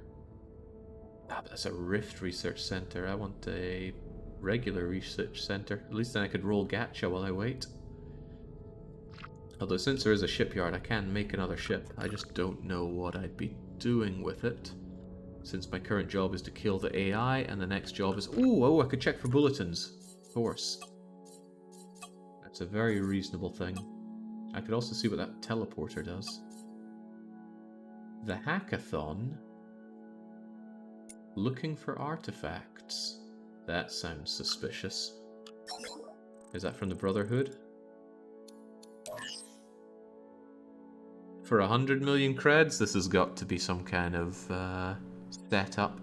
Ah, but that's a Rift Research Center. I want a regular research center. At least then I could roll gacha while I wait. Although since there is a shipyard, I can make another ship. I just don't know what I'd be doing with it. Since my current job is to kill the AI, and the next job is... Oh, I could check for bulletins. Of course. That's a very reasonable thing. I could also see what that teleporter does. The hackathon... Looking for artifacts. That sounds suspicious. Is that from the Brotherhood? For 100 million creds, this has got to be some kind of setup.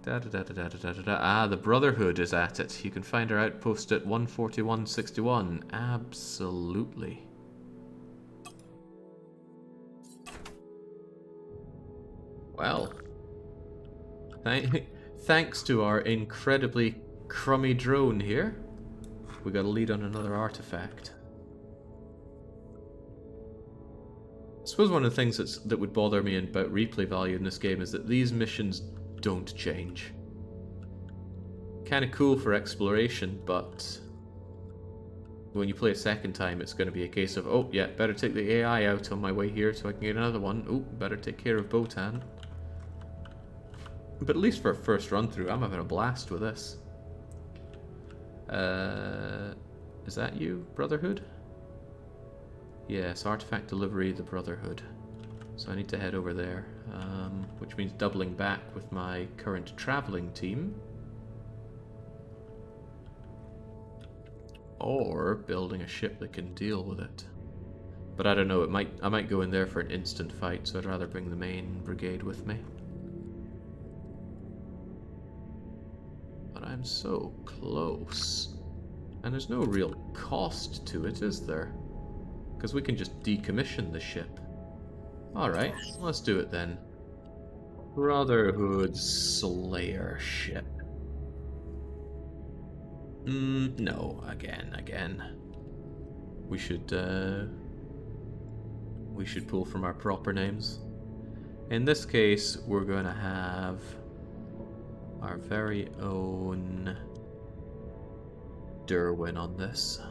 Ah, the Brotherhood is at it. You can find our outpost at 14161. Absolutely. Well, thanks to our incredibly crummy drone here, we got a lead on another artifact. I suppose one of the things that would bother me about replay value in this game is that these missions don't change. Kind of cool for exploration, but when you play a second time, it's going to be a case of, oh yeah, better take the AI out on my way here so I can get another one. Oh, better take care of Botan. But at least for a first run through, I'm having a blast with this. Is that you, Brotherhood? Yes, artifact delivery, the Brotherhood. So I need to head over there, which means doubling back with my current traveling team. Or building a ship that can deal with it. But I don't know, I might go in there for an instant fight, so I'd rather bring the main brigade with me. But I'm so close. And there's no real cost to it, is there? Because we can just decommission the ship. Alright, let's do it then. Brotherhood Slayer ship. No, again. We should pull from our proper names. In this case, we're going to have our very own Derwin on this.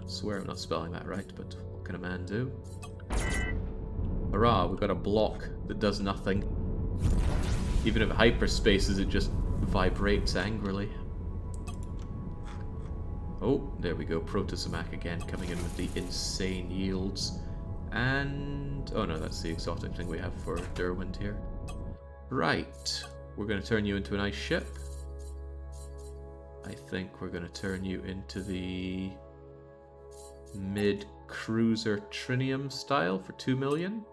I swear I'm not spelling that right, but what can a man do? Hurrah, we've got a block that does nothing. Even if it hyperspaces, it just vibrates angrily. Oh, there we go, Protozomac again, coming in with the insane yields. And... oh no, that's the exotic thing we have for Derwent here. Right, we're going to turn you into a nice ship. I think we're going to turn you into the mid-cruiser Trinium style for 2 million.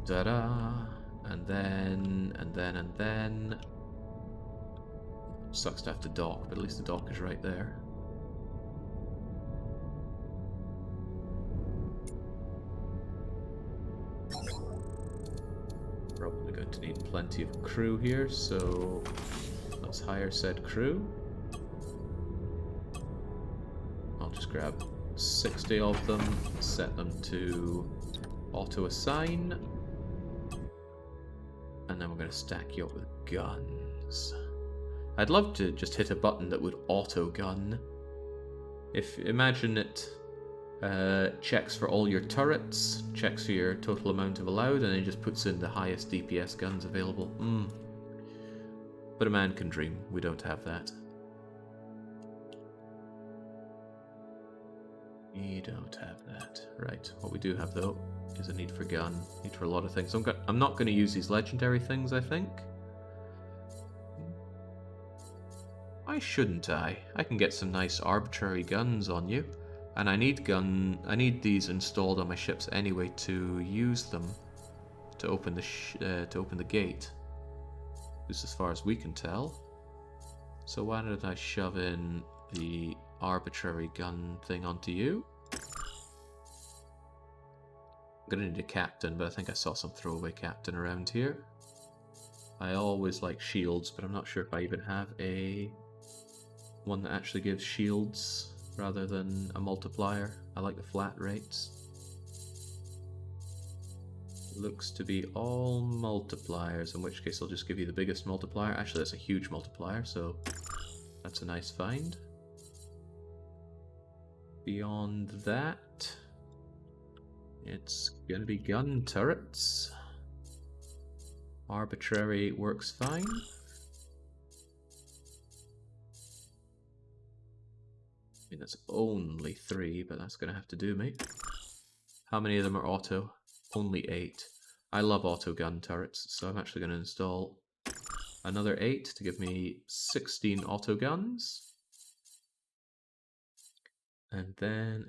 Da-da! And then... Sucks to have to dock, but at least the dock is right there. Probably going to need plenty of crew here, so let's hire said crew. I'll just grab 60 of them, set them to auto-assign, and then we're going to stack you up with guns. I'd love to just hit a button that would auto-gun. Imagine it checks for all your turrets, checks for your total amount of allowed, and then just puts in the highest DPS guns available. But a man can dream. We don't have that. We don't have that. Right. What we do have, though, is a need for gun. Need for a lot of things. I'm not going to use these legendary things, I think. Why shouldn't I? I can get some nice arbitrary guns on you. And I need these installed on my ships anyway to use them to open the gate. At least as far as we can tell. So why don't I shove in the arbitrary gun thing onto you? I'm gonna need a captain, but I think I saw some throwaway captain around here. I always like shields, but I'm not sure if I even have one that actually gives shields rather than a multiplier. I like the flat rates. Looks to be all multipliers, in which case I'll just give you the biggest multiplier. Actually, that's a huge multiplier, so that's a nice find. Beyond that, it's gonna be gun turrets. Arbitrary works fine. I mean, that's only 3, but that's gonna have to do me. How many of them are auto? Only 8. I love auto gun turrets, so I'm actually going to install another 8 to give me 16 auto guns. And then...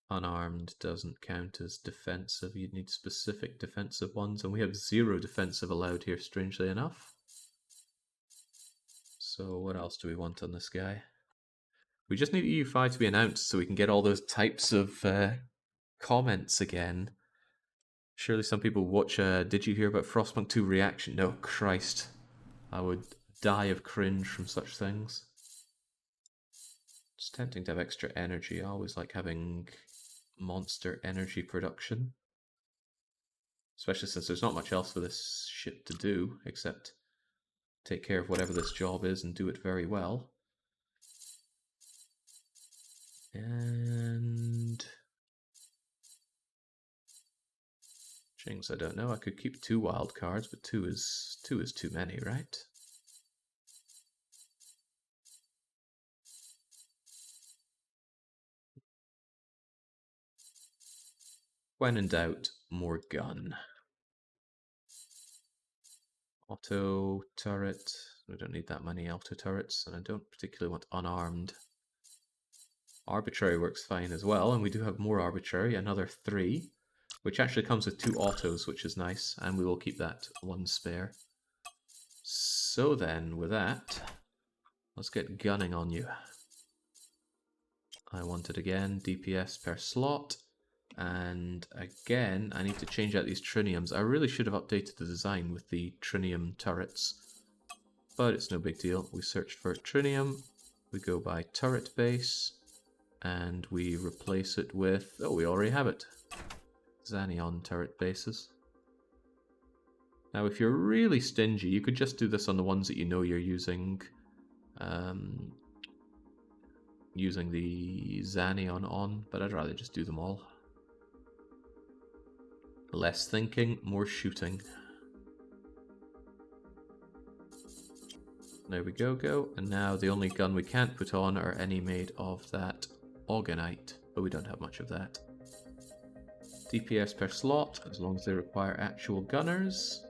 Unarmed doesn't count as defensive. You'd need specific defensive ones, and we have 0 defensive allowed here, strangely enough. So what else do we want on this guy? We just need EU5 to be announced so we can get all those types of comments again. Surely some people watch, did you hear about Frostpunk 2 reaction? No, Christ. I would die of cringe from such things. It's tempting to have extra energy. I always like having monster energy production. Especially since there's not much else for this ship to do, except take care of whatever this job is and do it very well. And... Jinx, I don't know. I could keep 2 wild cards, but 2 is too many, right? When in doubt, more gun. Auto turret. We don't need that many auto turrets, and I don't particularly want unarmed. Arbitrary works fine as well, and we do have more arbitrary, another 3, which actually comes with 2 autos, which is nice, and we will keep that 1 spare. So then, with that, let's get gunning on you. I want it again, DPS per slot, and again, I need to change out these triniums. I really should have updated the design with the trinium turrets, but it's no big deal. We searched for trinium, we go by turret base, and we replace it with, oh, we already have it, Xanion turret bases. Now, if you're really stingy, you could just do this on the ones that you know you're using the Xanion on, but I'd rather just do them all. Less thinking, more shooting. There we go. And now the only gun we can't put on are any made of that Augenite, but we don't have much of that. DPS per slot, as long as they require actual gunners,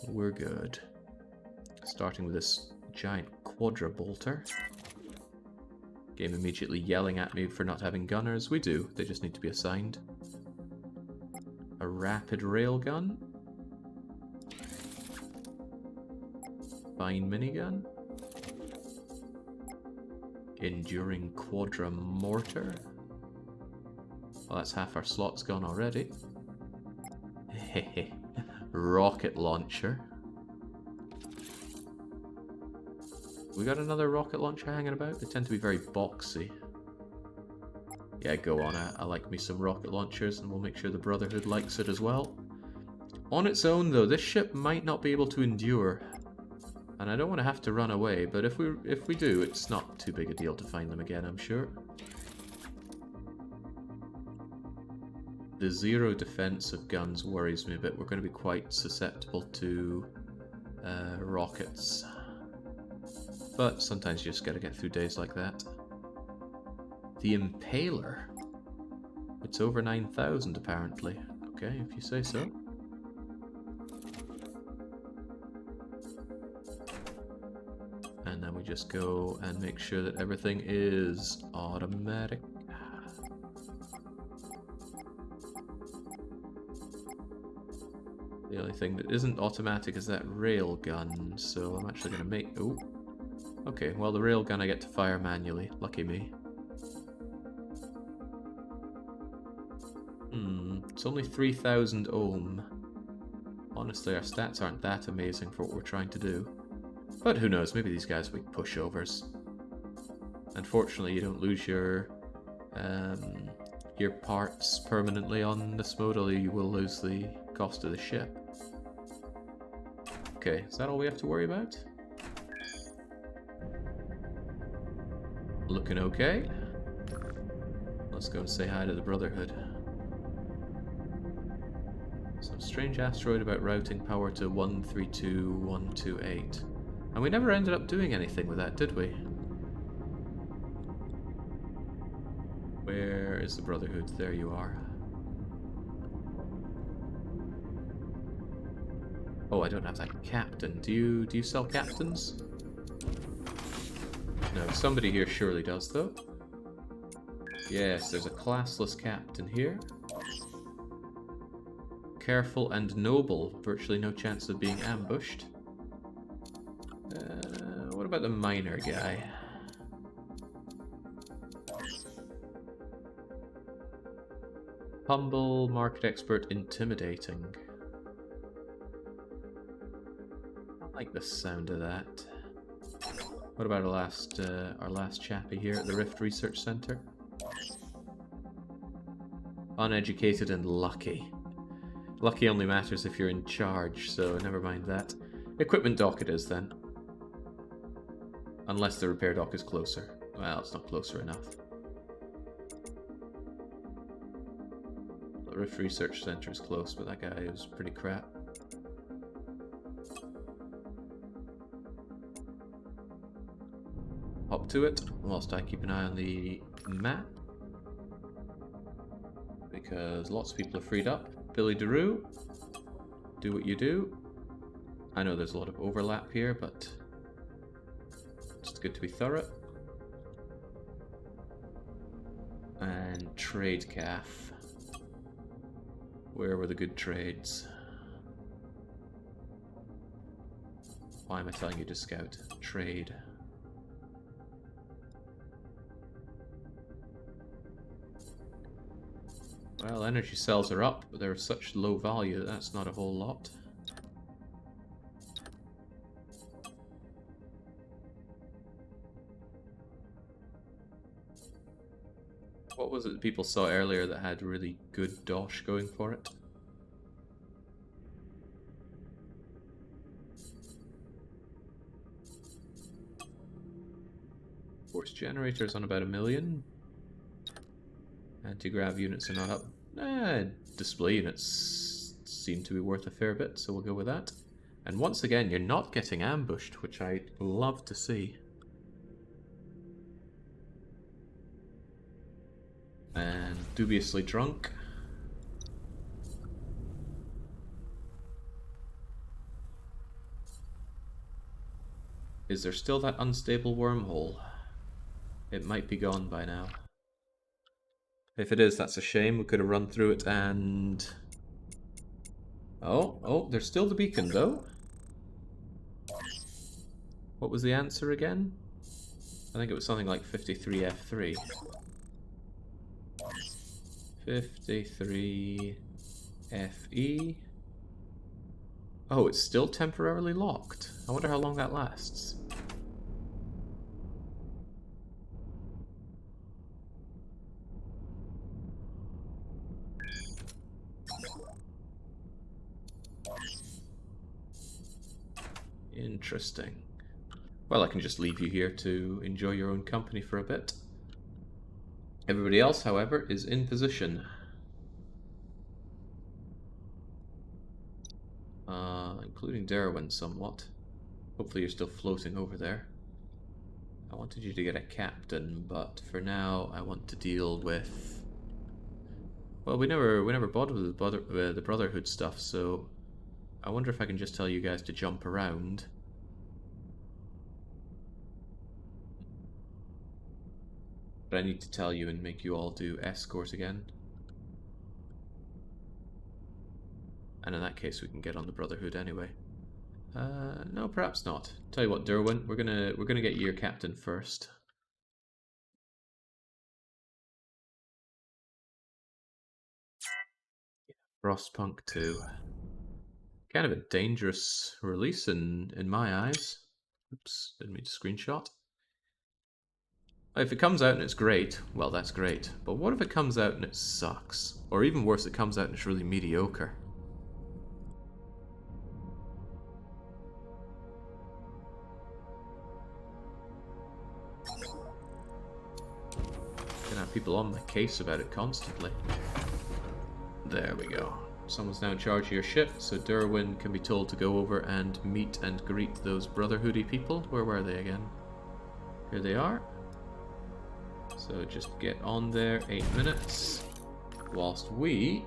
we're good. Starting with this giant quadra-bolter. Game immediately yelling at me for not having gunners. We do, they just need to be assigned. A rapid railgun. Fine minigun. Enduring quadra mortar. Well, that's half our slots gone already. Hehe. Rocket launcher. We got another rocket launcher hanging about? They tend to be very boxy. Yeah, go on. I like me some rocket launchers, and we'll make sure the Brotherhood likes it as well. On its own, though, this ship might not be able to endure. And I don't want to have to run away, but if we do, it's not too big a deal to find them again, I'm sure. The 0 defense of guns worries me a bit. We're going to be quite susceptible to rockets. But sometimes you just gotta get through days like that. The Impaler. It's over 9,000 apparently. Okay, if you say so. And then we just go and make sure that everything is automatic. The only thing that isn't automatic is that rail gun, so I'm actually going to make... Oh, okay, well the rail gun I get to fire manually. Lucky me. It's only 3,000 ohm. Honestly, our stats aren't that amazing for what we're trying to do. But who knows, maybe these guys will be pushovers. Unfortunately, you don't lose your parts permanently on this mode, although you will lose the cost of the ship. Okay, is that all we have to worry about? Looking okay. Let's go and say hi to the Brotherhood. Some strange asteroid about routing power to 132128. And we never ended up doing anything with that, did we? Where is the Brotherhood? There you are. Oh, I don't have that captain. Do you sell captains? No, somebody here surely does, though. Yes, there's a classless captain here. Careful and noble. Virtually no chance of being ambushed. What about the miner guy? Humble, market expert, intimidating. I like the sound of that. What about our last chappie here at the Rift Research Center? Uneducated and lucky. Lucky only matters if you're in charge, so never mind that. Equipment dock it is then. Unless the repair dock is closer. Well, it's not closer enough. The Rift Research Center is close, but that guy is pretty crap. Hop to it, whilst I keep an eye on the map. Because lots of people are freed up. Billy DeRue, do what you do. I know there's a lot of overlap here, but it's good to be thorough. And trade calf. Where were the good trades? Why am I telling you to scout? Trade. Well, energy cells are up, but they're of such low value that that's not a whole lot. What was it that people saw earlier that had really good dosh going for it? Force generators on about 1 million. Anti-grav units are not up. Display units seem to be worth a fair bit, so we'll go with that. And once again, you're not getting ambushed, which I love to see. And dubiously drunk. Is there still that unstable wormhole? It might be gone by now. If it is, that's a shame. We could have run through it and... Oh, there's still the beacon, though. What was the answer again? I think it was something like 53 F3. 53 FE. Oh, it's still temporarily locked. I wonder how long that lasts. Interesting. Well, I can just leave you here to enjoy your own company for a bit. Everybody else, however, is in position. Including Derwin somewhat. Hopefully you're still floating over there. I wanted you to get a captain, but for now I want to deal with... Well, we never bothered with the Brotherhood stuff, so I wonder if I can just tell you guys to jump around. But I need to tell you and make you all do escort again. And in that case we can get on the Brotherhood anyway. No, perhaps not. Tell you what, Derwin, we're gonna get you your captain first. Frostpunk 2. Kind of a dangerous release in my eyes. Oops, didn't mean to screenshot. If it comes out and it's great, well, that's great. But what if it comes out and it sucks? Or even worse, it comes out and it's really mediocre? Gonna have people on my case about it constantly. There we go. Someone's now in charge of your ship, so Derwin can be told to go over and meet and greet those Brotherhoody people. Where were they again? Here they are. So just get on there, 8 minutes, whilst we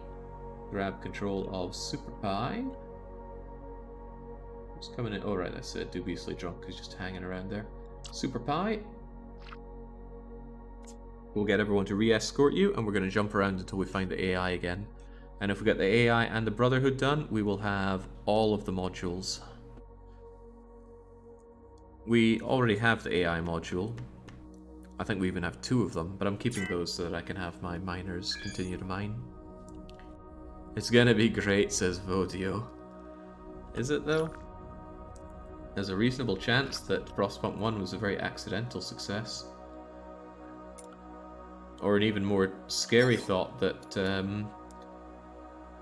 grab control of Super Pie. Who's coming in? Oh right, that's dubiously drunk, he's just hanging around there. Super Pie. We'll get everyone to re-escort you, and we're going to jump around until we find the AI again. And if we get the AI and the Brotherhood done, we will have all of the modules. We already have the AI module. I think we even have 2 of them, but I'm keeping those so that I can have my miners continue to mine. It's gonna be great, says Vodio. Is it though? There's a reasonable chance that Frostpunk 1 was a very accidental success. Or an even more scary thought that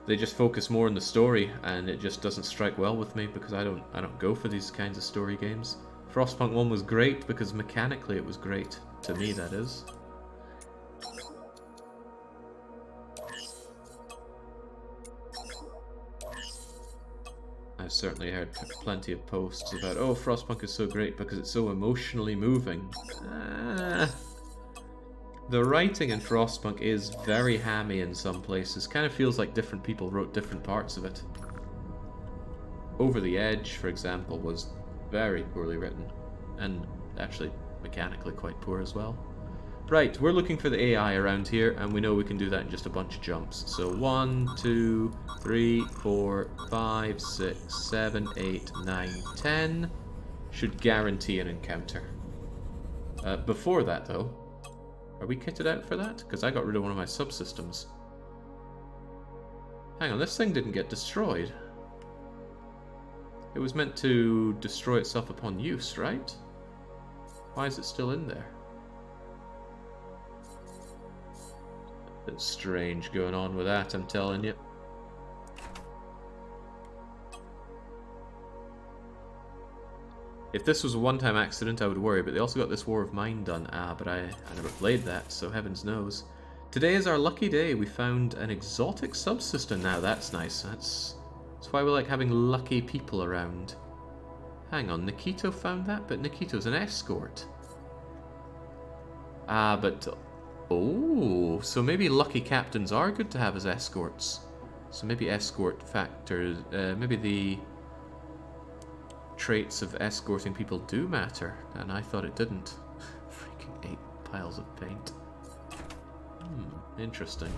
they just focus more on the story and it just doesn't strike well with me because I don't go for these kinds of story games. Frostpunk 1 was great because mechanically it was great. To me, that is. I've certainly heard plenty of posts about, oh, Frostpunk is so great because it's so emotionally moving. The writing in Frostpunk is very hammy in some places. Kind of feels like different people wrote different parts of it. Over the Edge, for example, was very poorly written. And actually mechanically quite poor as well. Right, we're looking for the AI around here, and we know we can do that in just a bunch of jumps. So 1, 2, 3, 4, 5, 6, 7, 8, 9, 10 should guarantee an encounter. Before that, though, are we kitted out for that? Because I got rid of one of my subsystems. Hang on, this thing didn't get destroyed. It was meant to destroy itself upon use, right? Why is it still in there? Bit strange going on with that, I'm telling you. If this was a one-time accident, I would worry, but they also got this War of Mine done. But I never played that, so heavens knows. Today is our lucky day. We found an exotic subsystem. Now that's nice. That's why we like having lucky people around. Hang on, Nikito found that? But Nikito's an escort. But... Oh, so maybe lucky captains are good to have as escorts. So maybe escort factors... maybe the traits of escorting people do matter, and I thought it didn't. Freaking 8 piles of paint. Interesting.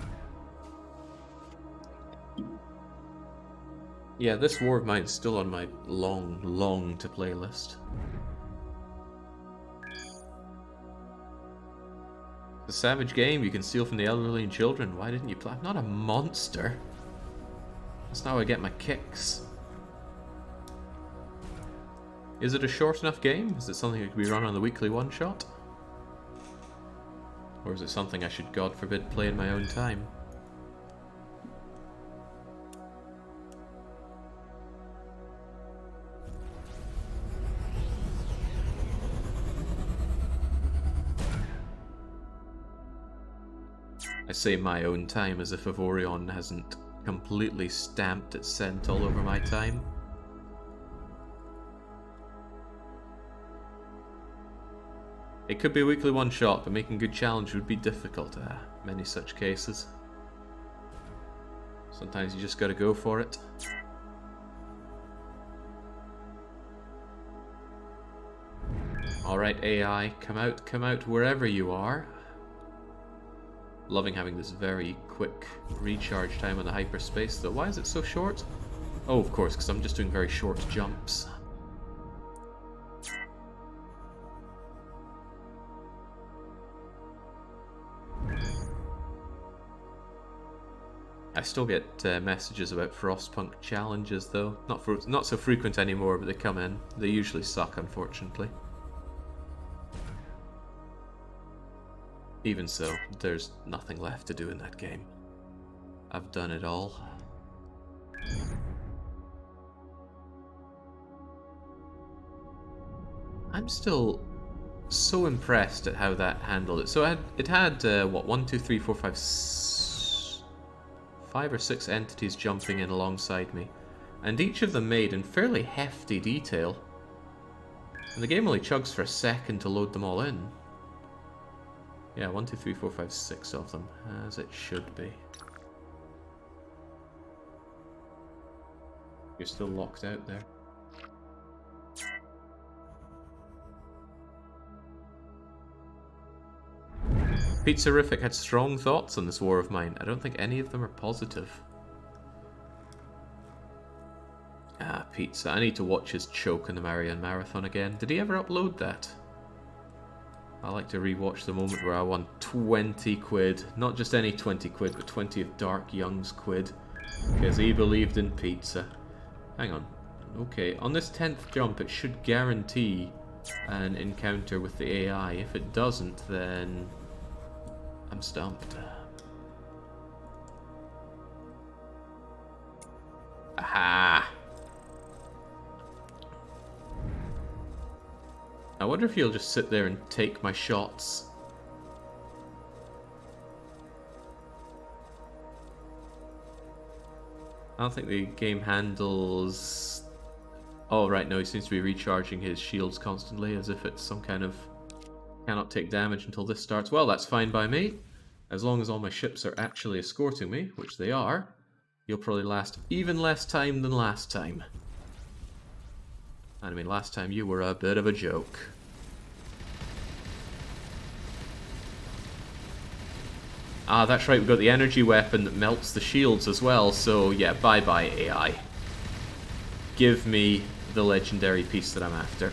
Yeah, this War of Mine is still on my long to play list. The savage game, you can steal from the elderly and children. Why didn't you play? I'm not a monster. That's not how I get my kicks. Is it a short enough game? Is it something that could be run on the weekly one-shot? Or is it something I should, God forbid, play in my own time? I say my own time as if Avorion hasn't completely stamped its scent all over my time. It could be a weekly one-shot, but making good challenge would be difficult. Many such cases. Sometimes you just gotta go for it. Alright, AI, come out wherever you are. Loving having this very quick recharge time on the hyperspace, though. Why is it so short? Oh, of course, because I'm just doing very short jumps. I still get messages about Frostpunk challenges, though. Not so frequent anymore, but they come in. They usually suck, unfortunately. Even so, there's nothing left to do in that game. I've done it all. I'm still so impressed at how that handled it. So it had what, 1, 2, 3, 4, 5, 5 or 6 entities jumping in alongside me, and each of them made in fairly hefty detail. And the game only chugs for a second to load them all in. Yeah, 1, 2, 3, 4, 5, 6 of them, as it should be. You're still locked out there. Pizzarific had strong thoughts on this war of mine. I don't think any of them are positive. Ah, Pizza. I need to watch his choke in the Marianne Marathon again. Did he ever upload that? I like to rewatch the moment where I won 20 quid. Not just any 20 quid, but 20 of Dark Young's quid. Because he believed in pizza. Hang on. Okay, on this 10th jump it should guarantee an encounter with the AI. If it doesn't, then I'm stumped. Aha! I wonder if he'll just sit there and take my shots. I don't think the game handles... Oh, right, no, he seems to be recharging his shields constantly, as if it's some kind of... Cannot take damage until this starts. Well, that's fine by me. As long as all my ships are actually escorting me, which they are, you'll probably last even less time than last time. And I mean, last time you were a bit of a joke. Ah, that's right, we've got the energy weapon that melts the shields as well, so yeah, bye-bye AI. Give me the legendary piece that I'm after.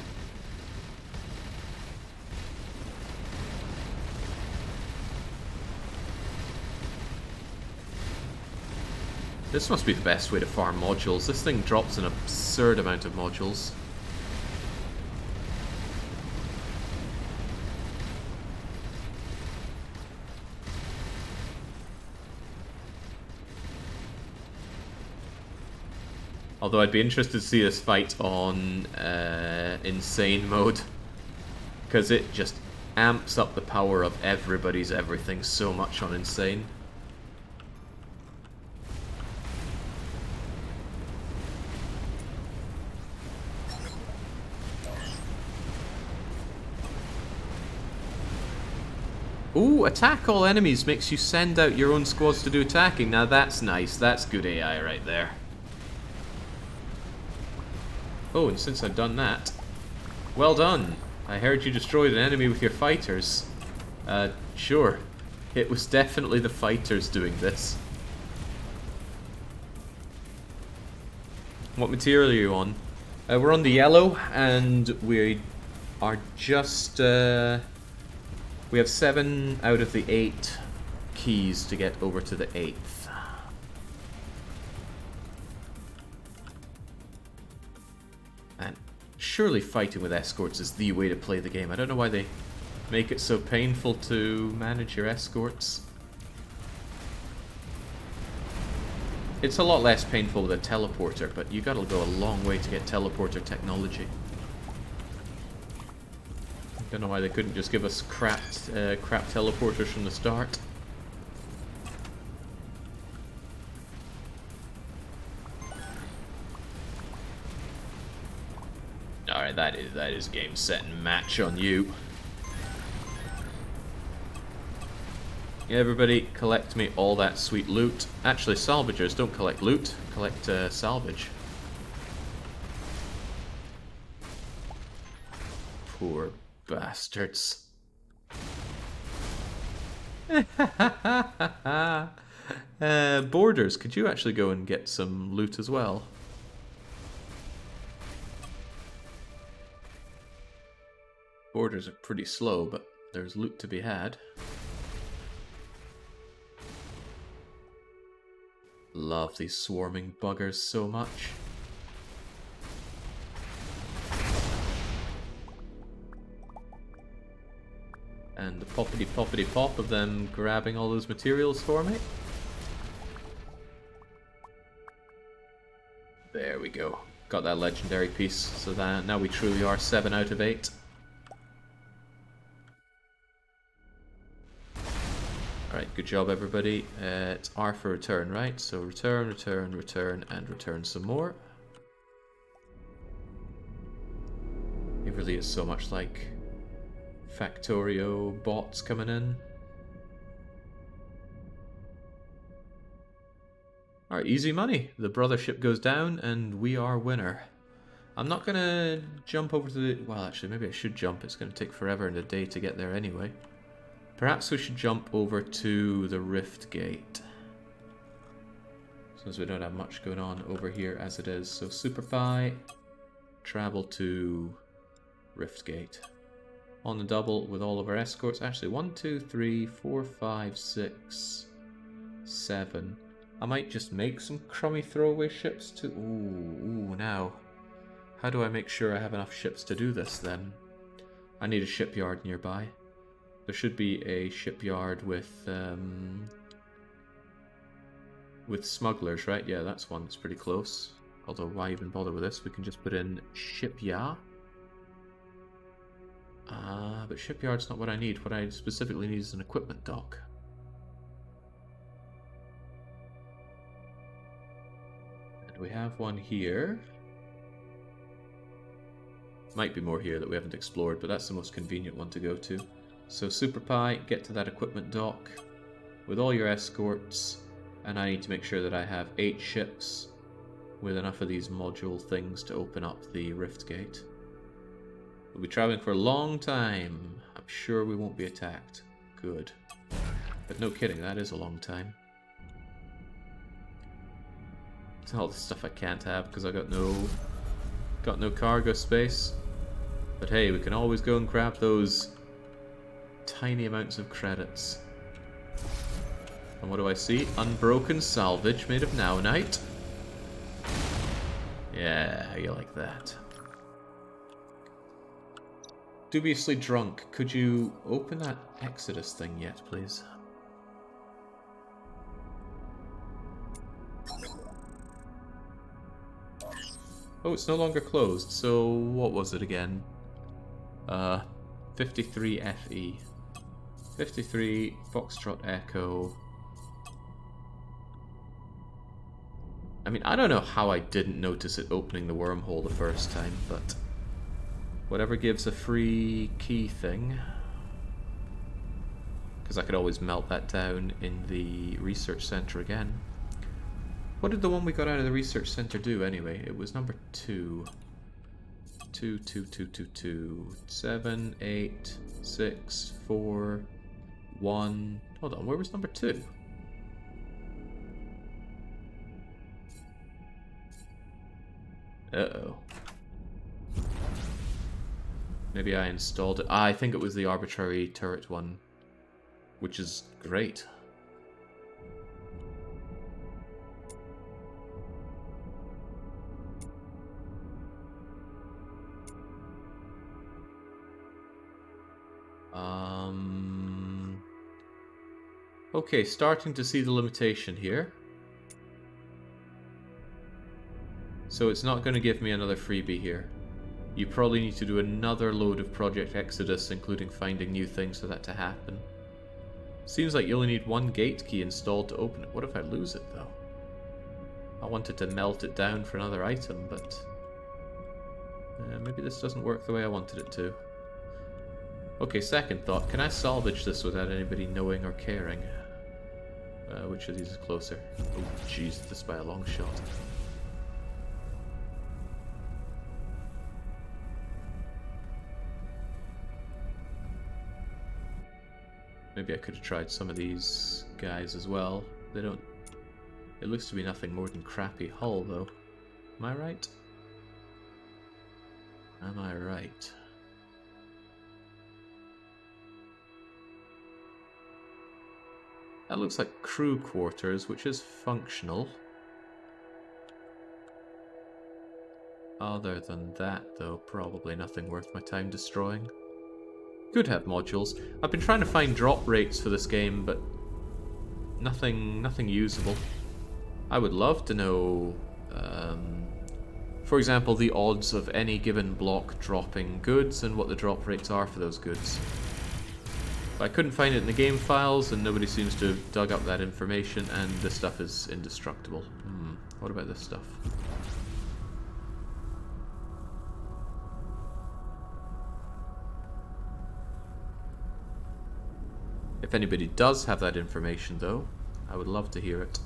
This must be the best way to farm modules. This thing drops an absurd amount of modules. Although I'd be interested to see this fight on Insane mode, because it just amps up the power of everybody's everything so much on Insane. Ooh, attack all enemies makes you send out your own squads to do attacking. Now that's nice. That's good AI right there. Oh, and since I've done that, well done. I heard you destroyed an enemy with your fighters. Sure. It was definitely the fighters doing this. What material are you on? We're on the yellow, and we are just... we have 7 out of the 8 keys to get over to the 8th. And surely fighting with escorts is the way to play the game. I don't know why they make it so painful to manage your escorts. It's a lot less painful with a teleporter, but you gotta go a long way to get teleporter technology. Don't know why they couldn't just give us crap teleporters from the start. Alright, that is game, set, and match on you. Yeah, everybody, collect me all that sweet loot. Actually, salvagers don't collect loot, collect salvage. Poor bastards. Borders, could you actually go and get some loot as well? Borders are pretty slow, but there's loot to be had. Love these swarming buggers so much. And the poppity pop of them grabbing all those materials for me. There we go. Got that legendary piece, so that now we truly are 7 out of 8. Alright, good job everybody. It's R for return, right? So return, return, return, and return some more. It really is so much like Factorio bots coming in. Alright, easy money. The brothership goes down and we are winner. I'm not gonna jump over to the... Well, actually, maybe I should jump. It's gonna take forever and a day to get there anyway. Perhaps we should jump over to the Rift Gate, since we don't have much going on over here as it is. So Superfy, travel to Rift Gate. On the double with all of our escorts. Actually, 1, 2, 3, 4, 5, 6, 7. I might just make some crummy throwaway ships to... Ooh, now. How do I make sure I have enough ships to do this then? I need a shipyard nearby. There should be a shipyard with smugglers, right? Yeah, that's one that's pretty close. Although, why even bother with this? We can just put in shipyard. But shipyard's not what I need. What I specifically need is an equipment dock. And we have one here. Might be more here that we haven't explored, but that's the most convenient one to go to. So SuperPie, get to that equipment dock with all your escorts, and I need to make sure that I have 8 ships with enough of these module things to open up the Rift Gate. We'll be traveling for a long time. I'm sure we won't be attacked. Good. But no kidding, that is a long time. It's all the stuff I can't have because I got no cargo space. But hey, we can always go and grab those tiny amounts of credits. And what do I see? Unbroken salvage made of naonite. Yeah, how you like that? Dubiously drunk. Could you open that Exodus thing yet, please? Oh, it's no longer closed. So what was it again? 53 FE. 53 Foxtrot Echo. I mean, I don't know how I didn't notice it opening the wormhole the first time, but whatever gives a free key thing. Because I could always melt that down in the research center again. What did the one we got out of the research center do anyway? It was number 2. 2, 2, 2, 2, 2. 7, 8, 6, 4, 1. Hold on, where was number 2? Uh-oh. Maybe I installed it. I think it was the arbitrary turret one, which is great. Okay, starting to see the limitation here. So it's not going to give me another freebie here. You probably need to do another load of Project Exodus, including finding new things for that to happen. Seems like you only need 1 gate key installed to open it. What if I lose it, though? I wanted to melt it down for another item, but maybe this doesn't work the way I wanted it to. Okay, second thought. Can I salvage this without anybody knowing or caring? Which of these is closer? Oh, jeez, this by a long shot. Maybe I could have tried some of these guys as well. They don't... It looks to be nothing more than crappy hull, though. Am I right? Am I right? That looks like crew quarters, which is functional. Other than that, though, probably nothing worth my time destroying. Could have modules. I've been trying to find drop rates for this game, but nothing usable. I would love to know, for example, the odds of any given block dropping goods and what the drop rates are for those goods. But I couldn't find it in the game files, and nobody seems to have dug up that information, and this stuff is indestructible. What about this stuff? If anybody does have that information, though, I would love to hear it.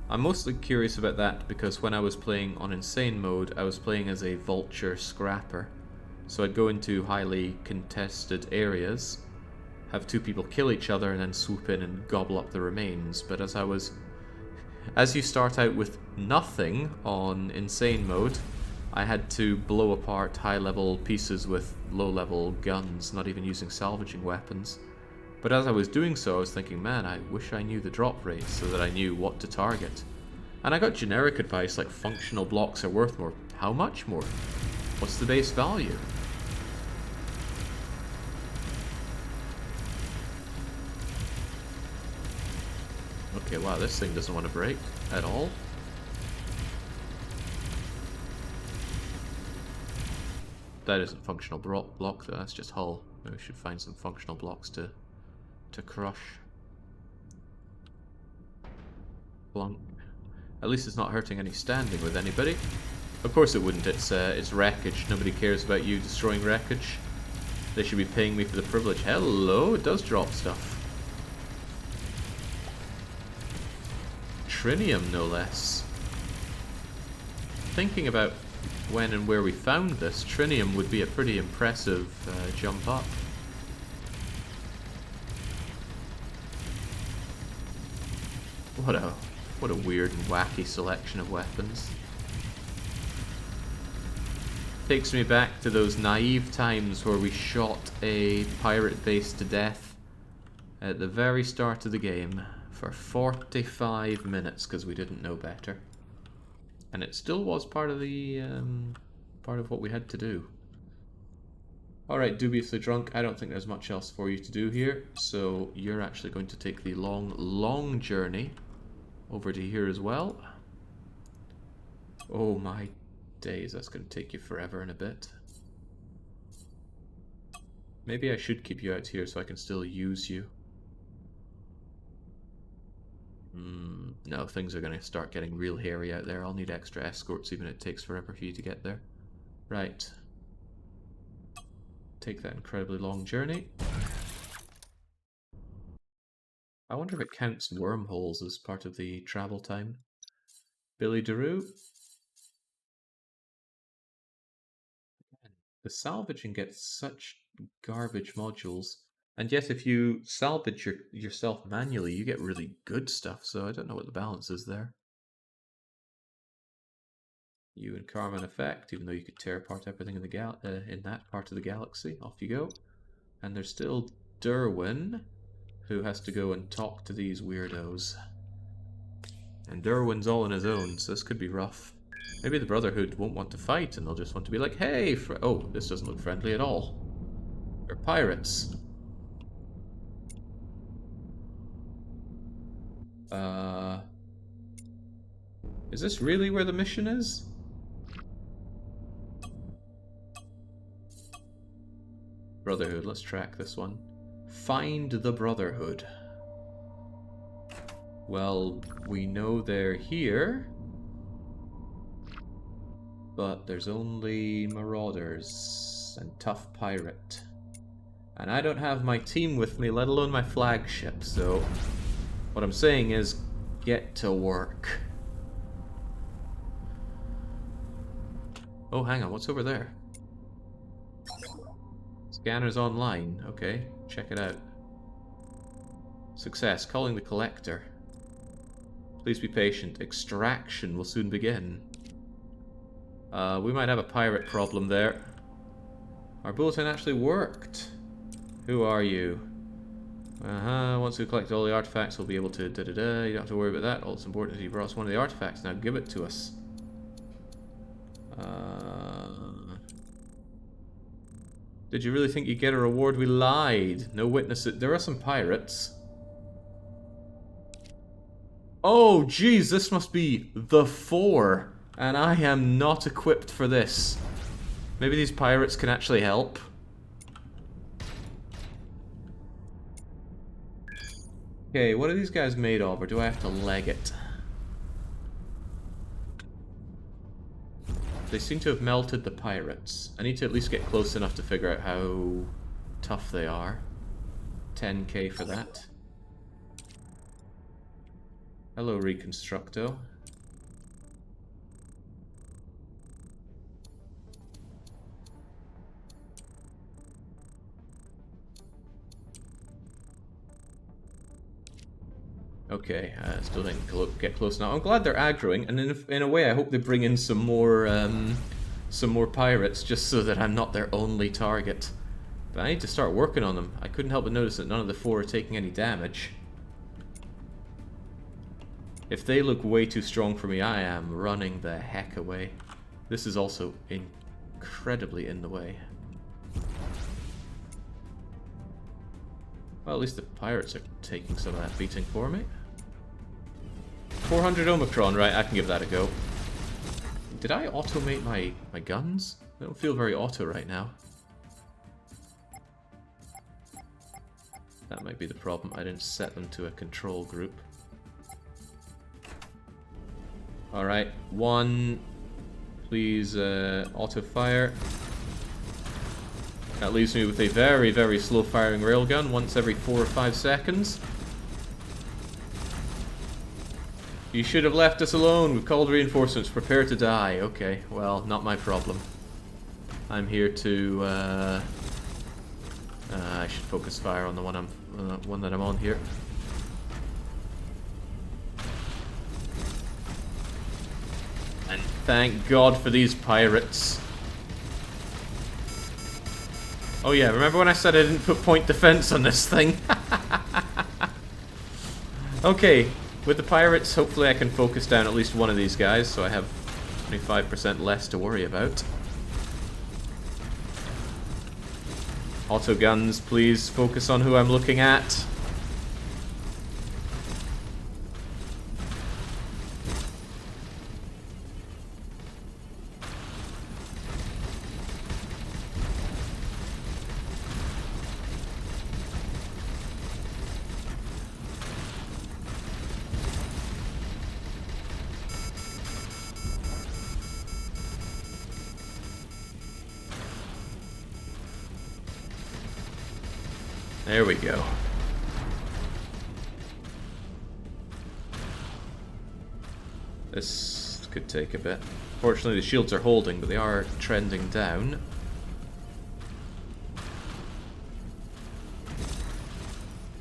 I'm mostly curious about that because when I was playing on Insane mode, I was playing as a vulture scrapper. So I'd go into highly contested areas, have two people kill each other and then swoop in and gobble up the remains. But as you start out with nothing on Insane mode, I had to blow apart high-level pieces with low-level guns, not even using salvaging weapons. But as I was doing so, I was thinking, man, I wish I knew the drop rates so that I knew what to target. And I got generic advice like functional blocks are worth more. How much more? What's the base value? Okay, wow, this thing doesn't want to break at all. That isn't functional block though, that's just hull. Maybe we should find some functional blocks to crush. Plunk. At least it's not hurting any standing with anybody. Of course it wouldn't, it's wreckage. Nobody cares about you destroying wreckage. They should be paying me for the privilege. Hello, it does drop stuff. Trinium, no less. Thinking about when and where we found this, trinium would be a pretty impressive jump up. What a weird and wacky selection of weapons. Takes me back to those naive times where we shot a pirate base to death at the very start of the game for 45 minutes because we didn't know better. And it still was part of the part of what we had to do. Alright, dubiously drunk, I don't think there's much else for you to do here, so you're actually going to take the long journey over to here as well. Oh my days, that's going to take you forever and a bit. Maybe I should keep you out here so I can still use you. No, things are going to start getting real hairy out there. I'll need extra escorts even if it takes forever for you to get there. Right. Take that incredibly long journey. I wonder if it counts wormholes as part of the travel time. Billy Daroo. The salvaging gets such garbage modules. And yet if you salvage yourself manually, you get really good stuff, so I don't know what the balance is there. You and Carmen Effect, even though you could tear apart everything in the in that part of the galaxy. Off you go. And there's still Derwin, who has to go and talk to these weirdos. And Derwin's all on his own, so this could be rough. Maybe the Brotherhood won't want to fight, and they'll just want to be like, hey, oh, this doesn't look friendly at all. They're pirates. Is this really where the mission is? Brotherhood, let's track this one. Find the Brotherhood. Well, we know they're here, but there's only marauders. and tough pirate. And I don't have my team with me, let alone my flagship, so what I'm saying is get to work. Oh, hang on, what's over there? Scanners online. Okay, check it out. Success. Calling the collector. Please be patient. Extraction will soon begin. We might have a pirate problem there. Our bulletin actually worked. Who are you? Once we collect all the artifacts, we'll be able to da-da-da. You don't have to worry about that. All that's important is you brought us one of the artifacts. Now give it to us. Did you really think you'd get a reward? We lied. No witnesses. There are some pirates. Oh, geez, this must be the 4. And I am not equipped for this. Maybe these pirates can actually help. Okay, what are these guys made of, or do I have to leg it? They seem to have melted the pirates. I need to at least get close enough to figure out how tough they are. 10k for that. Hello, Reconstructo. Okay, still didn't get close enough. I'm glad they're aggroing, and in a way I hope they bring in some more pirates, just so that I'm not their only target. But I need to start working on them. I couldn't help but notice that none of the 4 are taking any damage. If they look way too strong for me, I am running the heck away. This is also incredibly in the way. Well, at least the pirates are taking some of that beating for me. 400 Omicron, right, I can give that a go. Did I automate my guns? They don't feel very auto right now. That might be the problem, I didn't set them to a control group. Alright, 1, please auto fire. That leaves me with a very, very slow firing railgun once every 4 or 5 seconds. You should have left us alone. We've called reinforcements. Prepare to die. Okay, well, not my problem. I'm here to. I should focus fire on the one that I'm on here. And thank God for these pirates. Oh yeah, remember when I said I didn't put point defense on this thing? Okay, with the pirates, hopefully I can focus down at least one of these guys, so I have 25% less to worry about. Auto guns, please focus on who I'm looking at. There we go. This could take a bit. Fortunately, the shields are holding, but they are trending down.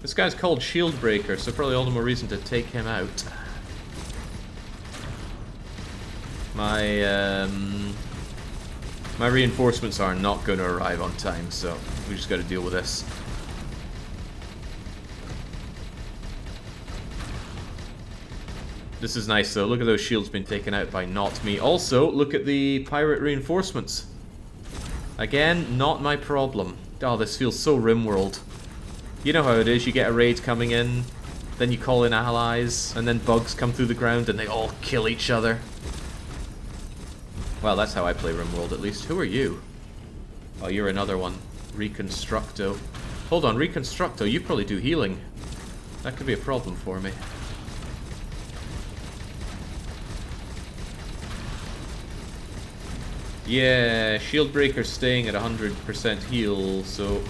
This guy's called Shield Breaker, so probably all the more reason to take him out. My reinforcements are not going to arrive on time, so we just got to deal with this. This is nice though, look at those shields being taken out by not me. Also, look at the pirate reinforcements. Again, not my problem. Oh, this feels so RimWorld. You know how it is, you get a raid coming in, then you call in allies, and then bugs come through the ground and they all kill each other. Well, that's how I play RimWorld at least. Who are you? Oh, you're another one. Reconstructo. Hold on, Reconstructo, you probably do healing. That could be a problem for me. Yeah, shield breaker's staying at 100% heal, so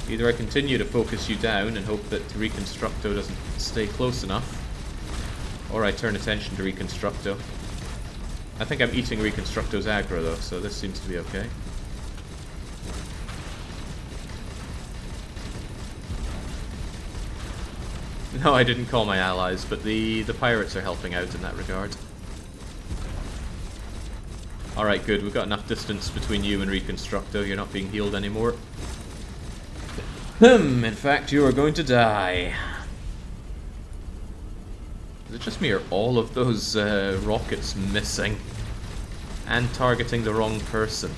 either I continue to focus you down and hope that Reconstructo doesn't stay close enough, or I turn attention to Reconstructo. I think I'm eating Reconstructo's aggro though, so this seems to be okay. No, I didn't call my allies, but the pirates are helping out in that regard. Alright, good. We've got enough distance between you and Reconstructo. You're not being healed anymore. In fact, you are going to die. Is it just me or all of those rockets missing? And targeting the wrong person?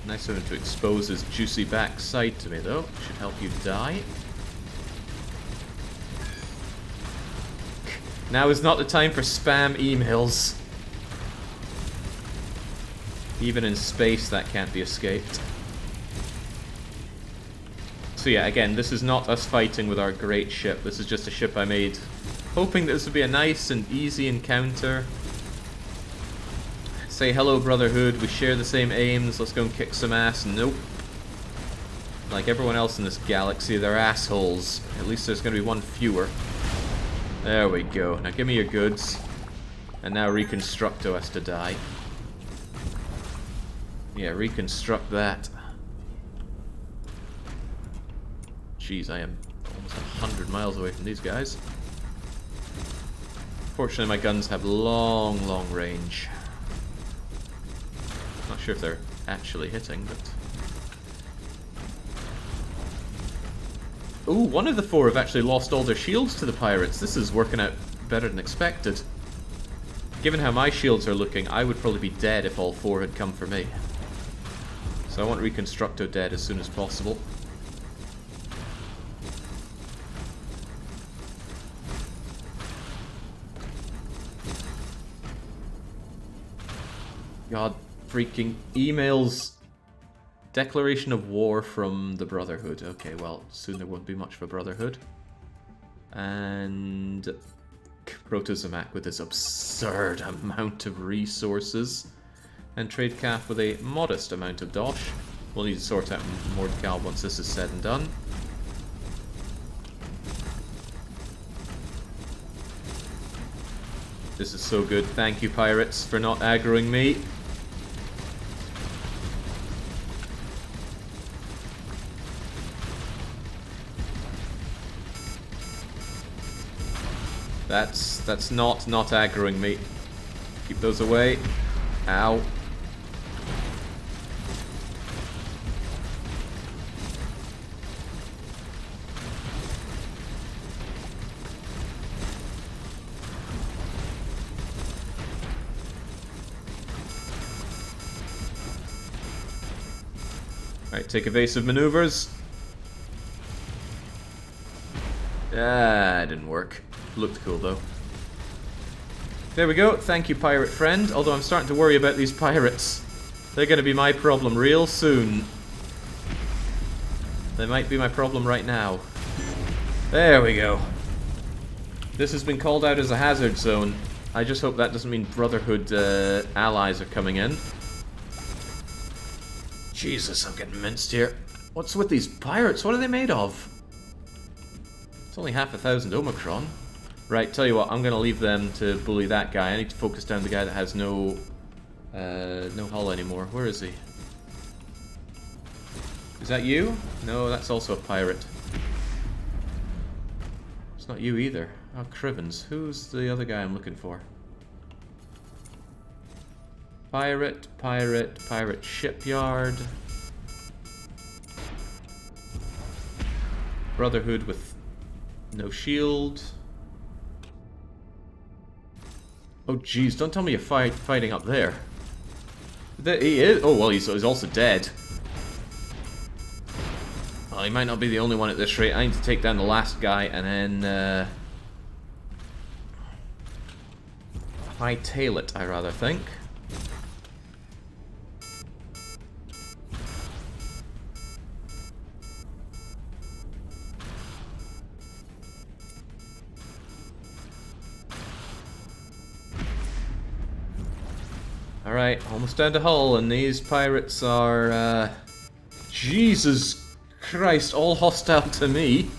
Nice of him to expose his juicy backside to me, though. Should help you die. Now is not the time for spam emails. Even in space, that can't be escaped. So yeah, again, this is not us fighting with our great ship. This is just a ship I made, hoping that this would be a nice and easy encounter. Say hello, Brotherhood, we share the same aims, let's go and kick some ass. Nope. Like everyone else in this galaxy, they're assholes. At least there's going to be one fewer. There we go. Now give me your goods. And now Reconstructo has to die. Yeah, reconstruct that. Jeez, I am almost 100 miles away from these guys. Fortunately, my guns have long, long range. Not sure if they're actually hitting, but... Ooh, one of the four have actually lost all their shields to the pirates. This is working out better than expected. Given how my shields are looking, I would probably be dead if all four had come for me. So I want Reconstructo dead as soon as possible. God, freaking emails. Declaration of war from the Brotherhood. Okay, well, soon there won't be much for Brotherhood. And Protozomac with his absurd amount of resources. And Trade Calf with a modest amount of dosh. We'll need to sort out Mordcal once this is said and done. This is so good. Thank you, pirates, for not aggroing me. That's not aggroing me. Keep those away. Ow. Alright, take evasive maneuvers. Ah, didn't work. Looked cool though. There we go. Thank you, pirate friend. Although I'm starting to worry about these pirates. They're going to be my problem real soon. They might be my problem right now. There we go. This has been called out as a hazard zone. I just hope that doesn't mean Brotherhood allies are coming in. Jesus, I'm getting minced here. What's with these pirates? What are they made of? It's only 1,000 Omicron. Right, tell you what, I'm gonna leave them to bully that guy. I need to focus down the guy that has no hull anymore. Where is he? Is that you? No, that's also a pirate. It's not you either. Oh, Crivens. Who's the other guy I'm looking for? Pirate, pirate, pirate shipyard. Brotherhood with no shield. Oh jeez, don't tell me you're fighting up there. He is. Oh well, he's also dead. Well, he might not be the only one at this rate. I need to take down the last guy and then hightail it, I rather think. Alright, almost down to Hull, and these pirates are, Jesus Christ, all hostile to me.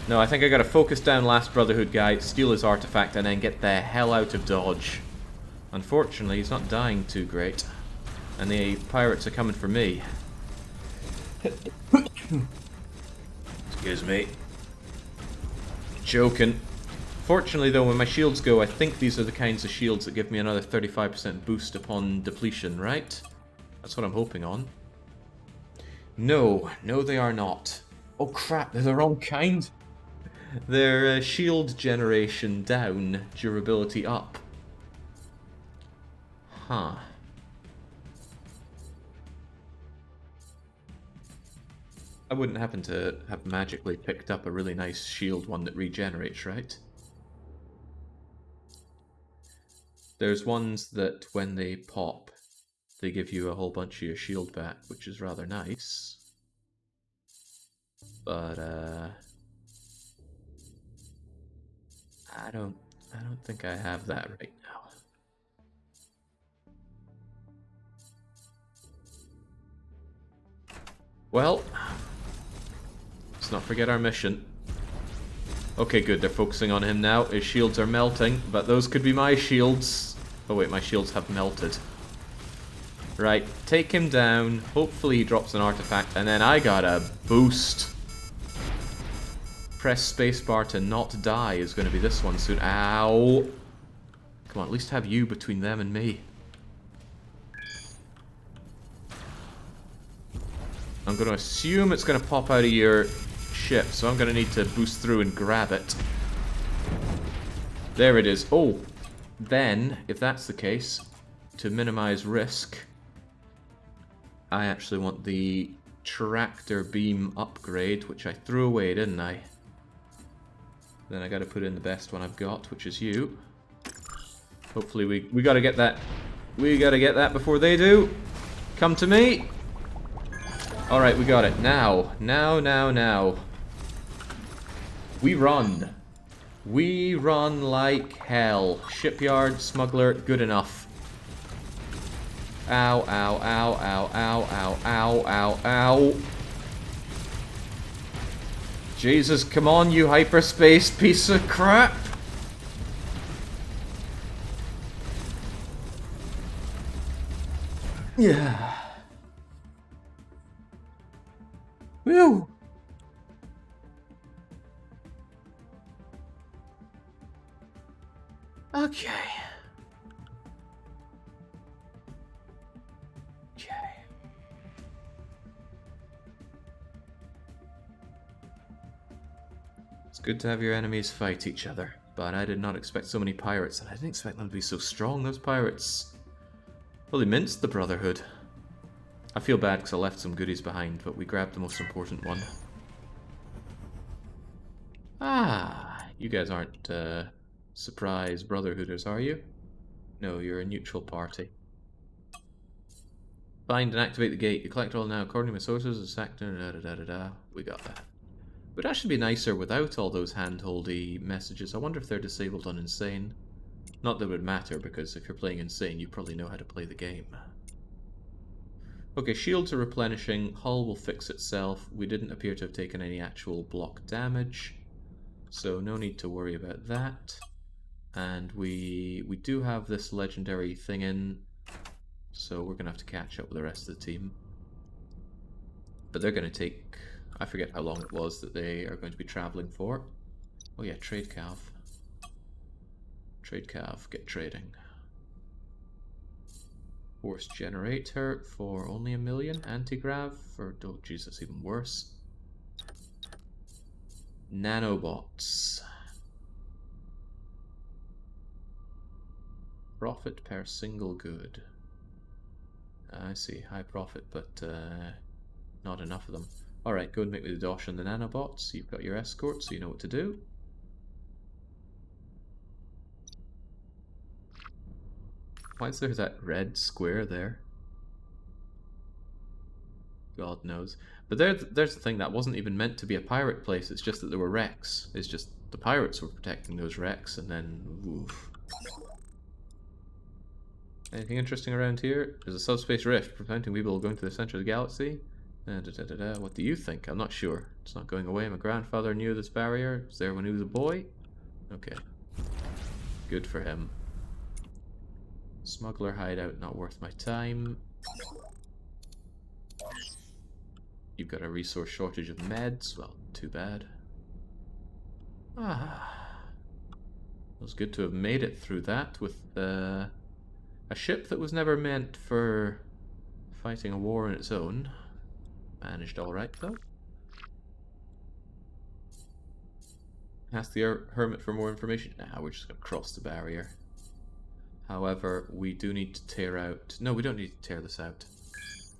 No, I think I gotta focus down Last Brotherhood guy, steal his artifact, and then get the hell out of Dodge. Unfortunately, he's not dying too great. And the pirates are coming for me. Excuse me. Joking. Fortunately though, when my shields go, I think these are the kinds of shields that give me another 35% boost upon depletion, right? That's what I'm hoping on. No, no they are not. Oh crap, they're the wrong kind. They're shield generation down, durability up. Huh. I wouldn't happen to have magically picked up a really nice shield one that regenerates, right? There's ones that when they pop, they give you a whole bunch of your shield back, which is rather nice. But I don't think I have that right now. Well, let's not forget our mission. Okay, good, they're focusing on him now. His shields are melting, but those could be my shields. Oh wait, my shields have melted. Right, take him down. Hopefully he drops an artifact, and then I got a boost. Press spacebar to not die is going to be this one soon. Ow! Come on, at least have you between them and me. I'm going to assume it's going to pop out of your ship, so I'm going to need to boost through and grab it. There it is. Oh, then, if that's the case, to minimize risk, I actually want the tractor beam upgrade, which I threw away, didn't I? Then I got to put in the best one I've got, which is you. Hopefully we got to get that. We got to get that before they do. Come to me. All right, we got it. Now. We run. We run like hell. Shipyard, smuggler, good enough. Ow, ow, ow, ow, ow, ow, ow, ow, ow. Jesus, come on, you hyperspace piece of crap. Yeah. Whew. Okay. It's good to have your enemies fight each other, but I did not expect so many pirates, and I didn't expect them to be so strong, those pirates. Well, they minced the Brotherhood. I feel bad because I left some goodies behind, but we grabbed the most important one. Ah, you guys aren't, surprise Brotherhooders, are you? No, you're a neutral party. Find and activate the gate. You collect all now. According to my sources, it's active. We got that. Would actually be nicer without all those hand-holdy messages. I wonder if they're disabled on Insane. Not that it would matter, because if you're playing Insane, you probably know how to play the game. Okay, shields are replenishing. Hull will fix itself. We didn't appear to have taken any actual block damage, so no need to worry about that. And we do have this legendary thing in, so we're going to have to catch up with the rest of the team. But they're going to take... I forget how long it was that they are going to be traveling for. Oh yeah, trade cav. Trade cav, get trading. Force generator for only 1 million. Anti-grav for... oh jeez, that's even worse. Nanobots. Profit per single good. I see, high profit, but not enough of them. Alright, go and make me the dosh on the nanobots. You've got your escort, so you know what to do. Why is there that red square there? God knows. But there's the thing, that wasn't even meant to be a pirate place, it's just that there were wrecks. It's just the pirates were protecting those wrecks, and then... Oof. Anything interesting around here? There's a subspace rift preventing people going to the center of the galaxy. What do you think? I'm not sure. It's not going away. My grandfather knew this barrier. It was there when he was a boy. Okay. Good for him. Smuggler hideout, not worth my time. You've got a resource shortage of meds. Well, too bad. Ah. It was good to have made it through that with a ship that was never meant for fighting a war on its own. Managed alright, though. Ask the Hermit for more information. Nah, we're just going to cross the barrier. However, we do need to tear out... No, we don't need to tear this out.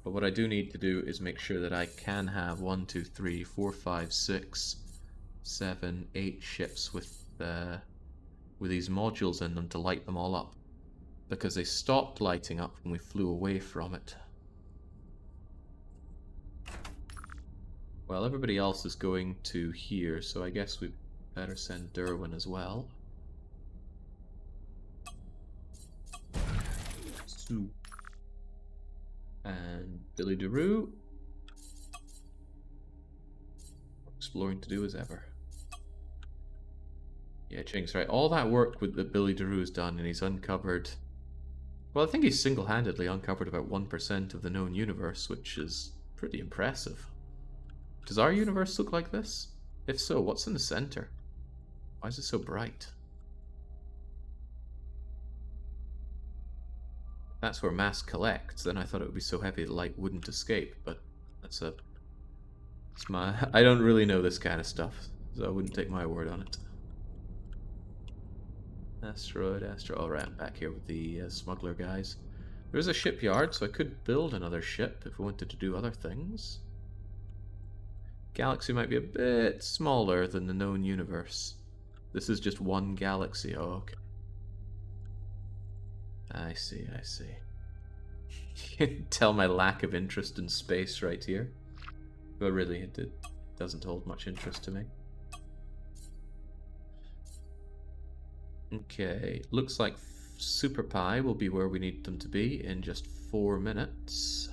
But what I do need to do is make sure that I can have 1, 2, 3, 4, 5, 6, 7, 8 ships with these modules in them to light them all up. Because they stopped lighting up when we flew away from it. Well, everybody else is going to here, so I guess we better send Derwin as well. And Billy DeRue. Exploring to do as ever. Yeah, Chink's right. All that work that Billy DeRue has done, and he's uncovered... Well, I think he's single-handedly uncovered about 1% of the known universe, which is pretty impressive. Does our universe look like this? If so, what's in the center? Why is it so bright? That's where mass collects, then I thought it would be so heavy the light wouldn't escape, but that's a... It's my... I don't really know this kind of stuff, so I wouldn't take my word on it. Asteroid. Alright, I'm back here with the smuggler guys. There's a shipyard, so I could build another ship if we wanted to do other things. Galaxy might be a bit smaller than the known universe. This is just one galaxy. Oh, okay. I see. You can tell my lack of interest in space right here. But really, it doesn't hold much interest to me. Okay, looks like Super Pi will be where we need them to be in just 4 minutes.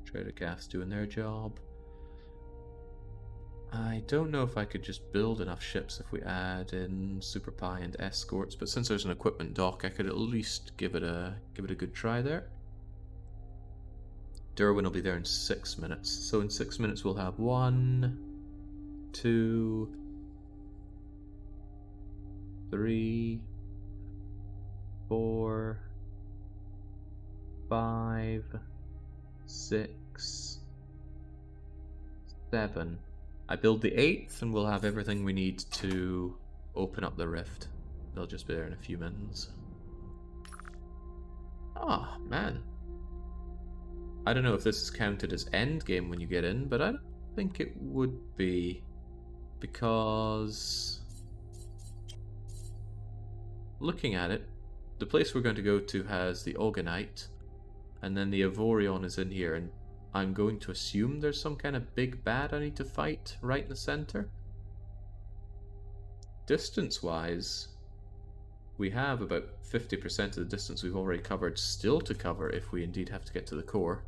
Trader Gaff's doing their job. I don't know if I could just build enough ships if we add in Super Pi and escorts, but since there's an equipment dock, I could at least give it a good try there. Derwin will be there in 6 minutes, so in 6 minutes we'll have 1, 2, 3, 4, 5, 6, 7. I build the 8th and we'll have everything we need to open up the rift. They'll just be there in a few minutes. Ah, man. I don't know if this is counted as endgame when you get in, but I don't think it would be, because looking at it, the place we're going to go to has the Orgonite, and then the Avorion is in here, and I'm going to assume there's some kind of big bad I need to fight right in the center. Distance-wise, we have about 50% of the distance we've already covered still to cover if we indeed have to get to the core.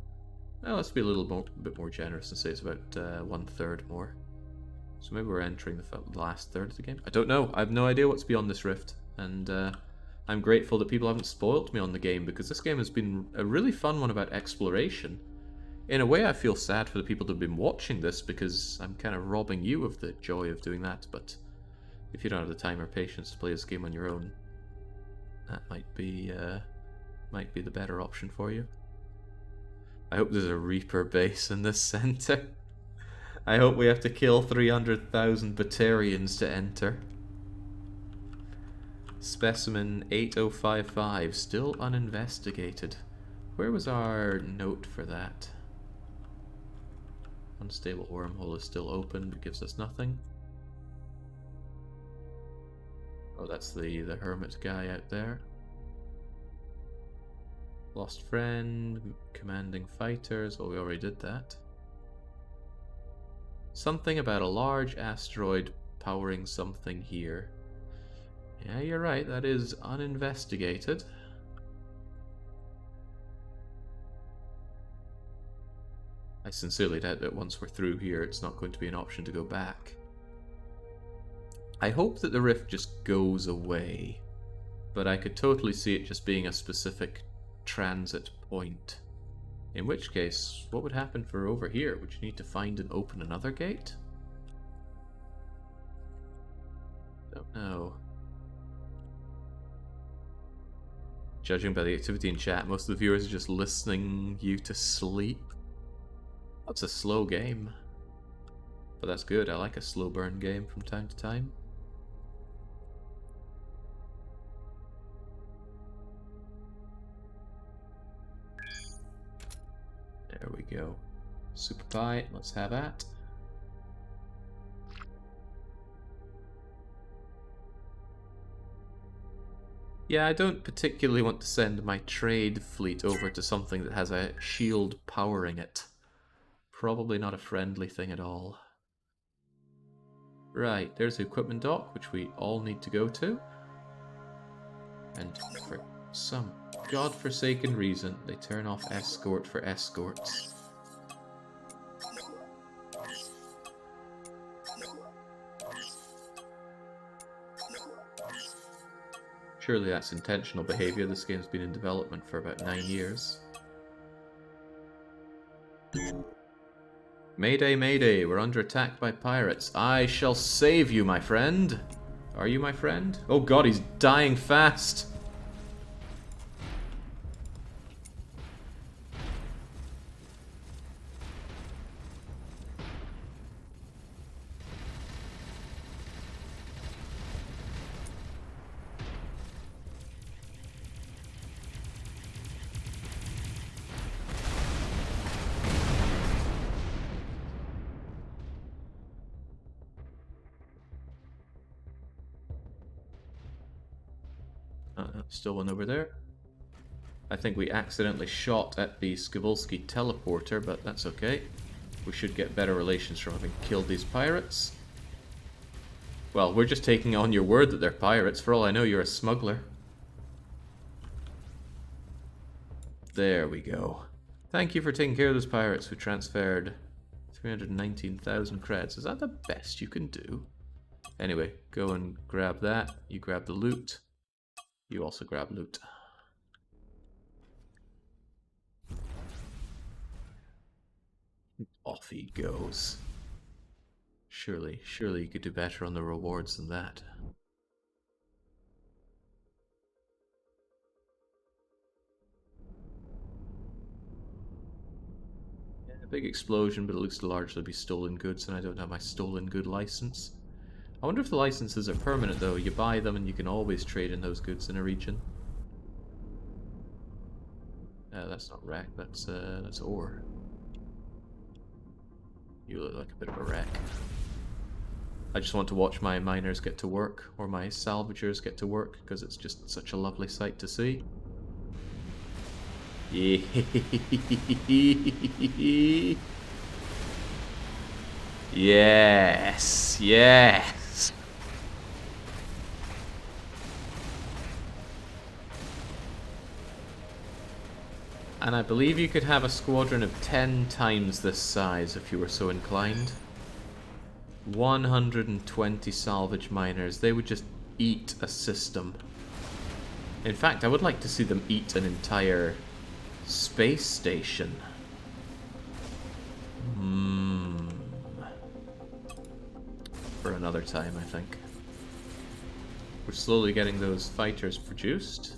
Well, let's be a bit more generous and say it's about 1/3 more. So maybe we're entering the last third of the game. I don't know. I have no idea what's beyond this rift, and I'm grateful that people haven't spoilt me on the game, because this game has been a really fun one about exploration. In a way, I feel sad for the people that have been watching this, because I'm kind of robbing you of the joy of doing that, but if you don't have the time or patience to play this game on your own, that might be the better option for you. I hope there's a Reaper base in this center. I hope we have to kill 300,000 Batarians to enter. Specimen 8055, still uninvestigated. Where was our note for that? Unstable wormhole is still open, but gives us nothing. Oh, that's the hermit guy out there. Lost friend, commanding fighters. Oh, we already did that. Something about a large asteroid powering something here. Yeah, you're right, that is uninvestigated. I sincerely doubt that once we're through here, it's not going to be an option to go back. I hope that the rift just goes away, but I could totally see it just being a specific transit point. In which case, what would happen for over here? Would you need to find and open another gate? Don't know. Judging by the activity in chat, most of the viewers are just listening you to sleep. That's a slow game. But that's good, I like a slow burn game from time to time. There we go. Super Pie, let's have that. Yeah, I don't particularly want to send my trade fleet over to something that has a shield powering it. Probably not a friendly thing at all. Right, there's the equipment dock, which we all need to go to. And for some godforsaken reason, they turn off escort for escorts. Surely that's intentional behavior. This game's been in development for about 9 years. Mayday, mayday, we're under attack by pirates. I shall save you, my friend. Are you my friend? Oh god, he's dying fast. Still one over there. I think we accidentally shot at the Skibulski teleporter, but that's okay. We should get better relations from having killed these pirates. Well, we're just taking on your word that they're pirates. For all I know, you're a smuggler. There we go. Thank you for taking care of those pirates who transferred 319,000 creds. Is that the best you can do? Anyway, go and grab that. You grab the loot. You also grab loot. Off he goes. Surely you could do better on the rewards than that. Yeah, a big explosion, but it looks to largely be stolen goods, and I don't have my stolen good license. I wonder if the licenses are permanent though. You buy them and you can always trade in those goods in a region. That's not wreck, that's ore. You look like a bit of a wreck. I just want to watch my miners get to work, or my salvagers get to work, because it's just such a lovely sight to see. Yes, yes. And I believe you could have a squadron of 10 times this size if you were so inclined. 120 salvage miners. They would just eat a system. In fact, I would like to see them eat an entire space station. For another time, I think. We're slowly getting those fighters produced.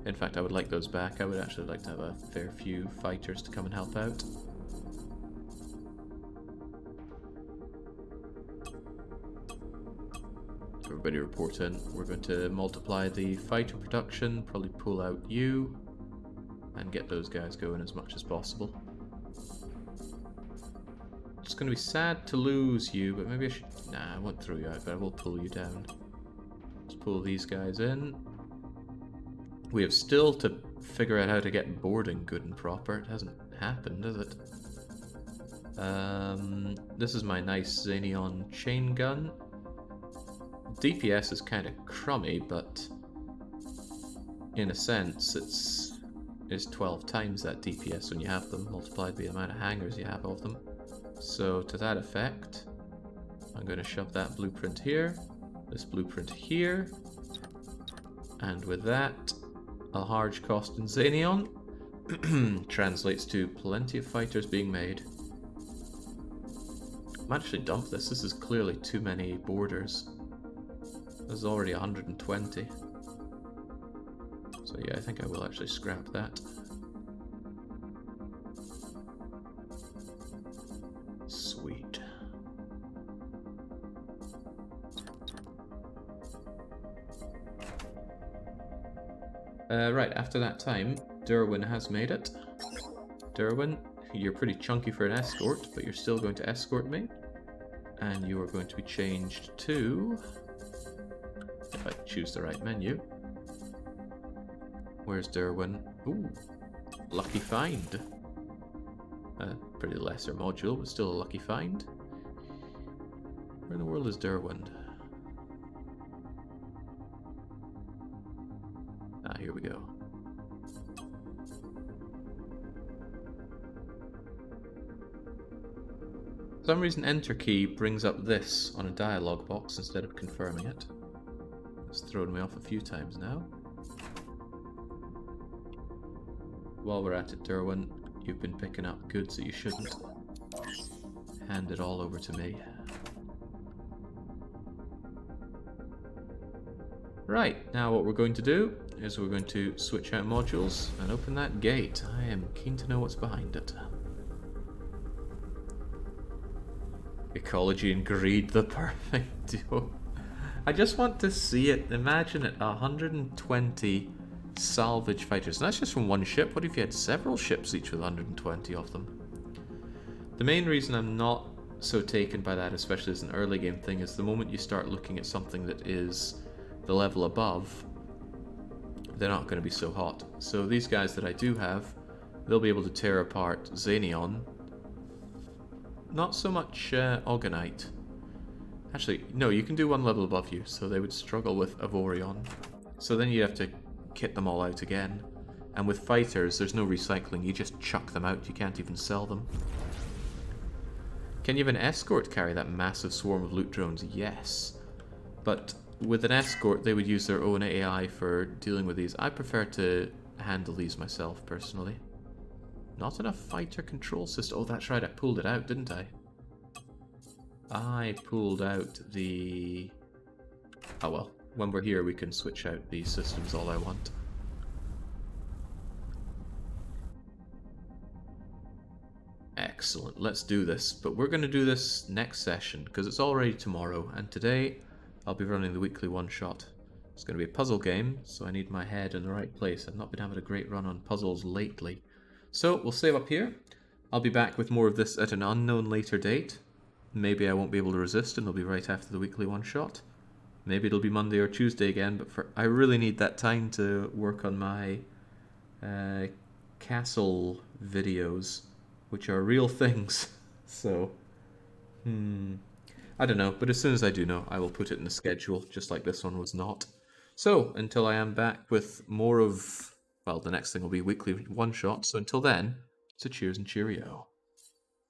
In fact, I would like those back. I would actually like to have a fair few fighters to come and help out. Everybody report in. We're going to multiply the fighter production, probably pull out you, and get those guys going as much as possible. It's going to be sad to lose you, but maybe I should... Nah, I won't throw you out, but I will pull you down. Let's pull these guys in. We have still to figure out how to get boarding good and proper. It hasn't happened, has it? This is my nice Xenion chain gun. DPS is kind of crummy, but in a sense it's 12 times that DPS when you have them, multiplied by the amount of hangers you have of them. So to that effect, I'm going to shove that blueprint here, this blueprint here, and with that, a large cost in Xenion translates to plenty of fighters being made. I'm actually dump this. This is clearly too many borders. There's already 120. So yeah, I think I will actually scrap that. Sweet. Right, after that time, Derwin has made it. Derwin, you're pretty chunky for an escort, but you're still going to escort me. And you are going to be changed to... if I choose the right menu. Where's Derwin? Ooh, lucky find. A pretty lesser module, but still a lucky find. Where in the world is Derwin? Ah, here we go. For some reason, Enter key brings up this on a dialog box instead of confirming it. It's thrown me off a few times now. While we're at it, Derwin, you've been picking up goods that you shouldn't. Hand it all over to me. Right, now what we're going to do is we're going to switch out modules and open that gate. I am keen to know what's behind it. Ecology and greed, the perfect duo. I just want to see it. Imagine it, 120 salvage fighters. And that's just from one ship. What if you had several ships each with 120 of them? The main reason I'm not so taken by that, especially as an early game thing, is the moment you start looking at something that is the level above, they're not going to be so hot. So these guys that I do have, they'll be able to tear apart Xenion. Not so much Orgonite. Actually, no, you can do one level above you, so they would struggle with Avorion. So then you have to kit them all out again. And with fighters, there's no recycling, you just chuck them out, you can't even sell them. Can you have an escort carry that massive swarm of loot drones? Yes. But with an escort, they would use their own AI for dealing with these. I prefer to handle these myself, personally. Not enough fighter control system. Oh, that's right, I pulled it out, didn't I? I pulled out the... oh well, when we're here we can switch out these systems all I want. Excellent, let's do this. But we're going to do this next session, because it's already tomorrow, and today I'll be running the weekly one-shot. It's going to be a puzzle game, so I need my head in the right place. I've not been having a great run on puzzles lately. So, we'll save up here. I'll be back with more of this at an unknown later date. Maybe I won't be able to resist and it'll be right after the weekly one-shot. Maybe it'll be Monday or Tuesday again, but I really need that time to work on my castle videos, which are real things. So, I don't know, but as soon as I do know, I will put it in the schedule, just like this one was not. So, until I am back with more of... well, the next thing will be weekly one-shot, so until then, it's a cheers and cheerio.